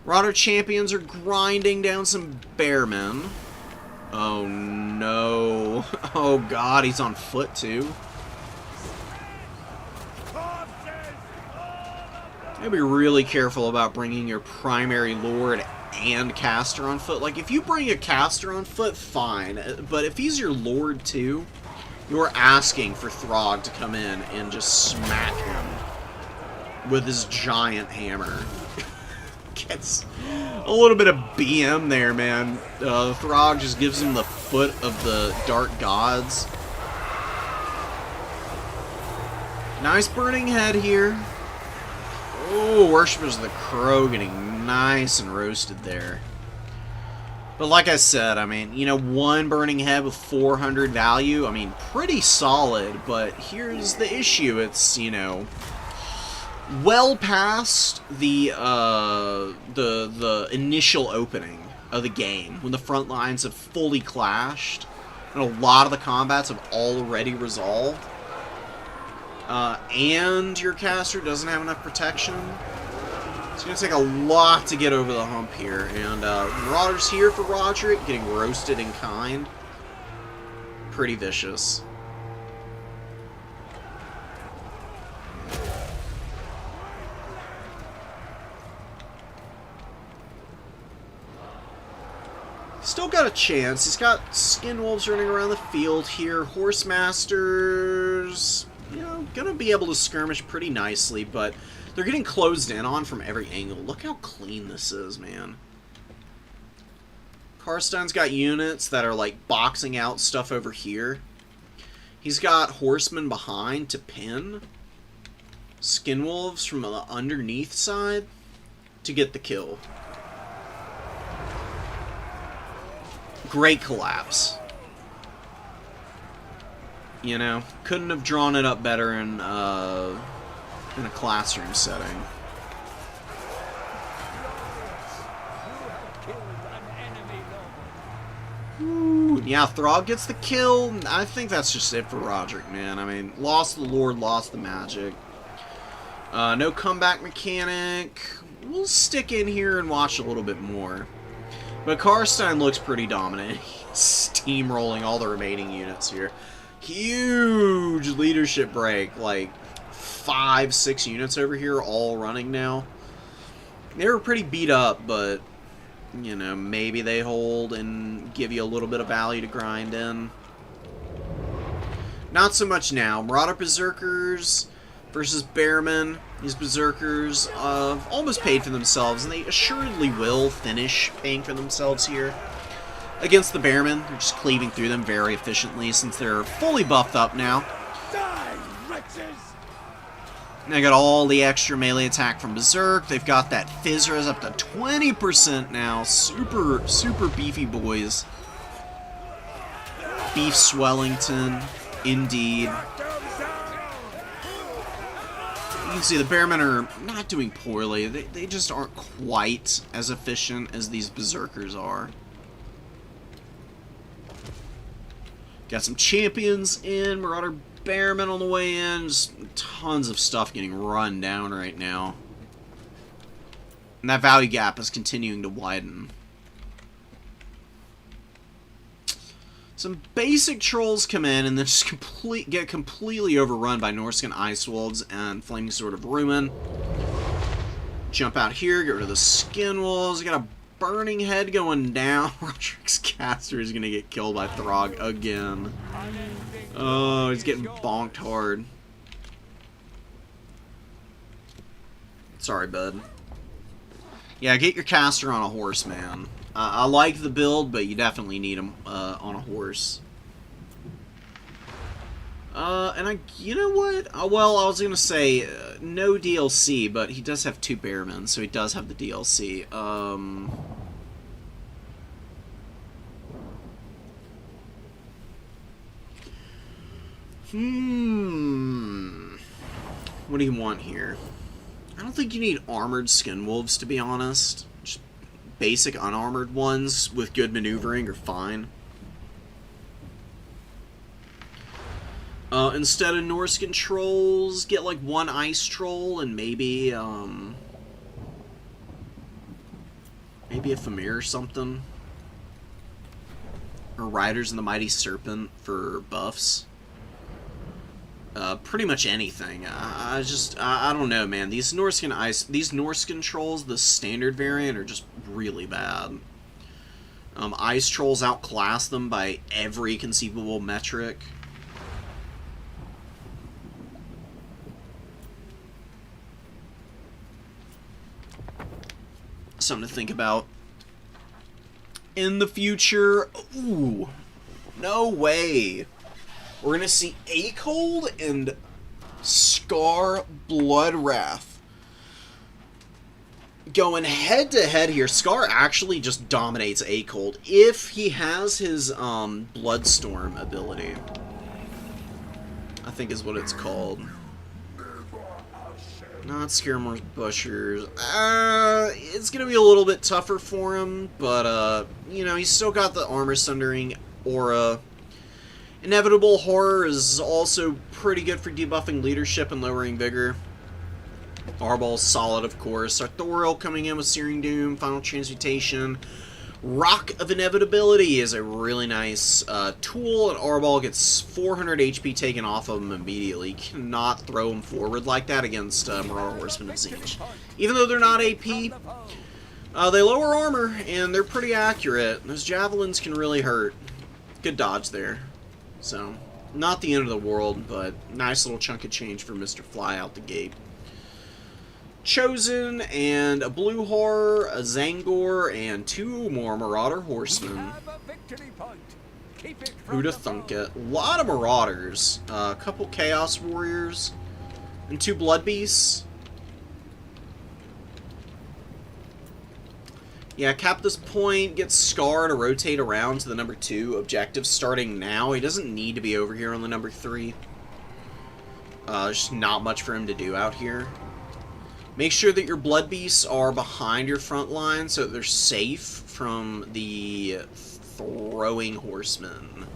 Roderick champions are grinding down some bearmen. Oh, no. Oh, God, he's on foot, too. You gotta be really careful about bringing your primary lord and caster on foot. Like, if you bring a caster on foot, fine. But if he's your lord, too, you're asking for Throg to come in and just smack him with his giant hammer. Gets a little bit of BM there, man. Throg just gives him the foot of the Dark Gods. Nice burning head here. Oh, Worshippers of the Crow getting nice and roasted there. But like I said, I mean, you know, one burning head with 400 value, I mean, pretty solid, but here's the issue. It's, you know, well past the initial opening of the game, when the front lines have fully clashed, and a lot of the combats have already resolved. And your caster doesn't have enough protection. It's going to take a lot to get over the hump here. And Marauders here for Roderick, getting roasted in kind. Pretty vicious. Still got a chance. He's got Skinwolves running around the field here. Horsemasters, you know, gonna be able to skirmish pretty nicely, but they're getting closed in on from every angle. Look how clean this is, man. Karstein's got units that are, like, boxing out stuff over here. He's got horsemen behind to pin. Skinwolves from the underneath side to get the kill. Great collapse. You know, couldn't have drawn it up better in a classroom setting. Ooh, yeah, Throg gets the kill. I think that's just it for Roderick, man. I mean, lost the Lord, lost the magic. No comeback mechanic. We'll stick in here and watch a little bit more. But Karstein looks pretty dominant. He's steamrolling all the remaining units here. Huge leadership break. Like, 5-6 units over here all running now. They were pretty beat up, but, you know, maybe they hold and give you a little bit of value to grind in. Not so much now. Marauder Berserkers versus Bearmen. These Berserkers almost paid for themselves, and they assuredly will finish paying for themselves here. Against the Bearmen, they're just cleaving through them very efficiently since they're fully buffed up now. Die, wretches! And they got all the extra melee attack from Berserk. They've got that Fizz res up to 20% now. Super, super beefy boys. Beef Swellington, indeed. You can see the Bearmen are not doing poorly. They just aren't quite as efficient as these Berserkers are. Got some champions in. Marauder Bearmen on the way in. Just tons of stuff getting run down right now. And that value gap is continuing to widen. Some basic trolls come in and then just get completely overrun by Norscan Ice Wolves and Flaming Sword of Ruin. Jump out here, get rid of the Skin Wolves. Got a burning head going down. Roderick's caster is going to get killed by Throg again. Oh, he's getting bonked hard. Sorry, bud. Yeah, get your caster on a horse, man. I like the build, but you definitely need him on a horse. And you know what? Well, I was gonna say no DLC, but he does have 2 Bearmen, so he does have the DLC. What do you want here? I don't think you need armored skin wolves, to be honest. Just basic unarmored ones with good maneuvering are fine. Instead of Norscan trolls, get like one ice troll and maybe maybe a Famir or something. Or Riders of the Mighty Serpent for buffs. Pretty much anything. I don't know, man. These Norscan trolls, the standard variant, are just really bad. Ice trolls outclass them by every conceivable metric. Something to think about in the future. Ooh, no way. We're gonna see Acold and Scar Bloodwrath going head to head here. Scar actually just dominates Acold if he has his Bloodstorm ability, I think is what it's called. Not Scaremore's Bushers. It's going to be a little bit tougher for him, but, you know, he's still got the Armor Sundering aura. Inevitable Horror is also pretty good for debuffing leadership and lowering vigor. Arball's solid, of course. Arthuriel coming in with Searing Doom, Final Transmutation. Rock of Inevitability is a really nice tool, and Arball gets 400 HP taken off of him immediately. You cannot throw him forward like that against Marauder Horsemen of Tzeentch. Even though they're not AP, they lower armor, and they're pretty accurate. Those javelins can really hurt. Good dodge there. So, not the end of the world, but nice little chunk of change for Mr. Fly out the gate. Chosen, and a Blue Horror, a Zangor, and 2 more Marauder Horsemen. Who'da thunk it? A lot of Marauders. A couple Chaos Warriors, and 2 Blood Beasts. Yeah, cap this point, get Scar to rotate around to the number 2 objective starting now. He doesn't need to be over here on the number 3. There's just not much for him to do out here. Make sure that your Blood Beasts are behind your front line so that they're safe from the throwing horsemen.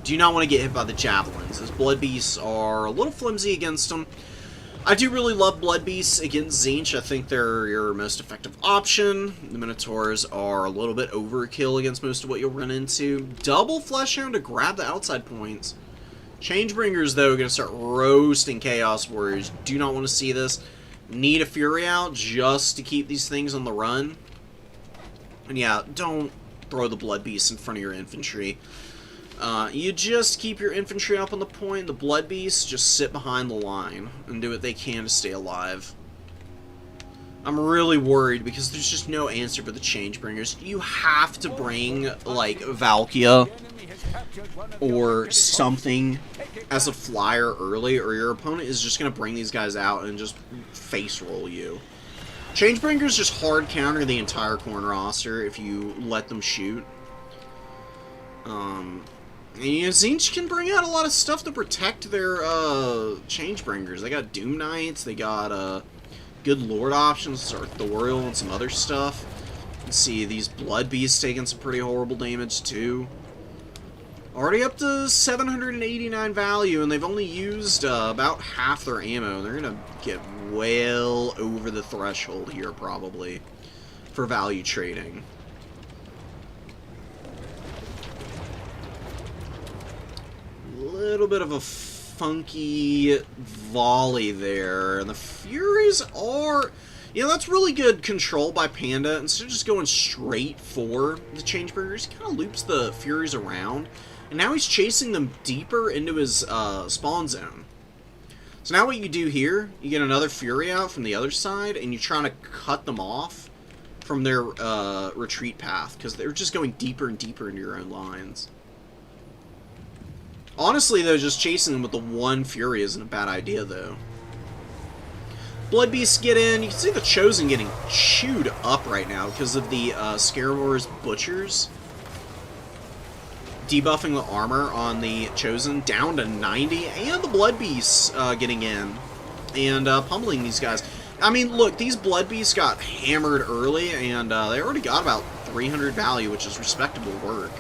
Do not want to get hit by the javelins. Those Blood Beasts are a little flimsy against them. I do really love Blood Beasts against Tzeentch. I think they're your most effective option. The Minotaurs are a little bit overkill against most of what you'll run into. Double Fleshhound to grab the outside points. Changebringers, though, are going to start roasting Chaos Warriors. Do not want to see this. Need a Fury out just to keep these things on the run. And yeah, don't throw the Blood Beasts in front of your infantry. You just keep your infantry up on the point. The Blood Beasts just sit behind the line and do what they can to stay alive. I'm really worried because there's just no answer for the Changebringers. You have to bring, like, Valkia or something as a flyer early, or your opponent is just going to bring these guys out and just face roll you. Changebringers just hard counter the entire corner roster if you let them shoot. And, you know, Tzeentch can bring out a lot of stuff to protect their Changebringers. They got Doom Knights, they got good Lord options, Arthuriel, and some other stuff. You can see these Blood Beasts taking some pretty horrible damage too. Already up to 789 value, and they've only used about half their ammo. They're going to get well over the threshold here, probably, for value trading. Little bit of a funky volley there, and the Furies are... You know, that's really good control by Panda. Instead of just going straight for the Changebringers, he kind of loops the Furies around. And now he's chasing them deeper into his spawn zone. So now what you do here, you get another Fury out from the other side, and you're trying to cut them off from their retreat path, because they're just going deeper and deeper into your own lines. Honestly, though, just chasing them with the one Fury isn't a bad idea, though. Blood Beasts get in. You can see the Chosen getting chewed up right now because of the Scaremore's Butchers. Debuffing the armor on the Chosen down to 90, and the Blood Beasts getting in and pummeling these guys. I mean, look, these Blood Beasts got hammered early, and they already got about 300 value, which is respectable work.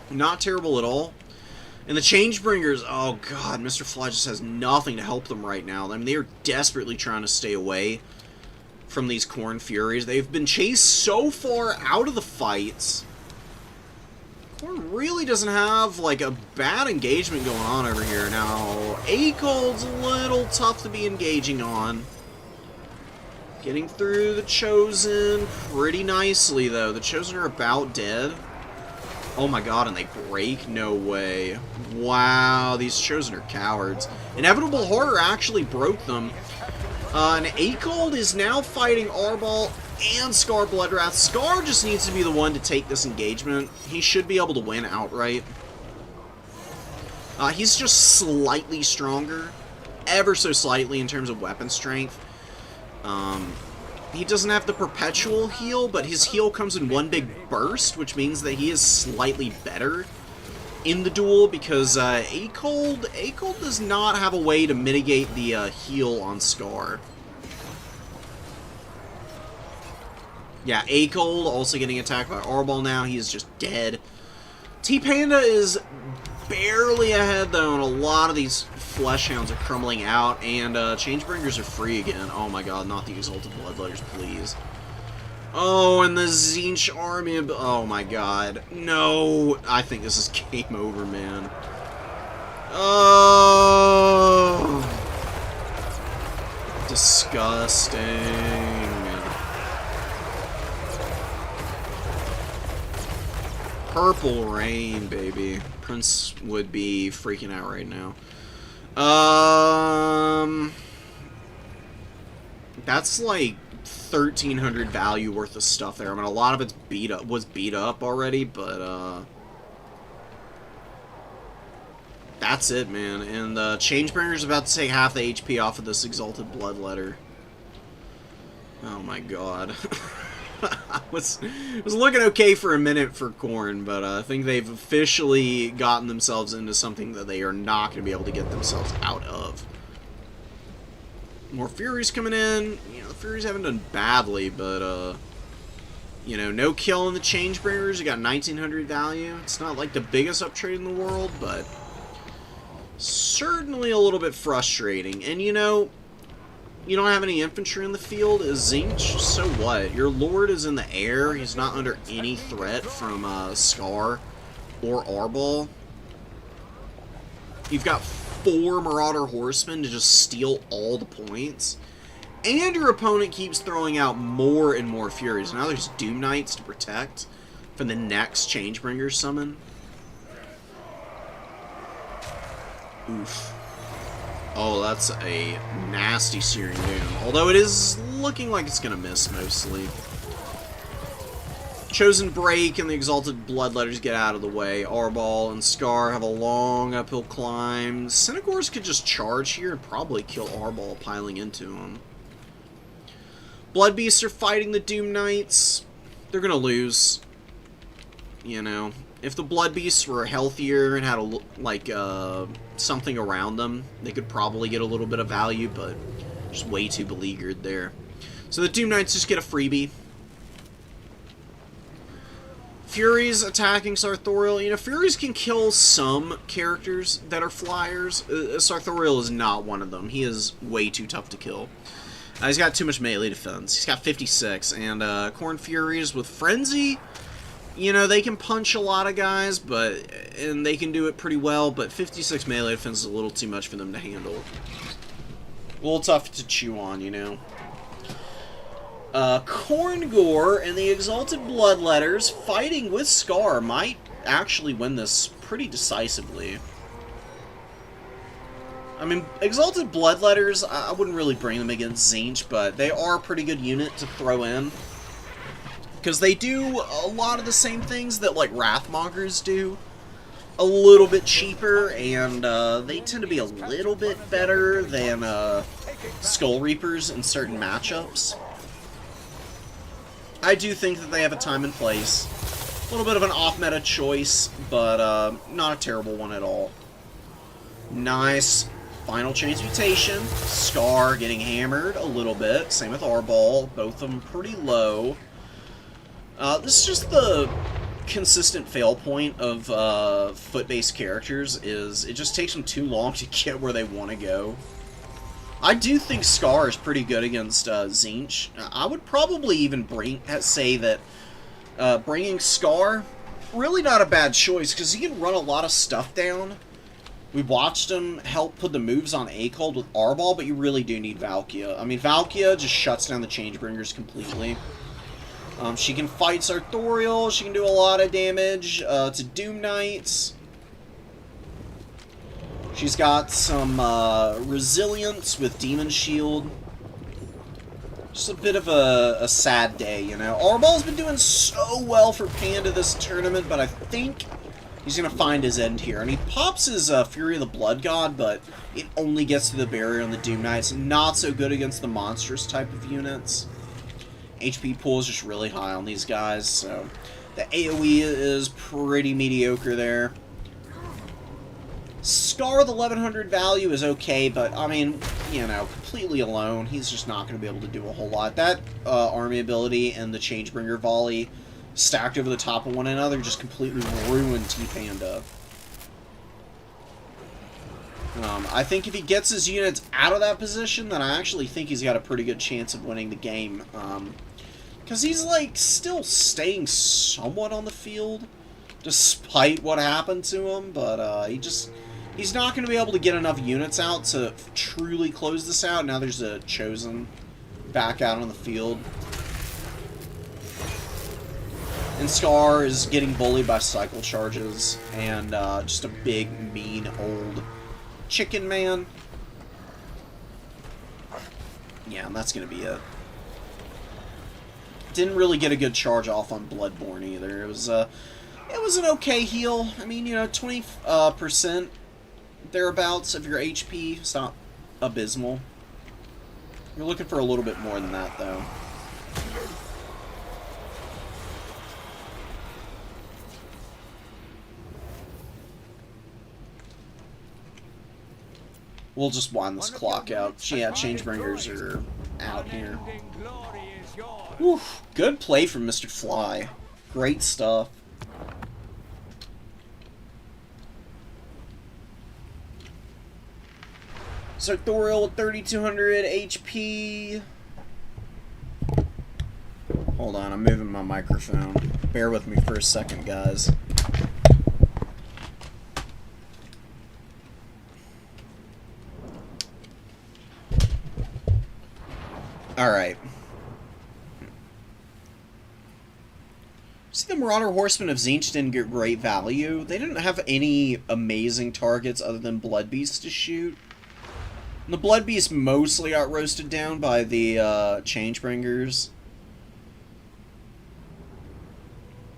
Not terrible at all. And the Changebringers, oh god, Mr. Fly just has nothing to help them right now. I mean, they are desperately trying to stay away from these Khorne Furies. They've been chased so far out of the fights. Khorne really doesn't have, like, a bad engagement going on over here. Now, Akold's a little tough to be engaging on. Getting through the Chosen pretty nicely, though. The Chosen are about dead. Oh my god, and they break? No way. Wow, these Chosen are cowards. Inevitable Horror actually broke them. And Akold is now fighting Arbol and Scar Bloodwrath. Scar just needs to be the one to take this engagement. He should be able to win outright. He's just slightly stronger. Ever so slightly in terms of weapon strength. He doesn't have the perpetual heal, but his heal comes in one big burst, which means that he is slightly better in the duel, because Akold does not have a way to mitigate the heal on Scar. Yeah, Akold also getting attacked by Arbol now. He is just dead. T-Panda is barely ahead, though, and a lot of these Flesh Hounds are crumbling out, and Changebringers are free again. Oh my god, not the Exalted Bloodletters, please. Oh, and the Tzeentch army. Oh my god. No, I think this is game over, man. Oh, disgusting. Purple Rain, baby. Prince would be freaking out right now. That's like 1,300 value worth of stuff there. I mean, a lot of it's was beat up already, but that's it, man. And the Changebringer's about to take half the HP off of this Exalted Bloodletter. Oh my god. It was looking okay for a minute for Khorne, but I think they've officially gotten themselves into something that they are not going to be able to get themselves out of. More Furies coming in. You know, the Furies haven't done badly, but, you know, no kill in the Changebringers. You got 1,900 value. It's not like the biggest uptrade in the world, but certainly a little bit frustrating. And, you know, you don't have any infantry in the field. Is Tzeentch? So what? Your Lord is in the air. He's not under any threat from Scar or Arbol. You've got 4 Marauder Horsemen to just steal all the points. And your opponent keeps throwing out more and more Furies. Now there's Doom Knights to protect from the next Changebringer summon. Oof. Oh, that's a nasty Searing Doom. Although it is looking like it's going to miss mostly. Chosen break and the Exalted Bloodletters get out of the way. Arbol and Scar have a long uphill climb. Cynagors could just charge here and probably kill Arbol piling into him. Blood Beasts are fighting the Doom Knights. They're going to lose. You know, if the Blood Beasts were healthier and had something around them, they could probably get a little bit of value, but just way too beleaguered there. So the Doom Knights just get a freebie. Furies attacking Sartorial. You know, Furies can kill some characters that are flyers. Sartorial is not one of them. He is way too tough to kill. He's got too much melee defense. He's got 56, and Khorne Furies with Frenzy, you know, they can punch a lot of guys, and they can do it pretty well, but 56 melee defense is a little too much for them to handle. A little tough to chew on, you know. Khorngor and the Exalted Bloodletters fighting with Scar might actually win this pretty decisively. I mean, Exalted Bloodletters, I wouldn't really bring them against Tzeentch, but they are a pretty good unit to throw in. Because they do a lot of the same things that, like, Wrathmongers do. A little bit cheaper, and they tend to be a little bit better than Skull Reapers in certain matchups. I do think that they have a time and place. A little bit of an off-meta choice, but not a terrible one at all. Nice. Final Transmutation. Scar getting hammered a little bit. Same with Arbol. Both of them pretty low. This is just the consistent fail point of foot-based characters is it just takes them too long to get where they want to go. I do think Scar is pretty good against Tzeentch. I would probably even say that bringing Scar, really not a bad choice, because he can run a lot of stuff down. We watched him help put the moves on A-Cold with R-Ball, but you really do need Valkia. I mean, Valkia just shuts down the Changebringers completely. She can fight Sartorial, she can do a lot of damage to Doom Knights. She's got some resilience with Demon Shield. Just a bit of a sad day, you know. R-Ball's been doing so well for Panda this tournament, but I think he's going to find his end here. And he pops his Fury of the Blood God, but it only gets to the barrier on the Doom Knights. Not so good against the monstrous type of units. HP pool is just really high on these guys, so the AoE is pretty mediocre there. Scar, the 1100 value is okay, but, I mean, you know, completely alone, he's just not going to be able to do a whole lot. That army ability and the Changebringer volley stacked over the top of one another just completely ruined T-Panda. I think if he gets his units out of that position, then I actually think he's got a pretty good chance of winning the game. Because he's, like, still staying somewhat on the field, despite what happened to him, but he's not going to be able to get enough units out to truly close this out. Now there's a Chosen back out on the field. And Scar is getting bullied by cycle charges and just a big, mean, old chicken man. Yeah, and that's going to be it. Didn't really get a good charge off on Bloodborne either. It was an okay heal. I mean, you know, 20% thereabouts of your HP. It's not abysmal. You're looking for a little bit more than that, though. We'll just wind this clock out. Yeah, Changebringers are out here. Oof, good play from Mr. Fly. Great stuff. Sartorial with 3,200 HP. Hold on, I'm moving my microphone. Bear with me for a second, guys. Alright. See, the Marauder Horsemen of Tzeentch didn't get great value. They didn't have any amazing targets other than Blood Beasts to shoot. And the Blood Beasts mostly got roasted down by the Changebringers.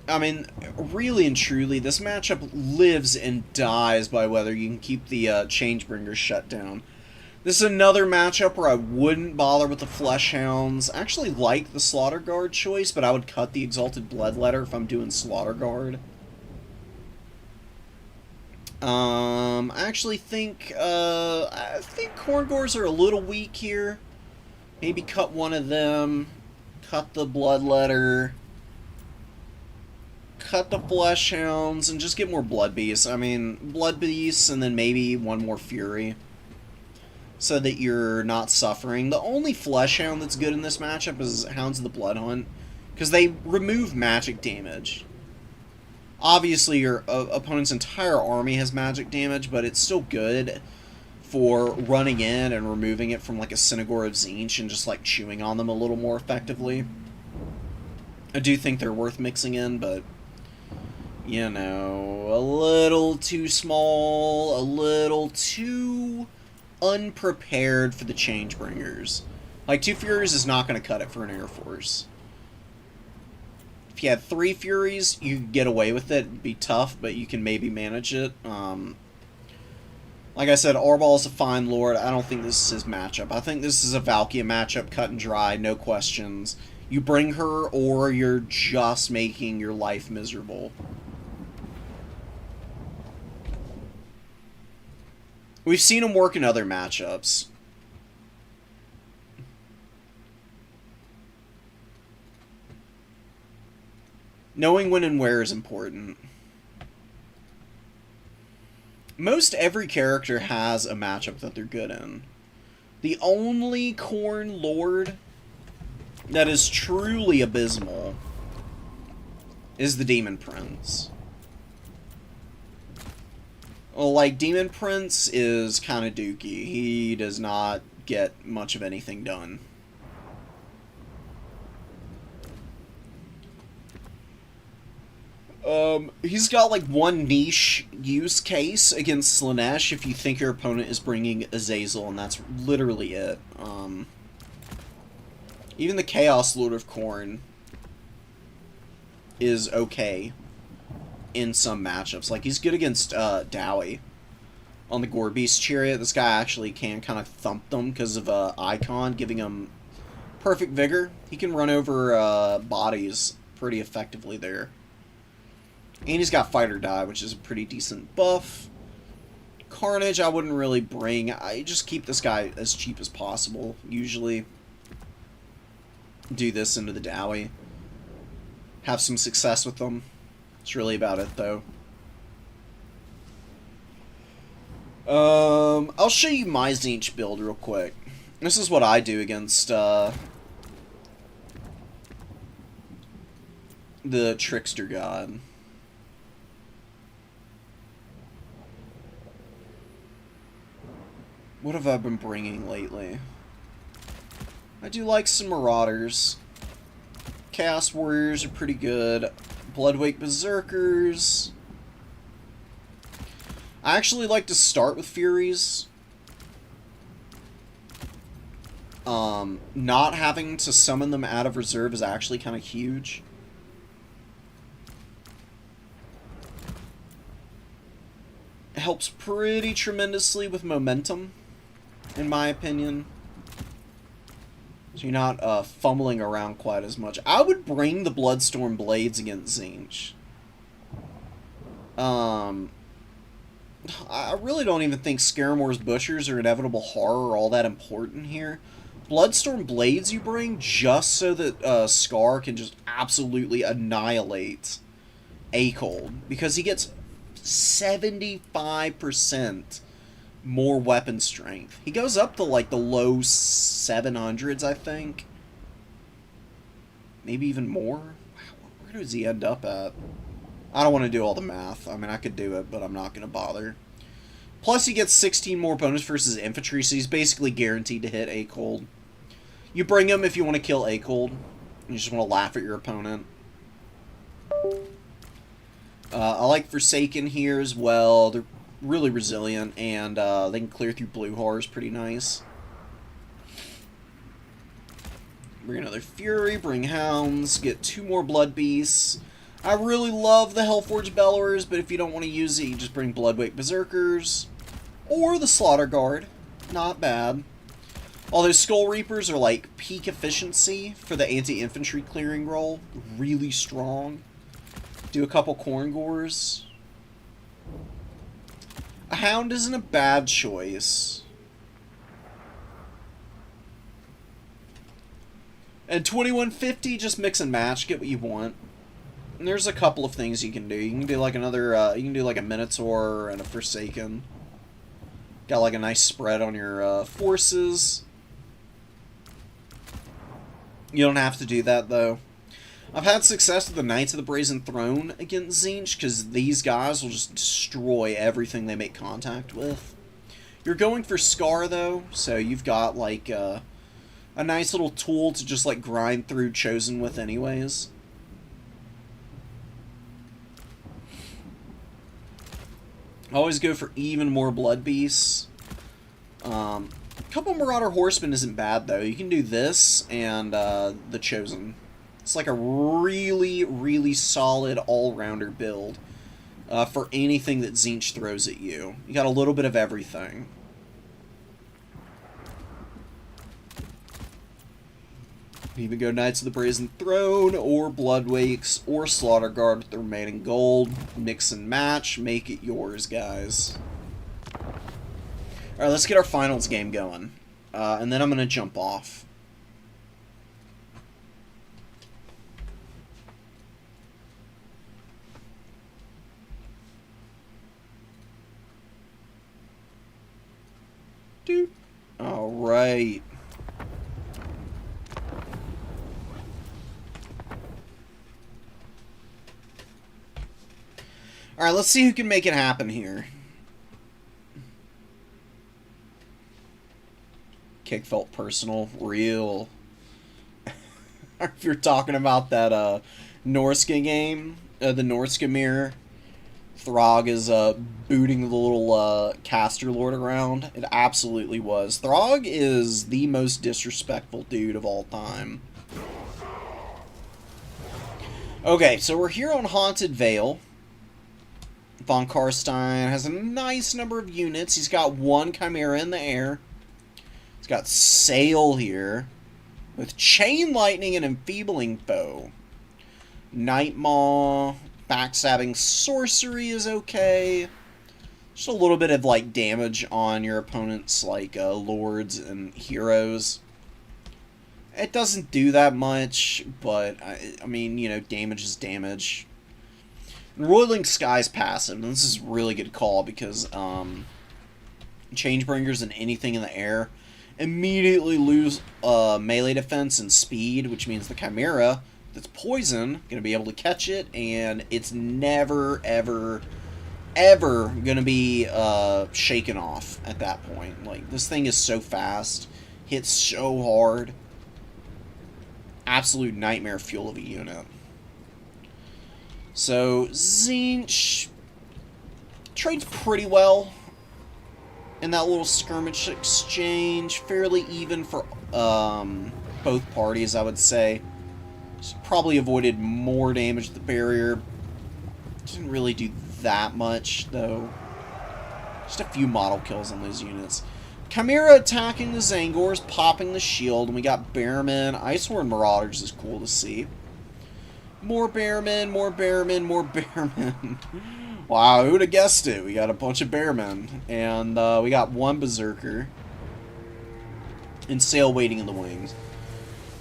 I mean, really and truly, this matchup lives and dies by whether you can keep the Changebringers shut down. This is another matchup where I wouldn't bother with the Fleshhounds. I actually like the Slaughter Guard choice, but I would cut the Exalted Bloodletter if I'm doing Slaughter Guard. I actually think, Corngors are a little weak here. Maybe cut one of them, cut the Bloodletter, cut the Fleshhounds, and just get more Blood Beasts. I mean, Blood Beasts and then maybe one more Fury, so that you're not suffering. The only Fleshhound that's good in this matchup is Hounds of the Bloodhunt, because they remove magic damage. Obviously, your opponent's entire army has magic damage, but it's still good for running in and removing it from, like, a Synagore of Tzeentch and just, like, chewing on them a little more effectively. I do think they're worth mixing in, but, you know, a little too small, a little too unprepared for the Changebringers. Like, 2 Furies is not going to cut it for an Air Force. If you had 3 Furies, you could get away with it. It'd be tough, but you can maybe manage it. Like I said, Orbal is a fine lord. I don't think this is his matchup. I think this is a Valkia matchup, cut and dry, no questions. You bring her, or you're just making your life miserable. We've seen him work in other matchups. Knowing when and where is important. Most every character has a matchup that they're good in. The only Khorne Lord that is truly abysmal is the Demon Prince. Well, like, Demon Prince is kind of dookie. He does not get much of anything done. He's got, like, one niche use case against Slaanesh if you think your opponent is bringing Azazel, and that's literally it. Even the Chaos Lord of Khorne is okay in some matchups. Like, he's good against Dowie on the Gore Beast Chariot. This guy actually can kind of thump them because of Icon giving him perfect vigor. He can run over bodies pretty effectively there. And he's got Fight or Die, which is a pretty decent buff. Carnage I wouldn't really bring. I just keep this guy as cheap as possible, usually. Do this into the Dowie. Have some success with them. That's really about it, though. I'll show you my Tzeentch build real quick. This is what I do against the Trickster God. What have I been bringing lately? I do like some Marauders. Chaos Warriors are pretty good. Bloodwake Berserkers. I actually like to start with Furies. Not having to summon them out of reserve is actually kind of huge. It helps pretty tremendously with momentum, in my opinion. So you're not fumbling around quite as much. I would bring the Bloodstorm Blades against Tzeentch. I really don't even think Scaremore's Butchers or Inevitable Horror are all that important here. Bloodstorm Blades you bring just so that Scar can just absolutely annihilate Acold. Because he gets 75% more weapon strength. He goes up to like the low 700s, I think. Maybe even more. Where does he end up at? I don't want to do all the math. I mean, I could do it, but I'm not going to bother. Plus, he gets 16 more bonus versus infantry, so he's basically guaranteed to hit Acold. You bring him if you want to kill Acold. You just want to laugh at your opponent. I like Forsaken here as well. They're really resilient, and they can clear through blue horrors pretty nice. Bring another Fury, bring Hounds, get 2 more Blood Beasts. I really love the Hellforge Bellowers, but if you don't want to use it, you just bring Bloodwake Berserkers. Or the Slaughter Guard. Not bad. Although Skull Reapers are like peak efficiency for the anti-infantry clearing roll. Really strong. Do a couple Khorne Gores. A Hound isn't a bad choice. And 2150, just mix and match, get what you want. And there's a couple of things you can do. You can do like another, you can do like a Minotaur and a Forsaken. Got like a nice spread on your forces. You don't have to do that though. I've had success with the Knights of the Brazen Throne against Tzeentch, because these guys will just destroy everything they make contact with. You're going for Scar though, so you've got like a nice little tool to just like grind through Chosen with anyways. Always go for even more Blood Beasts. A couple Marauder Horsemen isn't bad though. You can do this and the Chosen. It's like a really, really solid all-rounder build for anything that Tzeentch throws at you. You got a little bit of everything. You even go Knights of the Brazen Throne, or Bloodwakes, or Slaughter Guard with the remaining gold. Mix and match. Make it yours, guys. Alright, let's get our finals game going. And then I'm going to jump off. Dude. All right. All right, let's see who can make it happen here. Kick felt personal, real. If you're talking about that Norska game, the Norska mirror, Throg is booting the little caster lord around. It absolutely was. Throg is the most disrespectful dude of all time. Okay, so we're here on Haunted Vale. Von Karstein has a nice number of units. He's got one Chimera in the air. He's got Sail here with Chain Lightning and Enfeebling Foe. Nightmaw, backstabbing sorcery is okay. Just a little bit of like damage on your opponent's like lords and heroes. It doesn't do that much, but I mean, you know, damage is damage. Roiling Sky's passive, and this is a really good call because Changebringers and anything in the air immediately lose melee defense and speed, which means the Chimera that's poison going to be able to catch it, and it's never, ever, ever going to be shaken off at that point. Like, this thing is so fast, hits so hard. Absolute nightmare fuel of a unit. So, Tzeentch trades pretty well in that little skirmish exchange. Fairly even for both parties, I would say. Just probably avoided more damage to the barrier. Didn't really do that much, though. Just a few model kills on those units. Chimera attacking the Zangors, popping the shield, and we got Bearmen. Icehorn Marauders is cool to see. More Bearmen, more Bearmen, more Bearmen. Wow, who would have guessed it? We got a bunch of Bearmen. And we got one Berserker. And Sail waiting in the wings.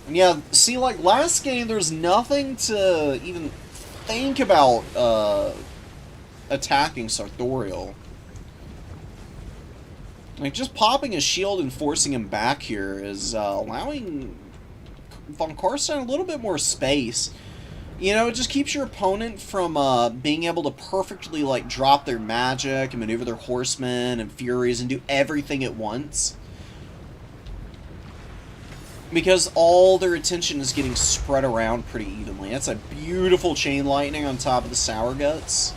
And yeah, see, like, last game, there's nothing to even think about attacking Sartorial. Like, just popping his shield and forcing him back here is allowing Von Karstein a little bit more space. You know, it just keeps your opponent from being able to perfectly, like, drop their magic and maneuver their horsemen and furies and do everything at once. Because all their attention is getting spread around pretty evenly. That's a beautiful Chain Lightning on top of the Sour Guts.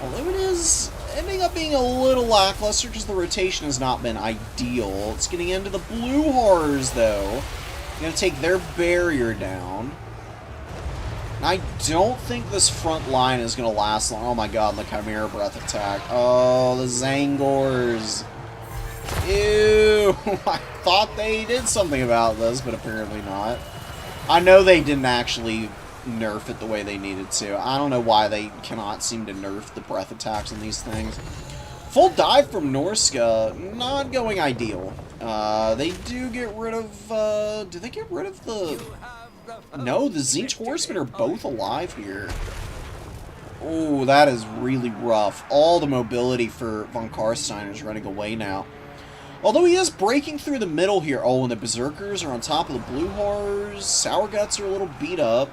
Although it is ending up being a little lackluster because the rotation has not been ideal. It's getting into the Blue Horrors, though. Going to take their barrier down. I don't think this front line is going to last long. Oh my god, the Chimera Breath attack. Oh, the Zangors. Ew. I thought they did something about this, but apparently not. I know they didn't actually nerf it the way they needed to. I don't know why they cannot seem to nerf the breath attacks on these things. Full dive from Norska, not going ideal. They do get rid of, do they get rid of the... No, the Tzeentch Horsemen are both alive here. Oh, that is really rough. All the mobility for Von Karstein is running away now. Although he is breaking through the middle here. Oh, and the Berserkers are on top of the Blue Horrors. Sour Guts are a little beat up.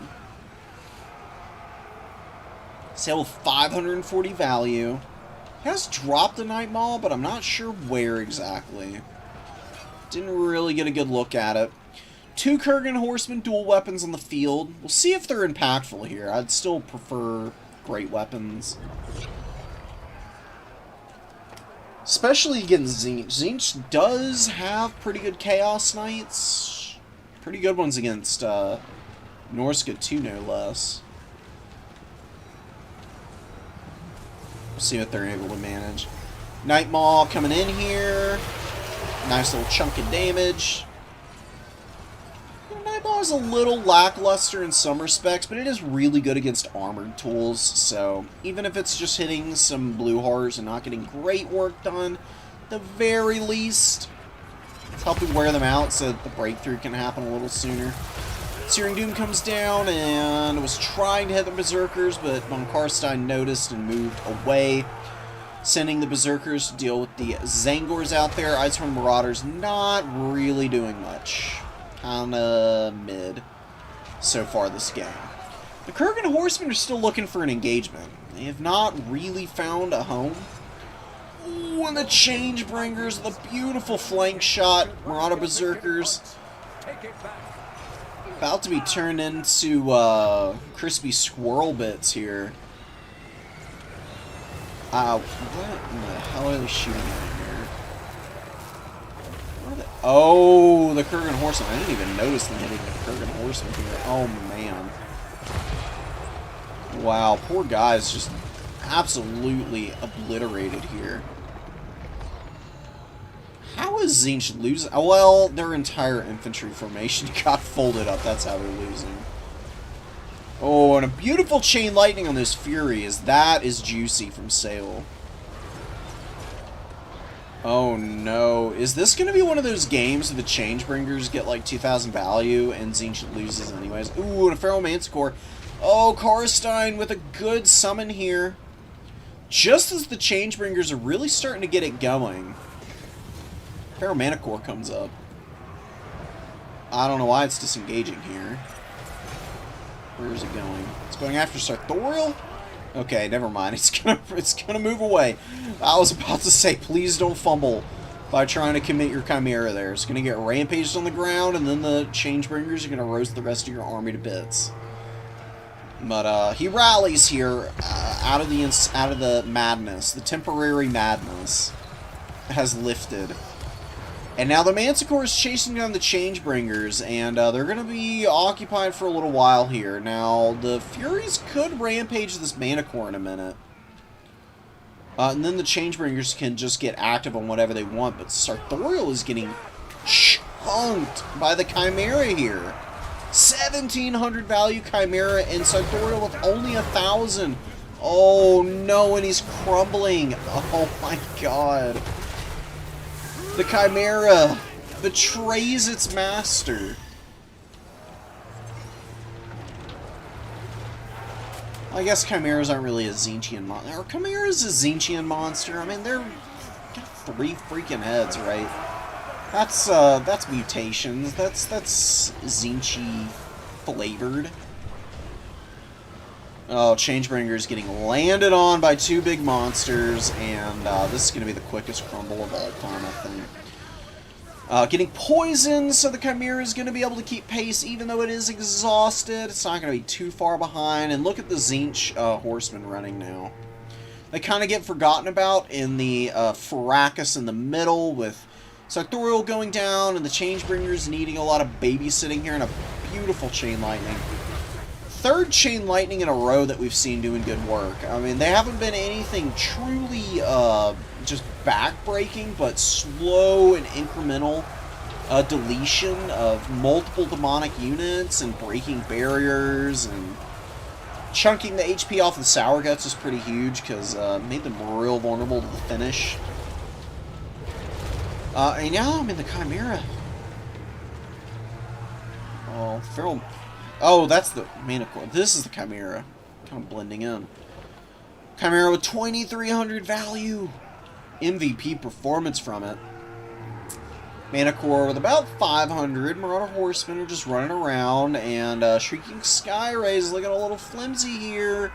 Sail with 540 value. He has dropped the Night Maul, but I'm not sure where exactly. Didn't really get a good look at it. 2 Kurgan Horsemen, dual weapons on the field. We'll see if they're impactful here. I'd still prefer great weapons. Especially against Tzeentch. Tzeentch does have pretty good Chaos Knights. Pretty good ones against Norska too, no less. We'll see what they're able to manage. Night Maul coming in here. Nice little chunk of damage. Night Maul is a little lackluster in some respects, but it is really good against armored tools, so even if it's just hitting some Blue Horrors and not getting great work done, at the very least, it's helping wear them out so that the breakthrough can happen a little sooner. Searing Doom comes down and was trying to hit the Berserkers, but Von Karstein noticed and moved away. sending the Berserkers to deal with the Zangors out there. Iceborne Marauders not really doing much. Kinda mid so far this game. The Kurgan Horsemen are still looking for an engagement. They have not really found a home. Ooh, and the Changebringers, the beautiful flank shot. Marauder Berserkers about to be turned into crispy squirrel bits here. What in the hell are they shooting at here? Where are they? Oh, the Kurgan Horsemen. I didn't even notice them hitting the Kurgan Horsemen here. Oh, man. Wow, poor guys just absolutely obliterated here. How is Tzeentch losing? Well, their entire infantry formation got folded up. That's how they're losing. Oh, and a beautiful chain lightning on those Furies. That is juicy from Sale. Oh no. Is this going to be one of those games where the Changebringers get like 2,000 value and Tzeentch loses anyways? Ooh, and a Feral Manticore. Oh, Karstein with a good summon here. Just as the Changebringers are really starting to get it going, Feral Manticore comes up. I don't know why it's disengaging here. Where is it going? It's going after Sartorial? Okay, never mind. It's gonna move away. I was about to say, please don't fumble by trying to commit your Chimera there. It's gonna get rampaged on the ground, and then the Changebringers are gonna roast the rest of your army to bits. But he rallies here out of the madness. The temporary madness has lifted. And now the Manticore is chasing down the Changebringers, and they're going to be occupied for a little while here. Now, the Furies could rampage this Manticore in a minute. And then the Changebringers can just get active on whatever they want, but Sartorial is getting chunked by the Chimera here. 1,700 value Chimera, and Sartorial with only 1,000. Oh no, and he's crumbling. Oh my god. The Chimera betrays its master. Well, I guess Chimeras aren't really a Tzeentchian monster. Are Chimeras a Tzeentchian monster? I mean, they're got 3 freaking heads, right? That's mutations. That's Tzeentchi flavored. Oh, Changebringer's getting landed on by 2 big monsters, and this is going to be the quickest crumble of all time, I think. Getting poisoned, so the Chimera is going to be able to keep pace, even though it is exhausted. It's not going to be too far behind, and look at the Tzeentch horsemen running now. They kind of get forgotten about in the fracas in the middle, with Sartorial going down, and the Changebringers needing a lot of babysitting here, and a beautiful Chain Lightning. 3rd Chain Lightning in a row that we've seen doing good work. I mean, they haven't been anything truly just back-breaking, but slow and incremental deletion of multiple demonic units and breaking barriers and chunking the HP off the Sour Guts is pretty huge because made them real vulnerable to the finish. And now I'm in the Chimera. Oh, Feral... Oh, that's the Manticore. This is the Chimera. Kind of blending in. Chimera with 2,300 value. MVP performance from it. Manticore with about 500. Marauder Horsemen are just running around. And Shrieking Sky Rays looking a little flimsy here.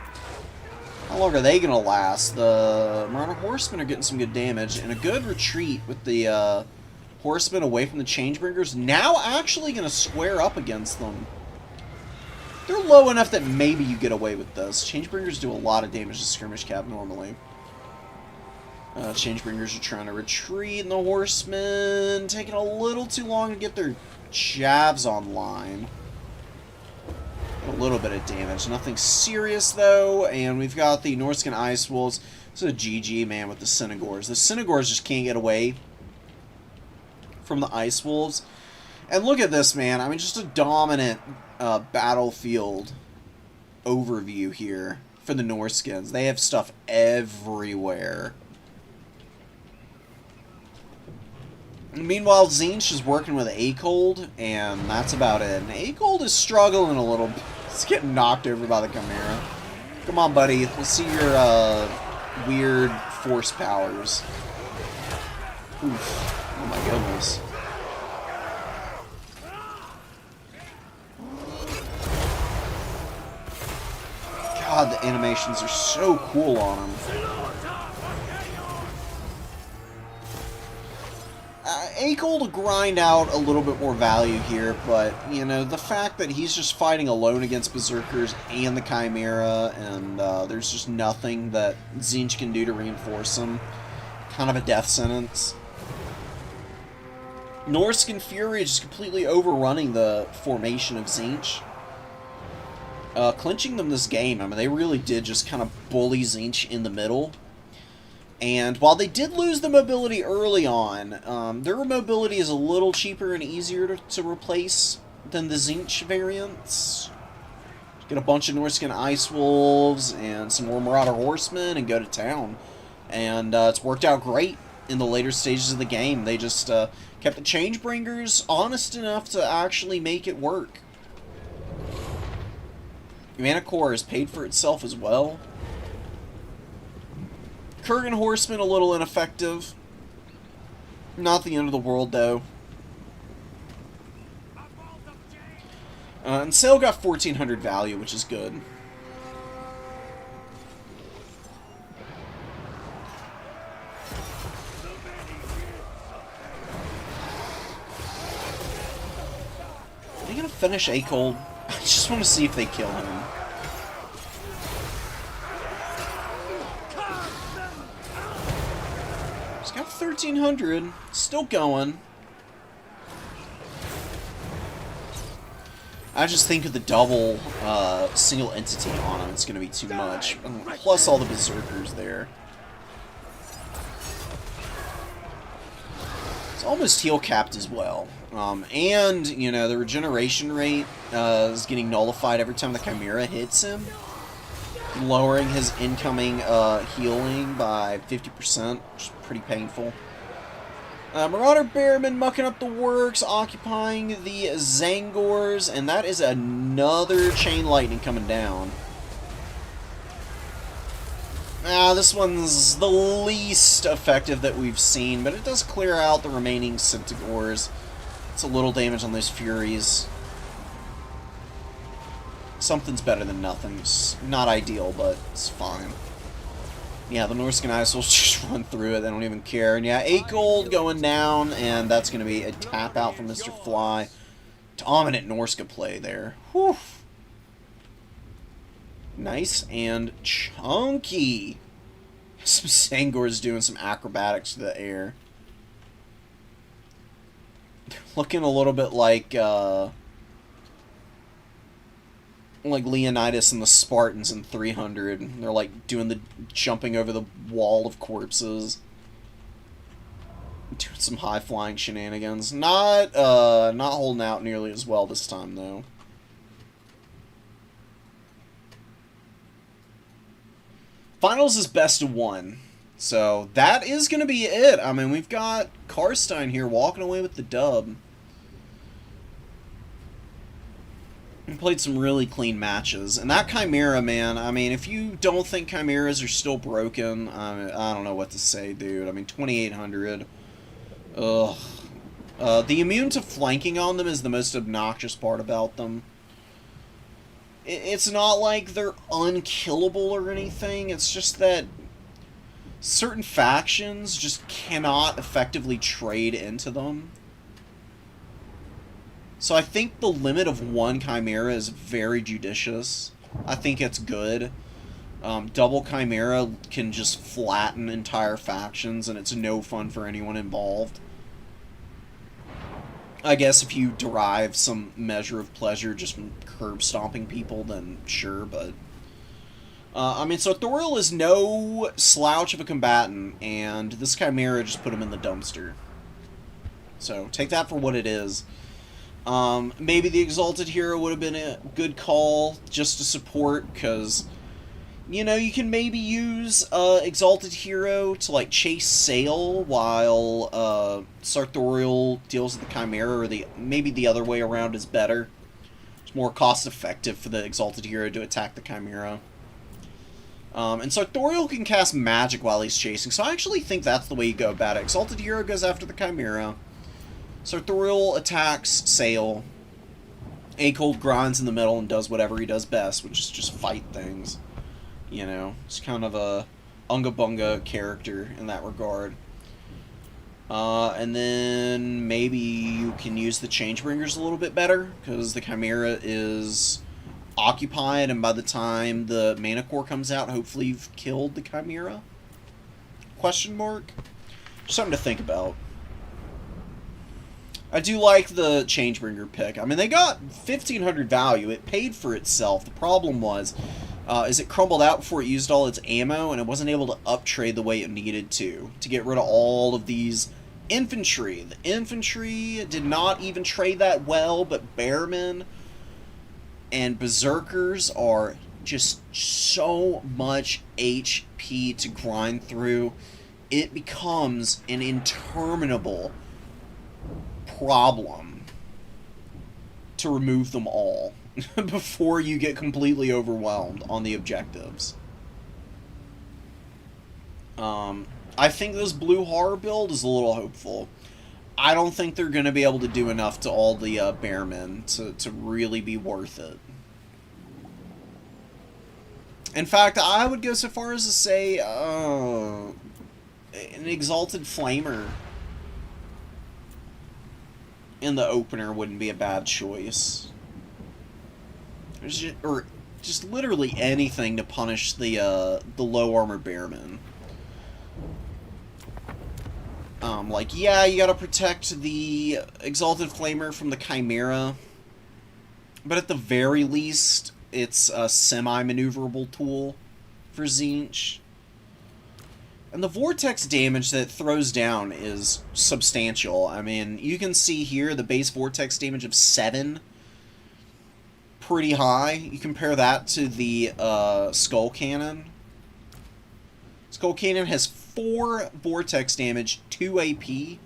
How long are they going to last? The Marauder Horsemen are getting some good damage. And a good retreat with the Horsemen away from the Changebringers. Now actually going to square up against them. They're low enough that maybe you get away with this. Changebringers do a lot of damage to Skirmish Cap normally. Changebringers are trying to retreat, and the Horsemen taking a little too long to get their jabs online. A little bit of damage. Nothing serious, though. And we've got the Norscan Ice Wolves. This is a GG, man, with the Cynagors. The Cynagors just can't get away from the Ice Wolves. And look at this, man. I mean, just a dominant battlefield overview here for the Norskins. They have stuff everywhere. Meanwhile, Tzeentch is working with Acold, and that's about it. And Acold is struggling a little bit. He's getting knocked over by the Chimera. Come on, buddy. Let's see your weird force powers. Oof. Oh my goodness. God, the animations are so cool on him. Akel to grind out a little bit more value here, but, you know, the fact that he's just fighting alone against Berserkers and the Chimera, and there's just nothing that Tzeentch can do to reinforce him. Kind of a death sentence. Norscan Fury is just completely overrunning the formation of Tzeentch. Clinching them this game, I mean, they really did just kind of bully Tzeentch in the middle. And while they did lose the mobility early on, their mobility is a little cheaper and easier to replace than the Tzeentch variants. Get a bunch of Norscan Ice Wolves and some more Marauder Horsemen and go to town. And it's worked out great in the later stages of the game. They just kept the Changebringers honest enough to actually make it work. Mana Core has paid for itself as well. Kurgan Horseman a little ineffective. Not the end of the world, though. And Sail got 1400 value, which is good. Are they gonna finish Akel? I just want to see if they kill him. He's got 1300. Still going. I just think of the double single entity on him, it's going to be too much. Plus all the Berserkers there. It's almost heal capped as well. And, you know, the regeneration rate is getting nullified every time the Chimera hits him. Lowering his incoming healing by 50%, which is pretty painful. Marauder Bearman mucking up the works, occupying the Zangors, and that is another Chain Lightning coming down. This one's the least effective that we've seen, but it does clear out the remaining Centaurs. It's a little damage on those Furies. Something's better than nothing. It's not ideal, but it's fine. Yeah, the Norscan Ice will just run through it. They don't even care. And yeah, 8 gold going down, and that's going to be a tap out from Mr. Fly. Dominant Norsca play there. Whew. Nice and chunky. Some Sangor's doing some acrobatics to the air. They're looking a little bit like Leonidas and the Spartans in 300. They're like doing the jumping over the wall of corpses. Doing some high-flying shenanigans. Not holding out nearly as well this time, though. Finals is best of 1. So, that is going to be it. I mean, we've got Karstein here walking away with the dub. We played some really clean matches. And that Chimera, man, I mean, if you don't think Chimeras are still broken, I don't know what to say, dude. I mean, 2,800. Ugh. The immune to flanking on them is the most obnoxious part about them. It's not like they're unkillable or anything. It's just that certain factions just cannot effectively trade into them. So I think the limit of 1 Chimera is very judicious. I think it's good. Double Chimera can just flatten entire factions, and it's no fun for anyone involved. I guess if you derive some measure of pleasure just from curb stomping people, then sure, but... I mean, so Thoriel is no slouch of a combatant, and this Chimera just put him in the dumpster. So, take that for what it is. Maybe the Exalted Hero would have been a good call just to support, because, you know, you can maybe use Exalted Hero to, like, chase Sail while Sartorial deals with the Chimera, or maybe the other way around is better. It's more cost-effective for the Exalted Hero to attack the Chimera. And Sartorial can cast magic while he's chasing, so I actually think that's the way you go about it. Exalted Hero goes after the Chimera. Sartorial attacks Sail. A-Cold grinds in the middle and does whatever he does best, which is just fight things. You know, it's kind of a Unga Bunga character in that regard. And then maybe you can use the Changebringers a little bit better, because the Chimera is occupied, and by the time the Mana Core comes out, hopefully you've killed the Chimera? Question mark? Something to think about. I do like the Changebringer pick. I mean, they got 1,500 value. It paid for itself. The problem was, is it crumbled out before it used all its ammo, and it wasn't able to uptrade the way it needed to get rid of all of these infantry. The infantry did not even trade that well, but Bearmen and Berserkers are just so much HP to grind through. It becomes an interminable problem to remove them all before you get completely overwhelmed on the objectives. I think this Blue Horror build is a little hopeful. I don't think they're going to be able to do enough to all the Bearmen to really be worth it. In fact, I would go so far as to say an Exalted Flamer in the opener wouldn't be a bad choice. Or just literally anything to punish the low armor Bearmen. Like, yeah, you gotta protect the Exalted Flamer from the Chimera, but at the very least, it's a semi-maneuverable tool for Tzeentch. And the vortex damage that it throws down is substantial. I mean, you can see here the base vortex damage of 7. Pretty high. You compare that to the Skull Cannon. Skull Cannon has 4 vortex damage, 2 AP.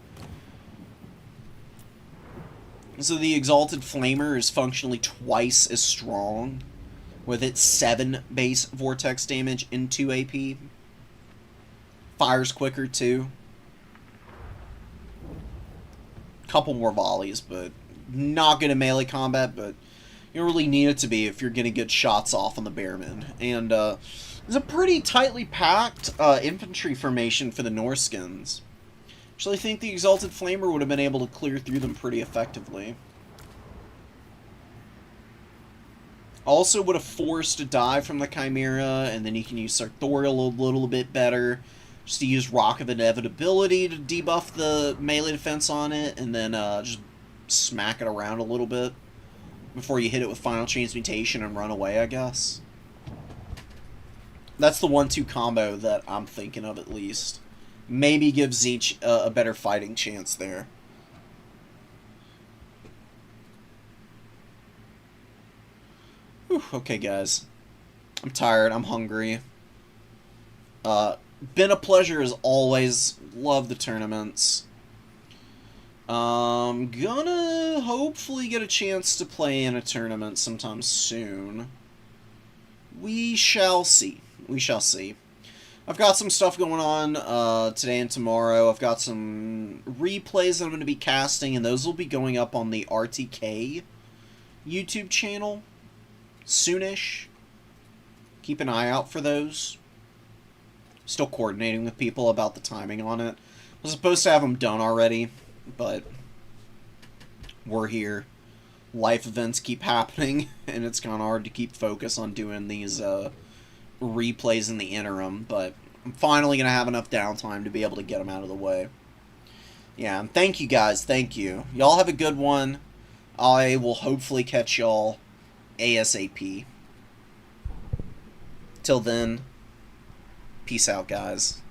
So the Exalted Flamer is functionally twice as strong, with its 7 base vortex damage and 2 AP. Fires quicker too. Couple more volleys, but not good in melee combat, but you don't really need it to be if you're going to get shots off on the Bearmen. And it's a pretty tightly packed infantry formation for the Norskins. Actually, I think the Exalted Flamer would have been able to clear through them pretty effectively. Also would have forced a dive from the Chimera, and then you can use Sartorial a little bit better. Just to use Rock of Inevitability to debuff the melee defense on it, and then just smack it around a little bit before you hit it with Final Transmutation and run away, I guess. That's the 1-2 combo that I'm thinking of, at least. Maybe give Tzeentch a better fighting chance there. Whew, okay, guys. I'm tired. I'm hungry. Been a pleasure as always. Love the tournaments. Gonna hopefully get a chance to play in a tournament sometime soon. We shall see. We shall see. I've got some stuff going on today and tomorrow. I've got some replays that I'm going to be casting, and those will be going up on the RTK YouTube channel soonish. Keep an eye out for those. Still coordinating with people about the timing on it. I was supposed to have them done already, but we're here. Life events keep happening, and it's kind of hard to keep focus on doing these replays in the interim, but I'm finally going to have enough downtime to be able to get them out of the way. Yeah, and thank you guys, thank you. Y'all have a good one. I will hopefully catch y'all ASAP. Till then, peace out, guys.